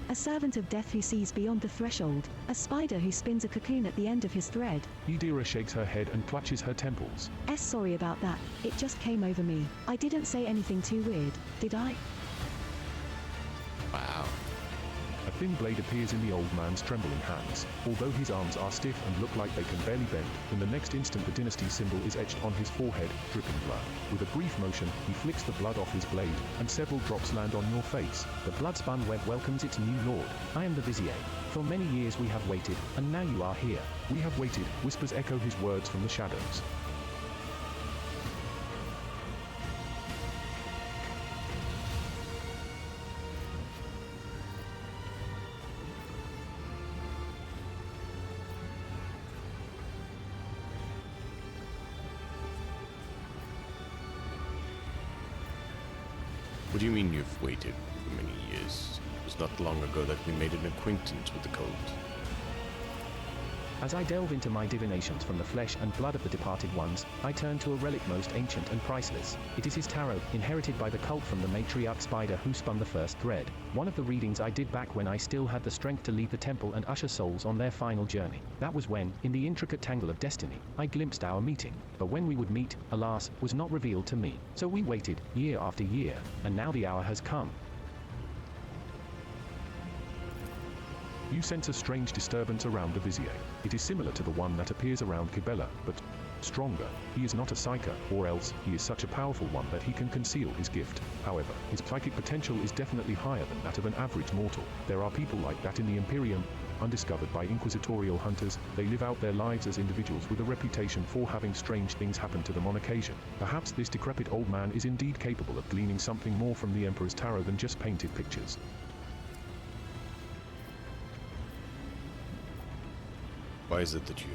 A servant of death who sees beyond the threshold. A spider who spins a cocoon at the end of his thread. Idira shakes her head and clutches her temples. Sorry about that. It just came over me. I didn't say anything too weird, did I? Wow. A thin blade appears in the old man's trembling hands. Although his arms are stiff and look like they can barely bend, in the next instant the dynasty symbol is etched on his forehead, dripping blood. With a brief motion, he flicks the blood off his blade, and several drops land on your face. The blood-spun web welcomes its new lord. I am the Vizier. For many years we have waited, and now you are here. We have waited, whispers echo his words from the shadows. What do you mean you've waited for many years? It was not long ago that we made an acquaintance with the cold. As I delve into my divinations from the flesh and blood of the departed ones, I turn to a relic most ancient and priceless. It is his tarot, inherited by the cult from the matriarch spider who spun the first thread. One of the readings I did back when I still had the strength to leave the temple and usher souls on their final journey. That was when, in the intricate tangle of destiny, I glimpsed our meeting. But when we would meet, alas, was not revealed to me. So we waited, year after year, and now the hour has come. You sense a strange disturbance around the Vizier. It is similar to the one that appears around Kibela, but stronger. He is not a psyker, or else he is such a powerful one that he can conceal his gift. However, his psychic potential is definitely higher than that of an average mortal. There are people like that in the Imperium, undiscovered by inquisitorial hunters. They live out their lives as individuals with a reputation for having strange things happen to them on occasion. Perhaps this decrepit old man is indeed capable of gleaning something more from the Emperor's tarot than just painted pictures. Why is it that you...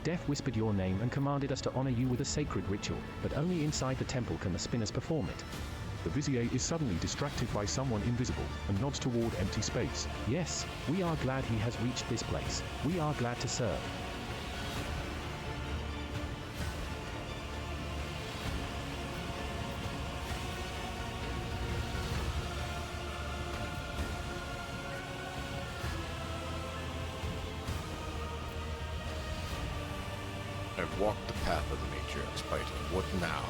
Death whispered your name and commanded us to honor you with a sacred ritual, but only inside the temple can the spinners perform it. The Vizier is suddenly distracted by someone invisible, and nods toward empty space. Yes, we are glad he has reached this place. We are glad to serve. I've walked the path of the matriarch spider. What now?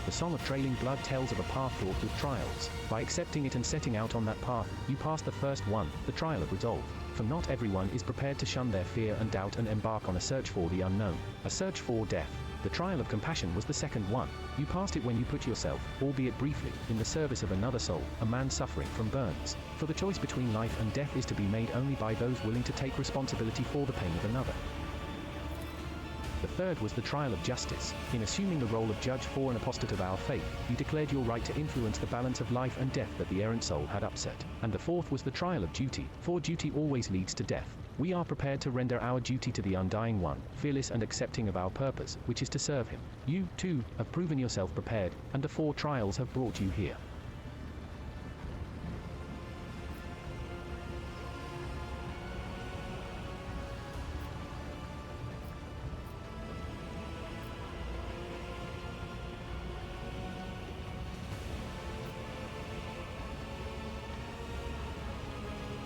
The Song of Trailing Blood tells of a path fraught with trials. By accepting it and setting out on that path, you pass the first one, the trial of resolve. For not everyone is prepared to shun their fear and doubt and embark on a search for the unknown, a search for death. The trial of compassion was the second one. You passed it when you put yourself, albeit briefly, in the service of another soul, a man suffering from burns. For the choice between life and death is to be made only by those willing to take responsibility for the pain of another. The third was the trial of justice. In assuming the role of judge for an apostate of our faith, you declared your right to influence the balance of life and death that the errant soul had upset. And the fourth was the trial of duty, for duty always leads to death. We are prepared to render our duty to the undying one, fearless and accepting of our purpose, which is to serve him. You, too, have proven yourself prepared, and the 4 trials have brought you here.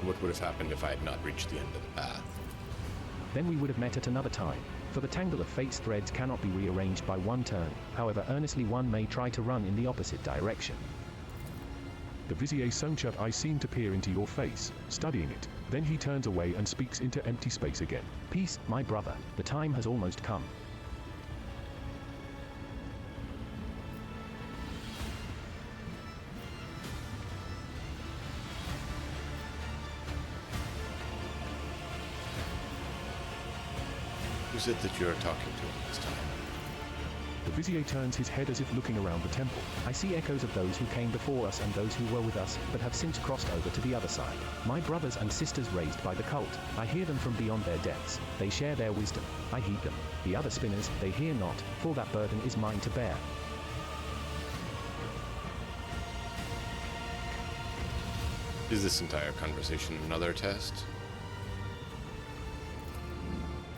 What would have happened if I had not reached the end of the path? Then we would have met at another time. For the tangle of fate's threads cannot be rearranged by one turn, however earnestly one may try to run in the opposite direction. The Vizier's sewn-shut eyes seem to peer into your face, studying it. Then he turns away and speaks into empty space again. Peace, my brother. The time has almost come. Who's it that you're talking to this time? The Vizier turns his head as if looking around the temple. I see echoes of those who came before us and those who were with us, but have since crossed over to the other side. My brothers and sisters raised by the cult. I hear them from beyond their depths. They share their wisdom. I heed them. The other spinners, they hear not, for that burden is mine to bear. Is this entire conversation another test?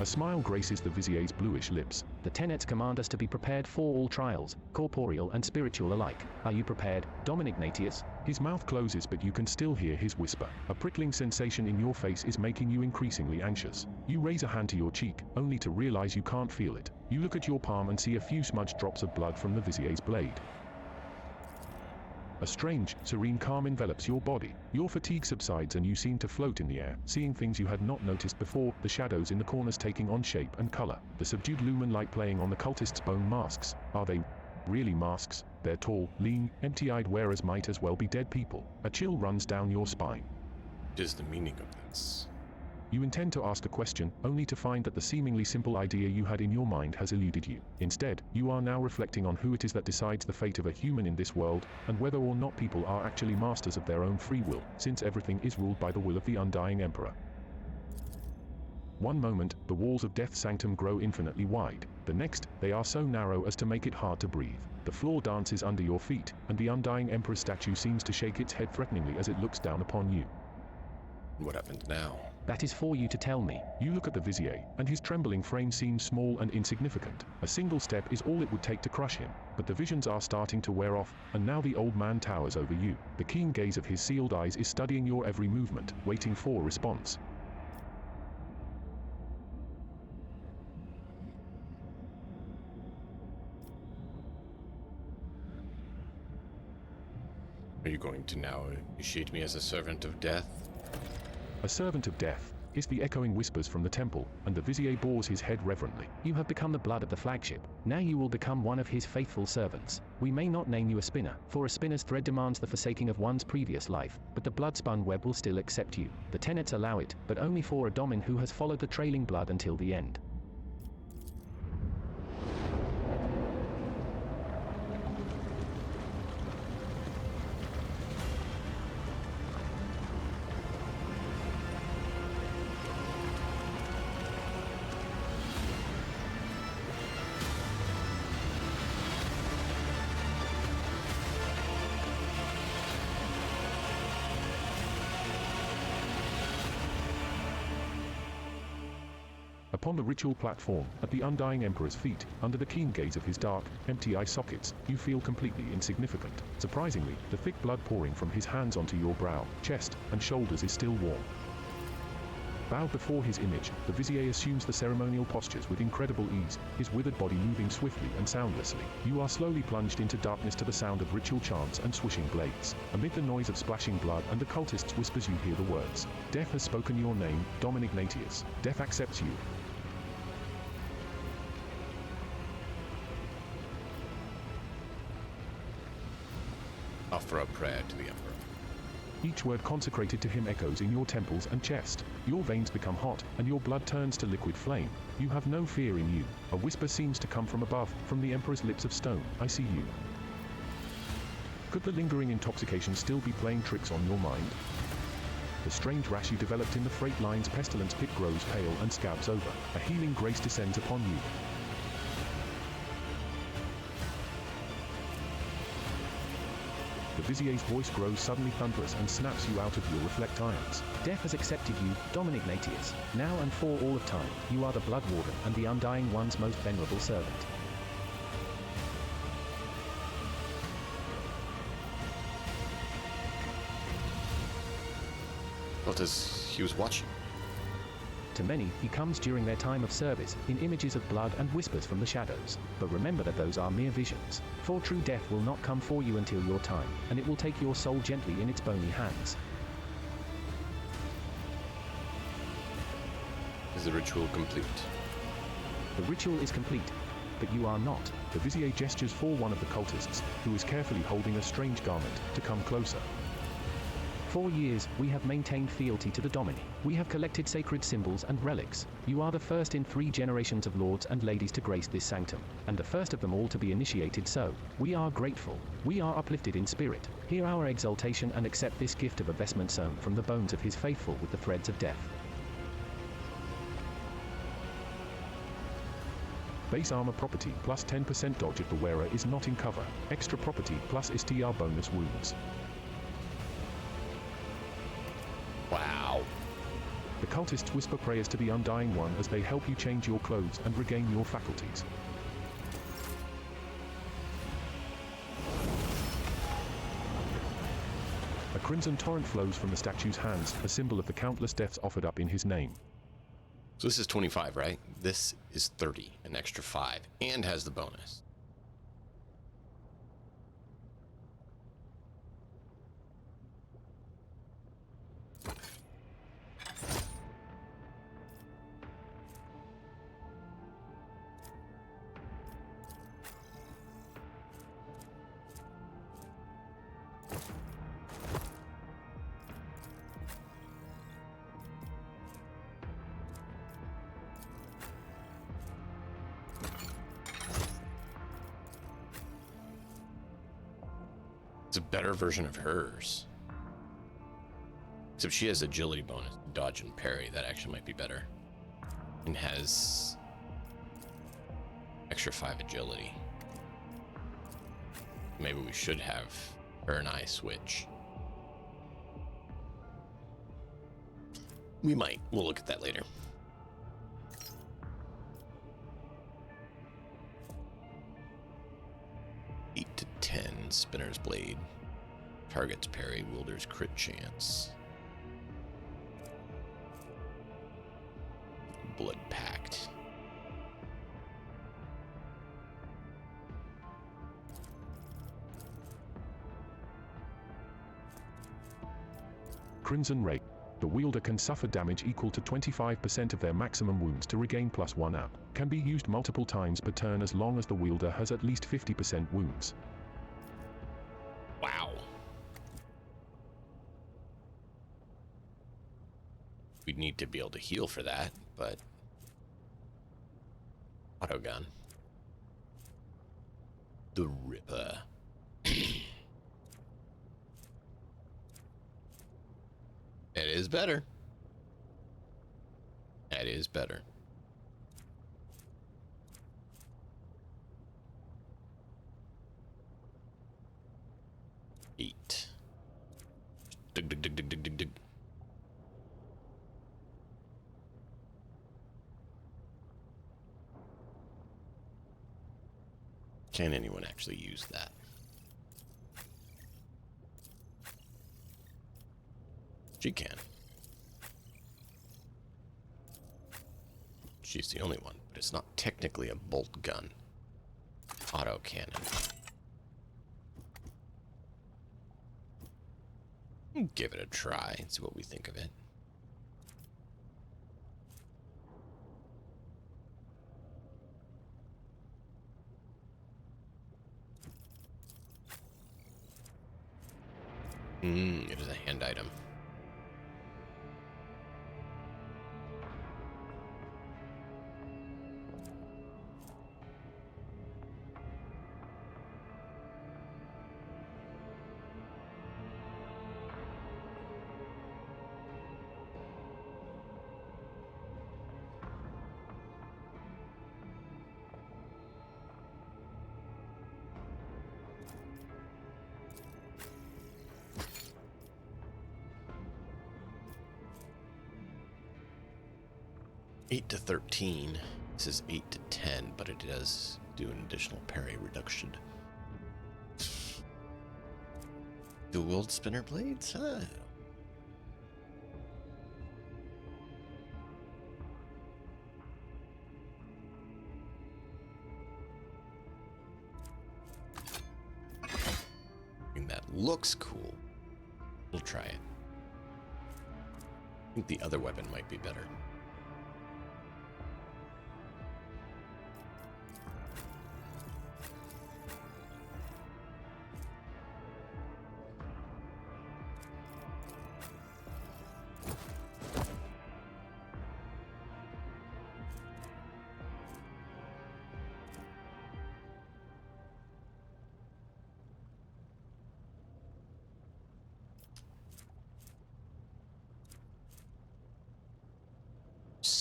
A smile graces the Vizier's bluish lips. The tenets command us to be prepared for all trials, corporeal and spiritual alike. Are you prepared, Dominic Natius? His mouth closes, but you can still hear his whisper. A prickling sensation in your face is making you increasingly anxious. You raise a hand to your cheek, only to realize you can't feel it. You look at your palm and see a few smudged drops of blood from the Vizier's blade. A strange, serene calm envelops your body. Your fatigue subsides and you seem to float in the air, seeing things you had not noticed before, the shadows in the corners taking on shape and color, the subdued lumen light playing on the cultists' bone masks. Are they really masks? They're tall, lean, empty-eyed wearers might as well be dead people. A chill runs down your spine. What is the meaning of this? You intend to ask a question, only to find that the seemingly simple idea you had in your mind has eluded you. Instead, you are now reflecting on who it is that decides the fate of a human in this world, and whether or not people are actually masters of their own free will, since everything is ruled by the will of the undying Emperor. One moment, the walls of Death's Sanctum grow infinitely wide. The next, they are so narrow as to make it hard to breathe. The floor dances under your feet, and the undying Emperor's statue seems to shake its head threateningly as it looks down upon you. What happens now? That is for you to tell me. You look at the Vizier, and his trembling frame seems small and insignificant. A single step is all it would take to crush him, but the visions are starting to wear off, and now the old man towers over you. The keen gaze of his sealed eyes is studying your every movement, waiting for a response. Are you going to now initiate me as a servant of death? A servant of death is the echoing whispers from the temple, and the Vizier bows his head reverently. You have become the blood of the flagship. Now you will become one of his faithful servants. We may not name you a spinner, for a spinner's thread demands the forsaking of one's previous life, but the blood-spun web will still accept you. The tenets allow it, but only for a domin who has followed the trailing blood until the end. Upon the ritual platform, at the undying Emperor's feet, under the keen gaze of his dark, empty eye sockets, you feel completely insignificant. Surprisingly, the thick blood pouring from his hands onto your brow, chest, and shoulders is still warm. Bowed before his image, the Vizier assumes the ceremonial postures with incredible ease, his withered body moving swiftly and soundlessly. You are slowly plunged into darkness to the sound of ritual chants and swishing blades. Amid the noise of splashing blood and the cultists' whispers, you hear the words. Death has spoken your name, Dominic Natius. Death accepts you. Offer a prayer to the Emperor. Each word consecrated to him echoes in your temples and chest. Your veins become hot, and your blood turns to liquid flame. You have no fear in you. A whisper seems to come from above, from the Emperor's lips of stone. I see you. Could the lingering intoxication still be playing tricks on your mind? The strange rash you developed in the freight line's pestilence pit grows pale and scabs over. A healing grace descends upon you. The Vizier's voice grows suddenly thunderous and snaps you out of your reflect irons. Death has accepted you, Dominic Natius. Now and for all of time, you are the Blood Warden and the Undying One's most venerable servant. Well, he was watching. To many, he comes during their time of service, in images of blood and whispers from the shadows. But remember that those are mere visions, for true death will not come for you until your time, and it will take your soul gently in its bony hands. Is the ritual complete? The ritual is complete, but you are not. The Vizier gestures for one of the cultists, who is carefully holding a strange garment, to come closer. For years, we have maintained fealty to the Domini. We have collected sacred symbols and relics. You are the first in 3 generations of lords and ladies to grace this sanctum, and the first of them all to be initiated so. We are grateful. We are uplifted in spirit. Hear our exaltation and accept this gift of a vestment sewn from the bones of his faithful with the threads of death. Base armor property plus 10% dodge if the wearer is not in cover. Extra property plus STR bonus wounds. Wow. The cultists whisper prayers to the Undying One as they help you change your clothes and regain your faculties. A crimson torrent flows from the statue's hands, a symbol of the countless deaths offered up in his name. So this is 25, right? This is 30, an extra 5, and has the bonus. It's a better version of hers. Except she has agility bonus, dodge and parry. That actually might be better. And has extra 5 agility. Maybe we should have her and I switch. We might. We'll look at that later. To 10, Spinner's Blade. Target's parry, wielder's crit chance. Blood Pact. Crimson Ray. The wielder can suffer damage equal to 25% of their maximum wounds to regain +1 up. Can be used multiple times per turn as long as the wielder has at least 50% wounds. Wow. We'd need to be able to heal for that, but auto gun. The Ripper. It is better. That is better. Eight. Dig, dig, dig, dig, dig, dig, dig. Can anyone actually use that? She can. She's the only one, but it's not technically a bolt gun. Auto cannon. Give it a try and see what we think of it. It is a hand item. Eight to 13. This is 8 to 10, but it does do an additional parry reduction. Dual spinner blades? Huh. looks cool. We'll try it. I think the other weapon might be better.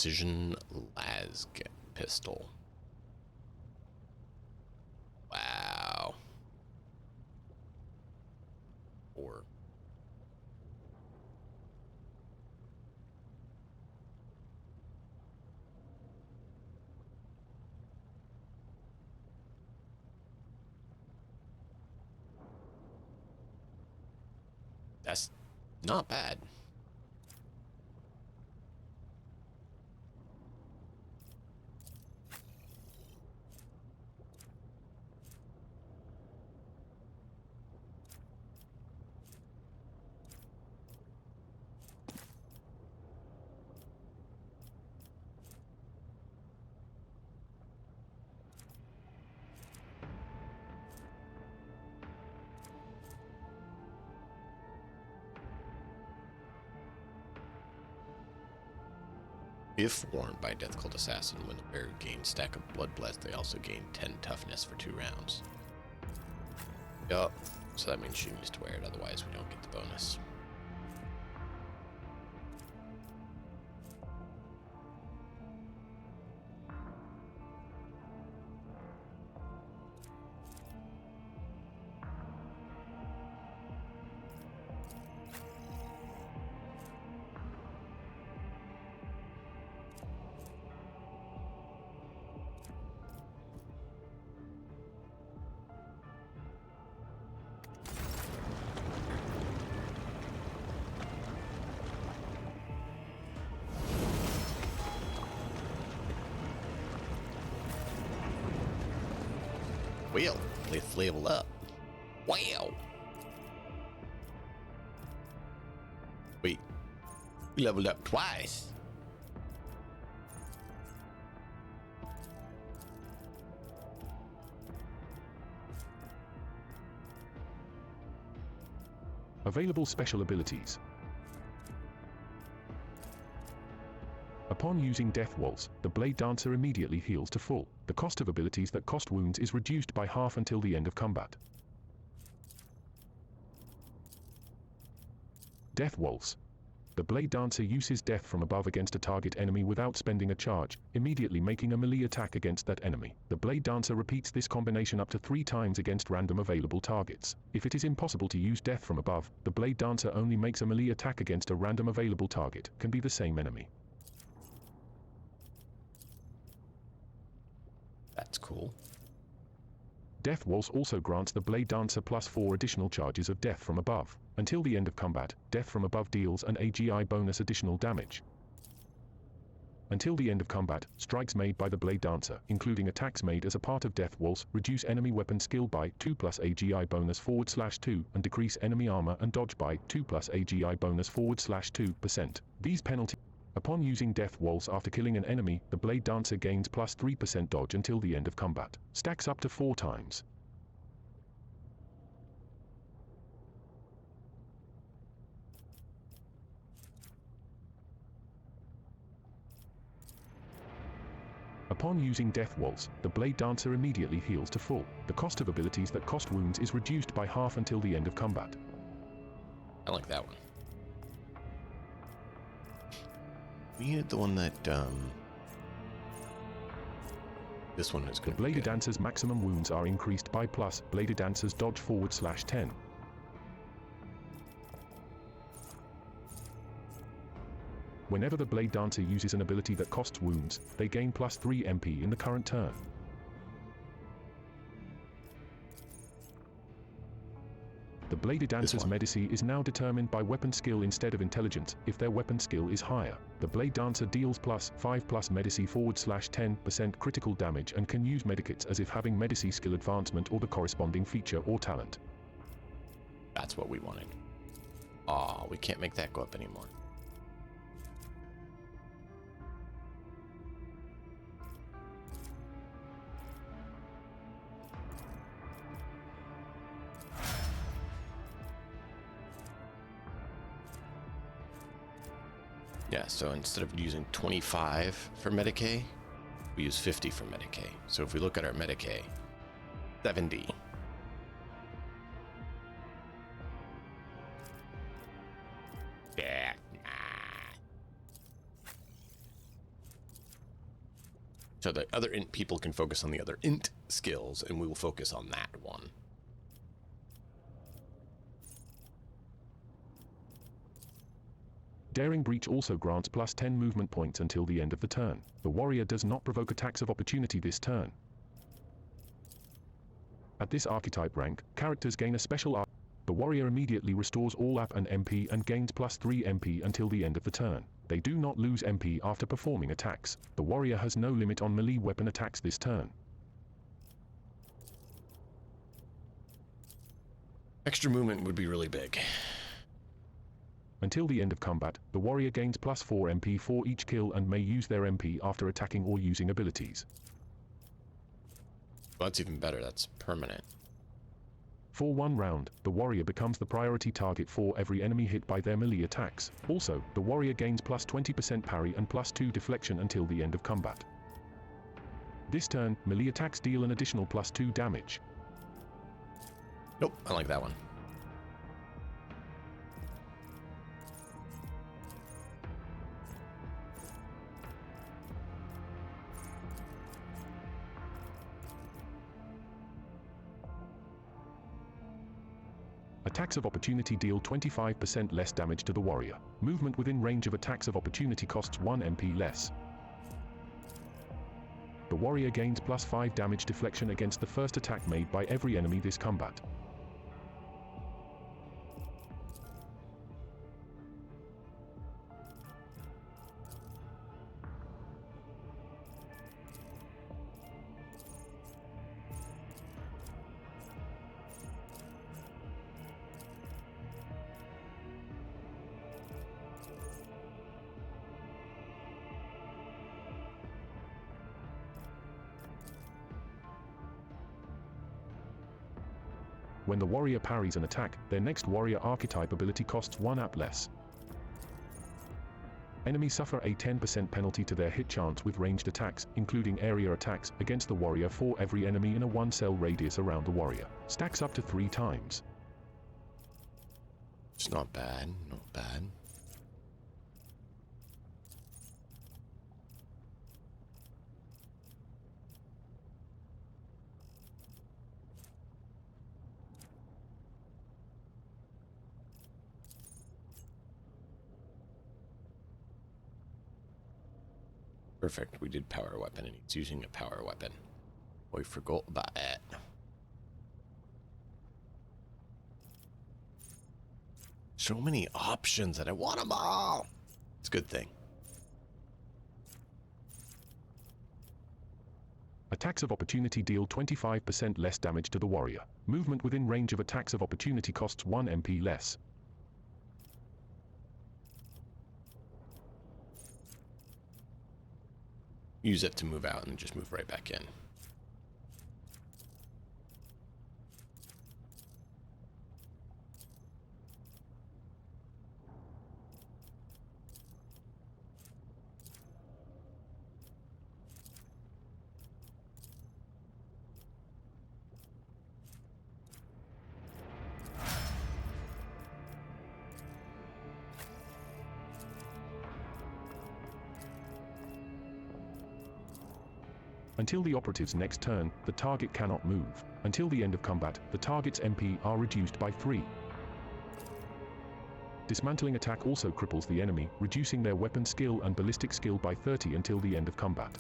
Precision las pistol. Wow. Or that's not bad. If worn by Death Cult Assassin, when the bearer gains stack of Blood Blessed, they also gain 10 toughness for 2 rounds. Yup, so that means she needs to wear it, otherwise we don't get the bonus. Well, let's level up. Wow. Wait, we leveled up twice. Available special abilities. Upon using Death Waltz, the Blade Dancer immediately heals to full. The cost of abilities that cost wounds is reduced by half until the end of combat. Death Waltz. The Blade Dancer uses death from above against a target enemy without spending a charge, immediately making a melee attack against that enemy. The Blade Dancer repeats this combination up to 3 times against random available targets. If it is impossible to use death from above, the Blade Dancer only makes a melee attack against a random available target, can be the same enemy. That's cool. Death Waltz also grants the Blade Dancer plus 4 additional charges of death from above. Until the end of combat, death from above deals an AGI bonus additional damage. Until the end of combat, strikes made by the Blade Dancer, including attacks made as a part of Death Waltz, reduce enemy weapon skill by 2 plus AGI bonus /2 and decrease enemy armor and dodge by 2 plus AGI bonus /2%. These penalties. Upon using Death Waltz after killing an enemy, the Blade Dancer gains plus 3% dodge until the end of combat. Stacks up to 4 times. Upon using Death Waltz, the Blade Dancer immediately heals to full. The cost of abilities that cost wounds is reduced by half until the end of combat. I like that one. We need the one that, this one is good. The Bladed Dancer's maximum wounds are increased by plus Bladed Dancer's dodge /10. Whenever the Blade Dancer uses an ability that costs wounds, they gain plus 3 MP in the current turn. The Bladed Dancer's medici is now determined by weapon skill instead of intelligence, if their weapon skill is higher. The Blade Dancer deals plus 5 plus medici /10% critical damage and can use medikits as if having medici skill advancement or the corresponding feature or talent. That's what we wanted. Aw, we can't make that go up anymore. Yeah, so instead of using 25 for Medicae, we use 50 for Medicae. So if we look at our Medicae, 70. Yeah. So the other int people can focus on the other int skills, and we will focus on that one. Daring Breach also grants plus 10 movement points until the end of the turn. The warrior does not provoke attacks of opportunity this turn. At this archetype rank, characters gain a special arc. The warrior immediately restores all AP and MP and gains plus 3 MP until the end of the turn. They do not lose MP after performing attacks. The warrior has no limit on melee weapon attacks this turn. Extra movement would be really big. Until the end of combat, the warrior gains plus 4 MP for each kill and may use their MP after attacking or using abilities. Well, that's even better. That's permanent. For 1 round, the warrior becomes the priority target for every enemy hit by their melee attacks. Also, the warrior gains plus 20% parry and plus 2 deflection until the end of combat. This turn, melee attacks deal an additional plus 2 damage. Nope, I like that one. Attacks of opportunity deal 25% less damage to the warrior. Movement within range of attacks of opportunity costs 1 MP less. The warrior gains plus 5 damage deflection against the first attack made by every enemy this combat. When the warrior parries an attack, their next warrior archetype ability costs 1 AP less. Enemies suffer a 10% penalty to their hit chance with ranged attacks, including area attacks, against the warrior for every enemy in a 1-cell radius around the warrior. Stacks up to 3 times. It's not bad, not bad. Perfect, we did power weapon, and he's using a power weapon. We forgot about it. So many options, and I want them all. It's a good thing. Attacks of opportunity deal 25% less damage to the warrior. Movement within range of attacks of opportunity costs 1 MP less. Use it to move out and just move right back in. Until the operative's next turn, the target cannot move. Until the end of combat, the target's MP are reduced by 3. Dismantling attack also cripples the enemy, reducing their weapon skill and ballistic skill by 30 until the end of combat.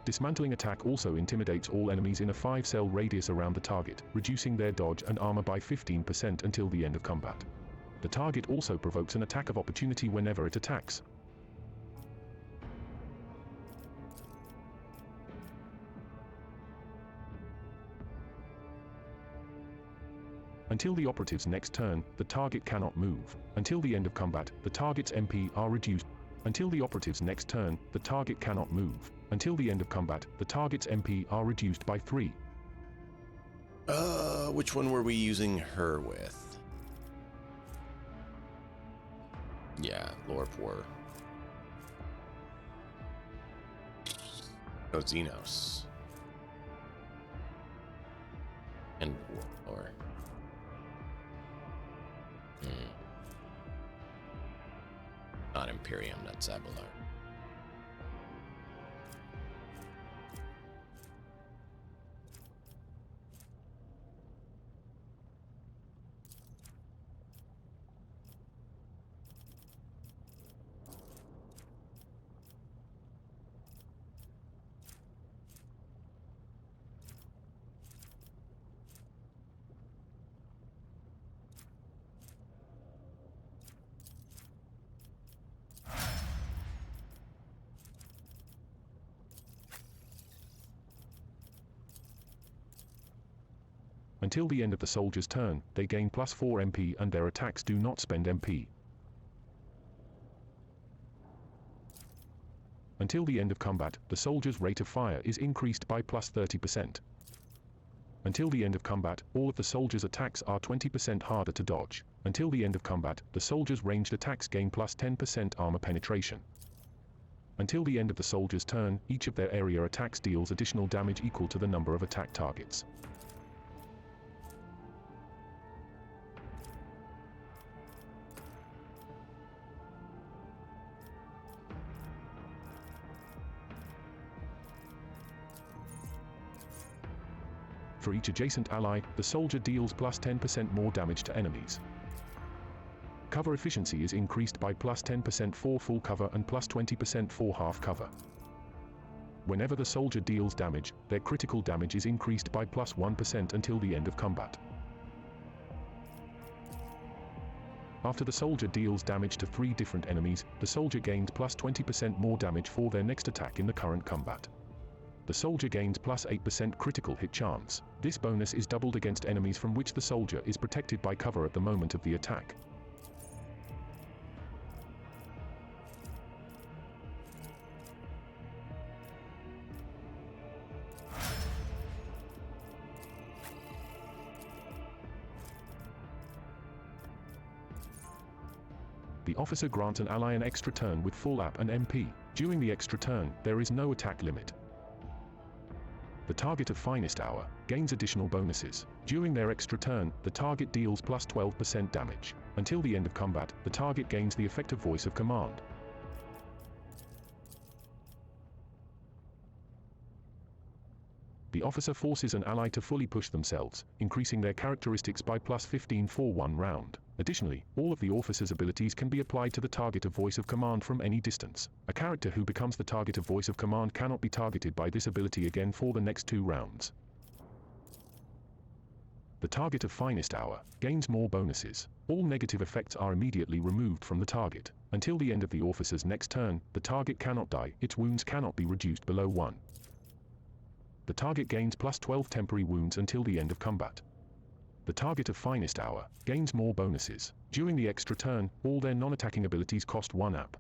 Dismantling attack also intimidates all enemies in a 5-cell radius around the target, reducing their dodge and armor by 15% until the end of combat. The target also provokes an attack of opportunity whenever it attacks. Until the operative's next turn, the target cannot move. Until the end of combat, the target's MP are reduced. Until the operative's next turn, the target cannot move. Until the end of combat, the target's MP are reduced by 3. Which one were we using her with? Yeah, Lore of War. Oh, Xenos. And Warlord. Not Imperium, not Zabalar. Until the end of the soldier's turn, they gain +4 MP and their attacks do not spend MP. Until the end of combat, the soldier's rate of fire is increased by +30%. Until the end of combat, all of the soldier's attacks are 20% harder to dodge. Until the end of combat, the soldier's ranged attacks gain +10% armor penetration. Until the end of the soldier's turn, each of their area attacks deals additional damage equal to the number of attack targets. For each adjacent ally, the soldier deals +10% more damage to enemies. Cover efficiency is increased by +10% for full cover and +20% for half cover. Whenever the soldier deals damage, their critical damage is increased by +1% until the end of combat. After the soldier deals damage to 3 different enemies, the soldier gains +20% more damage for their next attack in the current combat. The soldier gains +8% critical hit chance. This bonus is doubled against enemies from which the soldier is protected by cover at the moment of the attack. The officer grants an ally an extra turn with full AP and MP. During the extra turn, there is no attack limit. The target of Finest Hour gains additional bonuses. During their extra turn, the target deals +12% damage. Until the end of combat, the target gains the effective voice of command. The officer forces an ally to fully push themselves, increasing their characteristics by +15 for 1 round. Additionally, all of the officer's abilities can be applied to the target of voice of command from any distance. A character who becomes the target of voice of command cannot be targeted by this ability again for the next 2 rounds. The target of Finest Hour gains more bonuses. All negative effects are immediately removed from the target. Until the end of the officer's next turn, the target cannot die. Its wounds cannot be reduced below 1. The target gains +12 temporary wounds until the end of combat. The target of Finest Hour gains more bonuses. During the extra turn, all their non-attacking abilities cost 1 AP.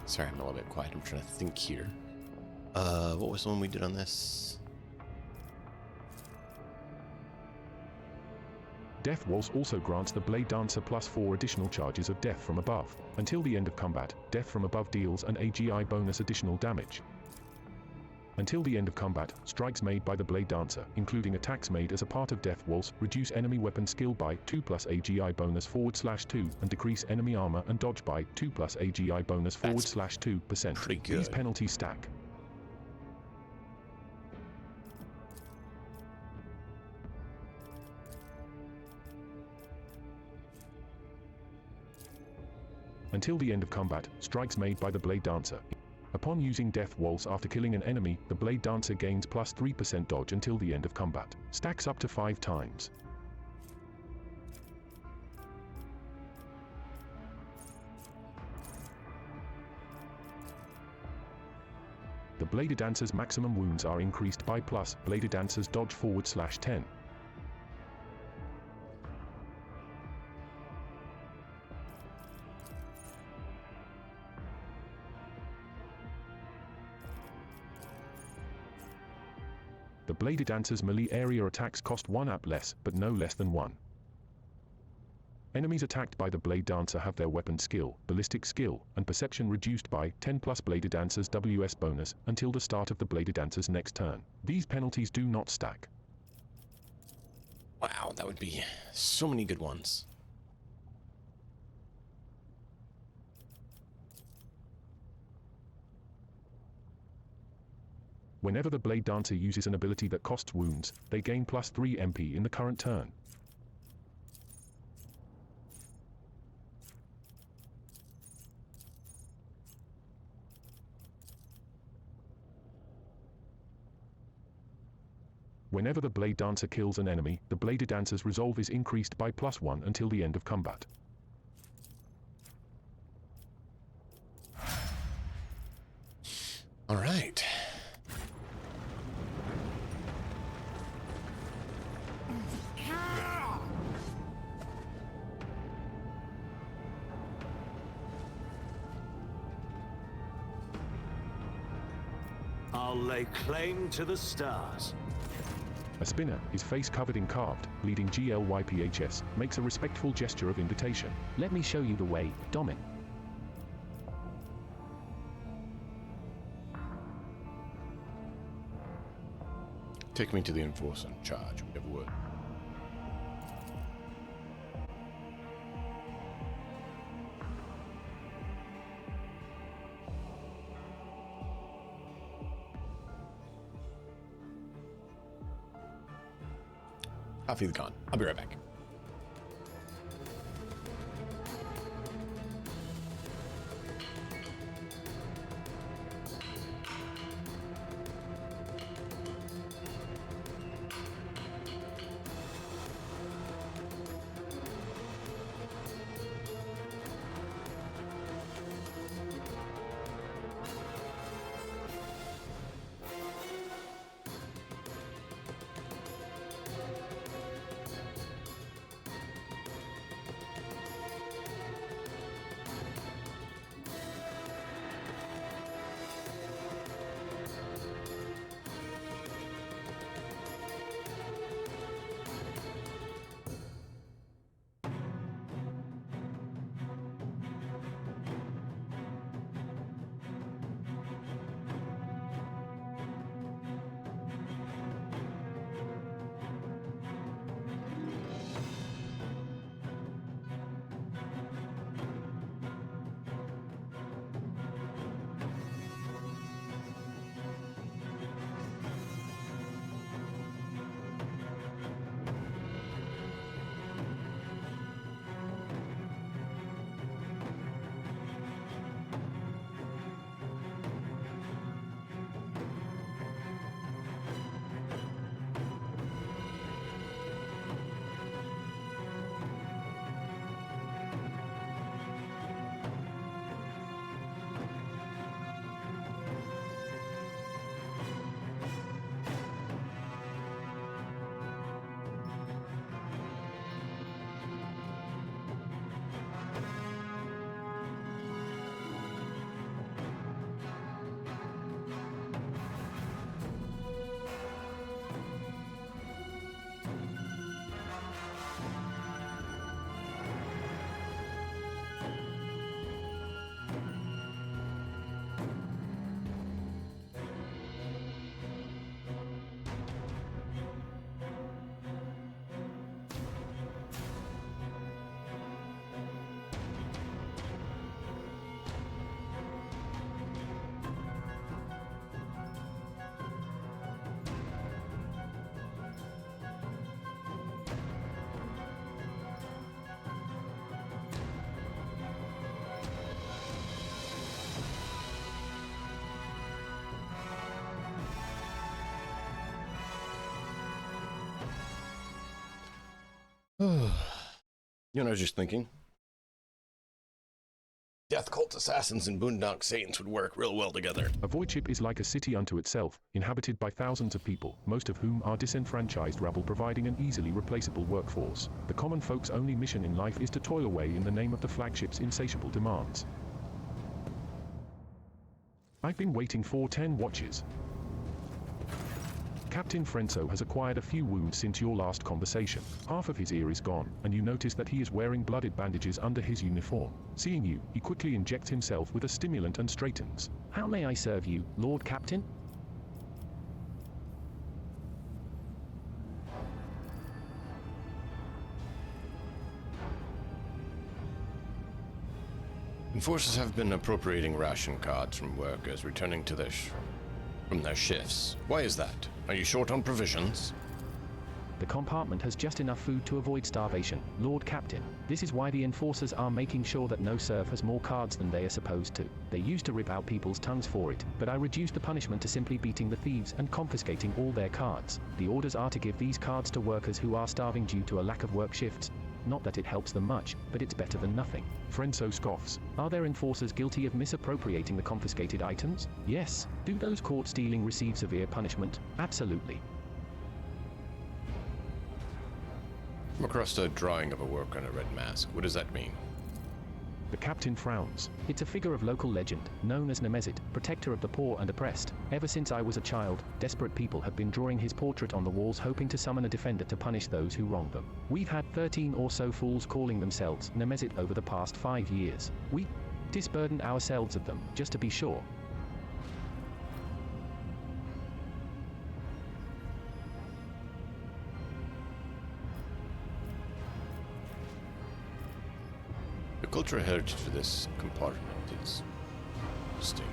Sorry, I'm a little bit quiet. I'm trying to think here. What was the one we did on this? Death Waltz also grants the Blade Dancer +4 additional charges of death from above. Until the end of combat, death from above deals an AGI bonus additional damage. Until the end of combat, strikes made by the Blade Dancer, including attacks made as a part of Death Waltz, reduce enemy weapon skill by 2 + AGI bonus /2 and decrease enemy armor and dodge by 2 + AGI bonus /2%. Pretty good. These penalties stack. Until the end of combat, strikes made by the Blade Dancer. Upon using Death Waltz after killing an enemy, the Blade Dancer gains plus 3% dodge until the end of combat. Stacks up to 5 times. The Bladed Dancer's maximum wounds are increased by plus Bladed Dancer's dodge /10. The Bladed Dancer's melee area attacks cost 1 AP less, but no less than 1. Enemies attacked by the Blade Dancer have their weapon skill, ballistic skill, and perception reduced by 10 plus Bladed Dancer's WS bonus until the start of the Bladed Dancer's next turn. These penalties do not stack. Wow, that would be so many good ones. Whenever the Blade Dancer uses an ability that costs wounds, they gain plus 3 MP in the current turn. Whenever the Blade Dancer kills an enemy, the Bladed Dancer's resolve is increased by plus 1 until the end of combat. All right. I'll lay claim to the stars. A spinner, his face covered in carved, bleeding GLYPHS, makes a respectful gesture of invitation. Let me show you the way, Domin. Take me to the enforcer in charge, whatever would. Copy the con. I'll be right back. You know, I was just thinking. Death cult assassins and boondock saints would work real well together. A void ship is like a city unto itself, inhabited by thousands of people, most of whom are disenfranchised rabble providing an easily replaceable workforce. The common folk's only mission in life is to toil away in the name of the flagship's insatiable demands. I've been waiting for 10 watches. Captain Frenzo has acquired a few wounds since your last conversation. Half of his ear is gone, and you notice that he is wearing blooded bandages under his uniform. Seeing you, he quickly injects himself with a stimulant and straightens. How may I serve you, Lord Captain? Enforcers have been appropriating ration cards from workers returning to from their shifts. Why is that? Are you short on provisions? The compartment has just enough food to avoid starvation, Lord Captain. This is why the enforcers are making sure that no serf has more cards than they are supposed to. They used to rip out people's tongues for it, but I reduced the punishment to simply beating the thieves and confiscating all their cards. The orders are to give these cards to workers who are starving due to a lack of work shifts. Not that it helps them much, but it's better than nothing. Frenzo scoffs. Are there enforcers guilty of misappropriating the confiscated items? Yes. Do those caught stealing receive severe punishment? Absolutely. I'm across a drawing of a worker in a red mask. What does that mean? The captain frowns. It's a figure of local legend, known as Nemesit, protector of the poor and oppressed. Ever since I was a child, desperate people have been drawing his portrait on the walls hoping to summon a defender to punish those who wronged them. We've had 13 or so fools calling themselves Nemesit over the past 5 years. We disburdened ourselves of them, just to be sure. The cultural heritage for this compartment is interesting.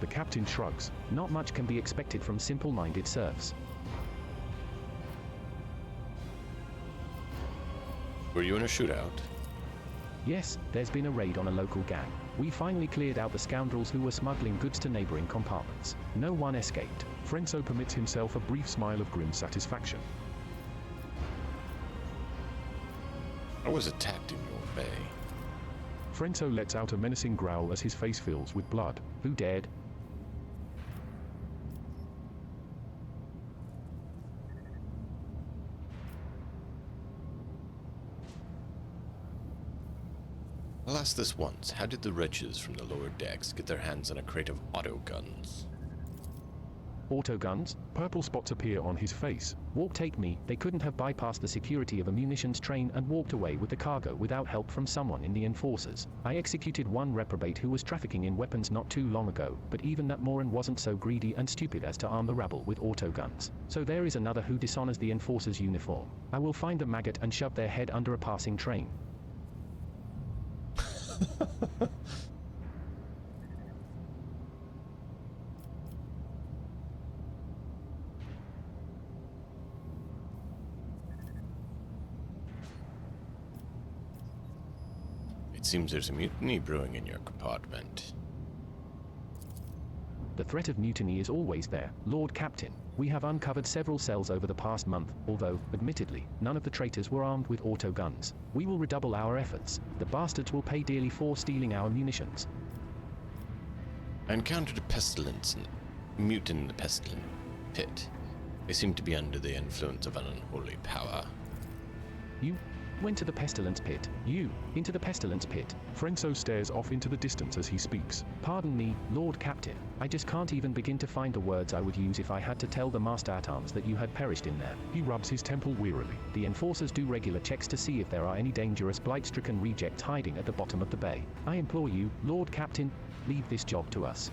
The captain shrugs. Not much can be expected from simple-minded serfs. Were you in a shootout? Yes, there's been a raid on a local gang. We finally cleared out the scoundrels who were smuggling goods to neighboring compartments. No one escaped. Frenzo permits himself a brief smile of grim satisfaction. I was attacked in your bay. Frenzo lets out a menacing growl as his face fills with blood. Who dared? I'll ask this once. How did the wretches from the lower decks get their hands on a crate of auto guns? Autoguns? Purple spots appear on his face. Take me, they couldn't have bypassed the security of a munitions train and walked away with the cargo without help from someone in the enforcers. I executed one reprobate who was trafficking in weapons not too long ago, but even that moron wasn't so greedy and stupid as to arm the rabble with autoguns. So there is another who dishonors the enforcer's uniform. I will find a maggot and shove their head under a passing train. It seems there's a mutiny brewing in your compartment. The threat of mutiny is always there, Lord Captain. We have uncovered several cells over the past month, although, admittedly, none of the traitors were armed with autoguns. We will redouble our efforts. The bastards will pay dearly for stealing our munitions. I encountered a pestilence and mutant in the pestilent pit. They seem to be under the influence of an unholy power. You went to the pestilence pit. You, into the pestilence pit. Frenzo stares off into the distance as he speaks. Pardon me, Lord Captain. I just can't even begin to find the words I would use if I had to tell the Master-at-Arms that you had perished in there. He rubs his temple wearily. The enforcers do regular checks to see if there are any dangerous blight-stricken rejects hiding at the bottom of the bay. I implore you, Lord Captain, leave this job to us.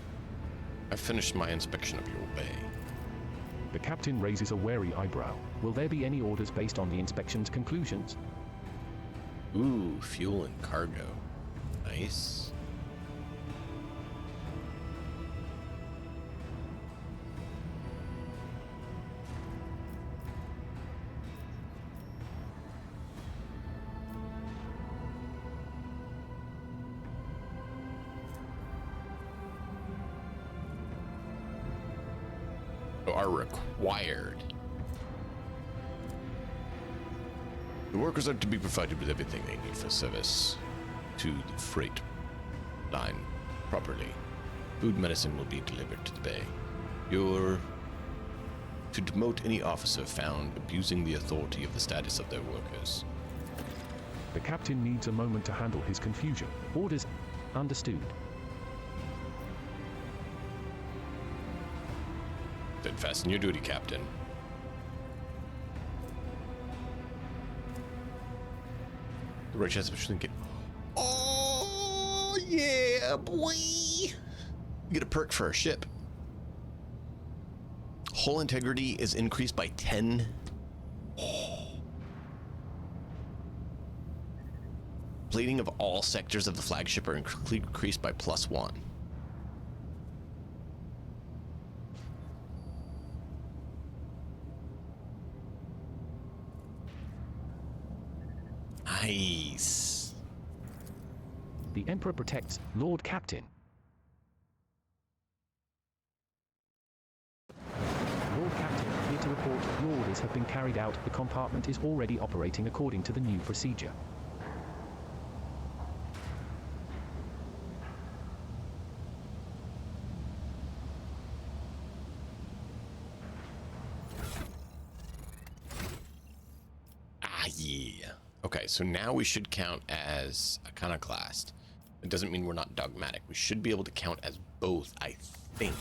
I've finished my inspection of your bay. The captain raises a wary eyebrow. Will there be any orders based on the inspection's conclusions? Ooh, fuel and cargo. Nice. Are required. The workers are to be provided with everything they need for service to the freight line properly. Food medicine will be delivered to the bay. You're to demote any officer found abusing the authority of the status of their workers. The captain needs a moment to handle his confusion. Orders understood. Steadfast in your duty, Captain. The right chest of get. Oh yeah, boy! You get a perk for a ship. Hull integrity is increased by 10. Plating of all sectors of the flagship are increased by +1. Nice. The Emperor protects, Lord Captain. Lord Captain, here to report your orders have been carried out. The compartment is already operating according to the new procedure. Yeah. Okay, so now we should count as iconoclast. It doesn't mean we're not dogmatic. We should be able to count as both, I think.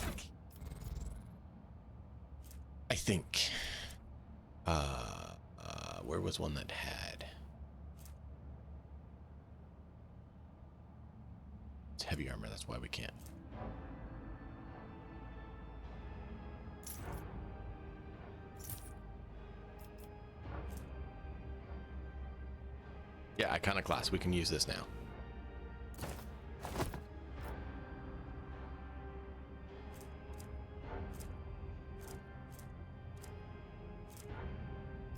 Where was one that had? It's heavy armor, that's why we can't. Yeah, iconoclast. We can use this now.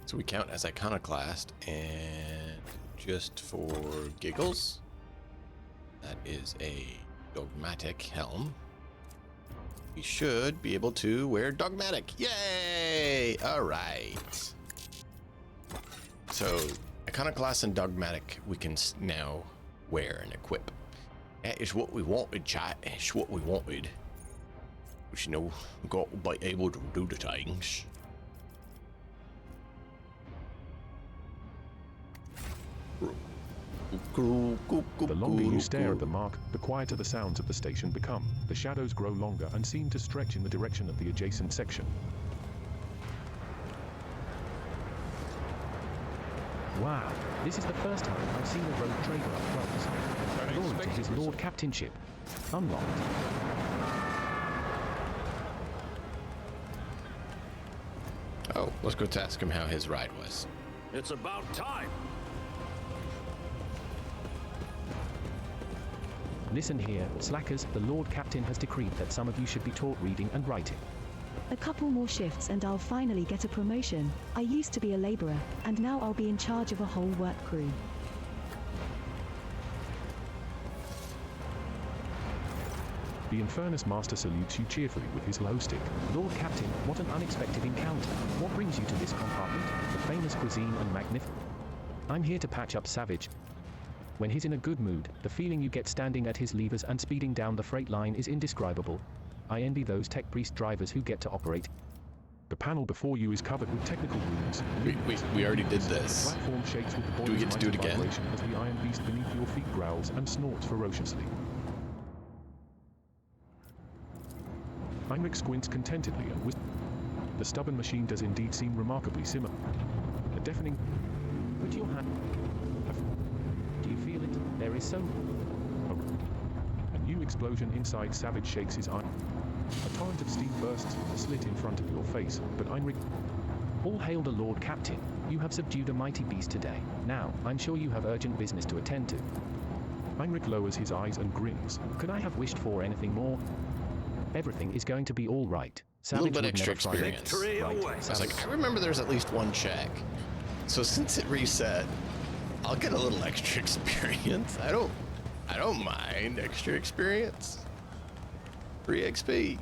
So we count as iconoclast, and just for giggles, that is a dogmatic helm. We should be able to wear dogmatic. Yay! All right. So iconoclast and dogmatic we can now wear and equip. That is what we wanted, chat. It's what we wanted. Which, you know, we got to be able to do the things. The longer you stare at the mark, the quieter the sounds of the station become. The shadows grow longer and seem to stretch in the direction of the adjacent section. Wow, this is the first time I've seen a rogue trader up close. Glory to his Lord Captainship. Unlocked. Oh, let's go ask him how his ride was. It's about time. Listen here, slackers, the Lord Captain has decreed that some of you should be taught reading and writing. A couple more shifts and I'll finally get a promotion. I used to be a laborer, and now I'll be in charge of a whole work crew. The Infernus Master salutes you cheerfully with his glow stick. Lord Captain, what an unexpected encounter. What brings you to this compartment? The famous cuisine and magnificent. I'm here to patch up Savage. When he's in a good mood, the feeling you get standing at his levers and speeding down the freight line is indescribable. I envy those tech priest drivers who get to operate. The panel before you is covered with technical runes. We already did this. The platform shakes with the Do we get to do it again? vibration as the iron beast beneath your feet growls and snorts ferociously. Heinrich squints contentedly and whispers. The stubborn machine does indeed seem remarkably similar. A deafening... Put your hand... Do you feel it? There is so... A new explosion inside Savage shakes his eye. A torrent of steam bursts from the slit in front of your face, but Heinrich... All hail the Lord Captain. You have subdued a mighty beast today. Now, I'm sure you have urgent business to attend to. Heinrich lowers his eyes and grins. Could I have wished for anything more? Everything is going to be all right. A little bit extra experience. Right. I was like, I remember there's at least one check. So since it reset, I'll get a little extra experience. I don't mind extra experience. Free XP.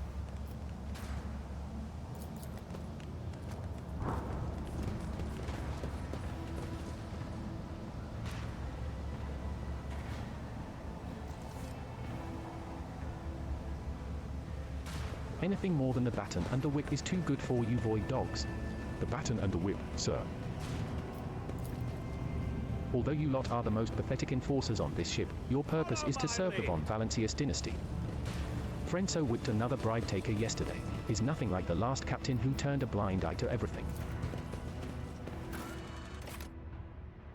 Anything more than the baton and the whip is too good for you void dogs. The baton and the whip, sir. Although you lot are the most pathetic enforcers on this ship, your purpose is to serve the von Valancius dynasty. Frenzo whipped another bribe taker yesterday. Is nothing like the last captain who turned a blind eye to everything.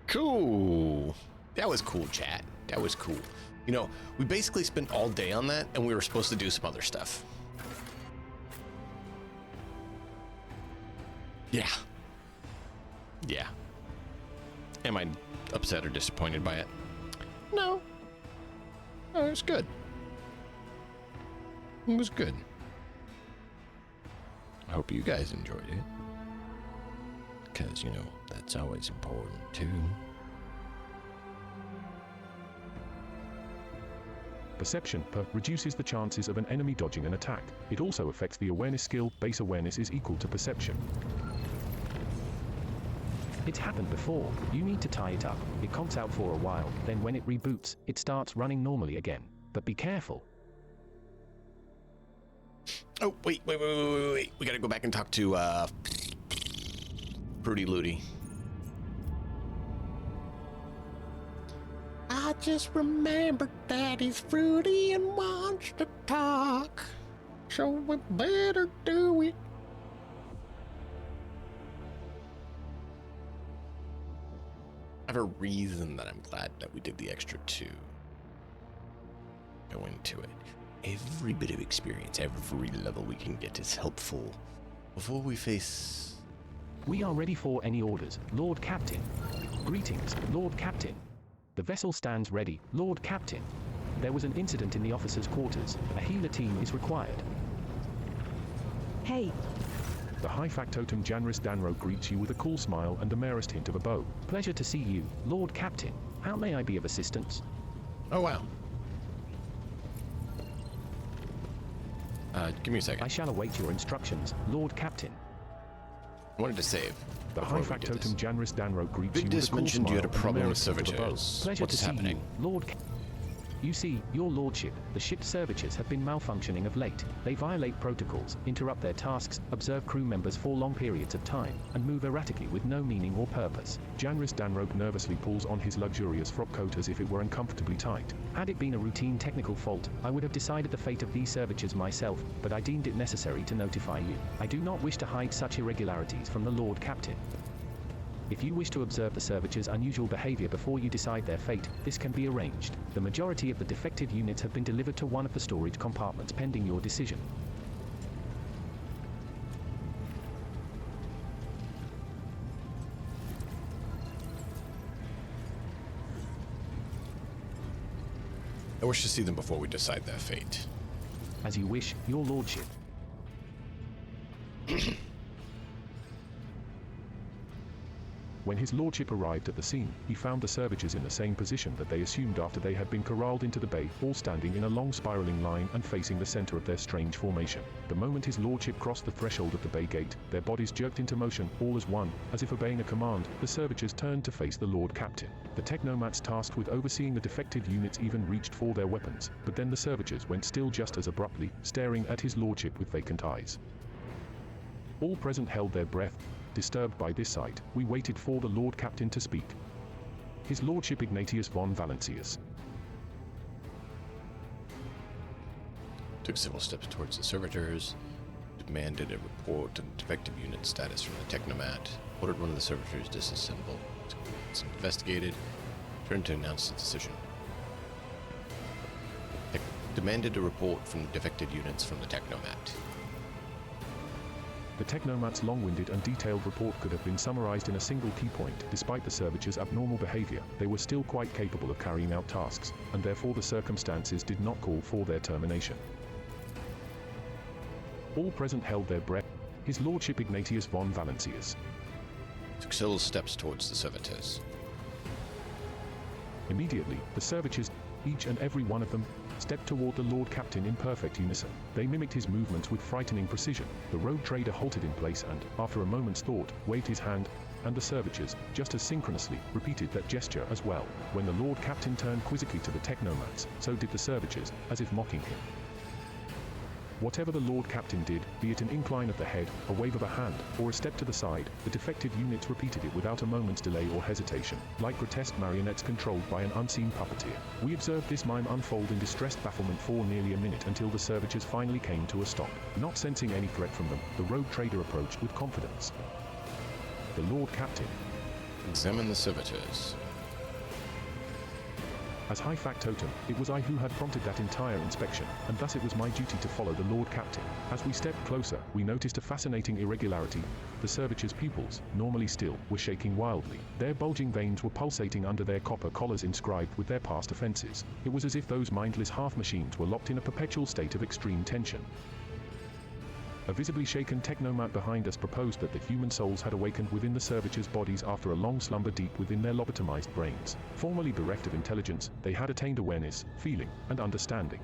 Cool. That was cool, chat. That was cool. You know, we basically spent all day on that, and we were supposed to do some other stuff. Yeah. Yeah. Am I upset or disappointed by it? No. No, it was good. It was good. I hope you guys enjoyed it. Because, you know, that's always important, too. Perception reduces the chances of an enemy dodging an attack. It also affects the awareness skill. Base awareness is equal to perception. It's happened before. You need to tie it up. It conks out for a while, then when it reboots, it starts running normally again. But be careful. Oh, wait. We gotta go back and talk to, Fruity Looty. I just remembered that he's fruity and wants to talk. So we better do it. I have a reason that I'm glad that we did the extra 2. Go into it. Every bit of experience, every level we can get is helpful before we face... We are ready for any orders, Lord Captain. Greetings, Lord Captain. The vessel stands ready, Lord Captain. There was an incident in the officers' quarters. A healer team is required. Hey, The High Factotum Janris Danro greets you with a cool smile and the merest hint of a bow. Pleasure to see you, Lord Captain. How may I be of assistance? Oh, wow. Give me a second. I shall await your instructions, Lord Captain. I wanted to save. The High Factotum Janris Danro greets you with a Victus cool mentioned you smile had a and the problem with merest hint of a bow. servitors. Pleasure What's to happening? see you, Lord. You see, your lordship, the ship's servitors have been malfunctioning of late. They violate protocols, interrupt their tasks, observe crew members for long periods of time, and move erratically with no meaning or purpose. Janris Danrope nervously pulls on his luxurious frock coat as if it were uncomfortably tight. Had it been a routine technical fault, I would have decided the fate of these servitors myself, but I deemed it necessary to notify you. I do not wish to hide such irregularities from the Lord Captain. If you wish to observe the servitors' unusual behavior before you decide their fate, this can be arranged. The majority of the defective units have been delivered to one of the storage compartments pending your decision. I wish to see them before we decide their fate. As you wish, your lordship. When his lordship arrived at the scene, he found the servitors in the same position that they assumed after they had been corralled into the bay, all standing in a long spiraling line and facing the center of their strange formation. The moment his lordship crossed the threshold of the bay gate, their bodies jerked into motion, all as one, as if obeying a command. The servitors turned to face the Lord Captain. The technomats tasked with overseeing the defective units even reached for their weapons, but then the servitors went still just as abruptly, staring at his lordship with vacant eyes. All present held their breath. Disturbed by this sight, we waited for the Lord Captain to speak. His Lordship Ignatius von Valancius Took several steps towards the servitors, demanded a report on defective unit status from the technomat, ordered one of the servitors disassembled. It's investigated, turned to announce the decision. Demanded a report from the defected units from the technomat. The technomat's long-winded and detailed report could have been summarized in a single key point. Despite the servitors' abnormal behavior, they were still quite capable of carrying out tasks, and therefore the circumstances did not call for their termination. All present held their breath. His Lordship Ignatius von Valancius Took several steps towards the servitors. Immediately, the servitors, each and every one of them, stepped toward the Lord Captain in perfect unison. They mimicked his movements with frightening precision. The rogue trader halted in place and, after a moment's thought, waved his hand, and the servitors, just as synchronously, repeated that gesture as well. When the Lord Captain turned quizzically to the technomats, so did the servitors, as if mocking him. Whatever the Lord Captain did, be it an incline of the head, a wave of a hand, or a step to the side, the defective units repeated it without a moment's delay or hesitation, like grotesque marionettes controlled by an unseen puppeteer. We observed this mime unfold in distressed bafflement for nearly a minute until the servitors finally came to a stop. Not sensing any threat from them, the rogue trader approached with confidence. The Lord Captain. Examine the servitors. As High Factotum, it was I who had prompted that entire inspection, and thus it was my duty to follow the Lord Captain. As we stepped closer, we noticed a fascinating irregularity. The servitors' pupils, normally still, were shaking wildly. Their bulging veins were pulsating under their copper collars inscribed with their past offenses. It was as if those mindless half-machines were locked in a perpetual state of extreme tension. A visibly shaken technomat behind us proposed that the human souls had awakened within the servitors' bodies after a long slumber deep within their lobotomized brains. Formerly bereft of intelligence, they had attained awareness, feeling, and understanding.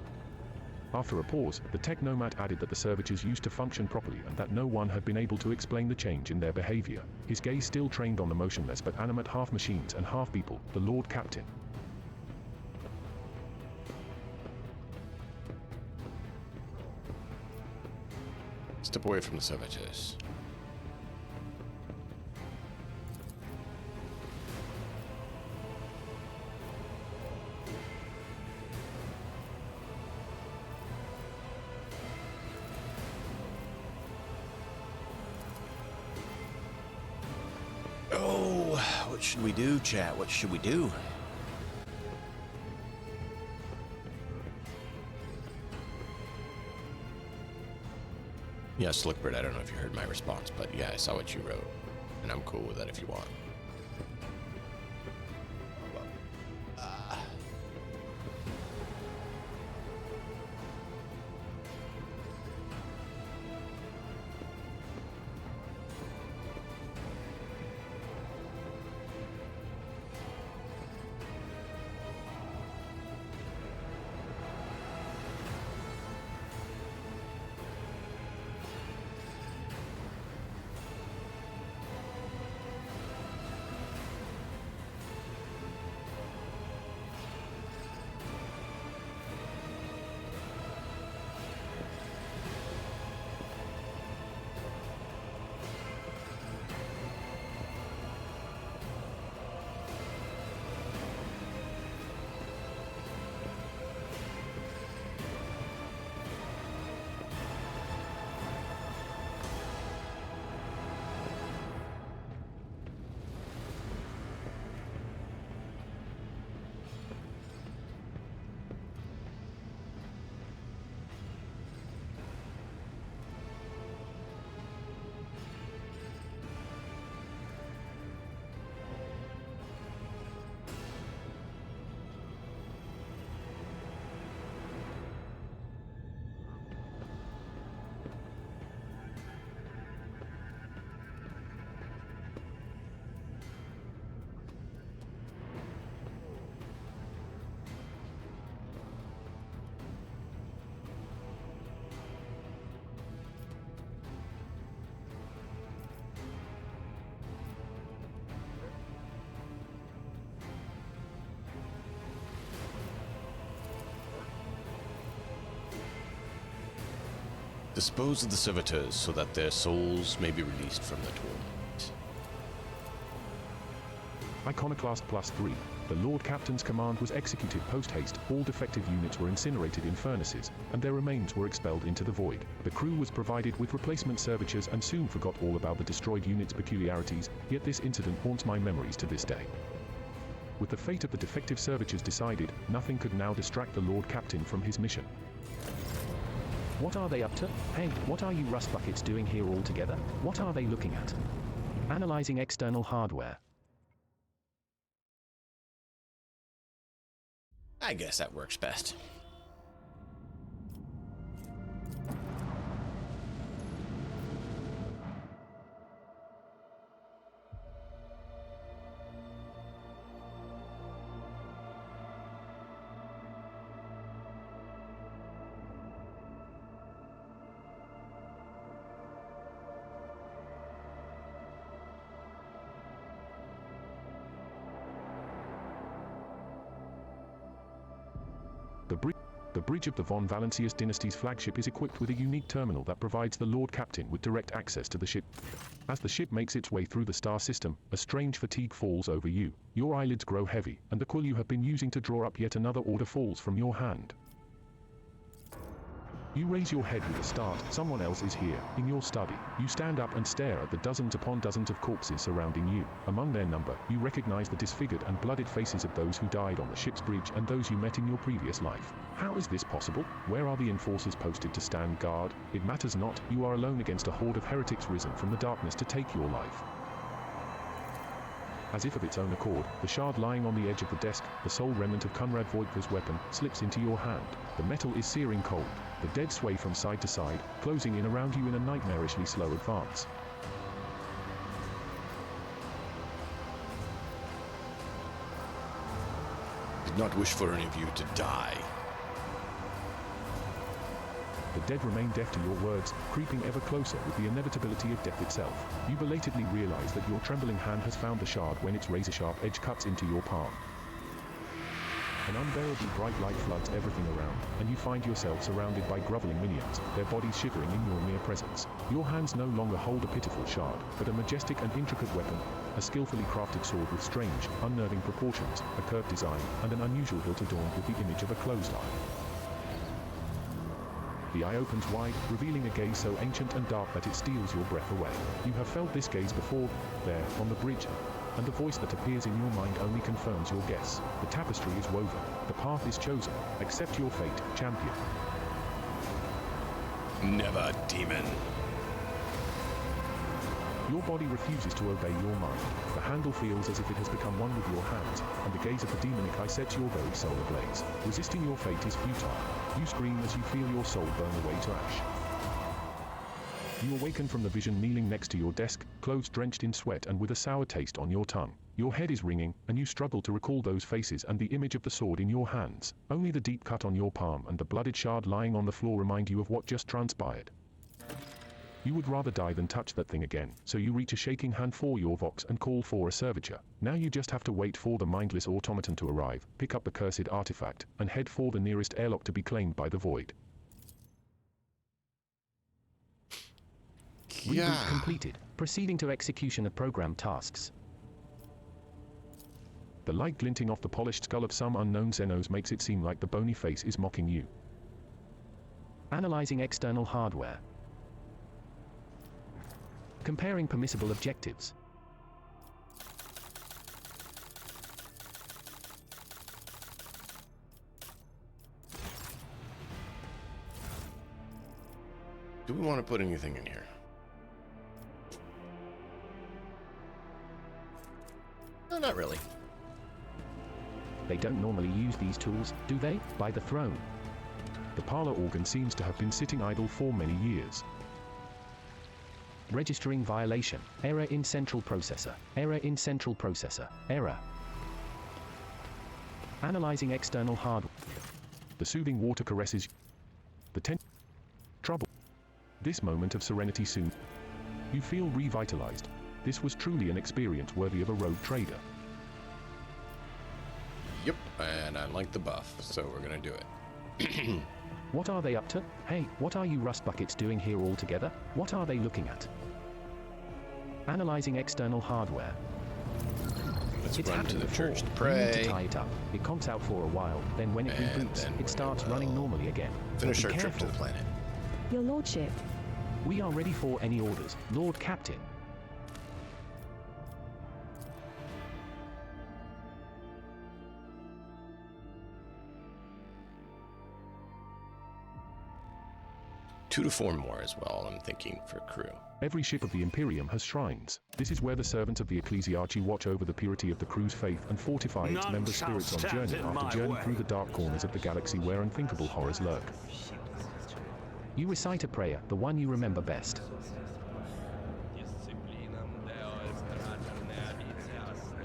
After a pause, the technomat added that the servitors used to function properly and that no one had been able to explain the change in their behavior. His gaze still trained on the motionless but animate half-machines and half-people, the Lord Captain. Step away from the servitors. Oh, what should we do, chat? What should we do? Yeah, Slickbird, I don't know if you heard my response, but yeah, I saw what you wrote, and I'm cool with that if you want. Dispose of the servitors so that their souls may be released from the torment. Iconoclast +3. The Lord Captain's command was executed post-haste. All defective units were incinerated in furnaces, and their remains were expelled into the void. The crew was provided with replacement servitors and soon forgot all about the destroyed unit's peculiarities, yet this incident haunts my memories to this day. With the fate of the defective servitors decided, nothing could now distract the Lord Captain from his mission. What are they up to? Hey, what are you rust buckets doing here all together? What are they looking at? Analyzing external hardware. I guess that works best. The The bridge of the von Valancius dynasty's flagship is equipped with a unique terminal that provides the Lord Captain with direct access to the ship. As the ship makes its way through the star system, a strange fatigue falls over you. Your eyelids grow heavy, and the quill you have been using to draw up yet another order falls from your hand. You raise your head with a start. Someone else is here, in your study. You stand up and stare at the dozens upon dozens of corpses surrounding you. Among their number, you recognize the disfigured and blooded faces of those who died on the ship's bridge and those you met in your previous life. How is this possible? Where are the enforcers posted to stand guard? It matters not. You are alone against a horde of heretics risen from the darkness to take your life. As if of its own accord, the shard lying on the edge of the desk, the sole remnant of Conrad Voigt's weapon, slips into your hand. The metal is searing cold. The dead sway from side to side, closing in around you in a nightmarishly slow advance. Did not wish for any of you to die. The dead remain deaf to your words, creeping ever closer with the inevitability of death itself. You belatedly realize that your trembling hand has found the shard when its razor-sharp edge cuts into your palm. An unbearably bright light floods everything around, and you find yourself surrounded by groveling minions, their bodies shivering in your mere presence. Your hands no longer hold a pitiful shard, but a majestic and intricate weapon, a skillfully crafted sword with strange, unnerving proportions, a curved design, and an unusual hilt adorned with the image of a clothesline. The eye opens wide, revealing a gaze so ancient and dark that it steals your breath away. You have felt this gaze before, there, on the bridge, and the voice that appears in your mind only confirms your guess. The tapestry is woven, the path is chosen. Accept your fate, champion. Never, demon. Your body refuses to obey your mind. The handle feels as if it has become one with your hands, and the gaze of the demonic eye sets your very soul ablaze. Resisting your fate is futile. You scream as you feel your soul burn away to ash. You awaken from the vision kneeling next to your desk, clothes drenched in sweat and with a sour taste on your tongue. Your head is ringing, and you struggle to recall those faces and the image of the sword in your hands. Only the deep cut on your palm and the blooded shard lying on the floor remind you of what just transpired. You would rather die than touch that thing again, so you reach a shaking hand for your vox and call for a servitor. Now you just have to wait for the mindless automaton to arrive, pick up the cursed artifact, and head for the nearest airlock to be claimed by the void. Reboot completed. Proceeding to execution of program tasks. The light glinting off the polished skull of some unknown Xenos makes it seem like the bony face is mocking you. Analyzing external hardware. Comparing permissible objectives. Do we want to put anything in here? No, not really. They don't normally use these tools, do they? By the throne. The parlor organ seems to have been sitting idle for many years. Registering violation. Error in central processor. Error in central processor. Error. Analyzing external hardware. The soothing water caresses the trouble. This moment of serenity soon. You feel revitalized. This was truly an experience worthy of a rogue trader. Yep, and I like the buff, so we're gonna do it. What are they up to? Hey, what are you rust buckets doing here all together? What are they looking at? Analyzing external hardware. Let's It's run to happened the before. church to You need pray. to tie it up. It conks out for a while, then when it And reboots, then it starts we running will normally again. Finish Be our trip to careful. the planet. Your lordship. We are ready for any orders, Lord Captain. Two to four more as well, I'm thinking, for crew. Every ship of the Imperium has shrines. This is where the servants of the Ecclesiarchy watch over the purity of the crew's faith and fortify its None members' shall spirits on stand journey in after my journey way. through the dark corners of the galaxy where unthinkable horrors lurk. You recite a prayer, the one you remember best.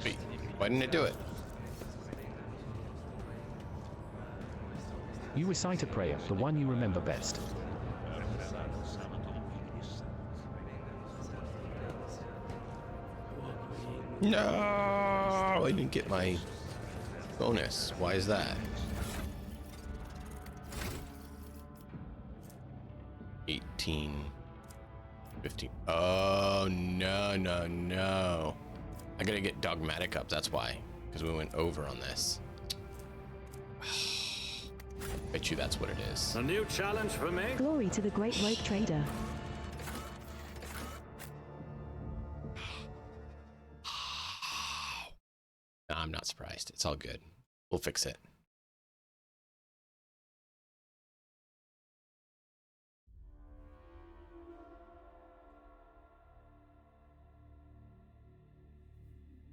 Wait, why didn't it do it? You recite a prayer, the one you remember best. No, I didn't get my bonus. Why is that? 14, 15. Oh, no, no, no. I gotta get dogmatic up, that's why. Because we went over on this. Bet you that's what it is. A new challenge for me? Glory to the great rogue trader. No, I'm not surprised. It's all good. We'll fix it.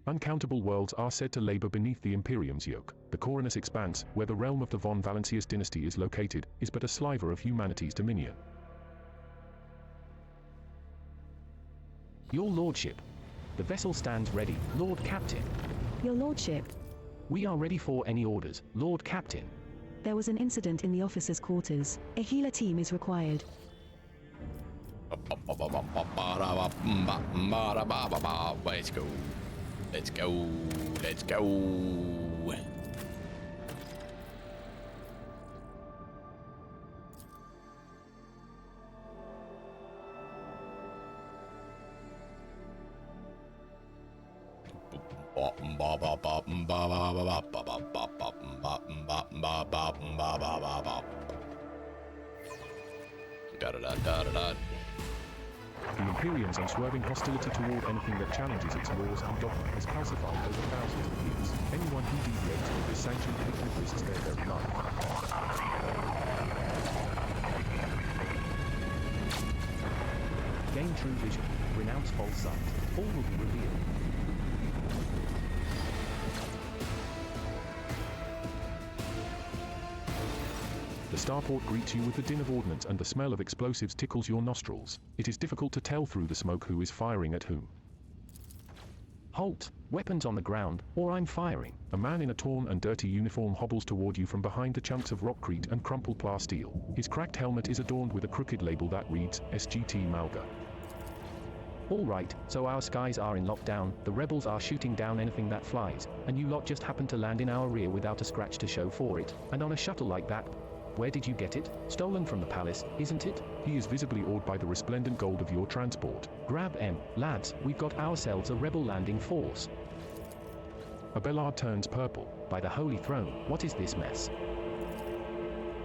Uncountable worlds are said to labor beneath the Imperium's yoke. The Coronus Expanse, where the realm of the von Valancius dynasty is located, is but a sliver of humanity's dominion. Your Lordship. The vessel stands ready, Lord Captain. Your Lordship, We are ready for any orders, Lord Captain. there was an incident in the officers' quarters. A healer team is required. Let's go. Let's go. Let's go. The Imperium's unswerving hostility toward anything that challenges its laws and dogma has calcified over thousands of years. Anyone who deviates from this sanctioned hatred risks their very life. Gain true vision. Renounce false sight. All will be revealed. The starport greets you with the din of ordnance, and the smell of explosives tickles your nostrils. It is difficult to tell through the smoke who is firing at whom. Halt! Weapons on the ground, or I'm firing. A man in a torn and dirty uniform hobbles toward you from behind the chunks of rockcrete and crumpled plasteel. His cracked helmet is adorned with a crooked label that reads, SGT Malga. All right, so our skies are in lockdown, the rebels are shooting down anything that flies, and you lot just happen to land in our rear without a scratch to show for it, and on a shuttle like that. Where did you get it? Stolen from the palace, isn't it? He is visibly awed by the resplendent gold of your transport. Grab M, lads, we've got ourselves a rebel landing force. Abelard turns purple. By the Holy Throne, what is this mess?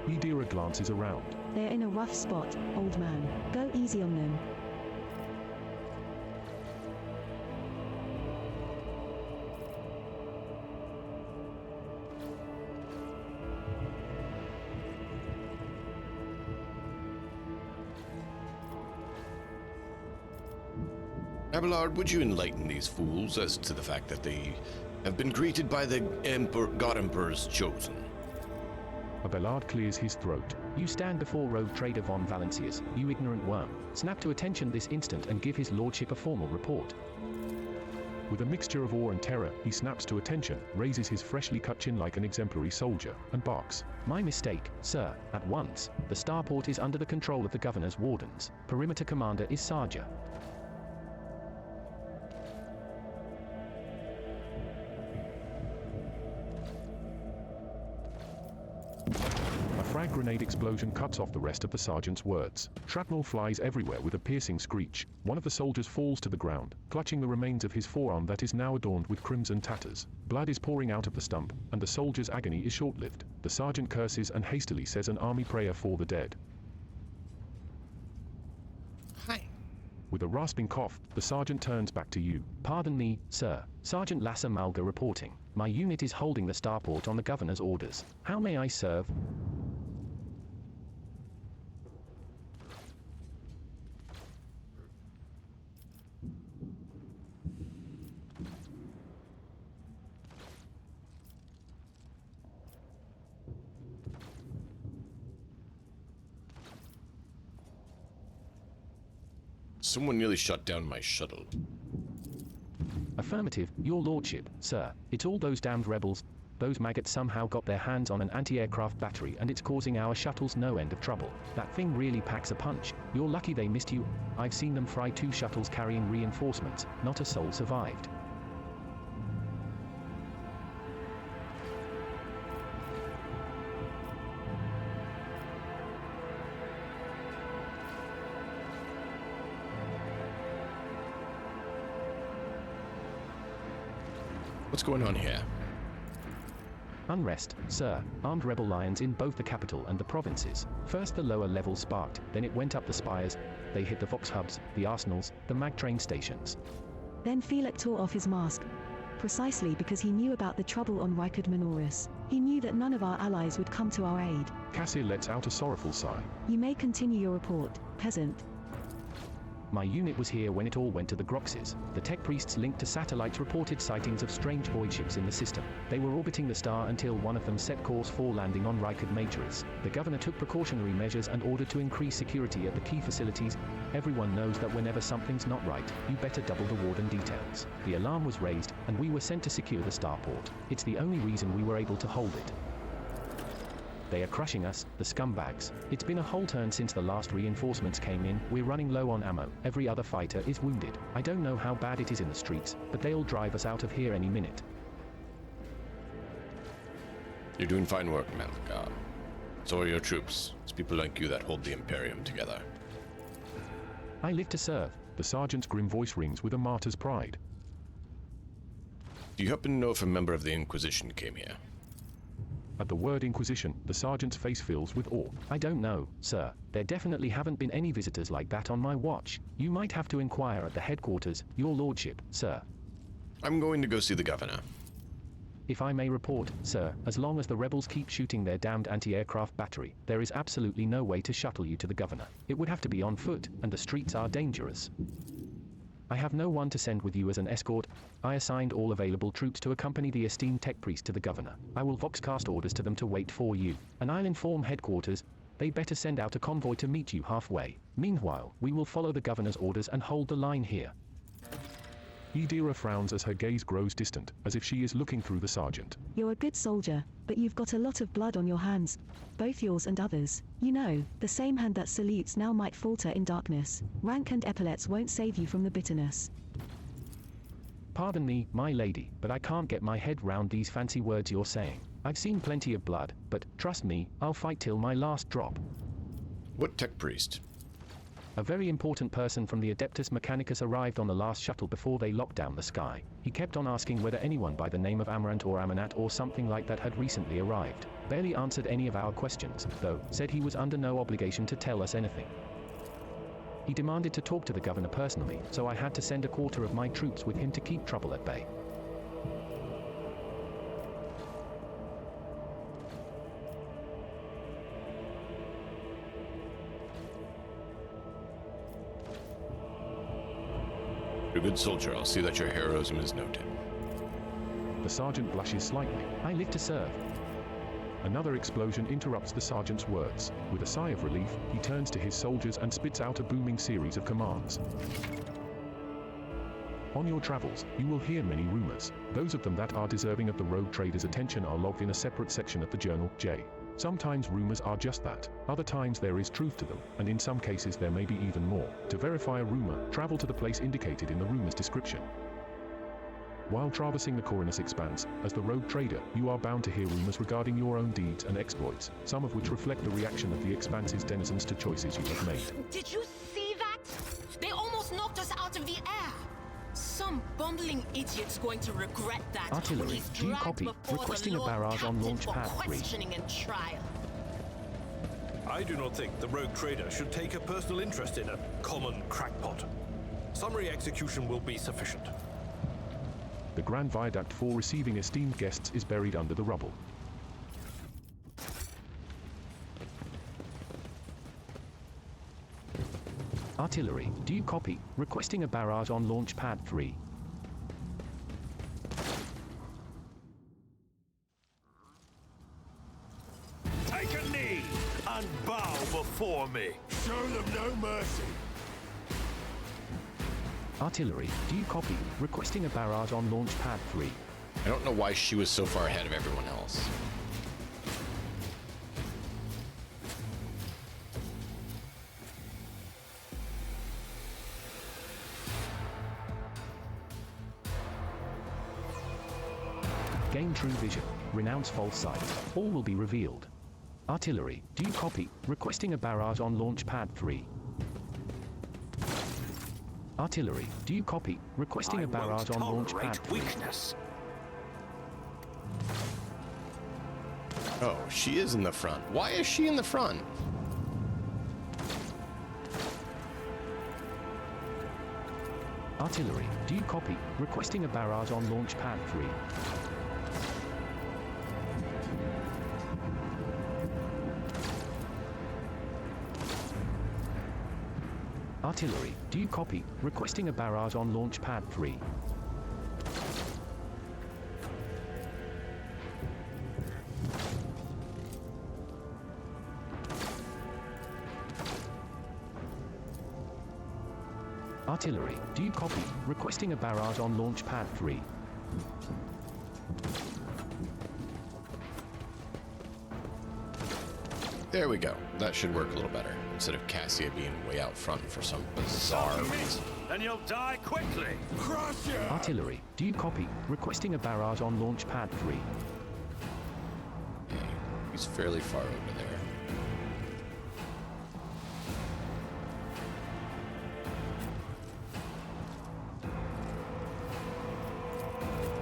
Idira glances around. They're in a rough spot, old man. Go easy on them. Abelard, would you enlighten these fools as to the fact that they have been greeted by the God Emperor's chosen? Abelard clears his throat. You stand before rogue trader von Valancius, you ignorant worm. Snap to attention this instant and give his lordship a formal report. With a mixture of awe and terror, he snaps to attention, raises his freshly cut chin like an exemplary soldier, and barks. My mistake, sir, at once. The starport is under the control of the governor's wardens. Perimeter commander is Sarja. A frag grenade explosion cuts off the rest of the sergeant's words. Shrapnel flies everywhere with a piercing screech. One of the soldiers falls to the ground, clutching the remains of his forearm that is now adorned with crimson tatters. Blood is pouring out of the stump, and the soldier's agony is short-lived. The sergeant curses and hastily says an army prayer for the dead. Hi. With a rasping cough, the sergeant turns back to you. Pardon me, sir. Sergeant Lasser Malga reporting. My unit is holding the starport on the governor's orders. How may I serve? Someone nearly shut down my shuttle. Affirmative, your lordship, sir. It's all those damned rebels. Those maggots somehow got their hands on an anti-aircraft battery and it's causing our shuttles no end of trouble. That thing really packs a punch. You're lucky they missed you. I've seen them fry 2 shuttles carrying reinforcements. Not a soul survived. What's going on here? Unrest, sir. Armed rebel lions in both the capital and the provinces. First the lower levels sparked, then it went up the spires. They hit the Vox hubs, the arsenals, the mag train stations. Then Felix tore off his mask. Precisely because he knew about the trouble on Rykard Minoris. He knew that none of our allies would come to our aid. Cassir lets out a sorrowful sigh. You may continue your report, peasant. My unit was here when it all went to the Groxes. The tech priests linked to satellites reported sightings of strange void ships in the system. They were orbiting the star until one of them set course for landing on Rykard Majoris. The governor took precautionary measures and ordered to increase security at the key facilities. Everyone knows that whenever something's not right, you better double the warden details. The alarm was raised, and we were sent to secure the starport. It's the only reason we were able to hold it. They are crushing us, the scumbags. It's been a whole turn since the last reinforcements came in. We're running low on ammo. Every other fighter is wounded. I don't know how bad it is in the streets, but they'll drive us out of here any minute. You're doing fine work, Malakar. So are your troops. It's people like you that hold the Imperium together. I live to serve. The sergeant's grim voice rings with a martyr's pride. Do you happen to know if a member of the Inquisition came here? At the word Inquisition, the sergeant's face fills with awe. I don't know, sir. There definitely haven't been any visitors like that on my watch. You might have to inquire at the headquarters, your lordship, sir. I'm going to go see the governor. If I may report, sir, as long as the rebels keep shooting their damned anti-aircraft battery, there is absolutely no way to shuttle you to the governor. It would have to be on foot, and the streets are dangerous. I have no one to send with you as an escort. I assigned all available troops to accompany the esteemed tech priest to the governor. I will voxcast orders to them to wait for you, and I'll inform headquarters. They better send out a convoy to meet you halfway. Meanwhile, we will follow the governor's orders and hold the line here. Idira frowns as her gaze grows distant, as if she is looking through the sergeant. You're a good soldier, but you've got a lot of blood on your hands. Both yours and others. You know, the same hand that salutes now might falter in darkness. Rank and epaulets won't save you from the bitterness. Pardon me, my lady, but I can't get my head round these fancy words you're saying. I've seen plenty of blood, but, trust me, I'll fight till my last drop. What tech priest? A very important person from the Adeptus Mechanicus arrived on the last shuttle before they locked down the sky. He kept on asking whether anyone by the name of Amarant or Amanat or something like that had recently arrived. Barely answered any of our questions, though, said he was under no obligation to tell us anything. He demanded to talk to the governor personally, so I had to send a quarter of my troops with him to keep trouble at bay. You're a good soldier. I'll see that your heroism is noted. The sergeant blushes slightly. I live to serve. Another explosion interrupts the sergeant's words. With a sigh of relief, he turns to his soldiers and spits out a booming series of commands. On your travels, you will hear many rumors. Those of them that are deserving of the rogue trader's attention are logged in a separate section of the journal, J. Sometimes rumors are just that. Other times there is truth to them, and in some cases there may be even more. To verify a rumor, travel to the place indicated in the rumor's description. While traversing the Coronus Expanse, as the rogue trader, you are bound to hear rumors regarding your own deeds and exploits, some of which reflect the reaction of the Expanse's denizens to choices you have made. Did you see that? They almost knocked us out of the air! Some bumbling idiot's going to regret that. Artillery, when he's do you dragged copy? before Requesting the a Lord barrage on Captain launch for pad 3. questioning and trial. I do not think the rogue trader should take a personal interest in a common crackpot. Summary execution will be sufficient. The Grand Viaduct for receiving esteemed guests is buried under the rubble. Artillery, do you copy? Requesting a barrage on launch pad 3. Take a knee and bow before me. Show them no mercy. Artillery, do you copy? Requesting a barrage on launch pad 3. I don't know why she was so far ahead of everyone else. Gain true vision. Renounce false sight. All will be revealed. Artillery, do you copy? Requesting a barrage on launch pad 3. Artillery, do you copy? Requesting a barrage on launch pad 3. Weakness. Oh, she is in the front. Why is she in the front? Artillery, do you copy? Requesting a barrage on launch pad 3. Artillery, do you copy? Requesting a barrage on launch pad 3. Artillery, do you copy? Requesting a barrage on launch pad 3. There we go. That should work a little better. Instead of Cassia being way out front for some bizarre reason. And you'll die quickly. Crush ya! Artillery, do you copy? Requesting a barrage on launch pad 3. Okay, he's fairly far over there.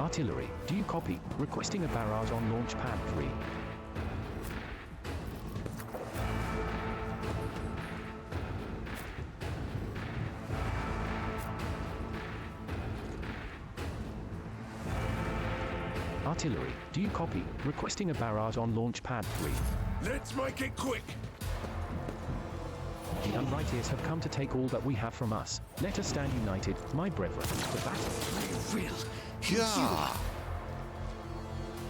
Artillery, do you copy? Requesting a barrage on launch pad 3. Artillery, do you copy? Requesting a barrage on launch pad 3. Let's make it quick! The Unrighteous have come to take all that we have from us. Let us stand united, my brethren. The battle. Yeah.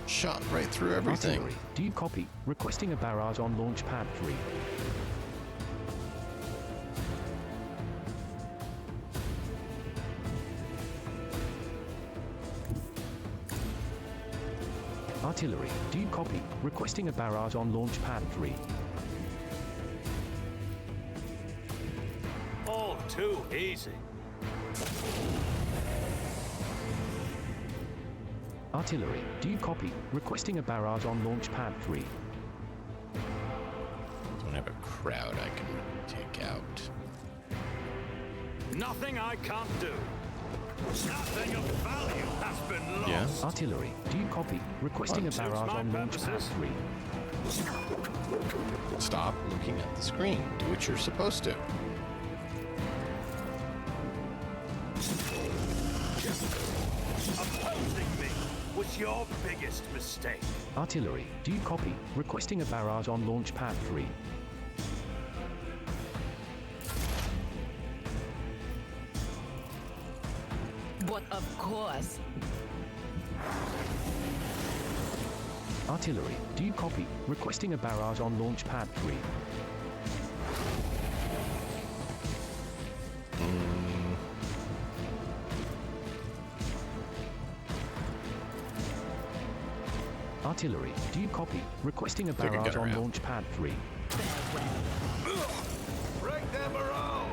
Shot right through everything. Artillery, do you copy? Requesting a barrage on launch pad 3. Artillery, do you copy? Requesting a barrage on launch pad 3. All too easy. Artillery, do you copy? Requesting a barrage on launch pad 3. Don't have a crowd I can take out. Nothing I can't do. Nothing of value has been lost. Yeah? Artillery, do you copy? Requesting a Suits barrage my on launch pad purposes. 3. Stop looking at the screen. Do what you're supposed to. Opposing me was your biggest mistake. Artillery, do you copy? Requesting a barrage on launch pad 3. But of course. Artillery, do you copy? Requesting a barrage on launch pad 3. Artillery, do you copy? Requesting a Think I got barrage her on out. launch pad 3. Break their morale!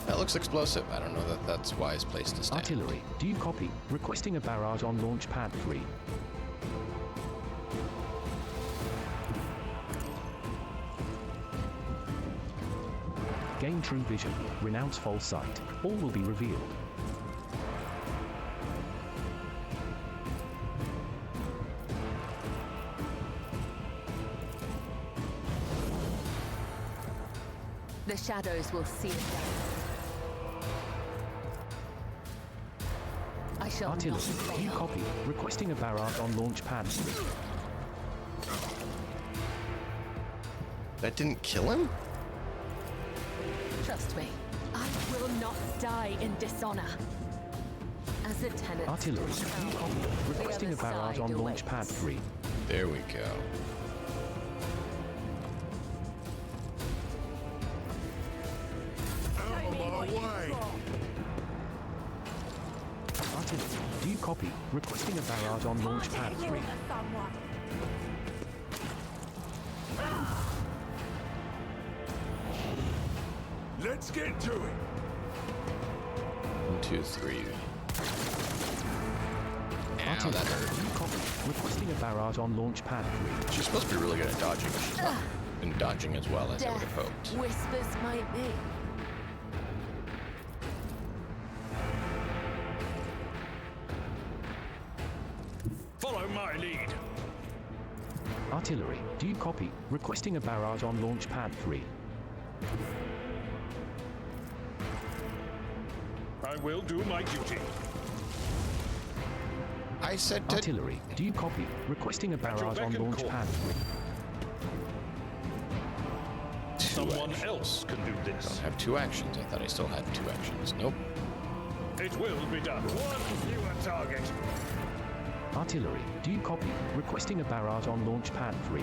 That looks explosive. I don't know that that's wise place to stand. Artillery, do you copy? Requesting a barrage on launch pad 3. Gain true vision. Renounce false sight. All will be revealed. The shadows will see it down. I shall Artillery, not do you fail. copy? Requesting a barrage on launch pad 3. That didn't kill him? Trust me, I will not die in dishonor. As a tenant, Artillery, do you copy? Requesting a barrage on launch pad 3. There we go. Out of my way! Artillery, do you copy? Requesting a barrage on launch pad 3. Let's get to it! 1, 2, 3. Ow, Artillery, that hurt. do you copy? Requesting a barrage on launch pad 3. She's supposed to be really good at dodging, but she's not been dodging as well as I would have death hoped. whispers my name. Follow my lead. Artillery, do you copy? Requesting a barrage on launch pad 3. I will do my duty. I said to... Artillery, do you copy? Requesting a barrage on launch pad 3. Someone else can do I this. don't have 2 actions. I thought I still had 2 actions. Nope. It will be done. One fewer target. Artillery, do you copy? Requesting a barrage on launch pad 3.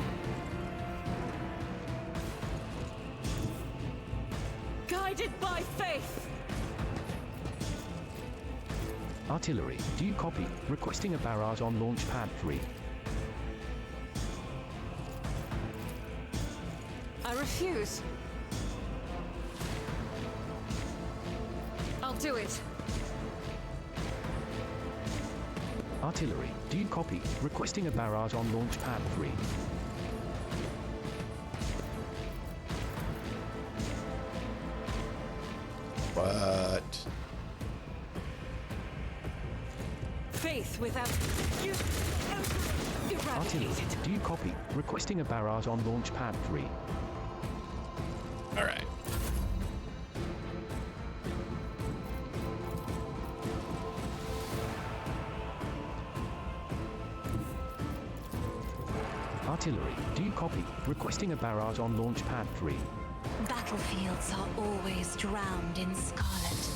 Guided by faith! Artillery, do you copy? Requesting a barrage on launch pad 3. I refuse. I'll do it. Artillery, do you copy? Requesting a barrage on launch pad 3. What? Faith without you. Artillery, Eradicated. do you copy? Requesting a barrage on launch pad 3. All right. Artillery, do you copy? Requesting a barrage on launch pad 3. Battlefields are always drowned in scarlet.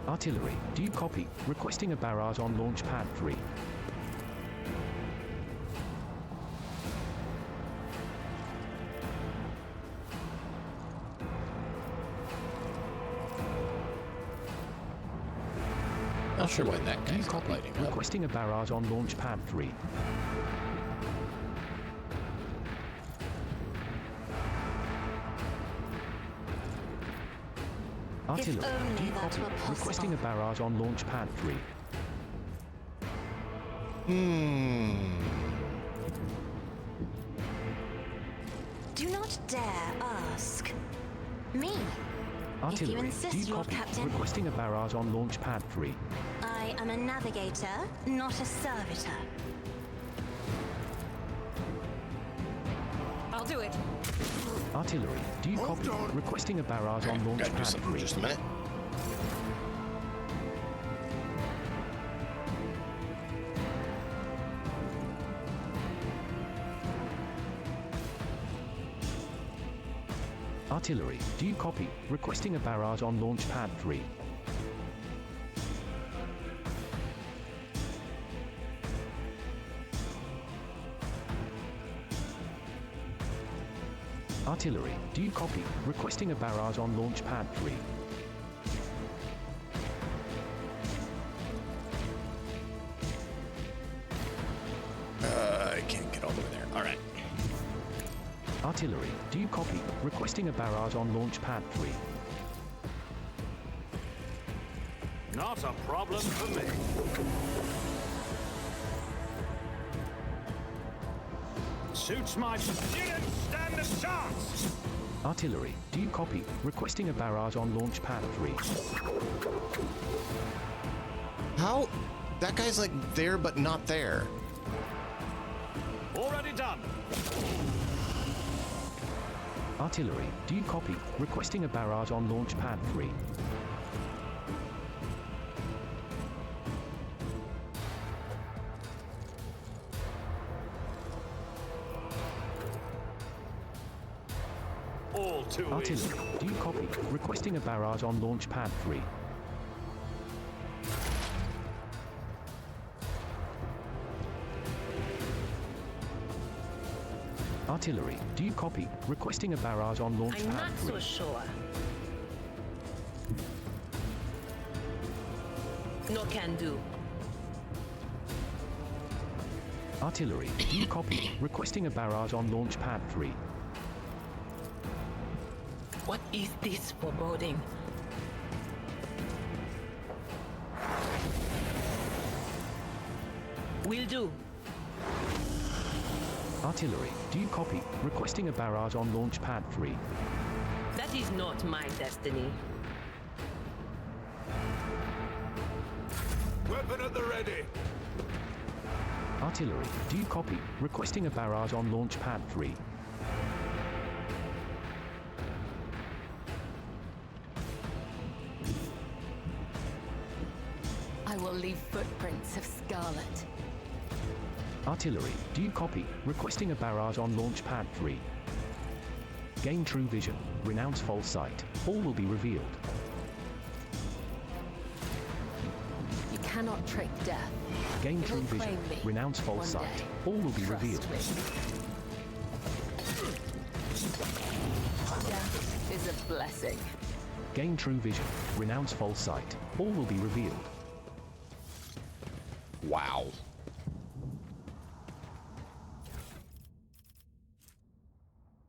Artillery, do you copy? Requesting a barrage on launch pad 3. Not sure why that Do you guy's not copy? lighting up. Requesting a barrage on launch pad 3. Artillery, do only you that copy? were possible. Requesting a barrage on launch pad 3. Do not dare ask. Me. Artillery, insist, do you Lord copy? Captain. Requesting a barrage on launch pad 3. I am a navigator, not a servitor. I'll do it. Artillery, do you copy? Requesting a barrage on launch Gotta do pad something for 3. just a minute. Artillery, do you copy? Requesting a barrage on launch pad 3. Artillery, do you copy? Requesting a barrage on launch pad 3. I can't get all the way there. All right. Artillery, do you copy? Requesting a barrage on launch pad 3. Not a problem for me. Suits my... You didn't stand a chance! Artillery, do you copy? Requesting a barrage on launch pad 3. How? That guy's like there, but not there. Already done. Artillery, do you copy? Requesting a barrage on launch pad 3. All too easy. Artillery, do you copy? Requesting a barrage on launch pad 3. Artillery, do you copy? Requesting a barrage on launch I'm pad not 3. so sure. No can do. Artillery, do you copy? Requesting a barrage on launch pad 3. What is this foreboding? Will do. Artillery, do you copy? Requesting a barrage on launch pad 3. That is not my destiny. Weapon at the ready. Artillery, do you copy? Requesting a barrage on launch pad 3. I will leave footprints of scarlet. Artillery, do you copy? Requesting a barrage on launch pad 3. Gain true vision. Renounce false sight. All will be revealed. You cannot trick death. Gain It true will vision. claim me Renounce false one sight. day. All will be Trust revealed. me. Death is a blessing. Gain true vision. Renounce false sight. All will be revealed. Wow.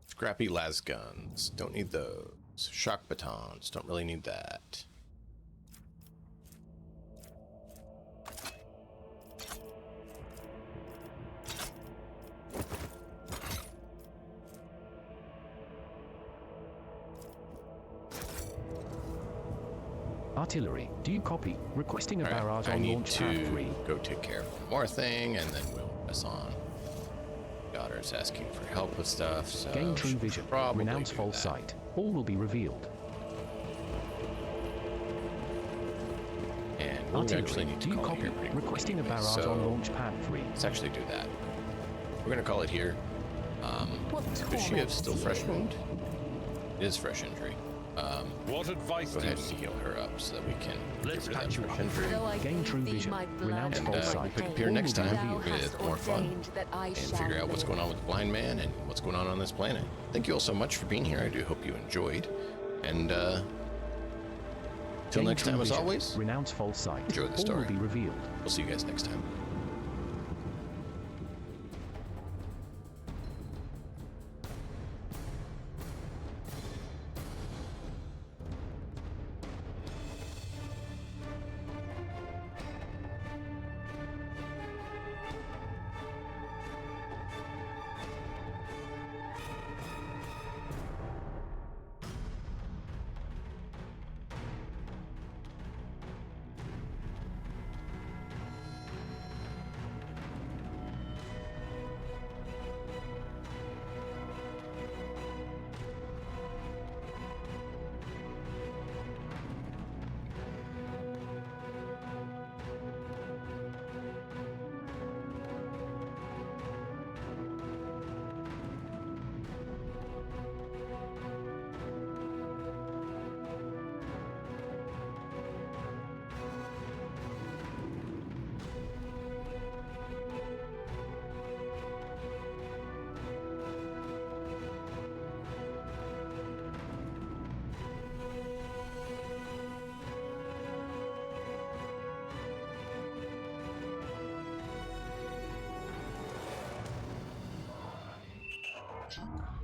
Scrappy las guns. Don't need those. Shock batons. Don't really need that. Artillery, do you copy? Requesting a All right, barrage I on need launch pad to 3. go take care of one more thing, and then we'll press on. Daughter's asking for help with stuff, so Gain true should vision. probably Renounce do false that. sight. All will be revealed. And we'll Artillery, actually need do to you call it copy? here pretty quickly Requesting a anyway, barrage so on launch pad 3. let's actually do that. We're gonna call it here. Does she have still fresh wound? It is fresh injury. What advice Go do you ahead and seek? heal her up so that we can Let's get rid of patch that you fresh up. injury. Though I Gain gave true thee vision. my blood Renounce And false for sight. pick up pain, here next time thou with hast more fun ordained that I and shall figure out what's live. going on with the blind man and what's going on this planet. Thank you all so much for being here. I do hope you enjoyed. And till Gain next true time, as vision. always, Renounce false sight. enjoy the All story. will be revealed. we'll see you guys next time. Two.